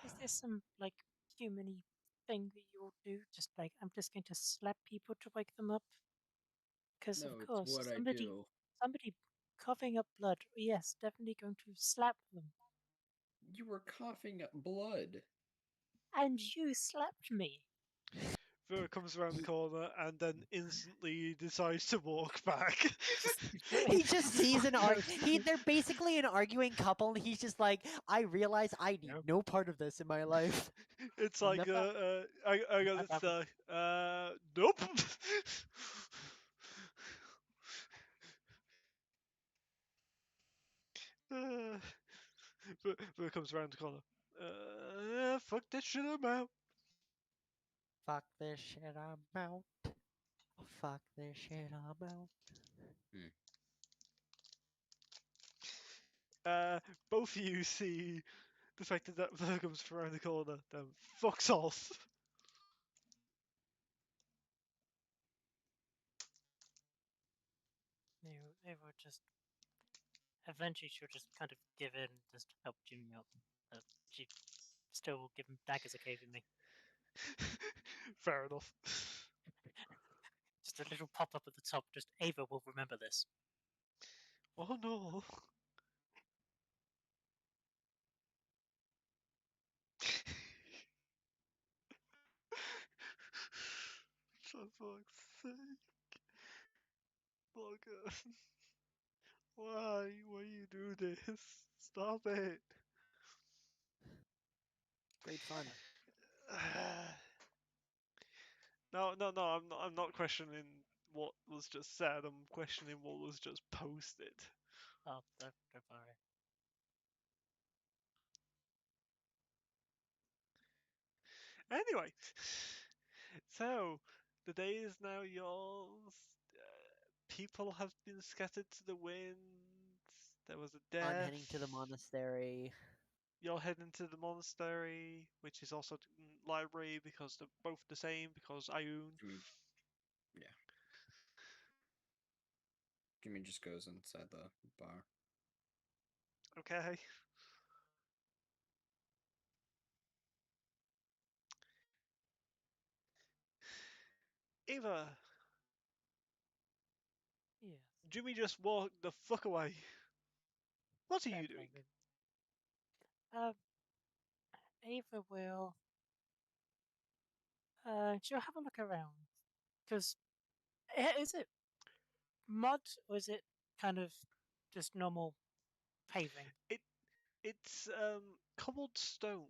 Is there some like humany thing that you'll do? Just like I'm just going to slap people to wake them up? Because No, of it's course what I do. somebody coughing up blood. Yes, definitely going to slap them. You were coughing up blood. And you slapped me. Vera comes around the corner and then instantly decides to walk back. He just sees they're basically an arguing couple, and he's just like, I realize I need Yep. no part of this in my life. It's I'm like, never- I got I'm this, nope. Vera comes around the corner. Fuck this shit, I'm out. Fuck this shit, I'm out. Fuck this shit, I'm out. Both of you see the fact that Vera comes around the corner, then fucks off. They were just eventually she'll just kind of give in, just help Jimmy up. She still will give him daggers occasionally. Fair enough. Just a little pop up at the top. Just Ava will remember this. Oh no. For fuck's sake. Bugger. Why? Why you do this? Stop it. Great fun. No, no, no. I'm not questioning what was just said. I'm questioning what was just posted. Oh, don't worry. Anyway, so the day is now yours. People have been scattered to the winds. There was a I'm death. heading to the monastery. You're heading to the monastery, which is also the library because they're both the same. Because Ayun. Jimmy, yeah. Jimmy just goes inside the bar. Okay. Eva, Yes. Jimmy just walked the fuck away. What are Fair you play, doing? baby. Ava will. She'll have a look around. Because, is it mud or is it kind of just normal paving? It's cobbled stone.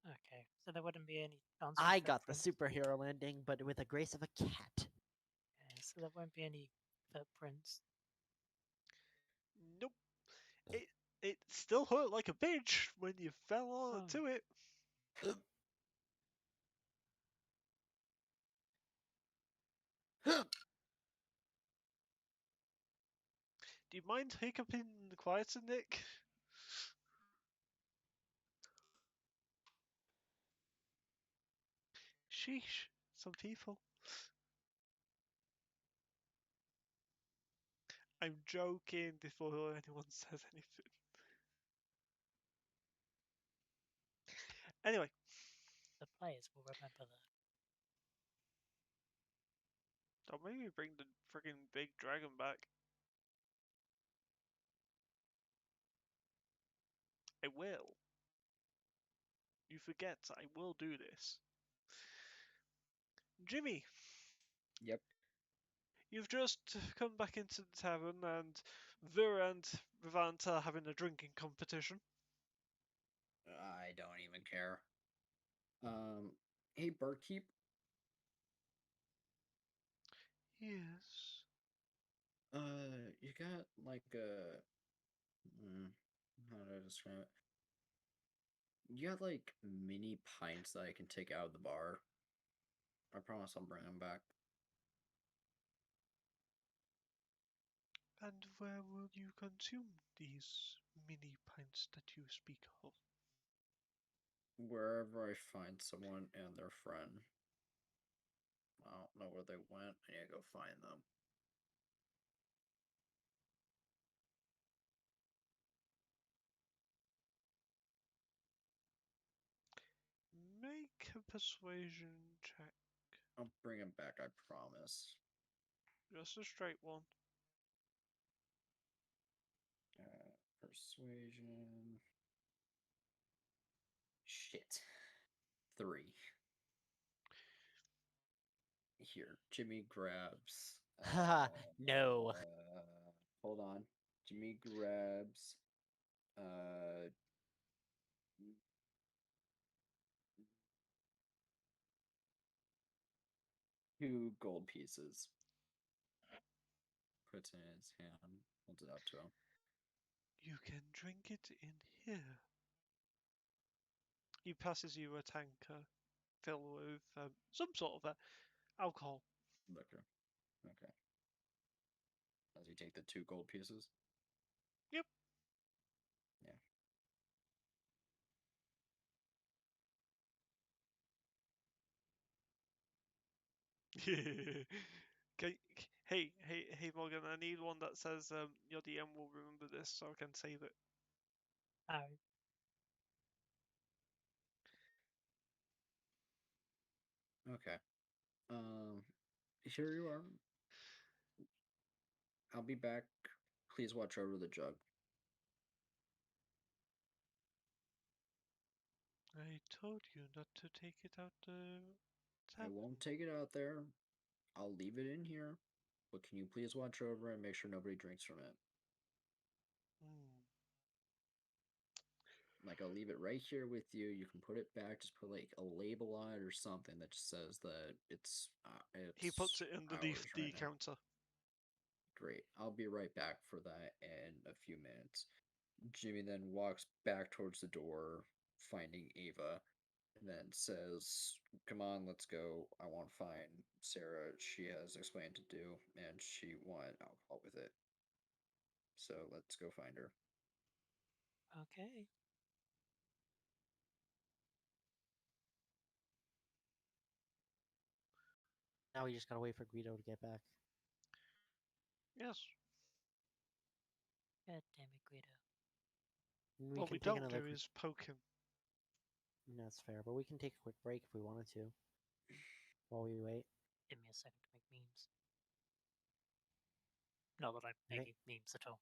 Okay, so there wouldn't be any chance of I got the footprints. superhero landing, but with the grace of a cat. Okay, so there won't be any footprints. Nope. It still hurt like a bitch when you fell Oh. onto it. Do you mind hiccuping quieter, Nick? Sheesh. Some people. I'm joking before anyone says anything. Anyway, The players will remember that. don't make me bring the friggin' big dragon back. I will. You forget, I will do this. Jimmy, Yep. you've just come back into the tavern and Vir and Vivant are having a drinking competition. I don't even care. Hey, barkeep. Yes. You got like a. How do I describe it? You got like mini pints that I can take out of the bar. I promise I'll bring them back. And where will you consume these mini pints that you speak of? Wherever I find someone and their friend. I don't know where they went. I need to go find them. Make a persuasion check. I'll bring them back, I promise. Just a straight one. Persuasion. Shit. 3. Here, Jimmy grabs. Haha, no. Hold on. Jimmy grabs. Uh, 2 gold pieces. Puts it in his hand. Holds it up to him. You can drink it in here. He passes you a tanker filled with some sort of alcohol. Liquor. Okay. Does he take the 2 gold pieces? Yep. Yeah. Okay. Hey, Morgan. I need one that says your DM will remember this, so I can save it. Oh, Okay. Here you are. I'll be back. Please watch over the jug. I told you not to take it out the I tap. won't take it out there. I'll leave it in here. But can you please watch over and make sure nobody drinks from it? Hmm. like I'll leave it right here with you. You can put it back. Just put like a label on it or something that just says that it's He puts it underneath ours the right now. counter. Great. I'll be right back for that in a few minutes. Jimmy then walks back towards the door, finding Ava, and then says, "Come on, let's go. I want to find Sarah. She has explained to do, and she wanted alcohol with it. So let's go find her." Okay. Now we just gotta wait for Guido to get back. Yes. God damn it, Guido. And we What can we take don't another do is poke him. That's fair, but we can take a quick break if we wanted to. While we wait. Give me a second to make memes. Not that I'm Right. making memes at all.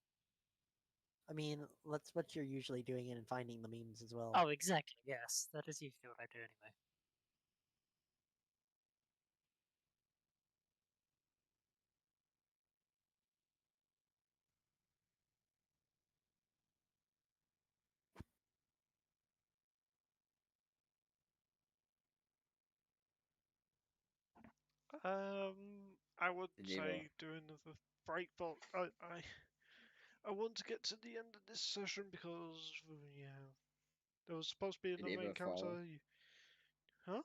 I mean, that's what you're usually doing and finding the memes as well. Oh, exactly. Yes, that is usually what I do anyway. I would Did say Ava- do another break, but I want to get to the end of this session because yeah, there was supposed to be Did another Ava encounter. follow? Huh?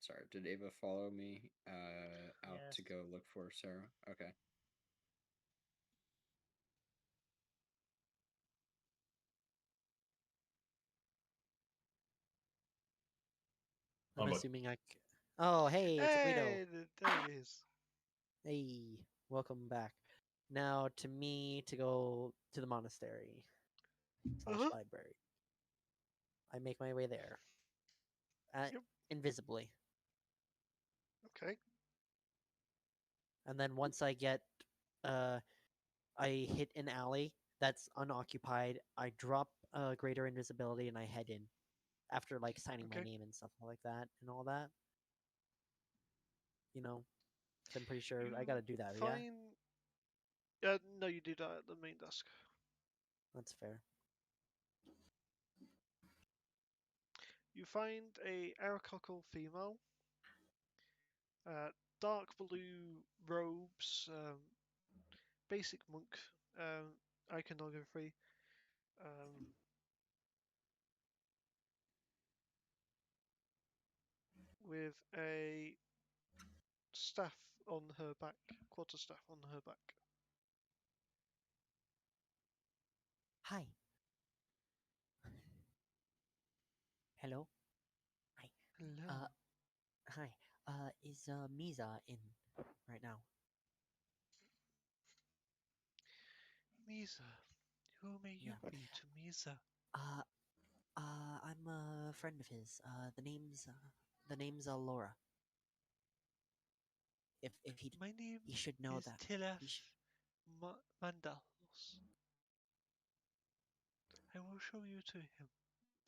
Sorry, did Ava follow me out to Yes. go look for Sarah? Okay. I'm I'm back. assuming Oh, hey, it's Guido. Hey, there it is. Hey, welcome back. Now to me to go to the monastery / Uh-huh. library. I make my way there. Yep. Invisibly. Okay. And then once I get I hit an alley that's unoccupied, I drop greater invisibility and I head in. After like signing my Okay. name and stuff like that and all that. You know. 'Cause I'm pretty sure I You gotta do that, yeah? find. No, you did that at the main desk. That's fair. You find a Aracockle female, dark blue robes, basic monk iconography, with a staff on her back, quarterstaff on her back. Hi. Hello. Hi. Hello. Hi. Is Misa in right now? Misa. Who may you Yeah. be to Misa? Uh, I'm a friend of his. The name's Laura. If My name he should know is that. Tilaf He sh- Mandalos. I will show you to him.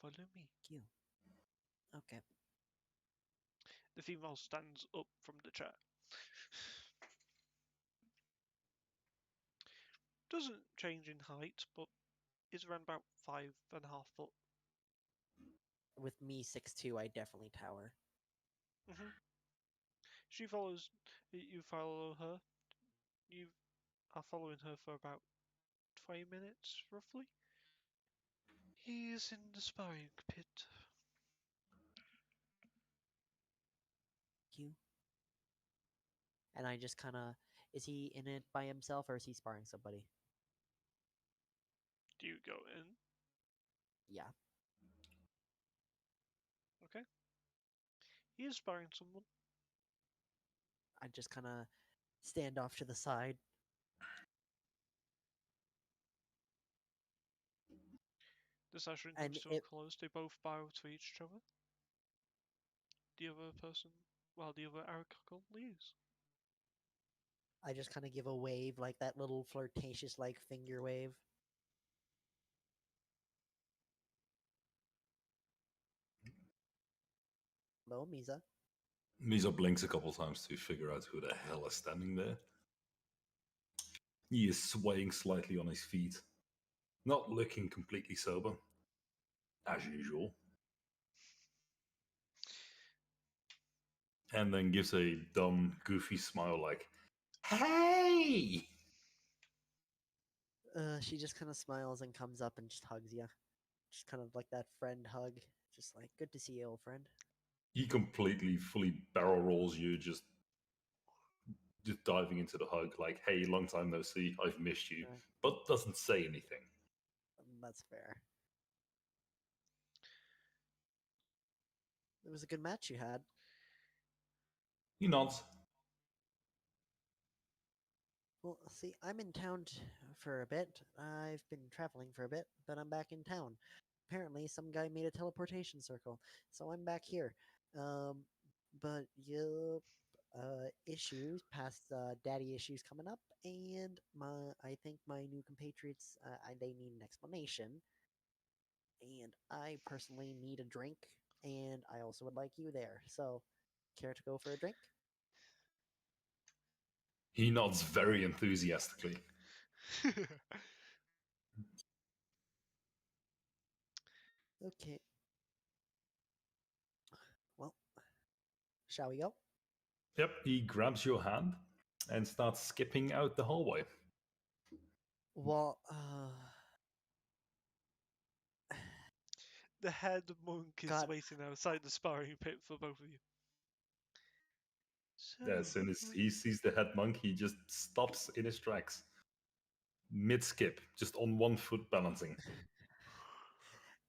Follow me. you. Okay. The female stands up from the chair. Doesn't change in height, but is around about 5.5 foot. With me 6'2", I definitely tower. She follows. You follow her. You are following her for about 20 minutes, roughly. He is in the sparring pit. You. And I just kind of. Is he in it by himself or is he sparring somebody? Do you go in? Yeah. Okay. He is sparring someone. I just kind of stand off to the side. The session And comes to a close. They both bow to each other. The other person, well, the other Aracockle leaves. I just kind of give a wave, like that little flirtatious, like finger wave. Hello, Misa. Misa blinks a couple times to figure out who the hell is standing there. He is swaying slightly on his feet, not looking completely sober. as usual. And then gives a dumb, goofy smile like, hey! She just kind of smiles and comes up and just hugs you. Just kind of like that friend hug. Just like, good to see you, old friend. He completely, fully barrel rolls you, just diving into the hug like, hey, long time no see, I've missed you, Right. but doesn't say anything. That's fair. It was a good match you had. He nods. Well, see, I'm in town for a bit. I've been traveling for a bit, but I'm back in town. Apparently, some guy made a teleportation circle, so I'm back here. Um, but yup, issues, past daddy issues coming up, and I think my new compatriots, they need an explanation, and I personally need a drink, and I also would like you there. So, care to go for a drink? He nods very enthusiastically. Okay. Well, shall we go? Yep, he grabs your hand and starts skipping out the hallway. Well, The head monk is God. waiting outside the sparring pit for both of you. So, As soon as he sees the head monk, he just stops in his tracks. Mid skip, just on one foot balancing.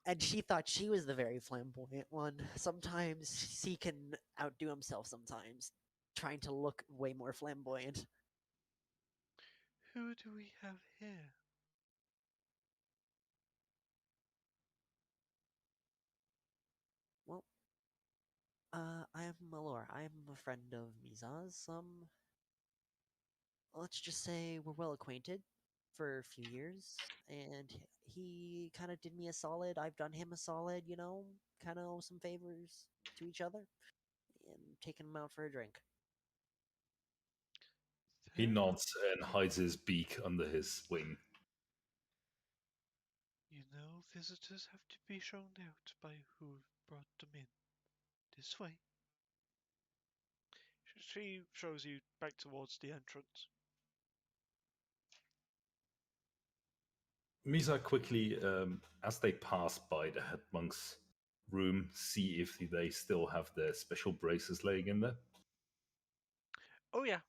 And she thought she was the very flamboyant one. Sometimes he can outdo himself sometimes, trying to look way more flamboyant. who do we have here? Well, I am Malor. I am a friend of Miza's. Let's just say we're well acquainted for a few years, and he kind of did me a solid. I've done him a solid, kind of owe some favors to each other, and taking him out for a drink. He Fair nods enough. and hides his beak under his wing. You know, visitors have to be shown out by who brought them in. This way. She shows you back towards the entrance. Misa quickly, as they pass by the head monk's room, see if they still have their special braces laying in there. Oh yeah,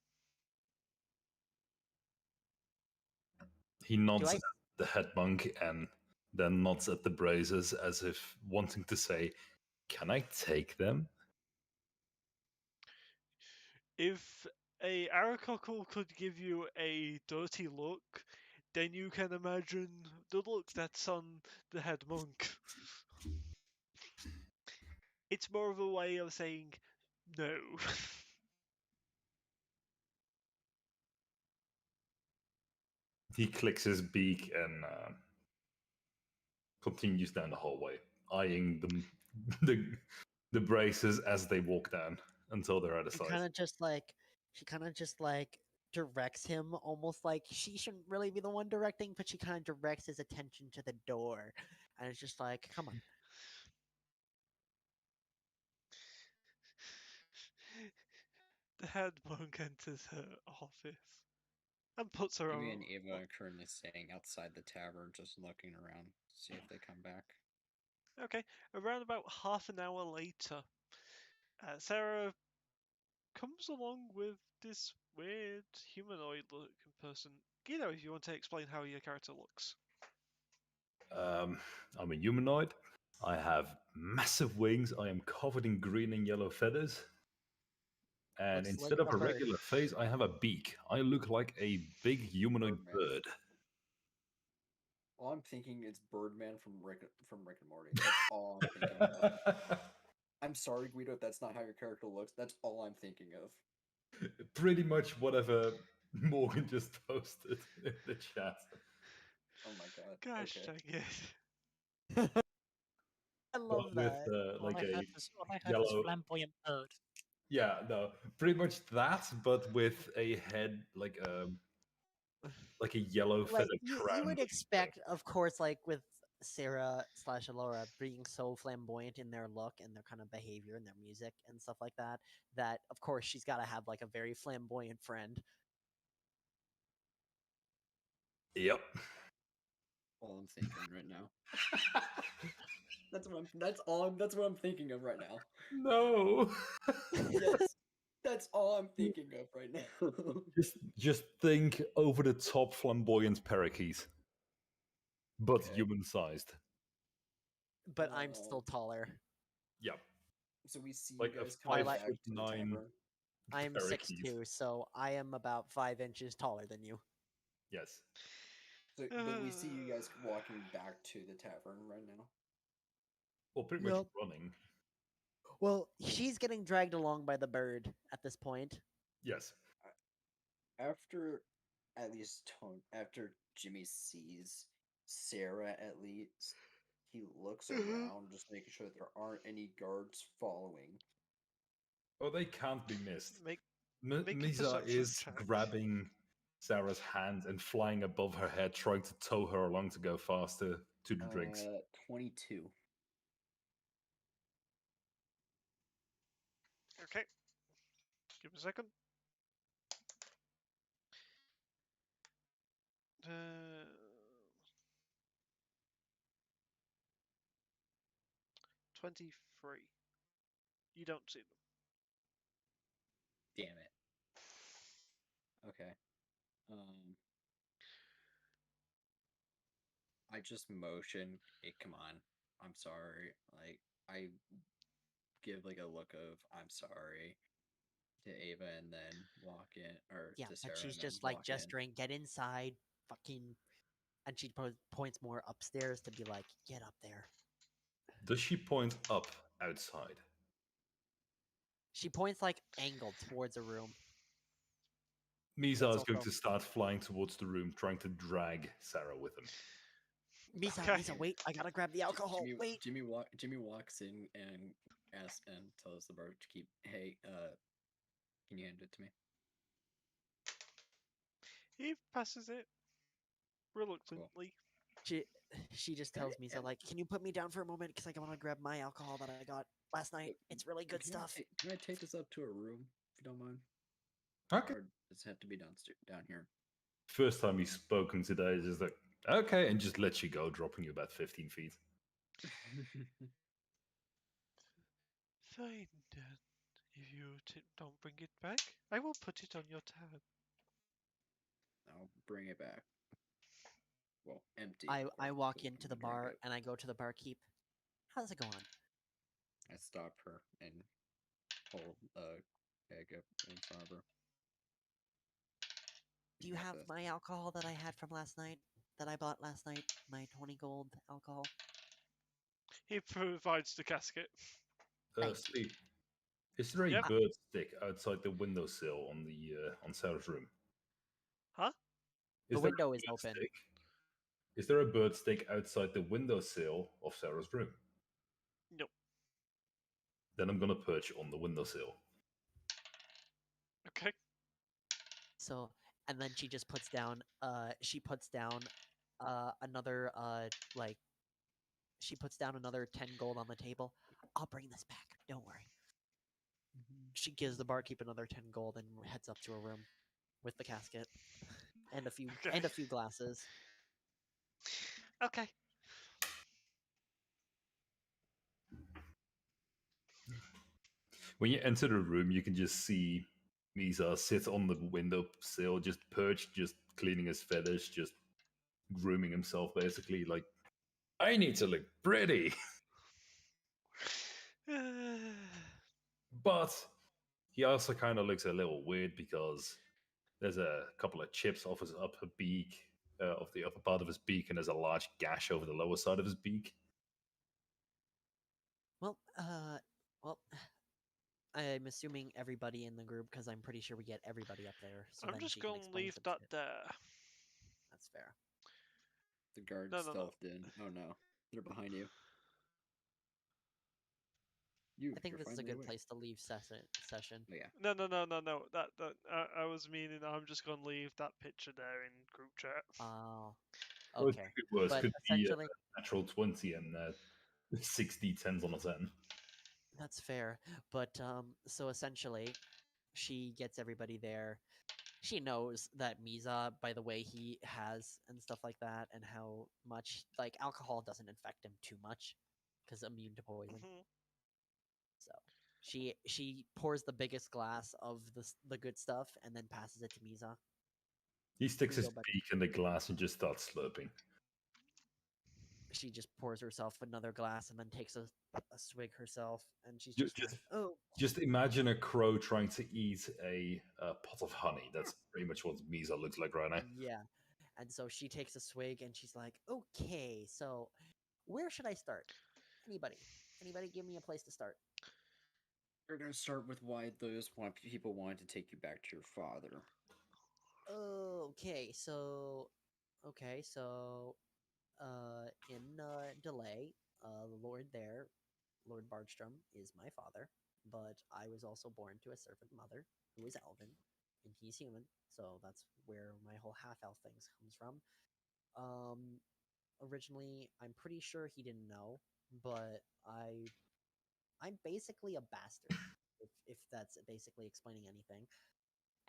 He nods I- at the head monk and then nods at the braces as if wanting to say, can I take them? if a Aracockle could give you a dirty look, then you can imagine the look that's on the head monk. It's more of a way of saying no. He clicks his beak and continues down the hallway, eyeing the braces as they walk down until they're out of She sight. kind of just like she kind of just like directs him, almost like she shouldn't really be the one directing, but she kind of directs his attention to the door, and it's just like, come on. The head monk enters her office and puts her Jimmy on. and Ava are currently staying outside the tavern, just looking around, see if they come back. Okay, around about half an hour later, Sarah comes along with this weird humanoid looking person. Guido, if you want to explain how your character looks. I'm a humanoid. I have massive wings. I am covered in green and yellow feathers. And Looks like instead of a a bird. regular face, I have a beak. I look like a big humanoid Birdman. bird. All I'm thinking is Birdman from Rick and Morty. That's all I'm thinking of. I'm sorry, Guido, if that's not how your character looks. That's all I'm thinking of. Pretty much whatever Morgan just posted in the chat. Oh my god. Gosh Okay. dang it. I love With that. All like I a heard was yellow. flamboyant bird. Yeah, no, pretty much that, but with a head like a yellow Like feathered you crown would looking thing. expect, of course, like with Sarah slash Alora being so flamboyant in their look and their kind of behavior and their music and stuff like that, that of course she's got to have like a very flamboyant friend. Yep. All I'm thinking right now. That's what I'm thinking of right now. No. Yes. That's all I'm thinking of right now. Just think over the top flamboyant parakeet, but Okay. human sized. But I'm still taller. Yep. So we see Like you a guys coming Twilight- back to the 5'9" tavern. I'm parakeet. 6'2", so I am about 5 inches taller than you. Yes. So, but we see you guys walking back to the tavern right now. Well, pretty much Yep. running. Well, she's getting dragged along by the bird at this point. Yes. After after Jimmy sees Sarah, at least he looks around, just making sure that there aren't any guards following. Oh, they can't be missed. Make a Misa perception is check. grabbing Sarah's hand and flying above her head, trying to tow her along to go faster to the drinks. 22. Okay. Give me a second. 23. You don't see them. Damn it. Okay. I just motion. Hey, come on. I'm sorry. Like I give like a look of I'm sorry to Ava and then walk in, or Yeah, to Sarah but she's and then just like walk in. gesturing, get inside, fucking, and she points more upstairs to be like, get up there. Does she point up outside? She points like angled towards a room. Misa That's is going also- to start flying towards the room, trying to drag Sarah with him. Misa, Okay. Misa, wait! I gotta grab the alcohol. Wait. Jimmy walks in and asks and tells the bar to keep. Hey, can you hand it to me? He passes it reluctantly. She just tells Misa like, can you put me down for a moment because I want to grab my alcohol that I got last night. It's really good Can stuff. Can I take this up to a room if you don't mind? Okay. Or does it have to be downstairs, down here? First time he's spoken today is just like, okay, and just lets you go, dropping you about 15 feet. Fine then. If you don't bring it back, I will put it on your tab. I'll bring it back. Well, empty. I or walk so we into can the drink bar it. and I go to the barkeep. How's it going? I stop her and hold a keg up in front of her. Do you have my alcohol that I had from last night? That I bought last night? My 20 gold alcohol? He provides the casket. Thank you. Steve, is there a Yep. bird stick outside the windowsill on the on Sarah's room? Huh? The there a window is bird open. stick? Is there a bird stick outside the windowsill of Sarah's room? No. Then I'm gonna perch on the windowsill. Okay. So, and then she just puts down, another, like, she puts down another 10 gold on the table. I'll bring this back. Don't worry. She gives the barkeep another 10 gold and heads up to her room with the casket and a few Okay. glasses. Okay. When you enter the room, you can just see Misa sit on the windowsill, just perched, just cleaning his feathers, just grooming himself, basically. Like, I need to look pretty. But he also kind of looks a little weird because there's a couple of chips off his upper beak, of the upper part of his beak, and there's a large gash over the lower side of his beak. Well, I'm assuming everybody in the group, because I'm pretty sure we get everybody up there. So I'm then just she can gonna explain leave some that shit. there. That's fair. The guard No. stealthed in. Oh no, they're behind you. I think You're this is a finally good awake. place to leave session. Oh, yeah. No. That I was meaning I'm just gonna leave that picture there in group chat. Oh, Well, it Okay, could be worse. but Could be essentially, a natural 20 and 6 d10s on a 10. that's fair. But so essentially, she gets everybody there. She knows that Misa, by the way he has and stuff like that, and how much like alcohol doesn't infect him too much because immune to poison. Mhm. So she pours the biggest glass of the good stuff and then passes it to Misa. He sticks You his go back. beak in the glass and just starts slurping. She just pours herself another glass and then takes a swig herself, and she's Just, just like, oh, just imagine a crow trying to eat a pot of honey. That's pretty much what Misa looks like right now. yeah. And so she takes a swig and she's like, okay, so where should I start? Anybody? Anybody give me a place to start? We're gonna start with why those people wanted to take you back to your father. Okay, so in delay, the Lord there, Lord Bardstrom, is my father, but I was also born to a servant mother who is Alvin, and he's human, so that's where my whole half elf things comes from. Originally, I'm pretty sure he didn't know, but I'm basically a bastard, if that's basically explaining anything.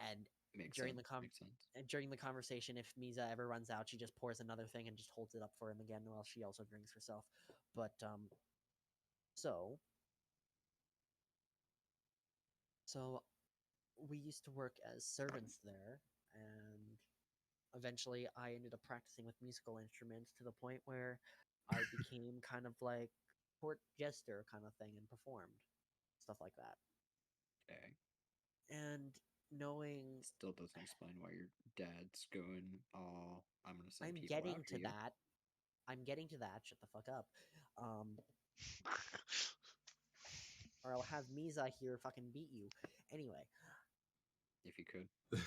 And Makes during sense. the Makes sense. during the conversation, if Misa ever runs out, she just pours another thing and just holds it up for him again while she also drinks herself. But so so we used to work as servants there, and eventually I ended up practicing with musical instruments to the point where I became kind of like court jester kind of thing and performed stuff like that. Okay. And knowing Still doesn't explain why your dad's going. Oh, I'm gonna send I'm people getting after to you. that. I'm getting to that. Shut the fuck up. Or I'll have Misa here fucking beat you. Anyway, If you could.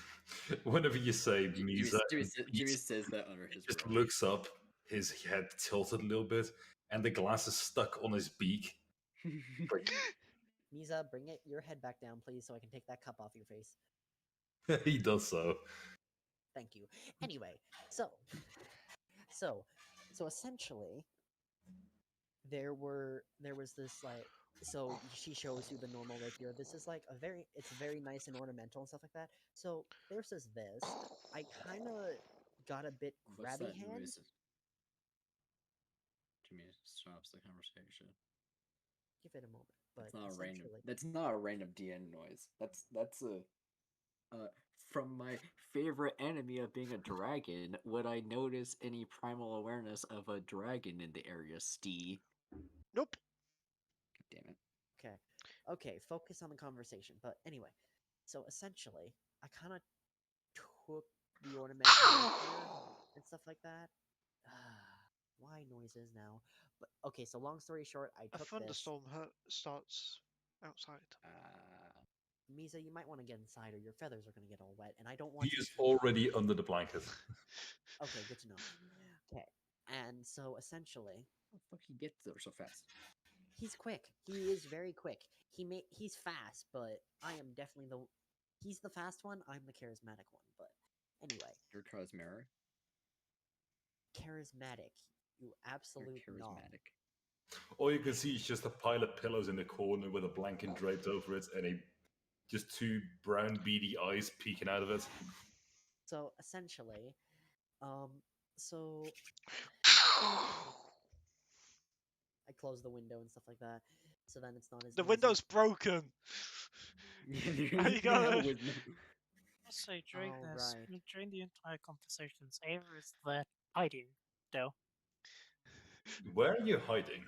Whenever you say Misa, Jimmy says that under he his just breath. looks up, his head tilted a little bit, and the glass is stuck on his beak. Like, Misa, bring it your head back down, please, so I can take that cup off your face. he does so. Thank you. Anyway, so essentially, there was this like so she shows you the normal rapier. This is like it's very nice and ornamental and stuff like that. So there's this. I kind of got a bit What's grabby that hand. noise? Jimmy stops the conversation. Give it a moment, but That's not a random. essentially, That's not a random DN noise. That's a. From my favorite enemy of being a dragon, would I notice any primal awareness of a dragon in the area, Stee? Nope. Damn it. okay, focus on the conversation. But anyway, so essentially, I kind of took the ornamental rapier and stuff like that. Why noises now? But okay, so long story short, I A took this. thunderstorm starts outside. Misa, you might want to get inside, or your feathers are going to get all wet, and I don't He want you is to. already under the blanket. Okay, good to know. Okay, and so essentially, How the fuck he gets there so fast? he's quick. He is very quick. He's fast, but I am definitely he's the fast one. I'm the charismatic one. But anyway, You're charismatic. charismatic. You You're absolute knob. charismatic. All you can see is just a pile of pillows in the corner with a blanket draped over it and just two brown beady eyes peeking out of it. So essentially, so I close the window and stuff like that, so then it's not as The noisy. window's broken. How you gonna? Also, Alright. during the entire conversation, Ava is there hiding, though. Where are you hiding?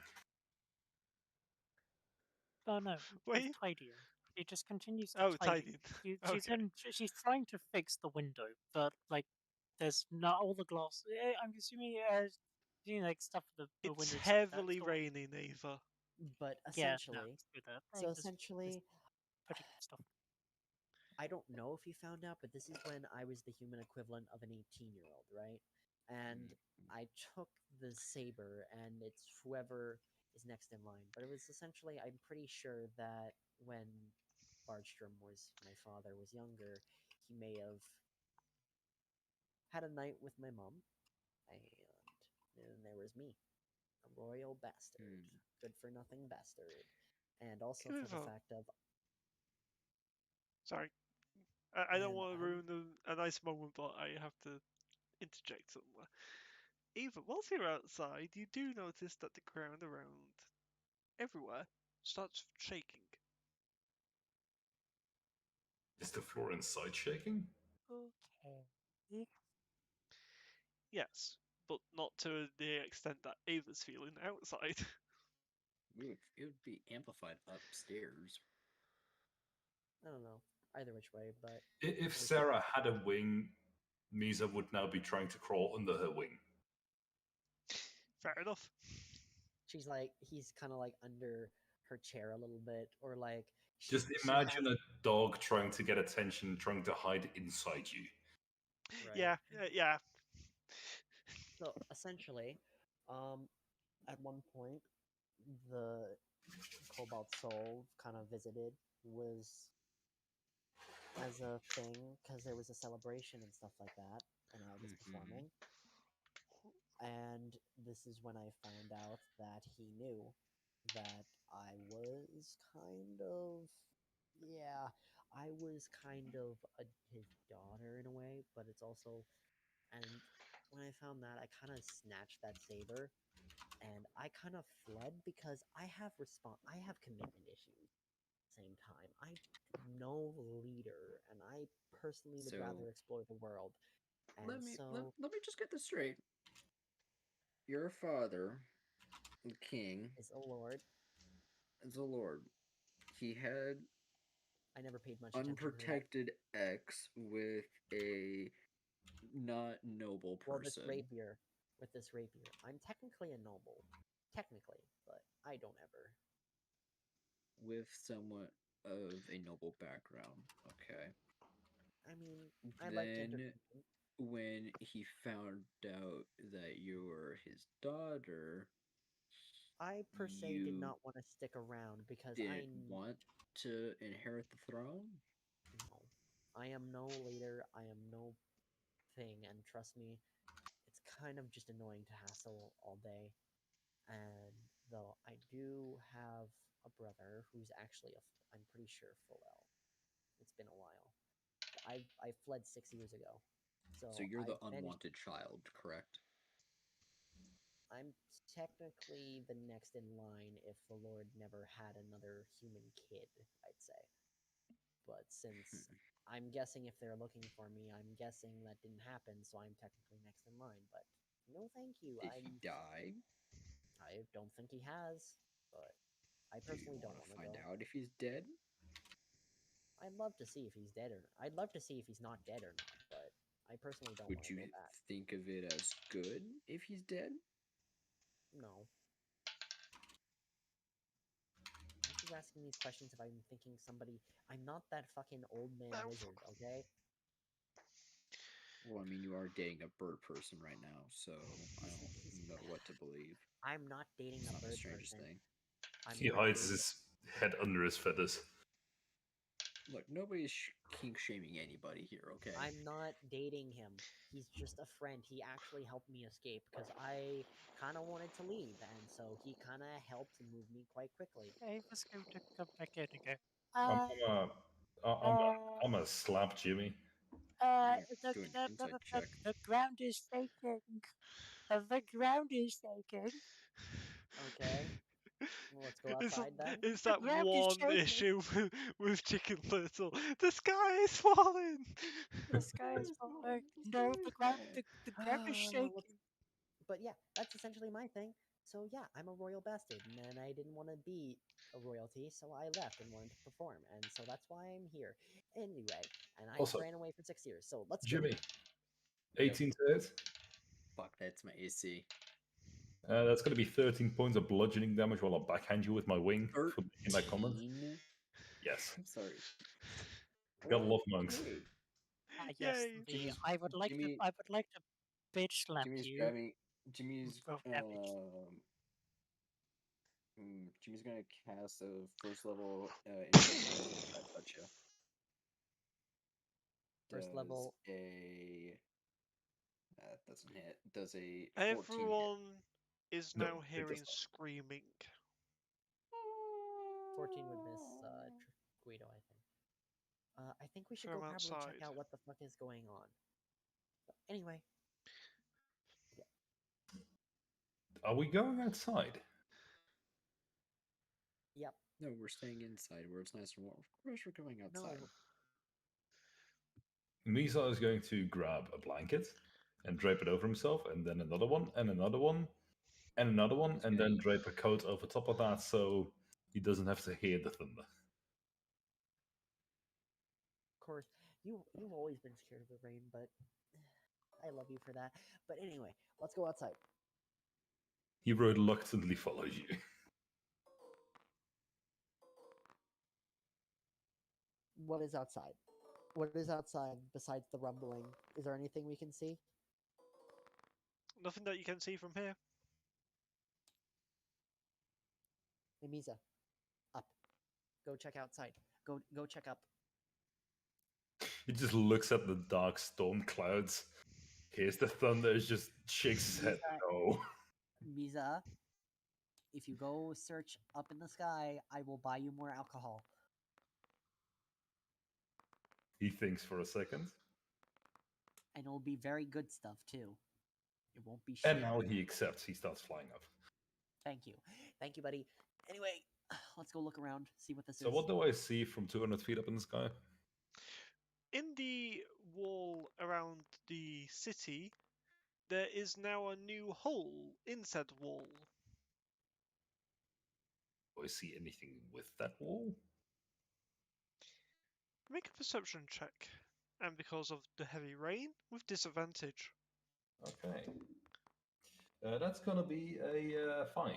Oh no, Wait. she's tidying. She just continues to Oh, tidy. tidying. She's Okay. she's trying to fix the window, but like, there's not all the glass. I'm assuming, like stuff the It's windows. heavily raining, Ava. But Yeah, no, essentially, screw that. so Just essentially, putting stuff. I don't know if you found out, but this is when I was the human equivalent of an 18-year-old, right? And I took the saber, and it's whoever is next in line. But it was essentially, I'm pretty sure that when Bardstrom was my father was younger, he may have had a night with my mom. And then there was me, a royal bastard, good for nothing bastard, and also Give for the up. fact of Sorry, I don't and want to I'm ruin a nice moment, but I have to interject somewhere. Even whilst you're outside, you do notice that the ground around everywhere starts shaking. Is the floor inside shaking? Okay. Yes, but not to the extent that Ava's feeling outside. It would be amplified upstairs. I don't know either which way, but If was Sarah had a wing, Misa would now be trying to crawl under her wing. Fair enough. she's like he's kind of like under her chair a little bit, or like Just she imagine has, a dog trying to get attention, trying to hide inside you. right. Yeah, yeah. So essentially, at one point, the Cobalt Soul kind of visited was as a thing because there was a celebration and stuff like that, and I was performing. And this is when I found out that he knew that I was kind of, yeah, I was kind of his daughter in a way, but it's also, and when I found that, I kind of snatched that saber and I kind of fled because I have commitment issues. Same time, I'm no leader, and I personally would So rather explore the world. And let me so, let me just get this straight. Your father, the king, is a lord. is a lord. He had I never paid much attention to that. unprotected ex with a not noble Well, this person. rapier, with this rapier, I'm technically a noble, technically, but I don't ever. With somewhat of a noble background. Okay. I mean, I like to Then entertain. when he found out that you were his daughter, I per se did you not want to stick around because didn't want to inherit the throne? no, I am no leader. I am no thing, and trust me, it's kind of just annoying to hassle all day. And though I do have a brother who's actually I'm pretty sure full elf. It's been a while. I fled 6 years ago, So you're the I've managed. unwanted child, correct? I'm technically the next in line if the Lord never had another human kid, I'd say. But since I'm guessing if they're looking for me, I'm guessing that didn't happen, so I'm technically next in line. But no, thank you. Did he die? I don't think he has, but I Do you personally don't want to want to find go. out if he's dead? I'd love to see if he's dead or I'd love to see if he's not dead or not, but I personally don't Would want to you go back. think of it as good if he's dead? No. Why are you asking these questions if I'm thinking somebody? I'm not that fucking old man Oh, wizard, okay? Well, I mean, you are dating a bird person right now, so I He's- don't he's- know what to believe. I'm not dating It's a not the bird strangest person. thing. I'm He not hides dating. his head under his feathers. Look, nobody's kink shaming anybody here, okay? I'm not dating him. He's just a friend. He actually helped me escape because I kind of wanted to leave, and so he kind of helped move me quite quickly. Okay, let's go to come back in and go. I'm, I'm a, I'm a, Uh, I'm a slap Jimmy. I'm gonna do an insight check. the ground is shaking. The ground is shaking. Okay, well, let's go It's, outside then. it's The that ground is one shaking. issue with Chicken Little. The sky is falling. The sky is falling. No, the ground is shaking. But yeah, that's essentially my thing. So yeah, I'm a royal bastard, and I didn't want to be a royalty, so I left and wanted to perform, and so that's why I'm here. Anyway, and I Also, ran away for 6 years. So let's go. Jimmy, Yep. 18 to hit. Fuck, that's my AC. That's going to be 13 points of bludgeoning damage while I backhand you with my wing for making that comment. 13? Yes. I'm sorry. Gotta love monks. Okay. Yes, Yay. Jimmy's- I would like Jimmy- to. I would like to bitch slap Jimmy's you. grabbing. Jimmy's Oh, damage. Jimmy's gonna cast a first level inflict damage and try to touch you. First Does level. a That doesn't hit. Does a 14 hit? Everyone is No, now it does hearing not. screaming. 14 would miss Guido, I think. I think we should go From probably check outside. out what the fuck is going on. But anyway, Are we going outside? yep. No, we're staying inside where it's nice and warm. Of course, we're going outside. Misa is going to grab a blanket and drape it over himself, and then another one, and another one, and another one, and then drape a coat over top of that so he doesn't have to hear the thunder. Of course, you've always been scared of the rain, but I love you for that. But anyway, let's go outside. He reluctantly follows you. What is outside? What is outside besides the rumbling? Is there anything we can see? Nothing that you can see from here. Hey, Misa, up. Go check outside. Go check up. He just looks at the dark storm clouds, hears the thunder, just shakes his head. No. Misa, if you go search up in the sky, I will buy you more alcohol. He thinks for a second. And it'll be very good stuff, too. It won't be shit. And now he accepts. He starts flying up. Thank you. Thank you, buddy. Anyway, let's go look around, see what this So is. what do I see from 200 feet up in the sky? In the wall around the city, there is now a new hole in said wall. Do I see anything with that wall? Make a perception check. And because of the heavy rain, with disadvantage. Okay. That's gonna be a 5.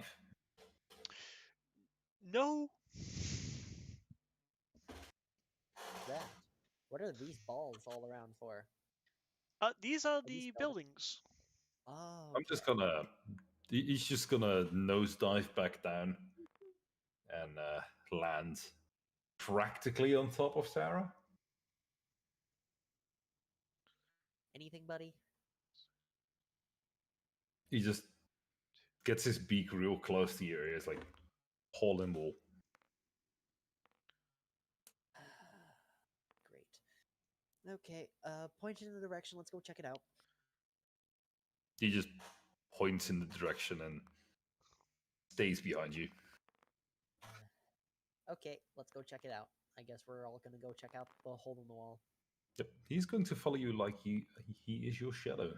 No! That. What are these balls all around for? These are these the buildings? buildings. Oh, I'm just gonna. He's just gonna nosedive back down and land practically on top of Sarah. anything, buddy? He just gets his beak real close to your ears, like hole in wall. Great. Okay, point in the direction. Let's go check it out. He just points in the direction and stays behind you. Okay, let's go check it out. I guess we're all gonna go check out the hole in the wall. Yep. He's going to follow you like he is your shadow.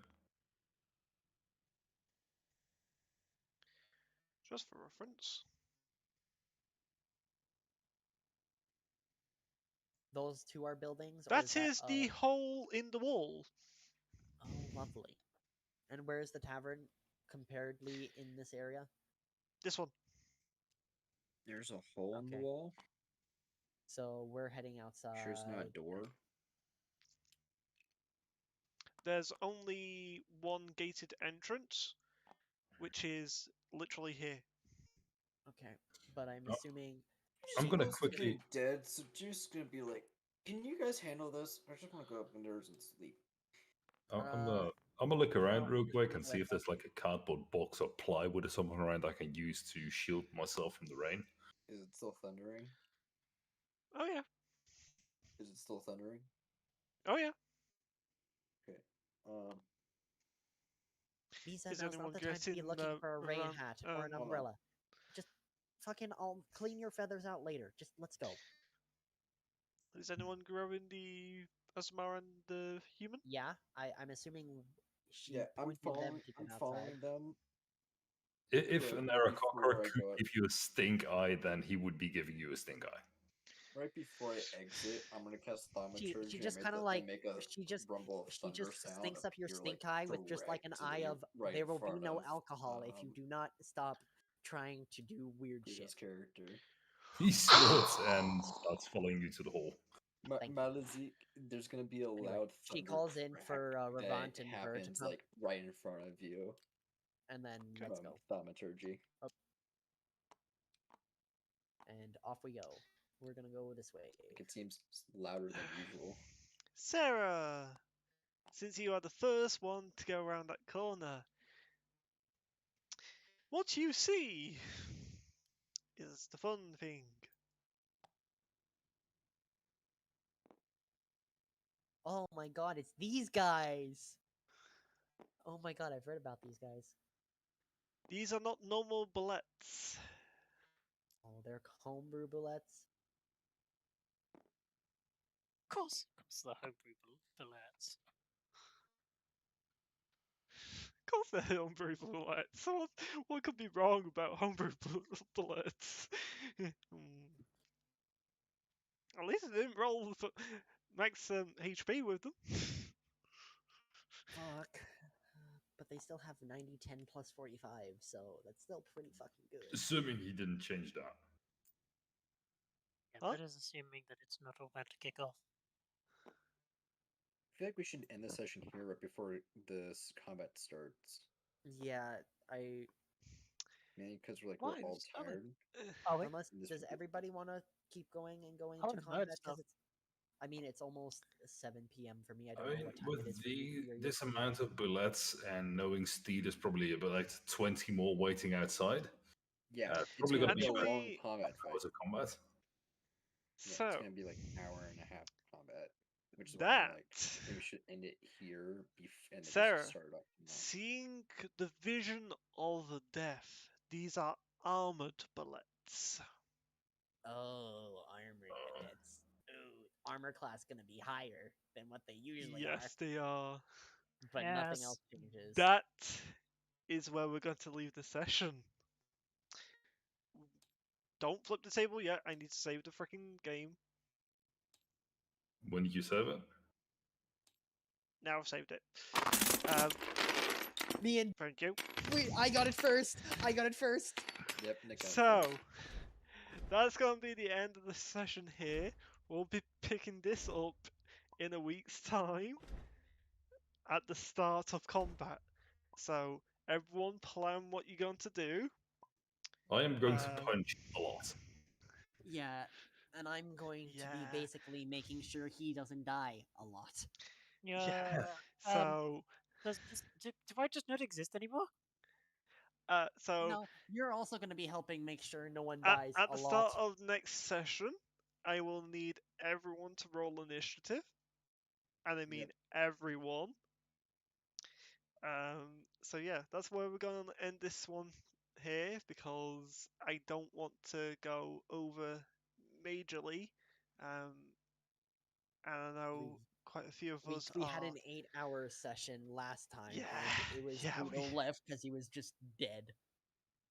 Just for reference. Those two are buildings? Or That is the hole in the wall. Oh, lovely. And where is the tavern comparedly in this area? This one. There's a hole in the Okay. wall. So we're heading outside. Sure, it's not a door. There's only one gated entrance, which is literally here. Okay, but I'm Oh. assuming. I'm gonna Shingle's quickly- getting dead, so Juice is gonna be like, "Can you guys handle this? I just want to go upstairs and sleep." I'm gonna look around no, real quick and no, see if there's like a cardboard box or plywood or something around I can use to shield myself from the rain. Is it still thundering? Oh yeah. Is it still thundering? Oh yeah. Okay. Misa, Is now's anyone not the time to be getting looking for a rain around- hat or an hold on. umbrella. Just fucking, I'll clean your feathers out later. Just let's go. Is anyone grabbing the Asmar and the human? Yeah, I'm assuming she Yeah, I'm pointed them following. to I'm come outside. following them. If Yeah, an right Aarakocra before I could go out. give you a stink eye, then he would be giving you a stink eye. Right before I exit, I'm gonna cast Thaumaturgy. She and just make kind of the- like and make a she just rumble of thunder sound. stinks up your appear, stink like, eye with just like an eye of directly there right will be in no front of, alcohol if you do not stop trying to do weird Guido's shit. character. He snorts and starts following you to the hole. Thank you. Malazik, there's gonna be a Anyway, loud she thunder calls in crack for that Ravant and Ver to happens come, like right in front of you and then let's from go. Thaumaturgy. And off we go. We're gonna go this way. Like, it seems louder than usual. Sarah, since you are the first one to go around that corner, what you see is the fun thing. Oh my god, it's these guys! Oh my god, I've read about these guys. These are not normal bullets. Oh, they're homebrew bullets. Of course, the homebrew bullets. Of course they're homebrew bullets. What could be wrong about homebrew bullets? At least it didn't roll for max HP with them. Fuck. But they still have 90, 10 plus 45, so that's still pretty fucking good. Assuming he didn't change that. Yeah, Huh? that is assuming that it's not all about to kick off. I feel like we should end the session here right before this combat starts. Yeah, I. Mainly because we're Why? all Just stop it. tired. Are we? Unless, This does would be- everybody want to keep going and going I to wanna combat? murder Because stuff. it's. I mean, it's almost 7 p.m. for me. I don't I know mean, what time with it is for you. Are you- this amount of bullets and knowing Steed is probably about like 20 more waiting outside. Yeah, It's it's probably gonna gonna be be a long Actually- combat fight. hours of combat. Yeah, So it's gonna be like an hour and a half combat, which is why I'm like, I think we should end it here and then Sarah, just start it off tomorrow. seeing the vision of death, these are armored bullets. Oh, armored bullets. Ooh, armor class gonna be higher than what they usually Yes, they are. are. But nothing Yes. else changes. That is where we're going to leave the session. Don't flip the table yet. I need to save the freaking game. When did you save it? Now I've saved it. Me and Thank you. wait, I got it first. I got it first. Yep, Nick got it So, first. that's going to be the end of the session here. We'll be picking this up in a week's time at the start of combat. So, everyone plan what you're going to do. I am going to Um, punch a lot. Yeah, and I'm going to be Yeah. basically making sure he doesn't die a lot. Yeah. So, Do I just not exist anymore? so No, you're also going to be helping make sure no one at, dies at a the lot. start of next session, I will need everyone to roll initiative. And I mean Yep. everyone. So yeah, that's where we're going to end this one here because I don't want to go over majorly. And I know quite a few of us We are. had an 8-hour session last time, Yeah, and it was yeah, Guido we- left because he was just dead.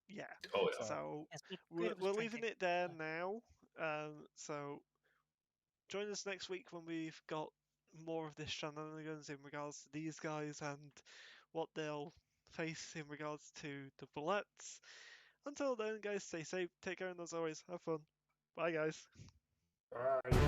Yeah. Oh yeah. So Yes, but we're, Guido was we're leaving drinking. it there now. So join us next week when we've got more of this shenanigans in regards to these guys and what they'll face in regards to the bullets. Until then, guys, stay safe, take care, and as always, have fun. Bye, guys. Bye.